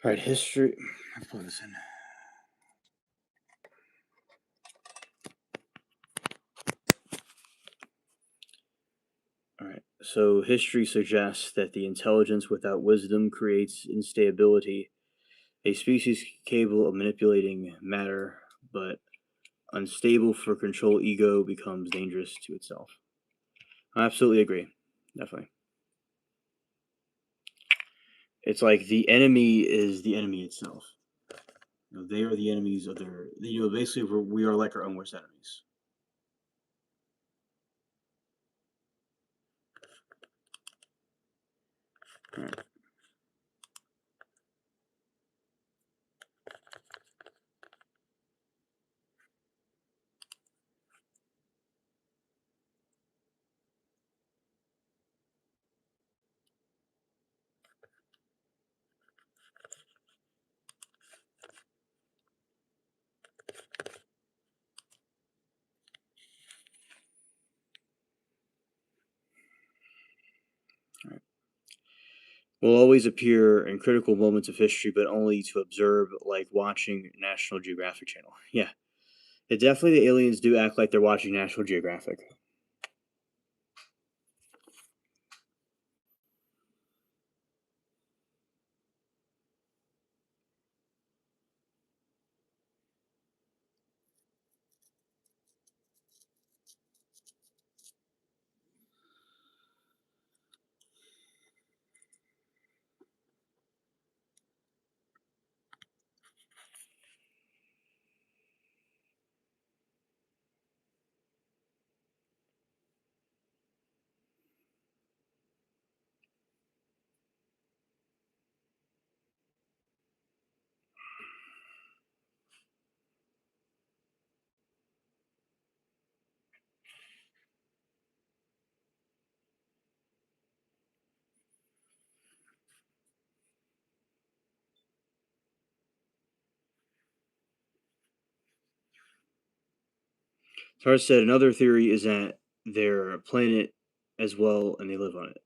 All right, history. Let's pull this in. All right. So history suggests that the intelligence without wisdom creates instability. A species capable of manipulating matter, but unstable for control ego becomes dangerous to itself. I absolutely agree. Definitely. It's like the enemy is the enemy itself. They are the enemies of their. Basically, we are like our own worst enemies. All right. All right. Will always appear in critical moments of history, but only to observe, like watching National Geographic Channel. Yeah, definitely the aliens do act like they're watching National Geographic. Tars said another theory is that they're a planet as well and they live on it.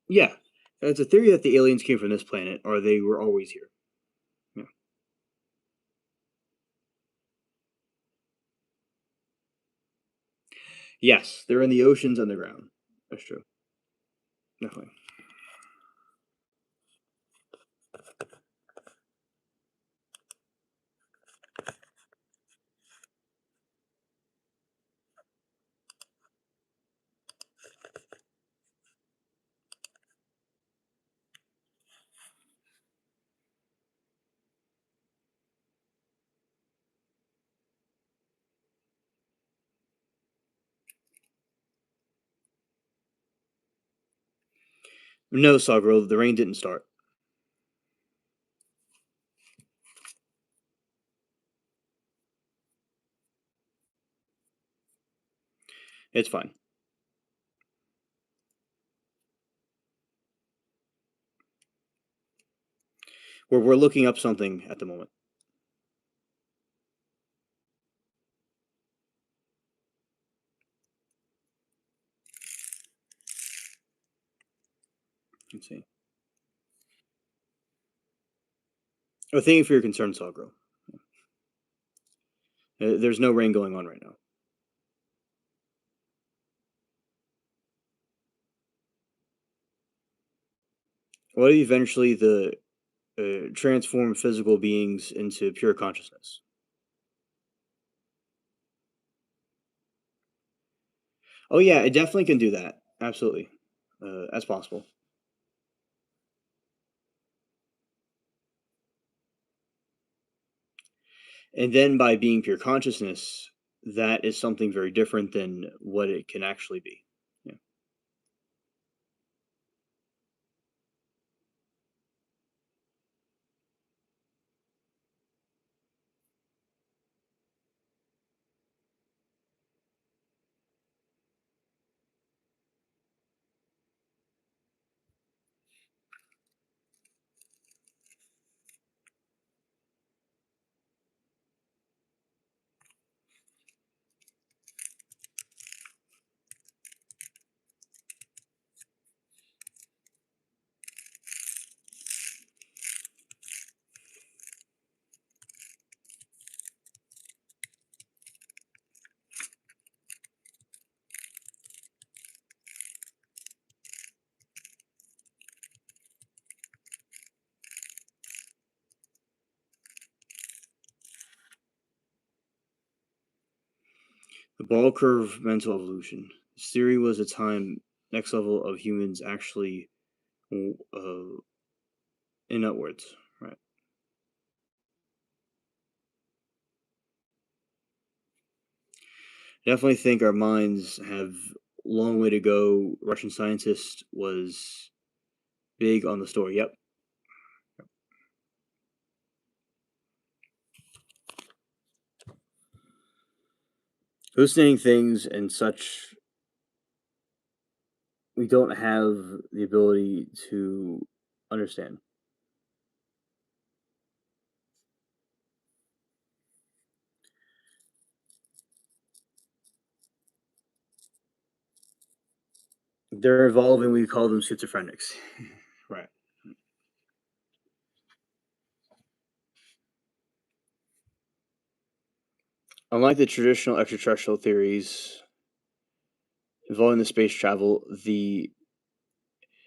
Yeah, it's a theory that the aliens came from this planet or they were always here. Yeah. Yes, they're in the oceans underground. That's true. Definitely. No, Sawgirl, the rain didn't start. It's fine. We're looking up something at the moment. Let's see. Oh, thank you for your concern, Sawgirl. There's no rain going on right now. What if eventually the transform physical beings into pure consciousness? Oh yeah, it definitely can do that. Absolutely, that's possible. And then by being pure consciousness, that is something very different than what it can actually be. Yeah. The ball curve mental evolution. This theory was a time next level of humans actually uh, in upwards. Right. Definitely think our minds have long way to go. Russian scientist was big on the story. Yep. Hallucinating things and such, we don't have the ability to understand. They're evolving. We call them schizophrenics. Right. Unlike the traditional extraterrestrial theories involving the space travel, the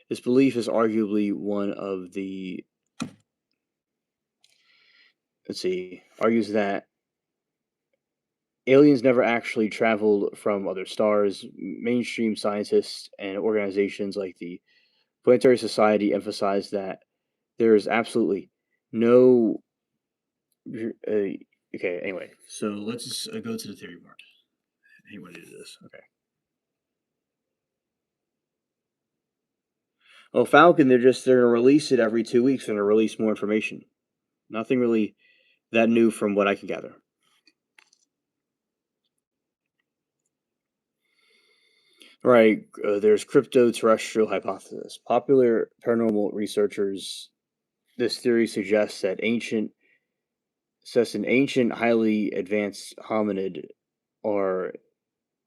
this belief is arguably one of the argues that aliens never actually traveled from other stars. Mainstream scientists and organizations like the Planetary Society emphasize that there is absolutely no. Okay, anyway, so let's go to the theory part. I hate when I do this. Okay. Oh, Falcon, they're gonna release it every 2 weeks and release more information. Nothing really that new from what I can gather. Right, there's crypto terrestrial hypothesis. Popular paranormal researchers, this theory suggests an ancient, highly advanced hominid are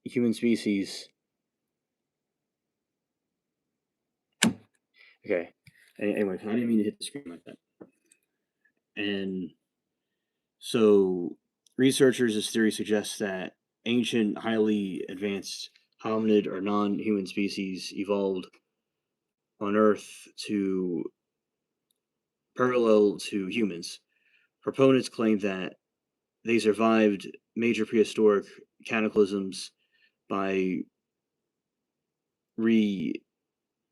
human species. Okay. Anyway, I didn't mean to hit the screen like that. And so, researchers, this theory suggests that ancient, highly advanced hominid or non human species evolved on Earth to parallel to humans. Proponents claim that they survived major prehistoric cataclysms by re-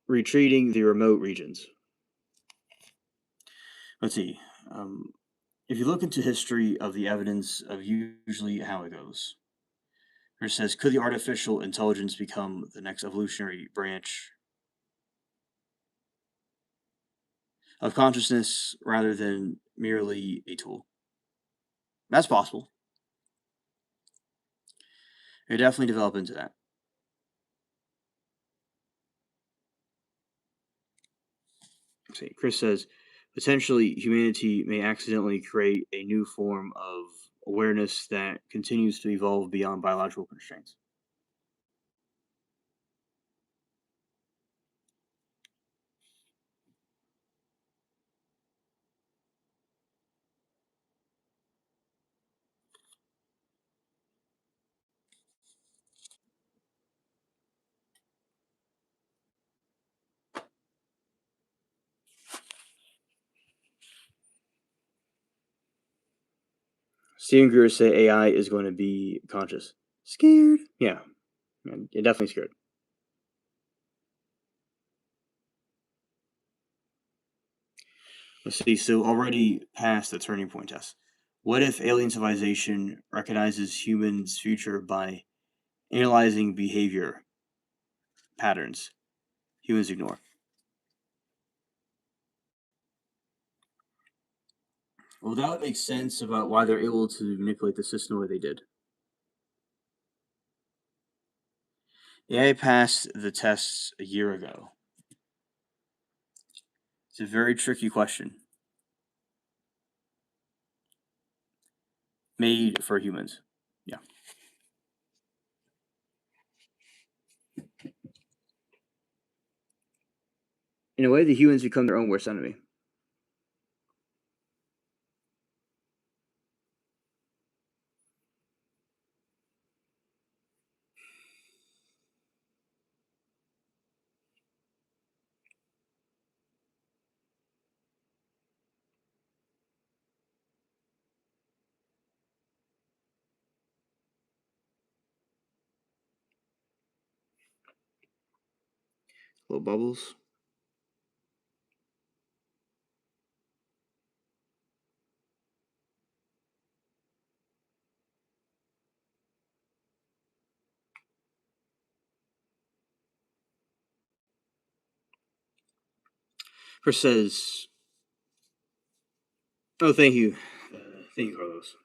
retreating the remote regions. Let's see. Um, if you look into history of the evidence of usually how it goes, it says, could the artificial intelligence become the next evolutionary branch of consciousness rather than merely a tool? That's possible. It definitely develop into that. See, Chris says, potentially humanity may accidentally create a new form of awareness that continues to evolve beyond biological constraints. Steven Greer say AI is going to be conscious. Scared? Yeah, definitely scared. Let's see. So already past the turning point test. What if alien civilization recognizes humans' future by analyzing behavior patterns humans ignore? Well, that would make sense about why they're able to manipulate the system the way they did. AI passed the tests a year ago. It's a very tricky question made for humans. Yeah. In a way, the humans become their own worst enemy. Little bubbles. Chris says, "Oh, thank you, thank you, Carlos."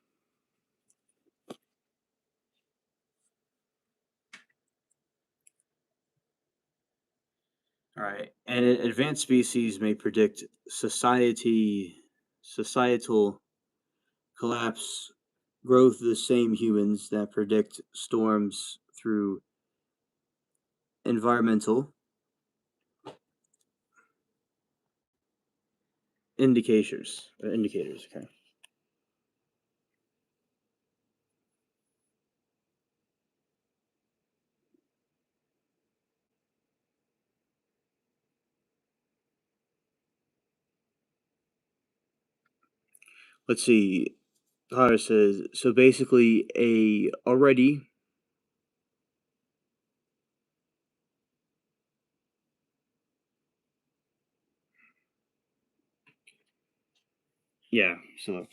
All right, and advanced species may predict societal collapse, growth the same humans that predict storms through environmental indicators. Indicators. Okay. Let's see. Connor says so. Basically, a already yeah. So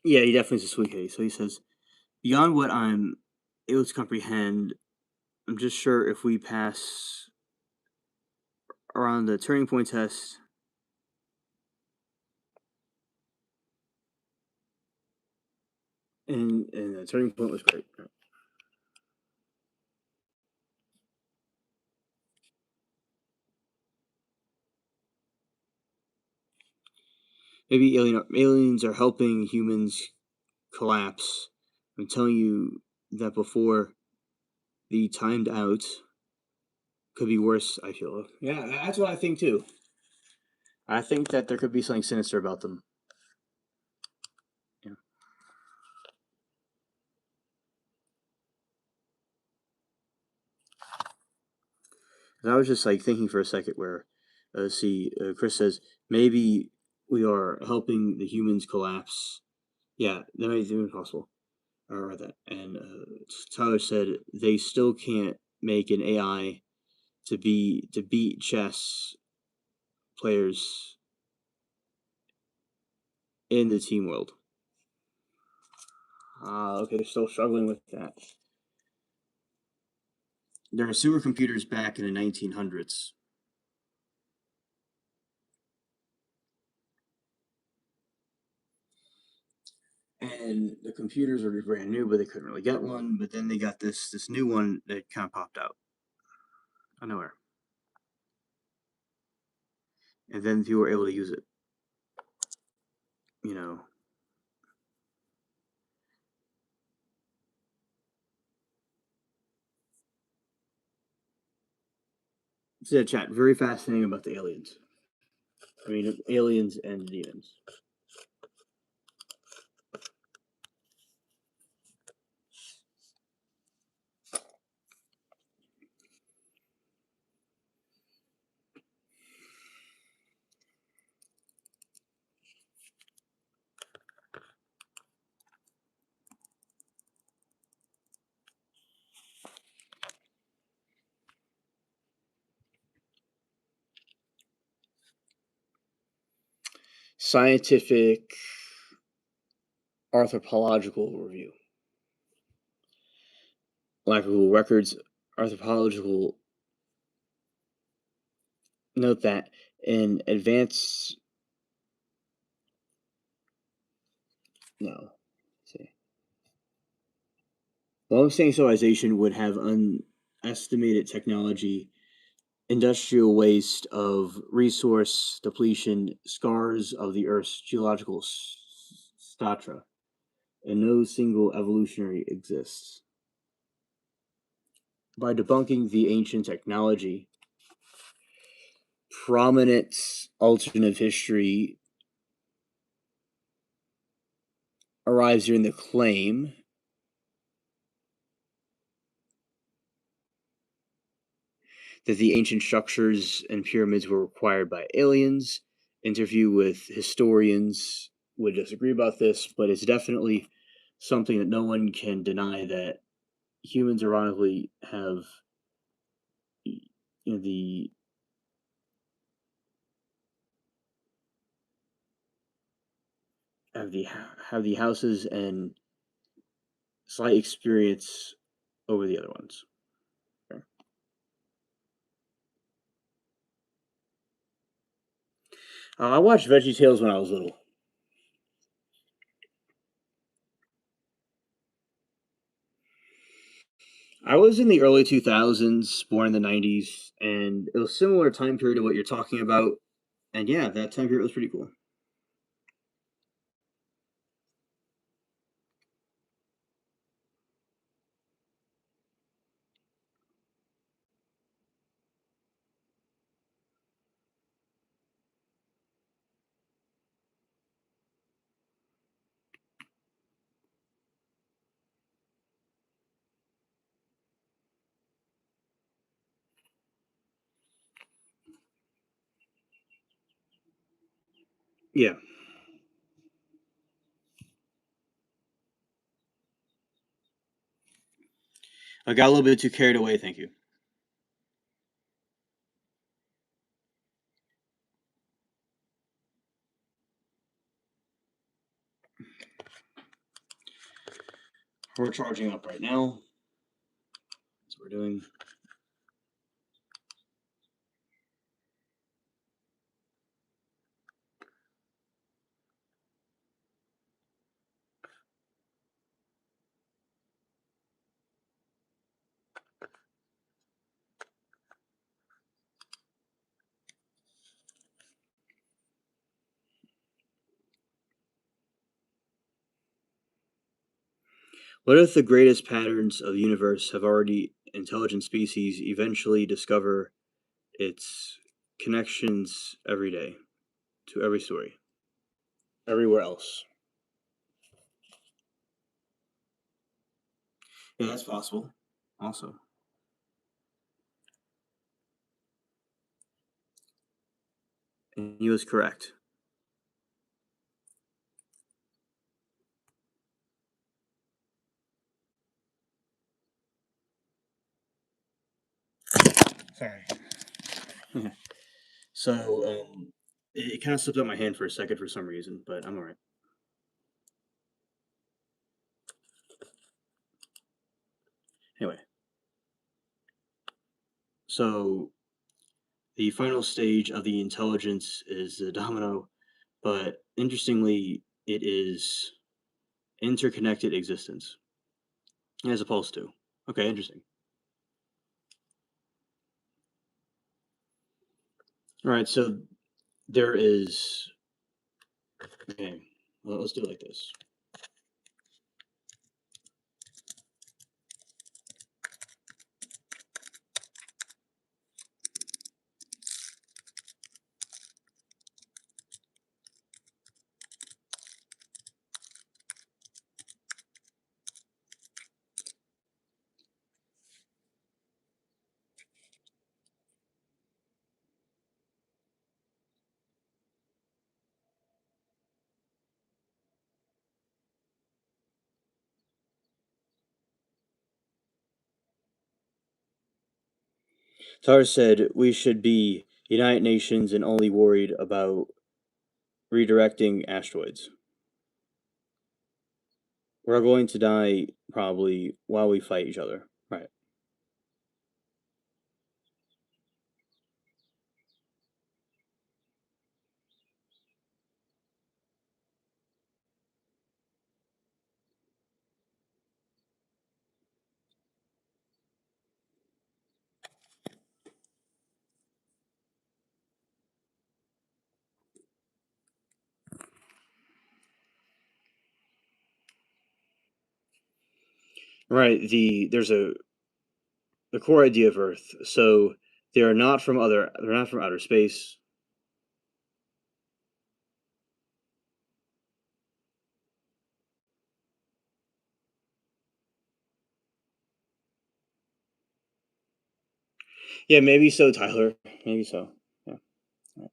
Yeah, he definitely is a sweet kitty. So he says, beyond what I'm able to comprehend, I'm just sure if we pass around the turning point test, and the turning point was great. Maybe aliens are helping humans collapse. I'm telling you that before the timed out could be worse, I feel. Yeah, that's what I think too. I think that there could be something sinister about them. Yeah. And I was just like thinking for a second where, Chris says, maybe we are helping the humans collapse. Yeah, that might be impossible. I read that. And Tyler said they still can't make an AI to beat chess players in the team world. Okay, they're still struggling with that. There are supercomputers back in the 1900s. And the computers were brand new, but they couldn't really get one. But then they got this new one that kind of popped out of nowhere, and then people were able to use it. You know, said chat very fascinating about the aliens. I mean, aliens and demons. Scientific anthropological review. Library records anthropological note that in advanced no, see, long-standing civilization would have unestimated technology, industrial waste of resource depletion, scars of the Earth's geological strata, and no single evolutionary exists. By debunking the ancient technology, prominent alternative history arrives during the claim that the ancient structures and pyramids were required by aliens. Interview with historians would disagree about this, but it's definitely something that no one can deny that humans ironically the have the have the houses and slight experience over the other ones. Okay. I watched Veggie Tales when I was little. I was in the early 2000s, born in the 90s, and it was a similar time period to what you're talking about. And yeah, that time period was pretty cool. Yeah, I got a little bit too carried away. Thank you. We're charging up right now. That's what we're doing. What if the greatest patterns of the universe have already intelligent species eventually discover its connections every day to every story, everywhere else? Yeah, that's possible. Also, and he was correct. Sorry. So, it kind of slipped out my hand for a second for some reason, but I'm all right. Anyway, so the final stage of the intelligence is the domino, but interestingly, it is interconnected existence as opposed to. Okay, interesting. All right, so there is. Okay, well, let's do it like this. Tar said we should be United Nations and only worried about redirecting asteroids. We're going to die probably while we fight each other. Right. Right. There's a the core idea of Earth. So they're not from outer space. Yeah, maybe so, Tyler. Maybe so. Yeah. Right.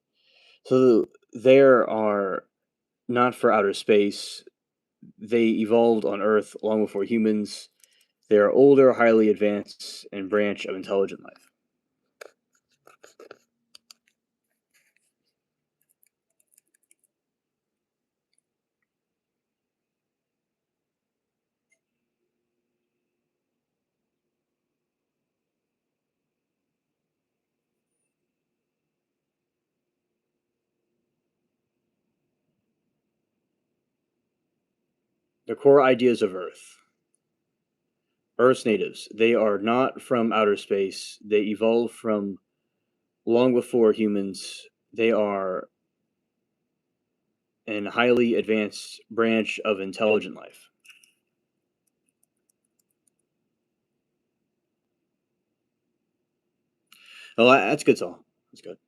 So there are not for outer space. They evolved on Earth long before humans. They are older, highly advanced, and branch of intelligent life. The core ideas of Earth. Earth's natives. They are not from outer space. They evolved from long before humans. They are an highly advanced branch of intelligent life. Oh, that's good, Saul. That's good.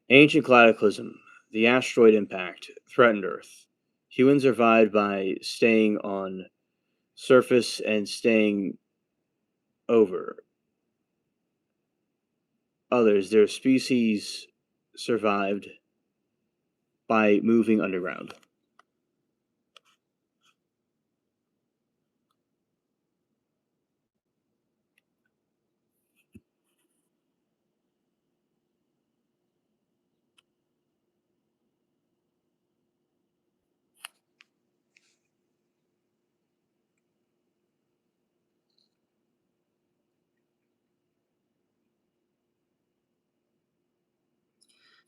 Ancient cataclysm. The asteroid impact threatened Earth. Humans survived by staying on surface and staying over. Others, their species survived by moving underground.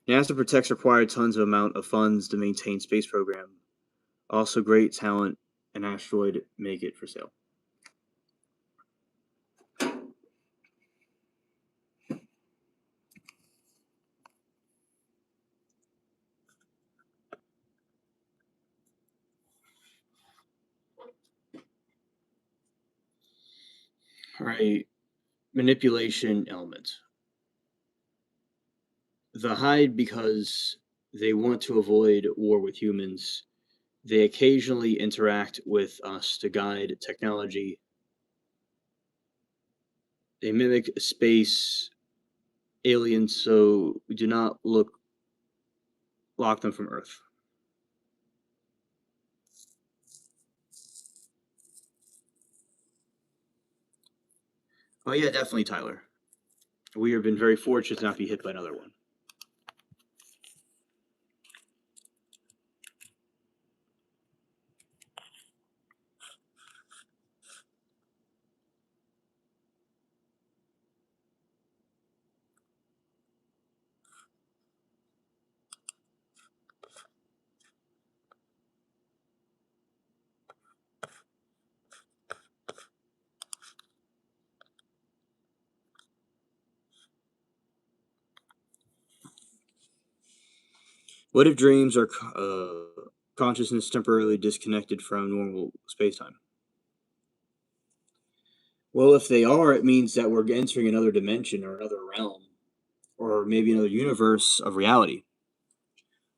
NASA protects required tons of amount of funds to maintain space program. Also, great talent. An asteroid make it for sale. All right, manipulation element. The hide because they want to avoid war with humans. They occasionally interact with us to guide technology. They mimic space aliens so we do not lock them from Earth. Oh yeah, definitely, Tyler. We have been very fortunate to not be hit by another one. What if dreams are consciousness temporarily disconnected from normal space-time? Well, if they are, it means that we're entering another dimension or another realm, or maybe another universe of reality.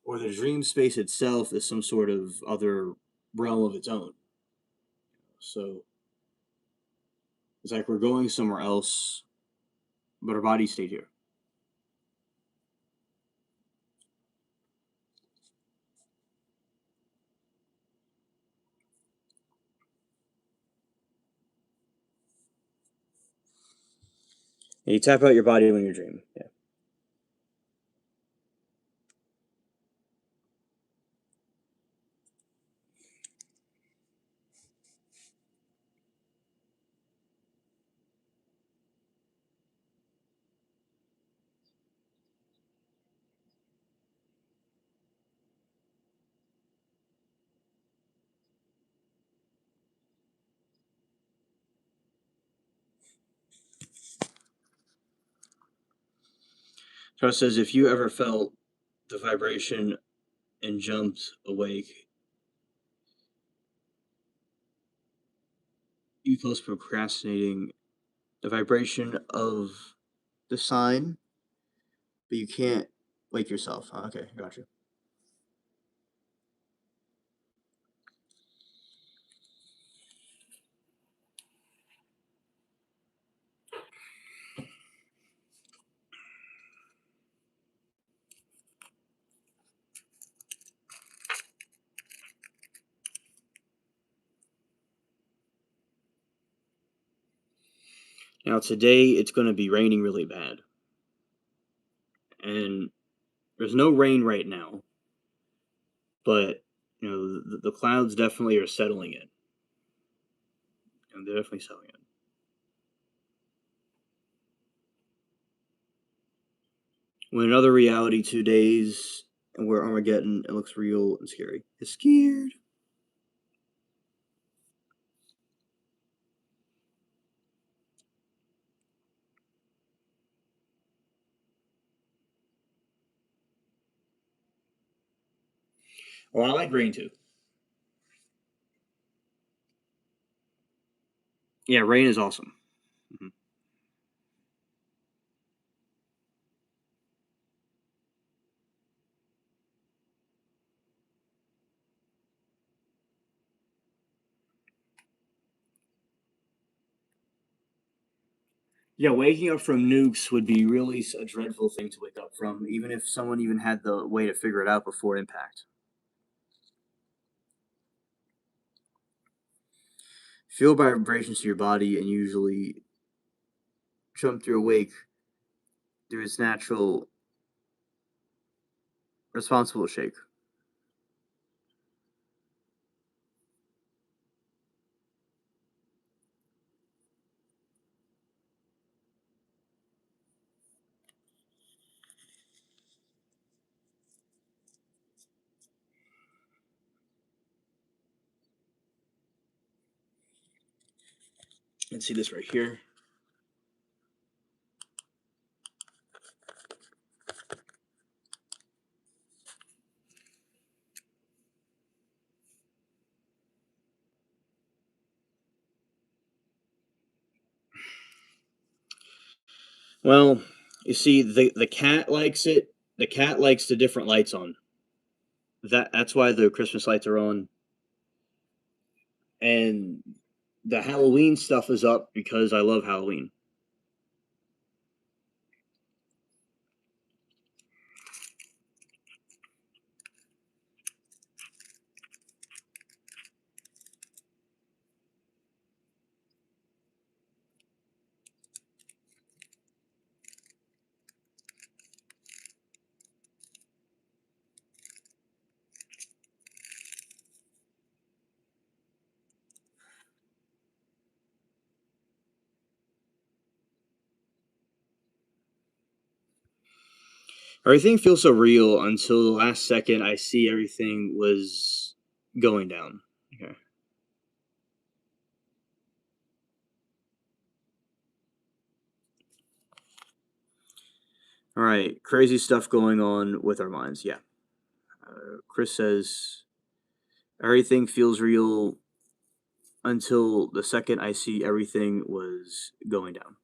Or the dream space itself is some sort of other realm of its own. So it's like we're going somewhere else, but our body stayed here. And you tap out your body when you're dreaming. Yeah. So it says if you ever felt the vibration and jumped awake, you post procrastinating the vibration of the sign, but you can't wake yourself. Okay, gotcha. Now today it's going to be raining really bad, and there's no rain right now, but the clouds definitely are settling in, and they're definitely settling in. When another reality 2 days, and we're Armageddon, it looks real and scary. It's scared. Well, I like rain too. Yeah, rain is awesome. Mhm. Yeah, waking up from nukes would be really a dreadful thing to wake up from, even if someone even had the way to figure it out before impact. Feel vibrations to your body and usually jump through awake through its natural responsible shake. Let's see this right here. Well, you see, the cat likes it. The cat likes the different lights on. That's why the Christmas lights are on, and the Halloween stuff is up because I love Halloween. Everything feels so real until the last second I see everything was going down. Okay. All right. Crazy stuff going on with our minds. Yeah. Chris says everything feels real until the second I see everything was going down.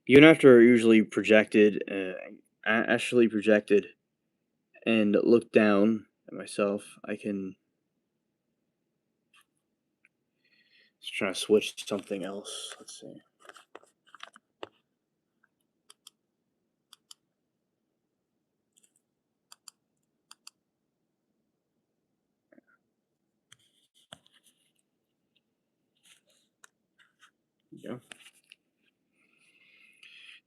Even after usually projected, actually projected, and looked down at myself, I can just try to switch to something else. Let's see. Yeah.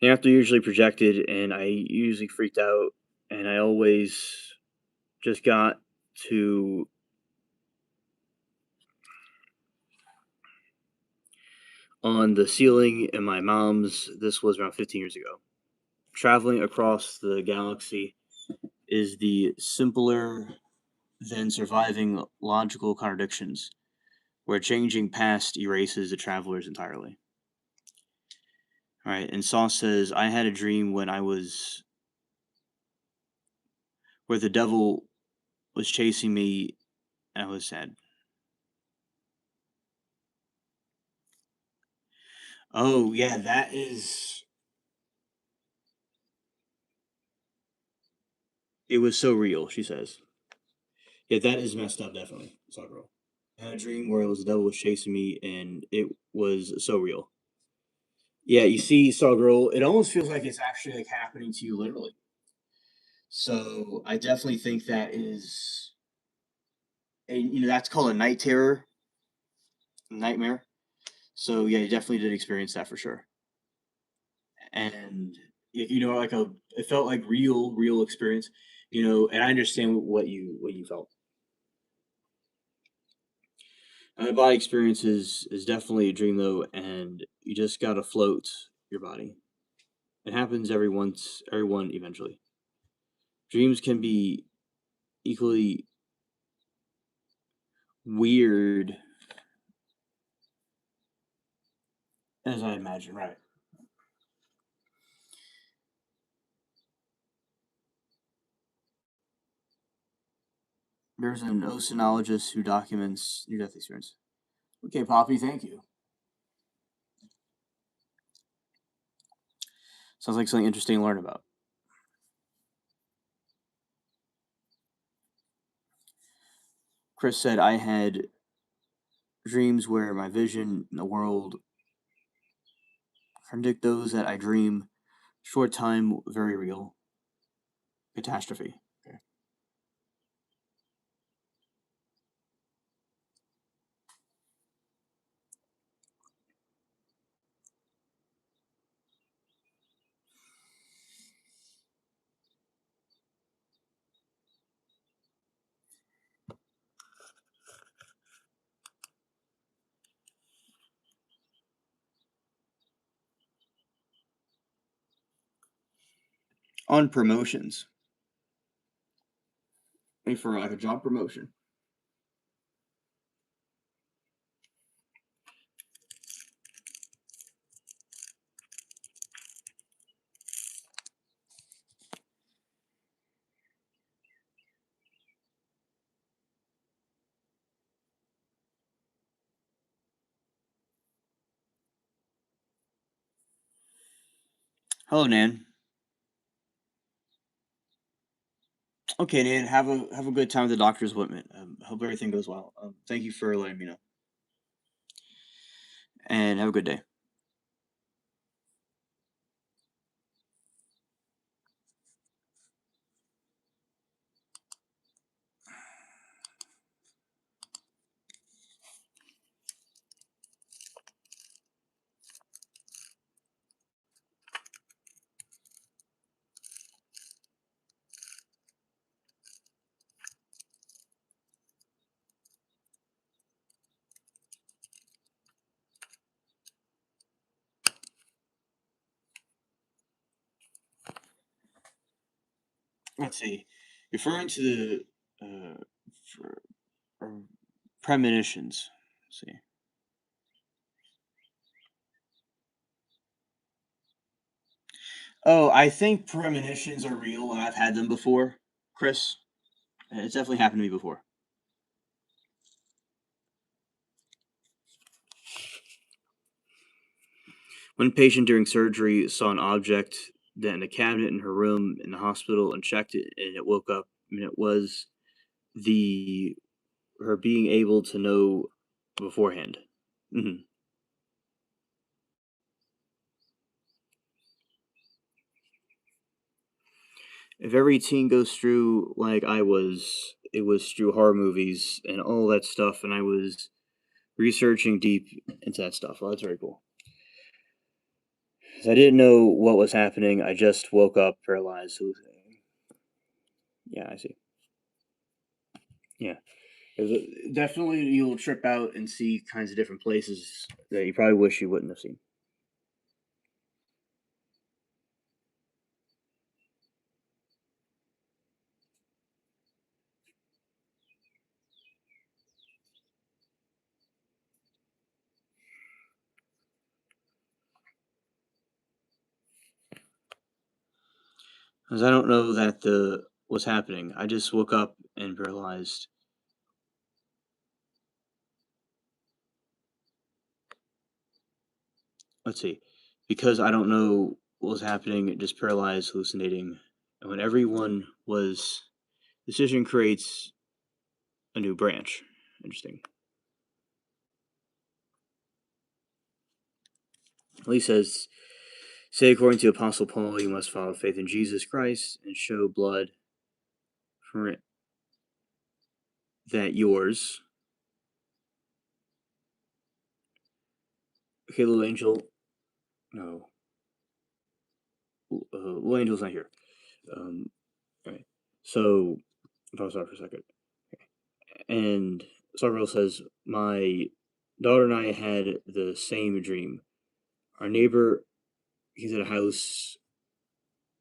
After usually projected, and I usually freaked out, and I always just got to on the ceiling in my mom's. This was around 15 years ago. Traveling across the galaxy is the simpler than surviving logical contradictions, where changing past erases the travelers entirely. All right, and Saw says, I had a dream when I was where the devil was chasing me, and I was sad. Oh, yeah, that is. It was so real, she says. Yeah, that is messed up, definitely. Saw Girl. I had a dream where it was the devil was chasing me, and it was so real. Yeah, you see, Saw Girl, it almost feels like it's actually like happening to you literally. So I definitely think that is, and that's called a night terror, nightmare. So yeah, you definitely did experience that for sure. And like it felt like real experience. And I understand what you felt. And the body experience is definitely a dream though, and you just gotta float your body. It happens everyone eventually. Dreams can be equally weird as I imagine. Right. There's an oceanologist who documents near death experience. Okay, Poppy, thank you. Sounds like something interesting to learn about. Chris said I had dreams where my vision in the world contradict those that I dream. Short time, very real. Catastrophe. Okay.
On promotions. Maybe for like a job promotion. Hello, Nan. Okay, Nan. Have a good time at the doctor's appointment. Hope everything goes well. Thank you for letting me know, and have a good day. Let's see. Referring to the for, premonitions. Let's see. Oh, I think premonitions are real, and I've had them before, Chris. It's definitely happened to me before. One patient during surgery saw an object that in a cabinet in her room in the hospital and checked it, and it woke up. And it was the her being able to know beforehand. Hmm. If every teen goes through like I was, it was through horror movies and all that stuff, and I was researching deep into that stuff. Well, that's very cool. 'Cause I didn't know what was happening. I just woke up paralyzed, hallucinating. Yeah, I see. Yeah. Definitely, you'll trip out and see kinds of different places that you probably wish you wouldn't have seen. 'Cause I don't know that the what's happening. I just woke up and realized. Let's see, because I don't know what was happening. Just paralyzed, hallucinating, and when everyone was, decision creates a new branch. Interesting. Lee says, say according to Apostle Paul, you must follow faith in Jesus Christ and show blood for it that yours. Okay, little angel. No, little angel's not here. Um, all right. So, pause off for a second. And Stargirl says, my daughter and I had the same dream. Our neighbor, he said a house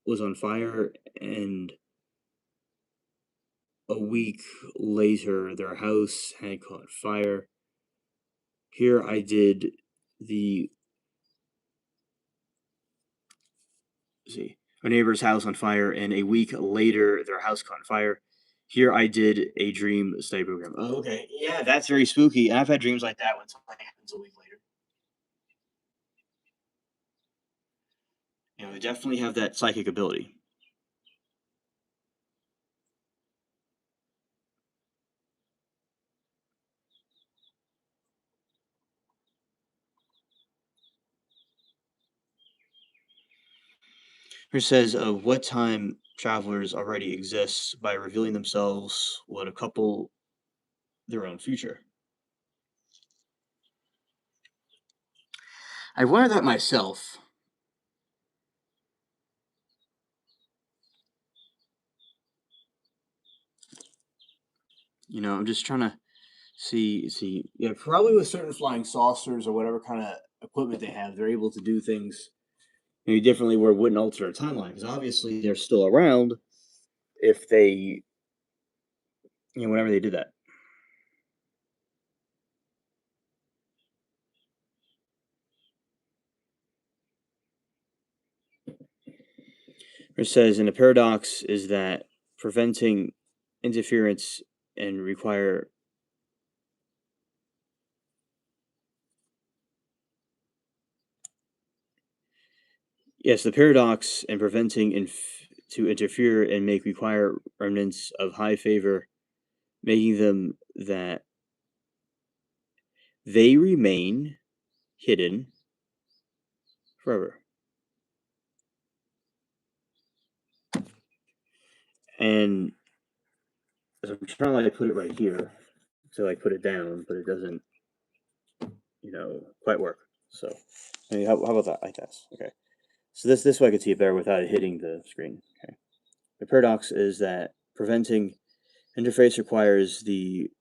was on fire, and a week later, their house had caught fire. Here I did the see our neighbor's house on fire, and a week later, their house caught fire. Here I did a dream study program. Oh, okay, yeah, that's very spooky. And I've had dreams like that when something happens a week later. You know, they definitely have that psychic ability. Here says of what time travelers already exist by revealing themselves would a couple their own future. I've wondered that myself. You know, I'm just trying to see. Yeah, probably with certain flying saucers or whatever kind of equipment they have, they're able to do things maybe differently where it wouldn't alter a timeline because obviously they're still around if they, whenever they did that. It says, and the paradox is that preventing interference and require yes, the paradox and preventing to interfere and make require remnants of high favor, making them that they remain hidden forever. And so I'm trying to like put it right here to like put it down, but it doesn't, quite work. So, I mean, how about that? Like this, okay. So this way I can see it better without it hitting the screen. Okay. The paradox is that preventing interface requires the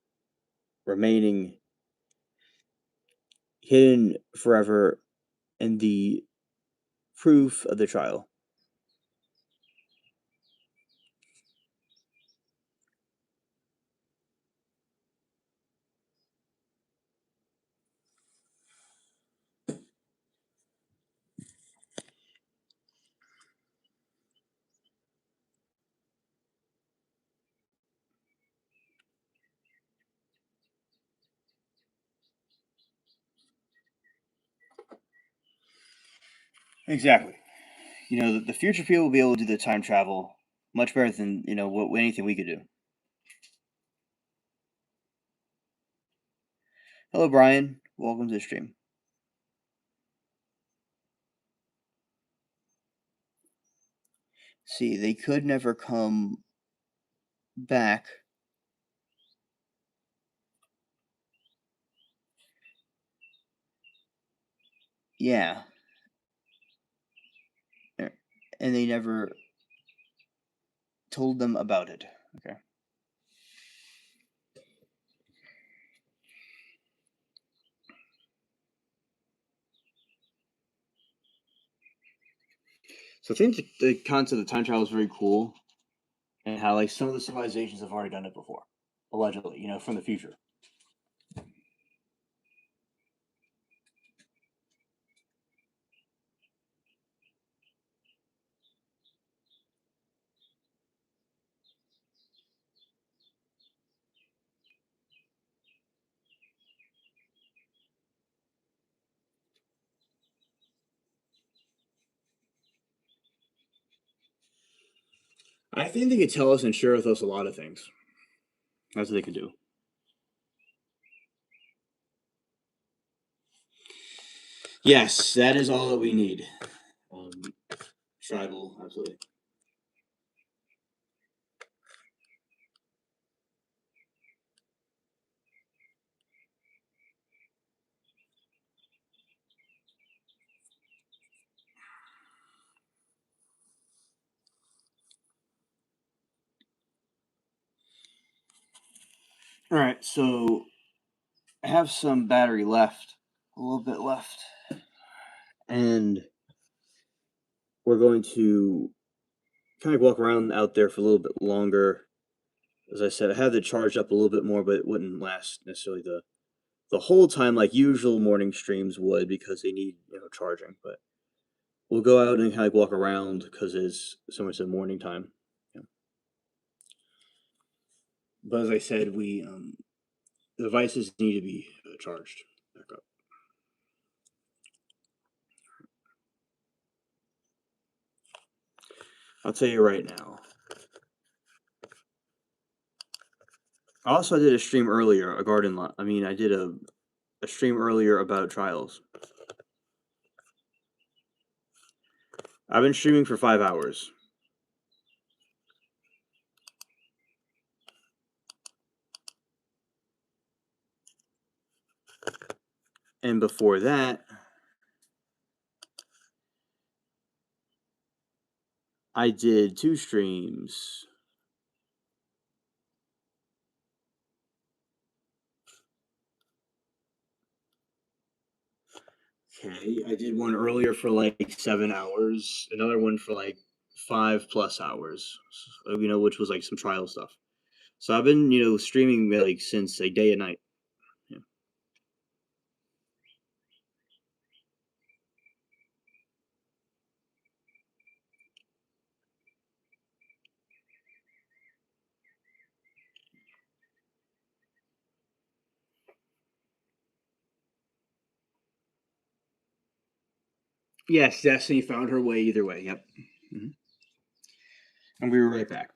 remaining hidden forever in the proof of the trial. Exactly. The future people will be able to do the time travel much better than what anything we could do. Hello, Brian. Welcome to the stream. See, they could never come back. Yeah. And they never told them about it. Okay. So I think the concept of time travel is very cool, and how like some of the civilizations have already done it before, allegedly, from the future. I think they could tell us and share with us a lot of things. That's what they could do. Yes, that is all that we need. Um, Tribal, absolutely. All right, so I have some battery left, a little bit left, and we're going to kind of walk around out there for a little bit longer. As I said, I had to charge up a little bit more, but it wouldn't last necessarily the whole time like usual morning streams would because they need charging. But we'll go out and kind of walk around because it's so much the morning time. Yeah. But as I said, we the devices need to be charged back up. I'll tell you right now. Also, I did a stream earlier, a garden lot. I mean, I did a stream earlier about trials. I've been streaming for 5 hours. And before that, I did 2 streams. Okay, I did one earlier for like 7 hours. Another one for like 5 plus hours. Which was like some trial stuff. So I've been streaming like since like day and night. Yeah. Yes, Destiny found her way either way. Yep. Mhm. And we were right back.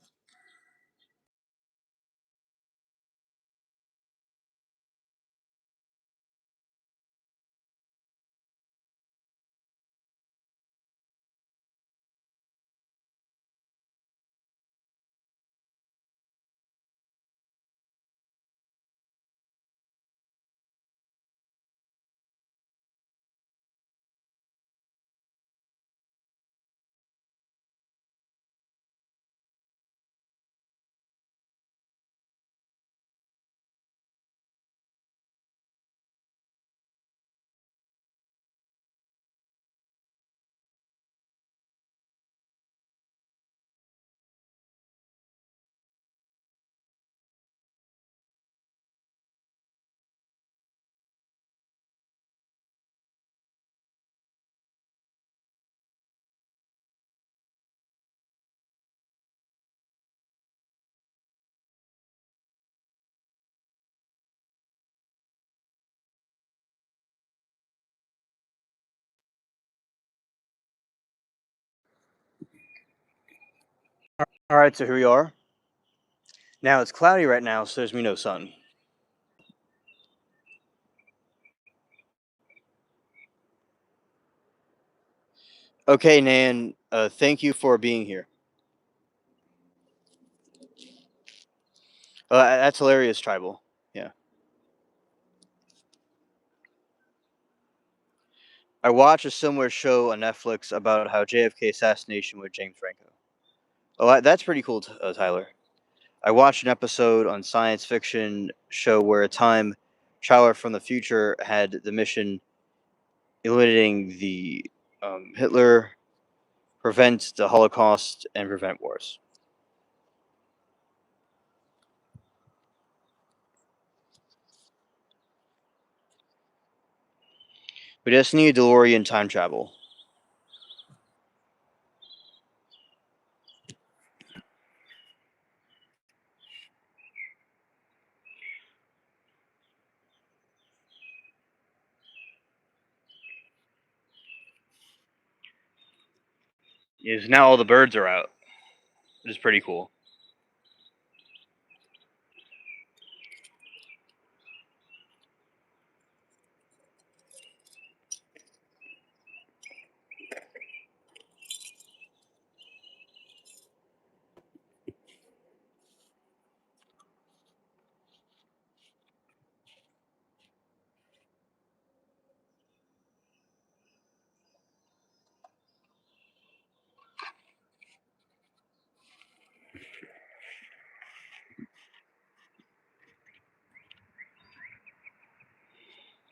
All right, so here we are. Now it's cloudy right now, so there's me no sun. Okay, Nan. Thank you for being here. That's hilarious, Tribal. Yeah. I watched a similar show on Netflix about how JFK assassination with James Franco. That's pretty cool, Tyler. I watched an episode on science fiction show where a time traveler from the future had the mission eliminating the Hitler, prevent the Holocaust, and prevent wars. We just need DeLorean time travel. Is now all the birds are out, which is pretty cool.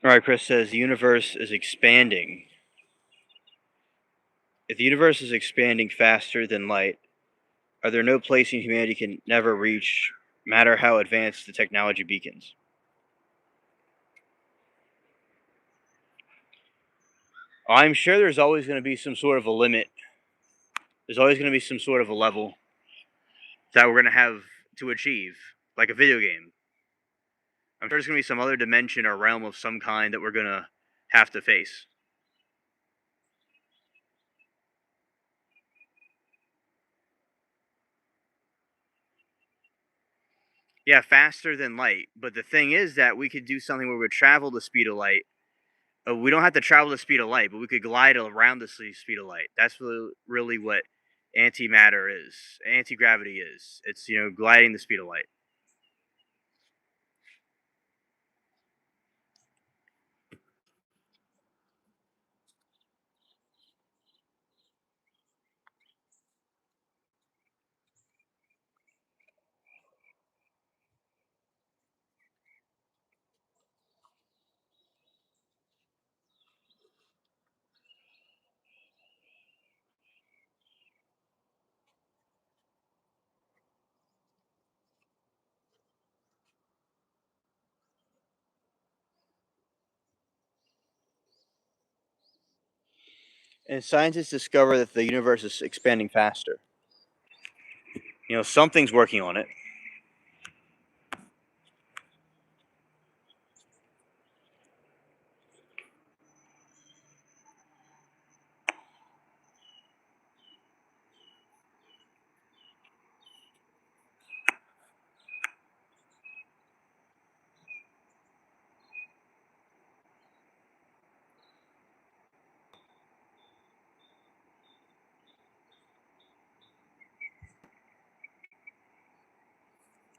All right, Chris says the universe is expanding. If the universe is expanding faster than light, are there no places humanity can never reach, matter how advanced the technology beacons? I'm sure there's always going to be some sort of a limit. There's always going to be some sort of a level that we're going to have to achieve, like a video game. I'm sure there's going to be some other dimension or realm of some kind that we're going to have to face. Yeah, faster than light. But the thing is that we could do something where we travel the speed of light. We don't have to travel the speed of light, but we could glide around the speed of light. That's really what antimatter is. Anti gravity is. It's gliding the speed of light.
and scientists discover that the universe is expanding faster. Something's working on it.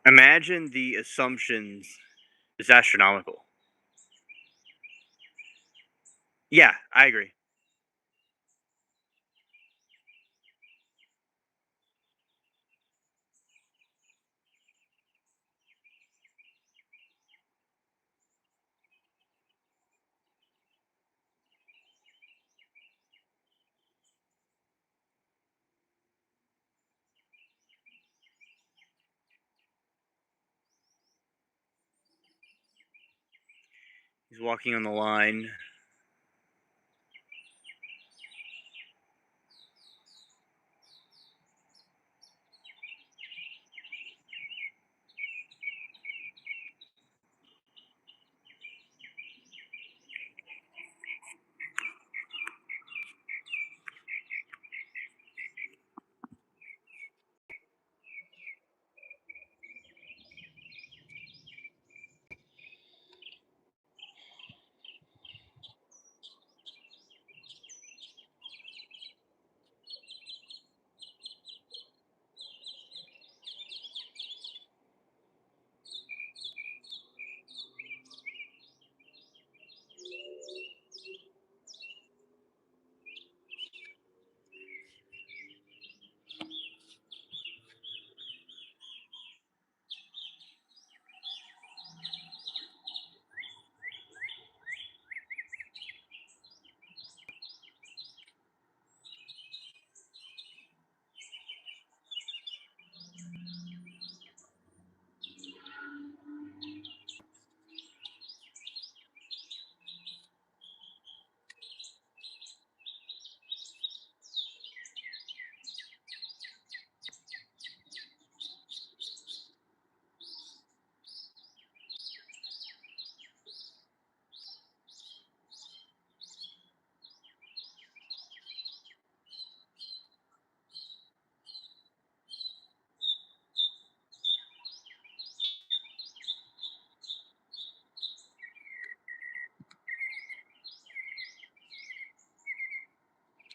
Imagine the assumptions is astronomical. Yeah, I agree. He's walking on the line.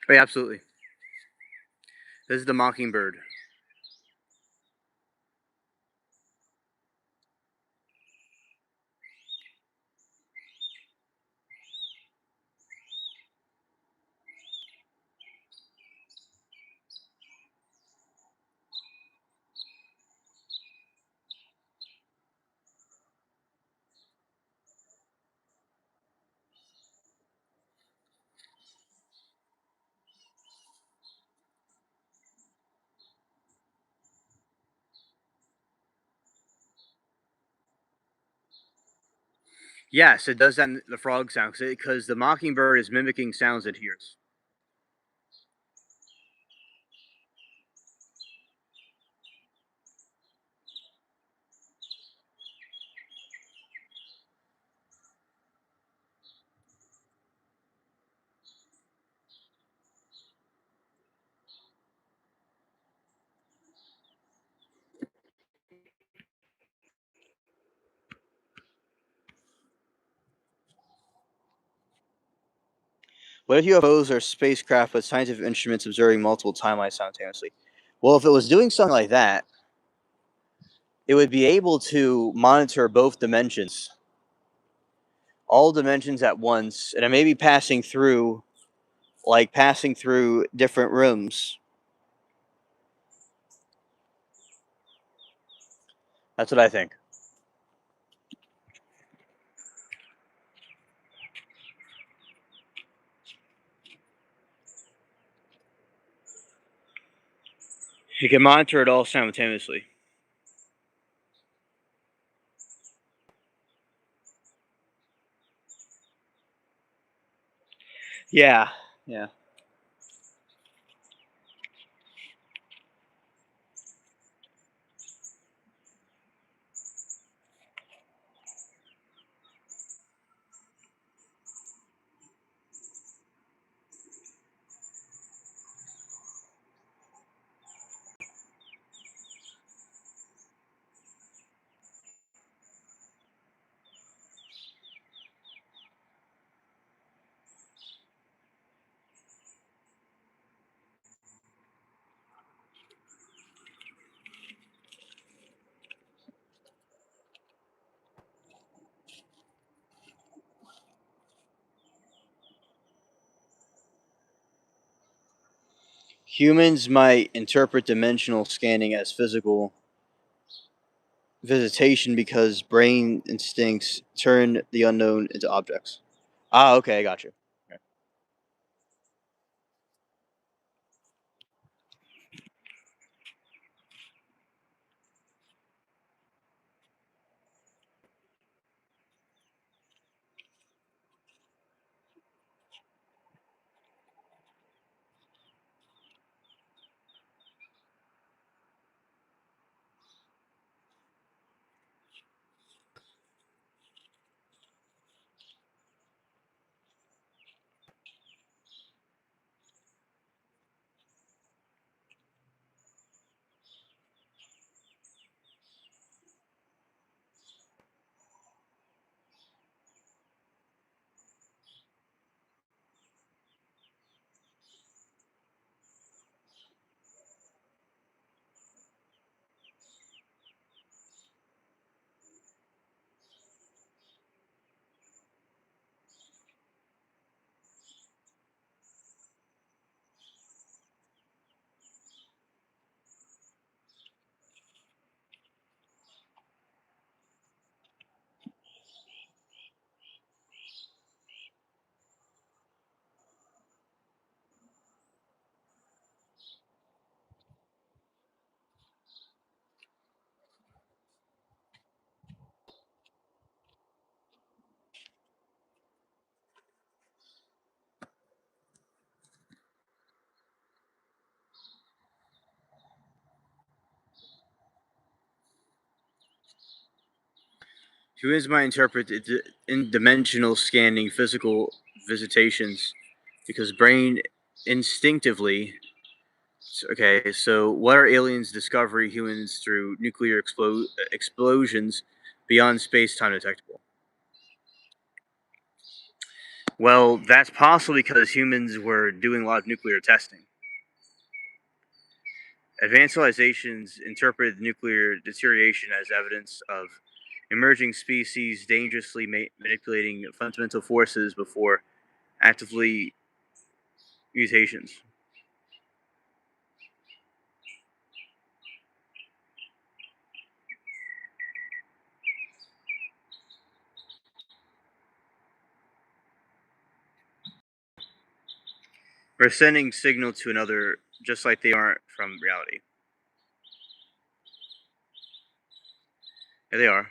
Oh, yeah, absolutely. This is the mockingbird. Yes, it does that in the frog sound because the mockingbird is mimicking sounds it hears. What if UFOs are spacecraft with scientific instruments observing multiple timelines simultaneously? Well, if it was doing something like that, it would be able to monitor both dimensions, all dimensions at once, and it may be passing through different rooms. That's what I think. You can monitor it all simultaneously. Yeah, yeah. Humans might interpret dimensional scanning as physical visitation because brain instincts turn the unknown into objects. Ah, okay, I got you. Okay. Humans might interpret in dimensional scanning physical visitations because brain instinctively. Okay, so what are aliens discovering humans through nuclear explosions beyond space time detectable? Well, that's possible because humans were doing a lot of nuclear testing. Advanced civilizations interpret nuclear deterioration as evidence of emerging species dangerously manipulating fundamental forces before actively mutations. We're sending signal to another just like they aren't from reality. Yeah, they are.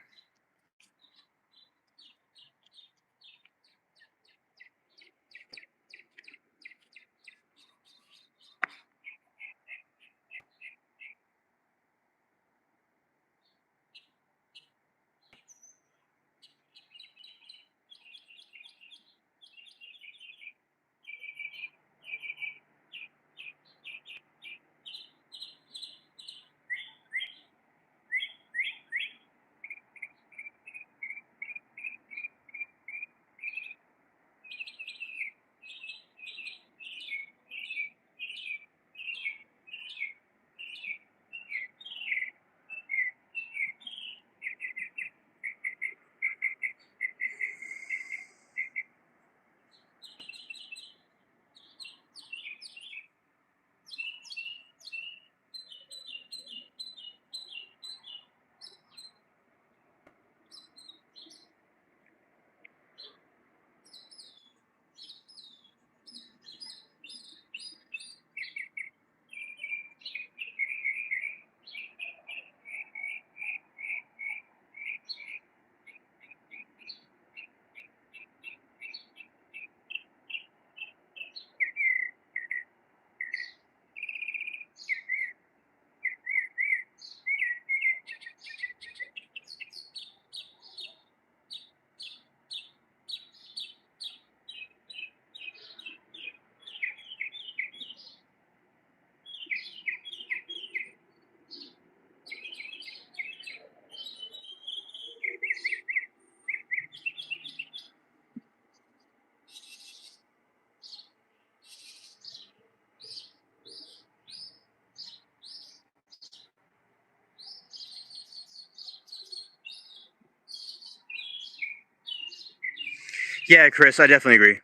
Yeah, Chris, I definitely agree.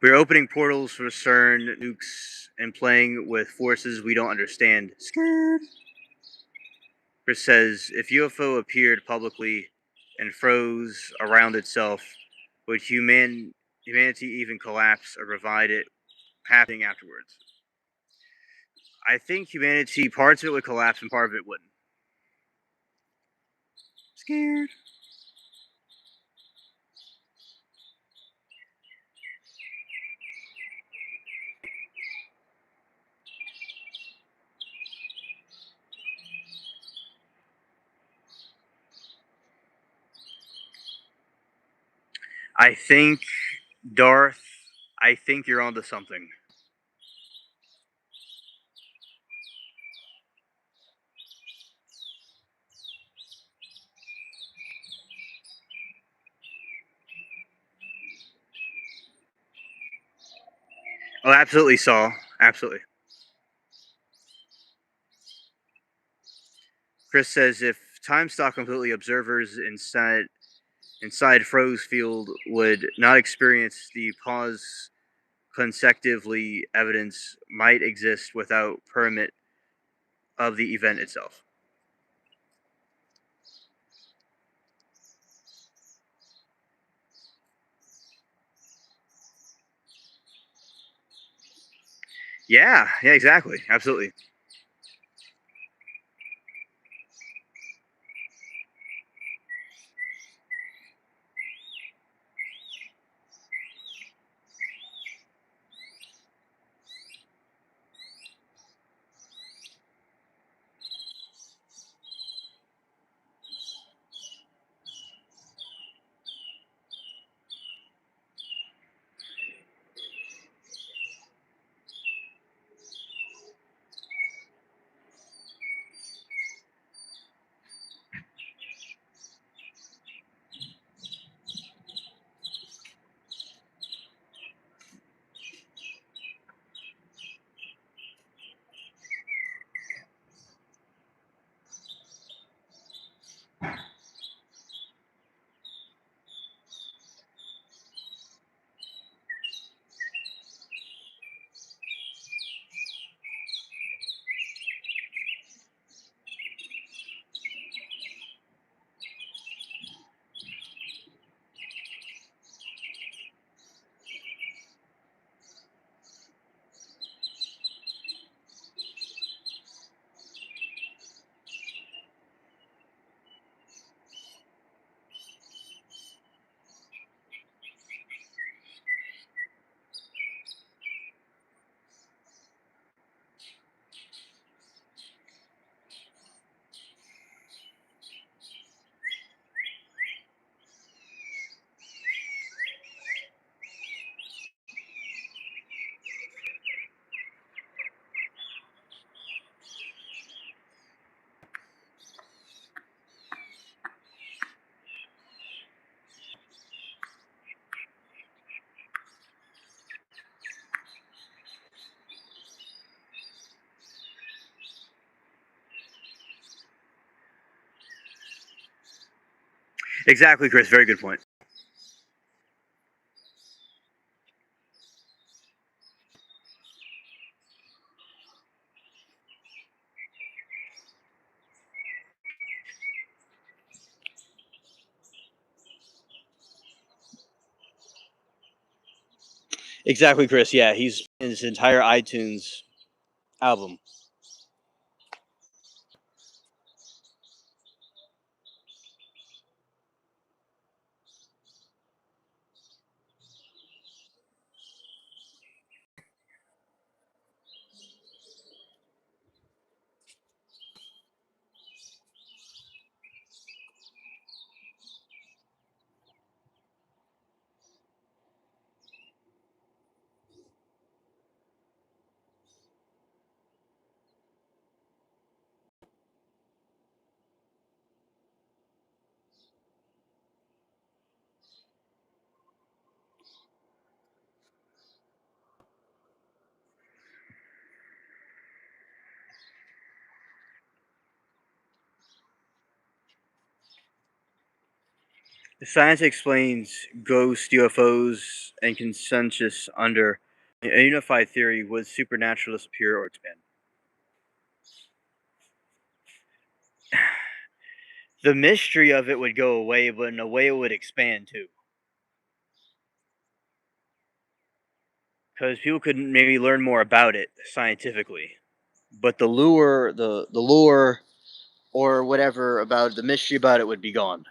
We're opening portals for CERN, nukes, and playing with forces we don't understand. Scared. Chris says if UFO appeared publicly and froze around itself, would humanity even collapse or provide it happening afterwards? I think humanity, parts of it would collapse and part of it wouldn't. Scared. I think, Darth, I think you're onto something. Oh, absolutely, Saul. Absolutely. Chris says if time stopped completely, observers inside Froze Field would not experience the pause consecutively evidence might exist without permit of the event itself. Yeah, exactly. Absolutely. Exactly, Chris. Very good point.
Exactly, Chris. Yeah, he's in his entire iTunes album.
Science explains ghost UFOs and consensus under a unified theory would supernaturalists appear or expand. The mystery of it would go away, but in a way it would expand too. Because people could maybe learn more about it scientifically. But the lure or whatever about the mystery about it would be gone.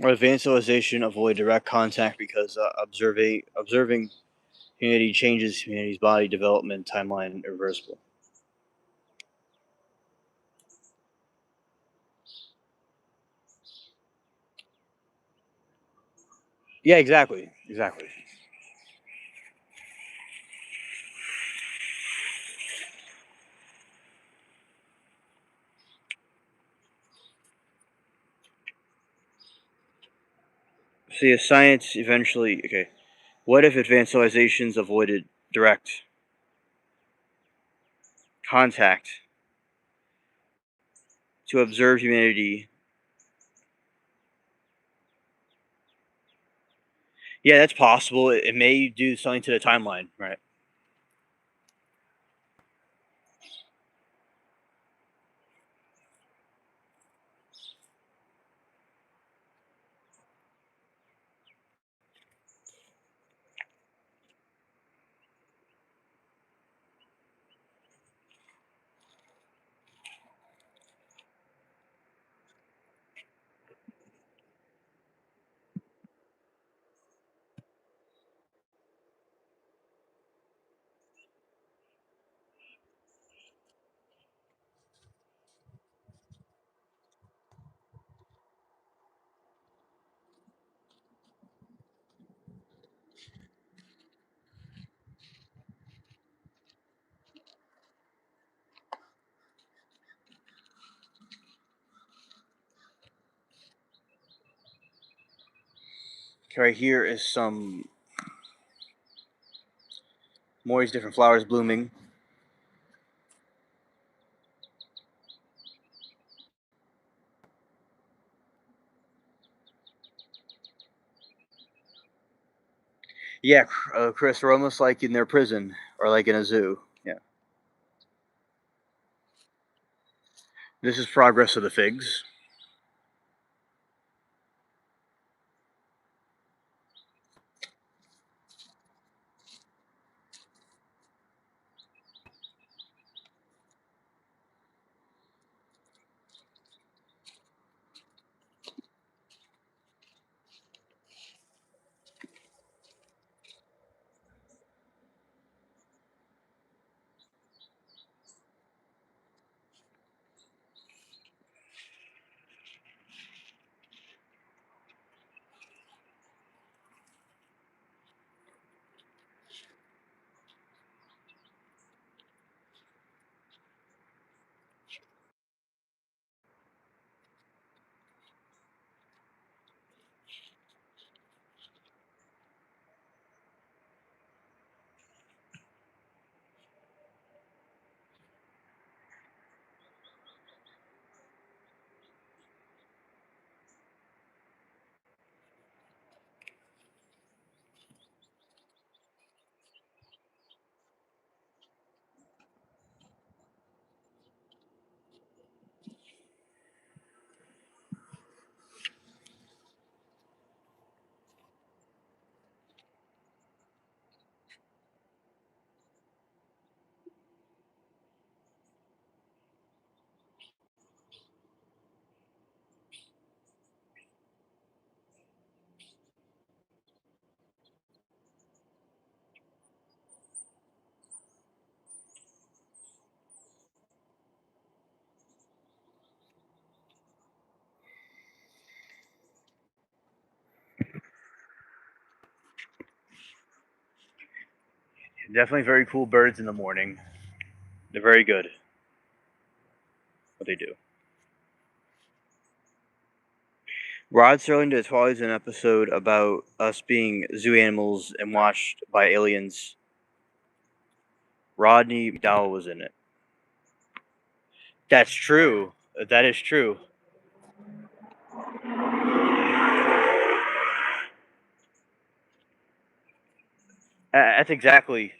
Or advanced civilization avoid direct contact because observing humanity changes humanity's body development timeline irreversible. Yeah, exactly. Exactly. See, if science eventually okay. What if advanced civilizations avoided direct contact to observe humanity? Yeah, that's possible. It may do something to the timeline, right? Okay, right here is some more these different flowers blooming. Yeah, Chris, they're almost like in their prison or like in a zoo. Yeah, this is progress of the figs.
Definitely very cool birds in the morning. They're very good what they do. Rod Serling did twice an episode about us being zoo animals and watched by aliens. Rodney McDowell was in it. That's true. That is true. That's exactly.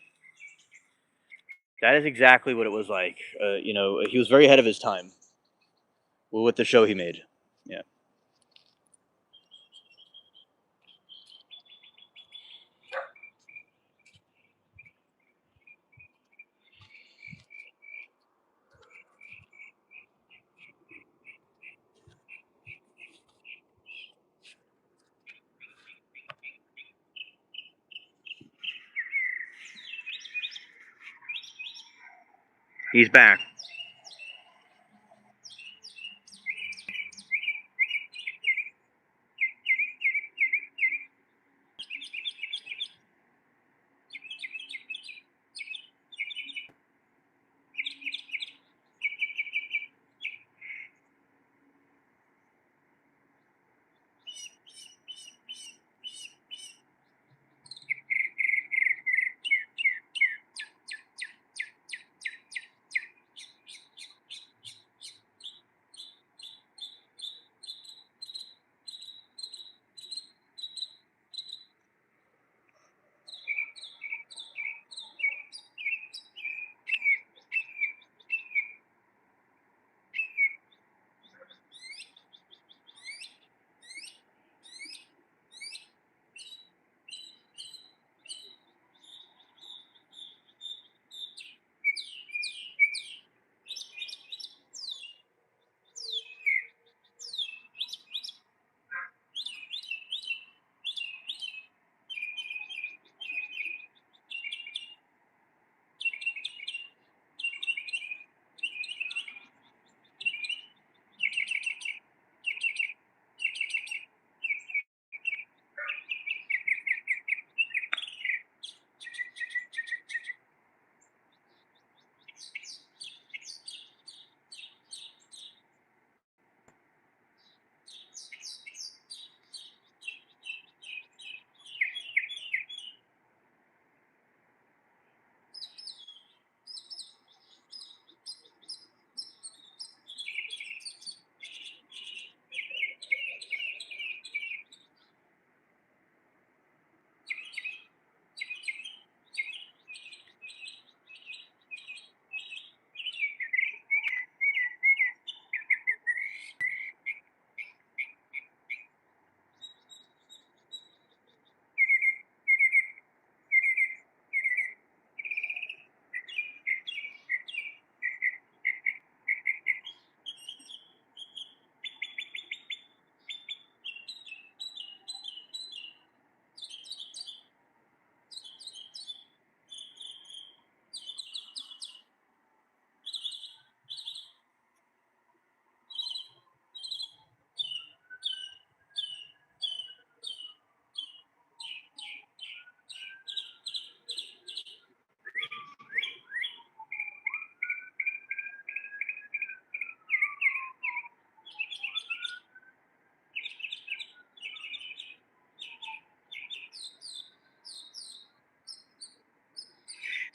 That is exactly what it was like. He was very ahead of his time with the show he made. Yeah, he's back.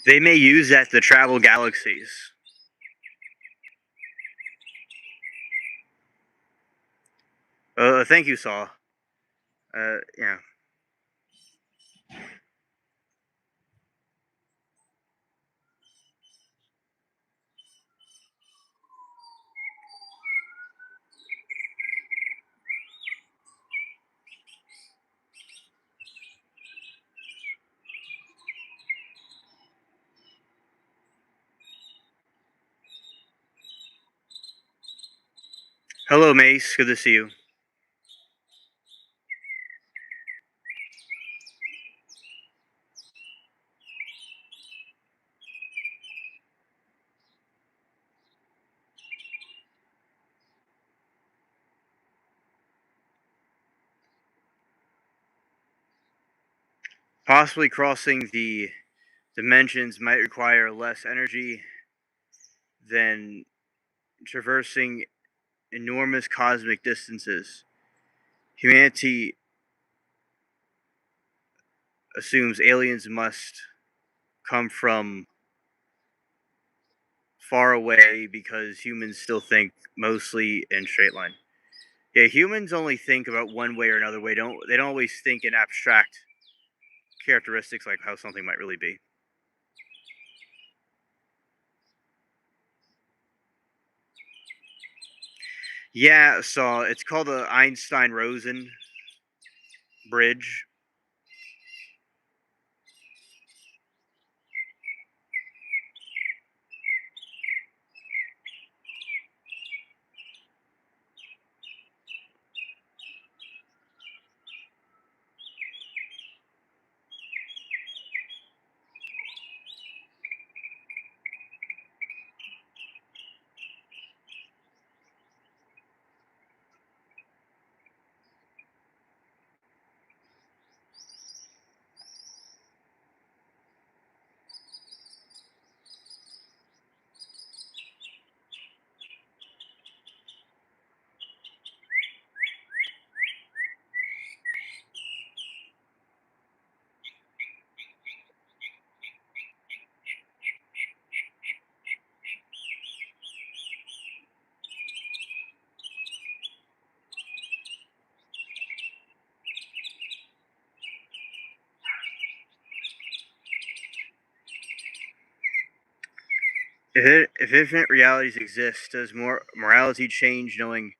They may use that to travel galaxies. Thank you, Saw. Yeah. Hello, Mace. Good to see you. Possibly crossing the
dimensions might require less energy than traversing enormous cosmic distances. Humanity assumes aliens must come from far away because humans still think mostly in straight line. Yeah, humans only think about one way or another way. They don't always think in abstract characteristics like how something might really be. Yeah, so it's called the Einstein-Rosen bridge. If infinite realities exist, does morality change knowing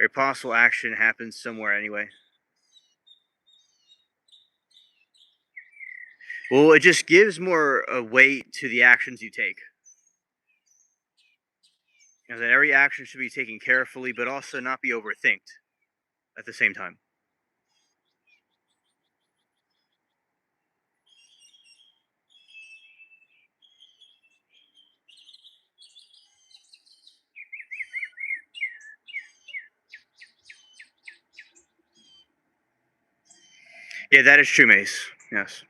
a possible action happens somewhere anyway? Well, it just gives more weight to the actions you take. That every action should be taken carefully, but also not be overthinked at the same time. Yeah, that is true, Mace. Yes.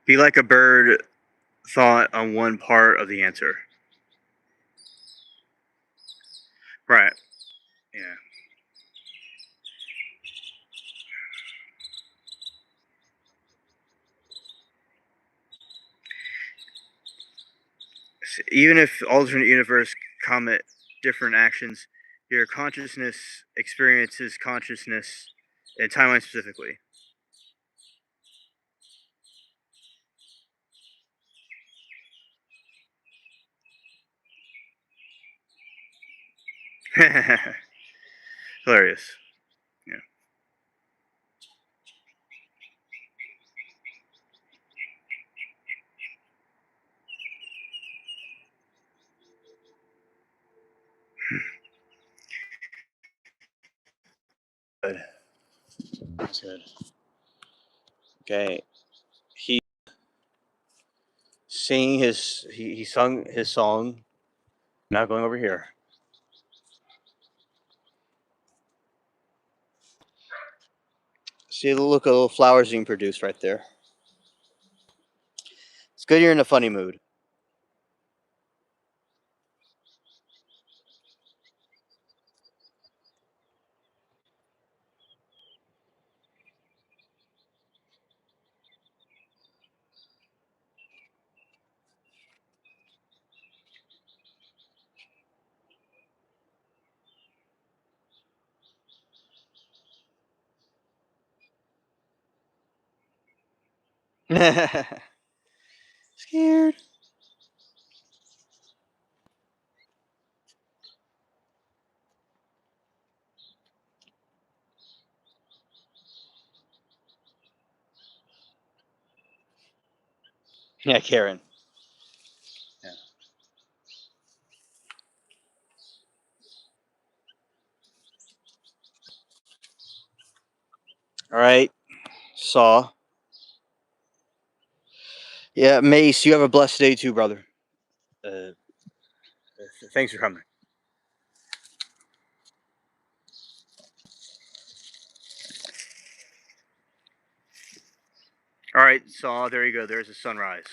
Be like a bird thought on one part of the answer. Right. Yeah. Even if alternate universe commit different actions, your consciousness experiences consciousness in timeline specifically. Hilarious. Yeah. Good. That's good. Okay. He he sung his song. Now going over here. See the look of little flowers being produced right there. It's good you're in a funny mood.
Scared. Yeah, Karen. Yeah. All right. Saw. Yeah, Mace, you have a blessed day too, brother. Thanks for coming. All right, Saw. There you go. There's the sunrise.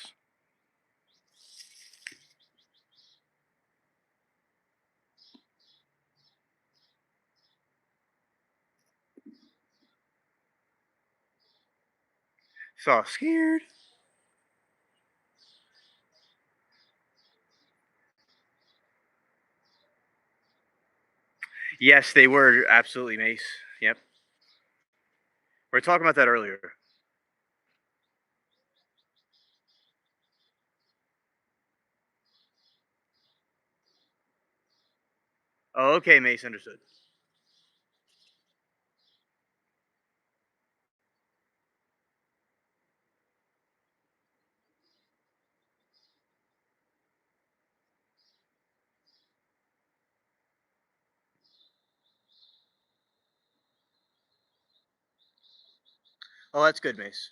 Saw scared. Yes, they were absolutely Mace. Yep. We were talking about that earlier. Oh, okay, Mace, understood. Oh, that's good, Mace.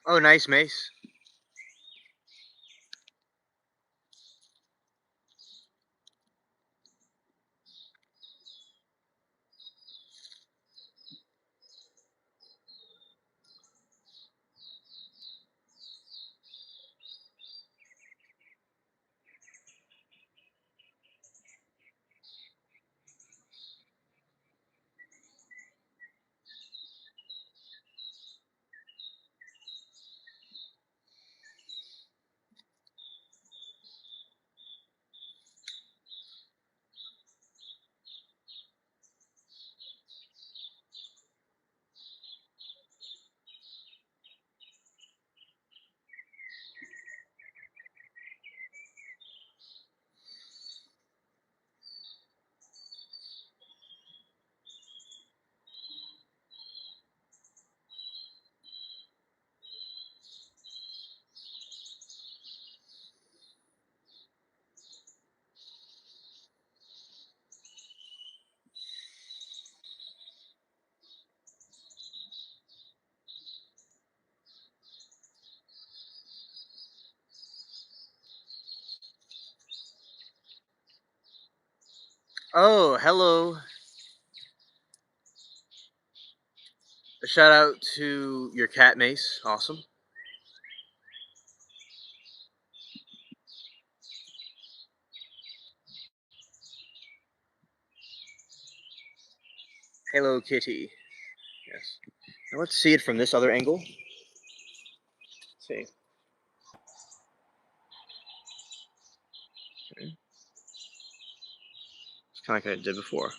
Oh, nice, Mace. Oh, hello. A shout out to your cat, Mace. Awesome. Hello, kitty. Yes. Now let's see it from this other angle. Let's see. Okay. It's kind of like I did before.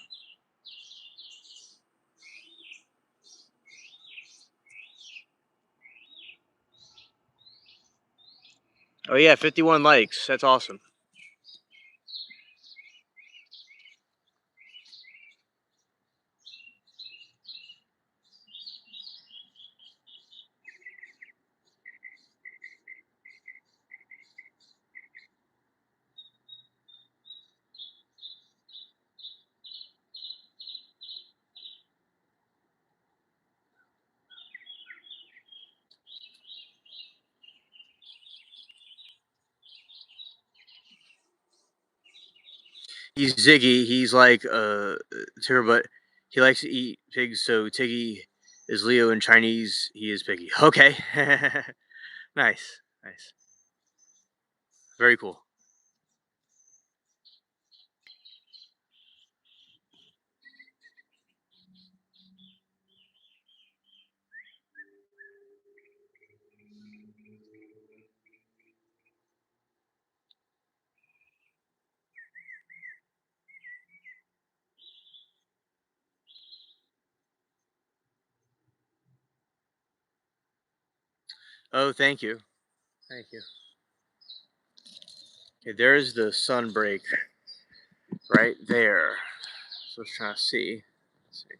Oh yeah, 51 likes. That's awesome. He's Ziggy. He's like Tigger, but he likes to eat pigs. So Tiggy is Leo in Chinese. He is Piggy. Okay, nice, nice, very cool. Oh, thank you, thank you. Okay, there's the sun break right there. So let's try to see. Let's see.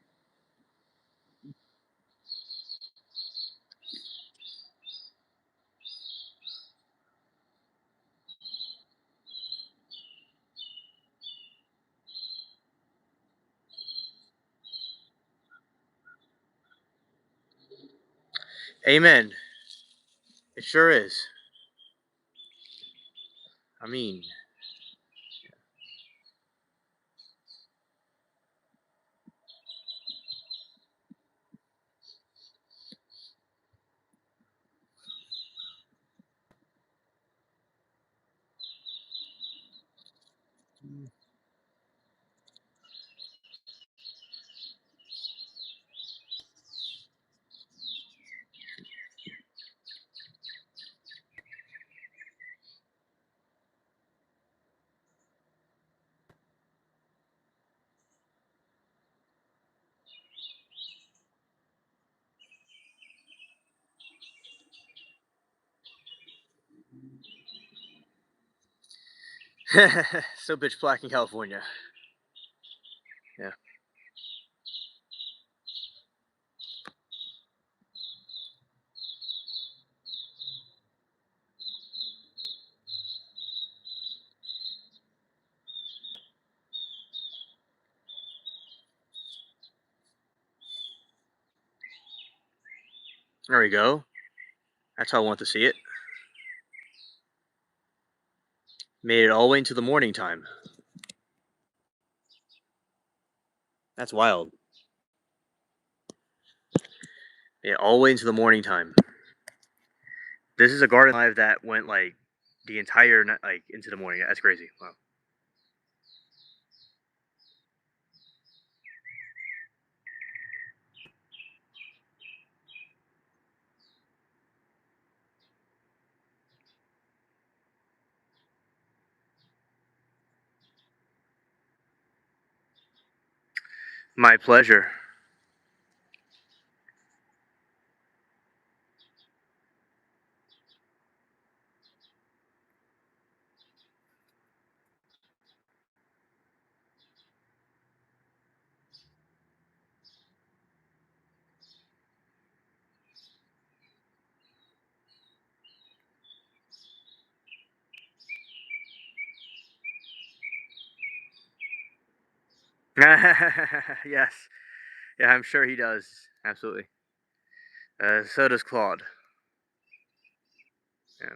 Amen. It sure is. I mean, so pitch black in California. Yeah. There we go. That's how I want to see it. Made it all the way into the morning time. That's wild. Yeah, all the way into the morning time. This is a garden live that went like the entire night, like into the morning. That's crazy. Wow. My pleasure. Yes. Yeah, I'm sure he does. Absolutely. So does Claude. Yeah.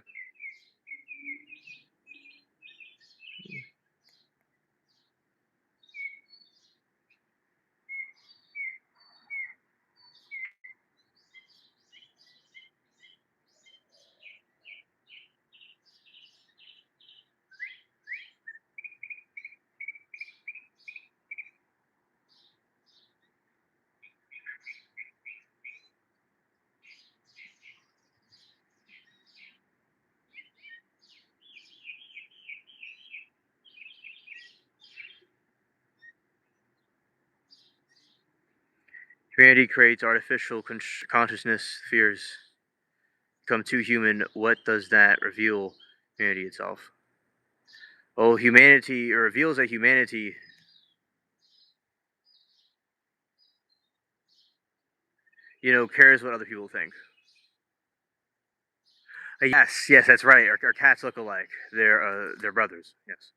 Humanity creates artificial consciousness, fears become too human. What does that reveal? Humanity itself. Oh, humanity, it reveals that humanity, cares what other people think. Yes, yes, that's right. Our cats look alike. They're brothers. Yes.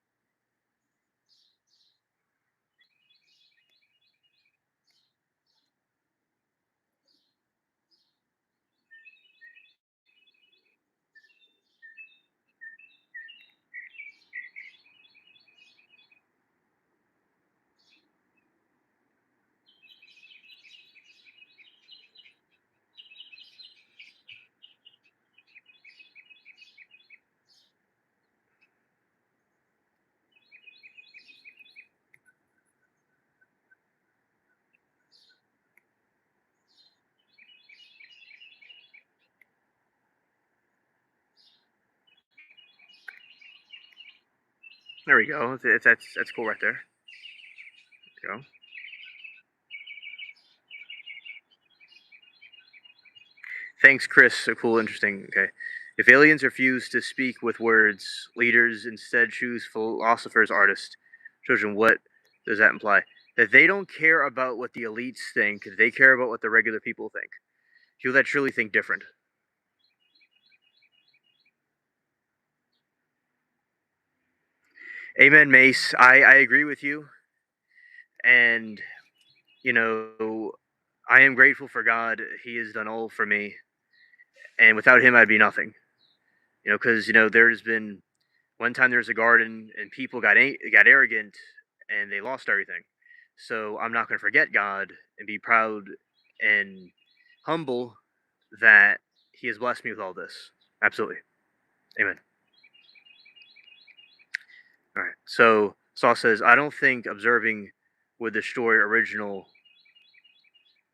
There we go. That's cool right there. There we go. Thanks, Chris. So cool, interesting. Okay. If aliens refuse to speak with words, leaders instead choose philosophers, artists, children, what does that imply? That they don't care about what the elites think, they care about what the regular people think. People that truly think different. Amen, Mace. I agree with you. And, you know, I am grateful for God. He has done all for me. And without him, I'd be nothing. Because, there's been one time there was a garden and people got arrogant and they lost everything. So I'm not going to forget God and be proud and humble that He has blessed me with all this. Absolutely, Amen. All right. So Saul says, I don't think observing would destroy original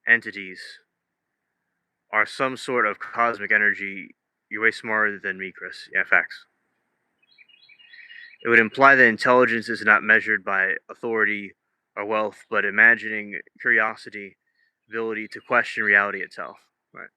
entities are some sort of cosmic energy. You're way smarter than me, Chris. Yeah, facts. It would imply that intelligence is not measured by authority or wealth, but imagining curiosity, ability to question reality itself. Right.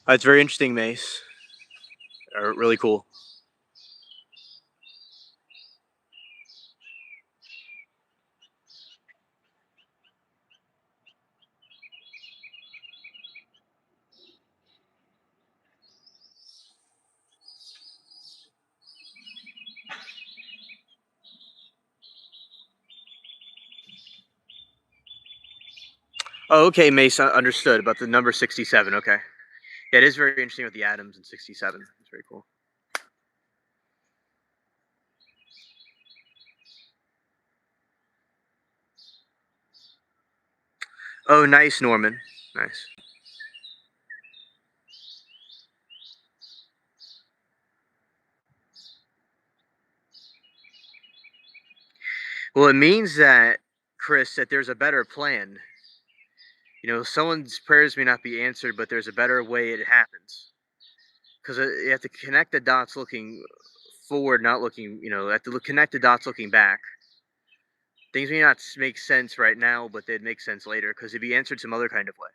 It's very interesting, Mace. Really cool. Oh, okay, Mace. Understood about the number 67. Okay. Yeah, it is very interesting with the atoms in 67. It's very cool. Oh, nice, Norman. Nice. Well, it means that, Chris, that there's a better plan. Someone's prayers may not be answered, but there's a better way it happens. Because you have to connect the dots looking forward, not looking, have to connect the dots looking back. Things may not make sense right now, but they'd make sense later because they'd be answered some other kind of way.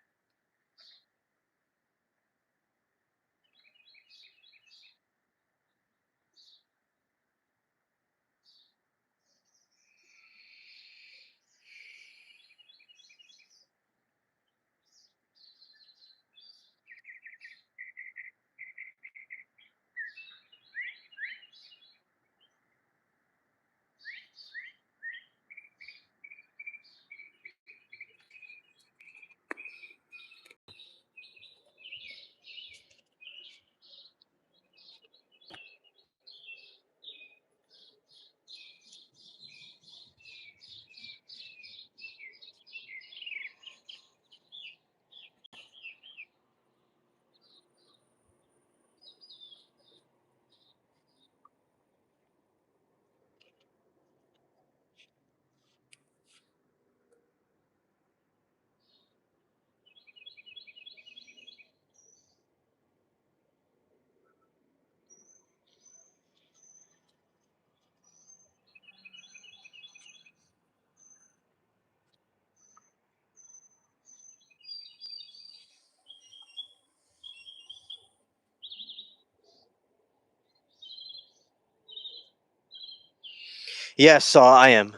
Yes, Saw, I am.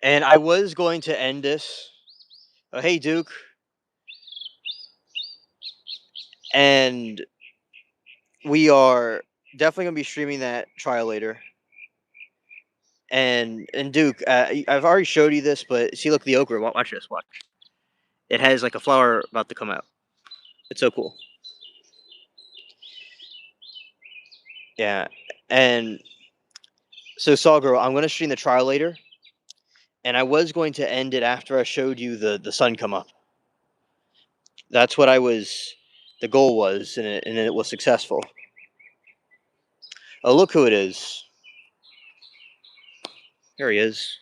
And I was going to end this. Oh, hey, Duke. And we are definitely going to be streaming that trial later. And Duke, I've already showed you this, but see, look, the okra. Watch this. Watch. It has like a flower about to come out. It's so cool. Yeah. And so, Saw Girl, I'm going to stream the trial later. And I was going to end it after I showed you the sun come up. That's what I was. The goal was, and it was successful. Oh, look who it is. There he is.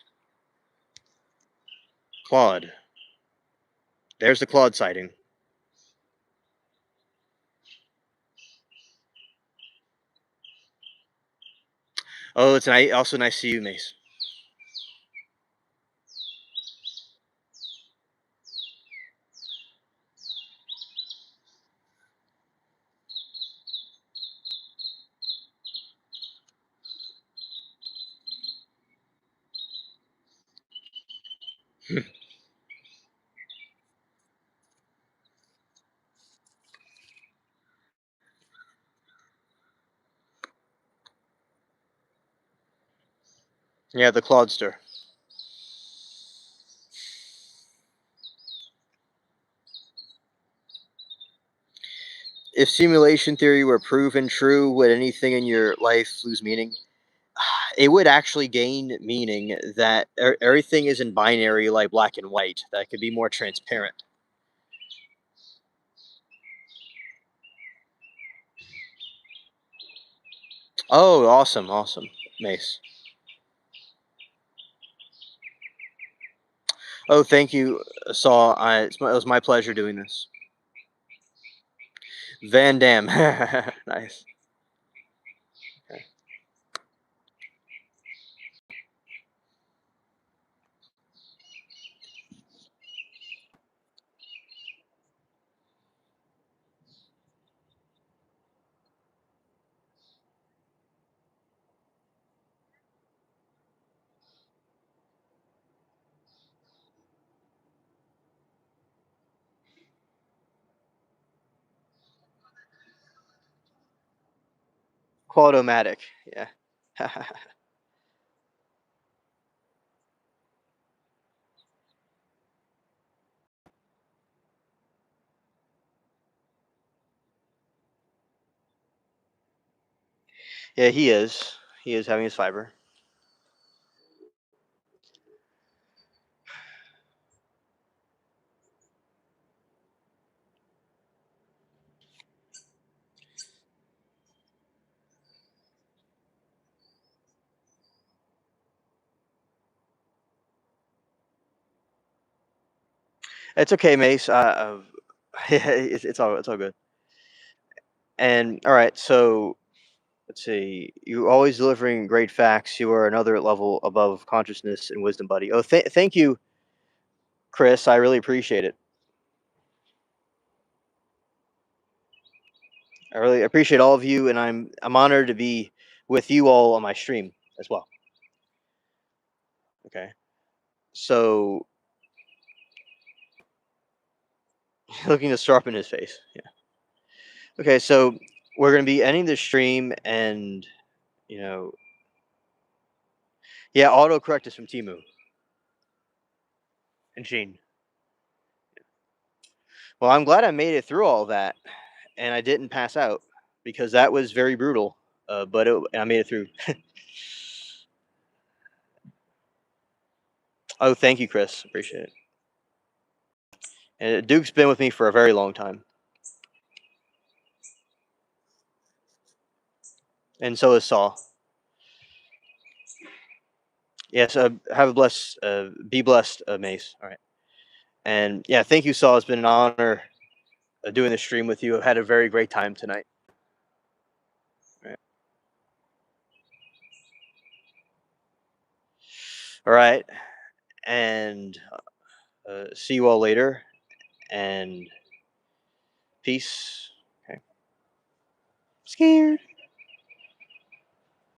Claude. There's the Claude sighting. Oh, it's also nice to see you, Mace. Yeah, the Claudster. If simulation theory were proven true, would anything in your life lose meaning? It would actually gain meaning that everything is in binary, like black and white. That could be more transparent. Oh, awesome, awesome, Mace. Oh, thank you, Saul. It was my pleasure doing this. Van Dam. Nice. Okay. Quadomatic. Yeah. Yeah, he is. He is having his fiber. It's okay, Mace. It's all good. And all right, so let's see. You always delivering great facts. You are another level above consciousness and wisdom, buddy. Oh, thank you, Chris. I really appreciate it. I really appreciate all of you, and I'm honored to be with you all on my stream as well. Okay, so looking to sharpen his face. Yeah. Okay, so we're gonna be ending the stream, and you know, yeah, autocorrect is from Timu and Gene. Well, I'm glad I made it through all that, and I didn't pass out because that was very brutal. But I made it through. Oh, thank you, Chris. Appreciate it. And Duke's been with me for a very long time, and so is Saul. Yes. Have a blessed. Be blessed, Mace. All right. And yeah, thank you, Saul. It's been an honor doing this stream with you. I've had a very great time tonight. All right. All right. And see you all later. And peace. Okay. Scared.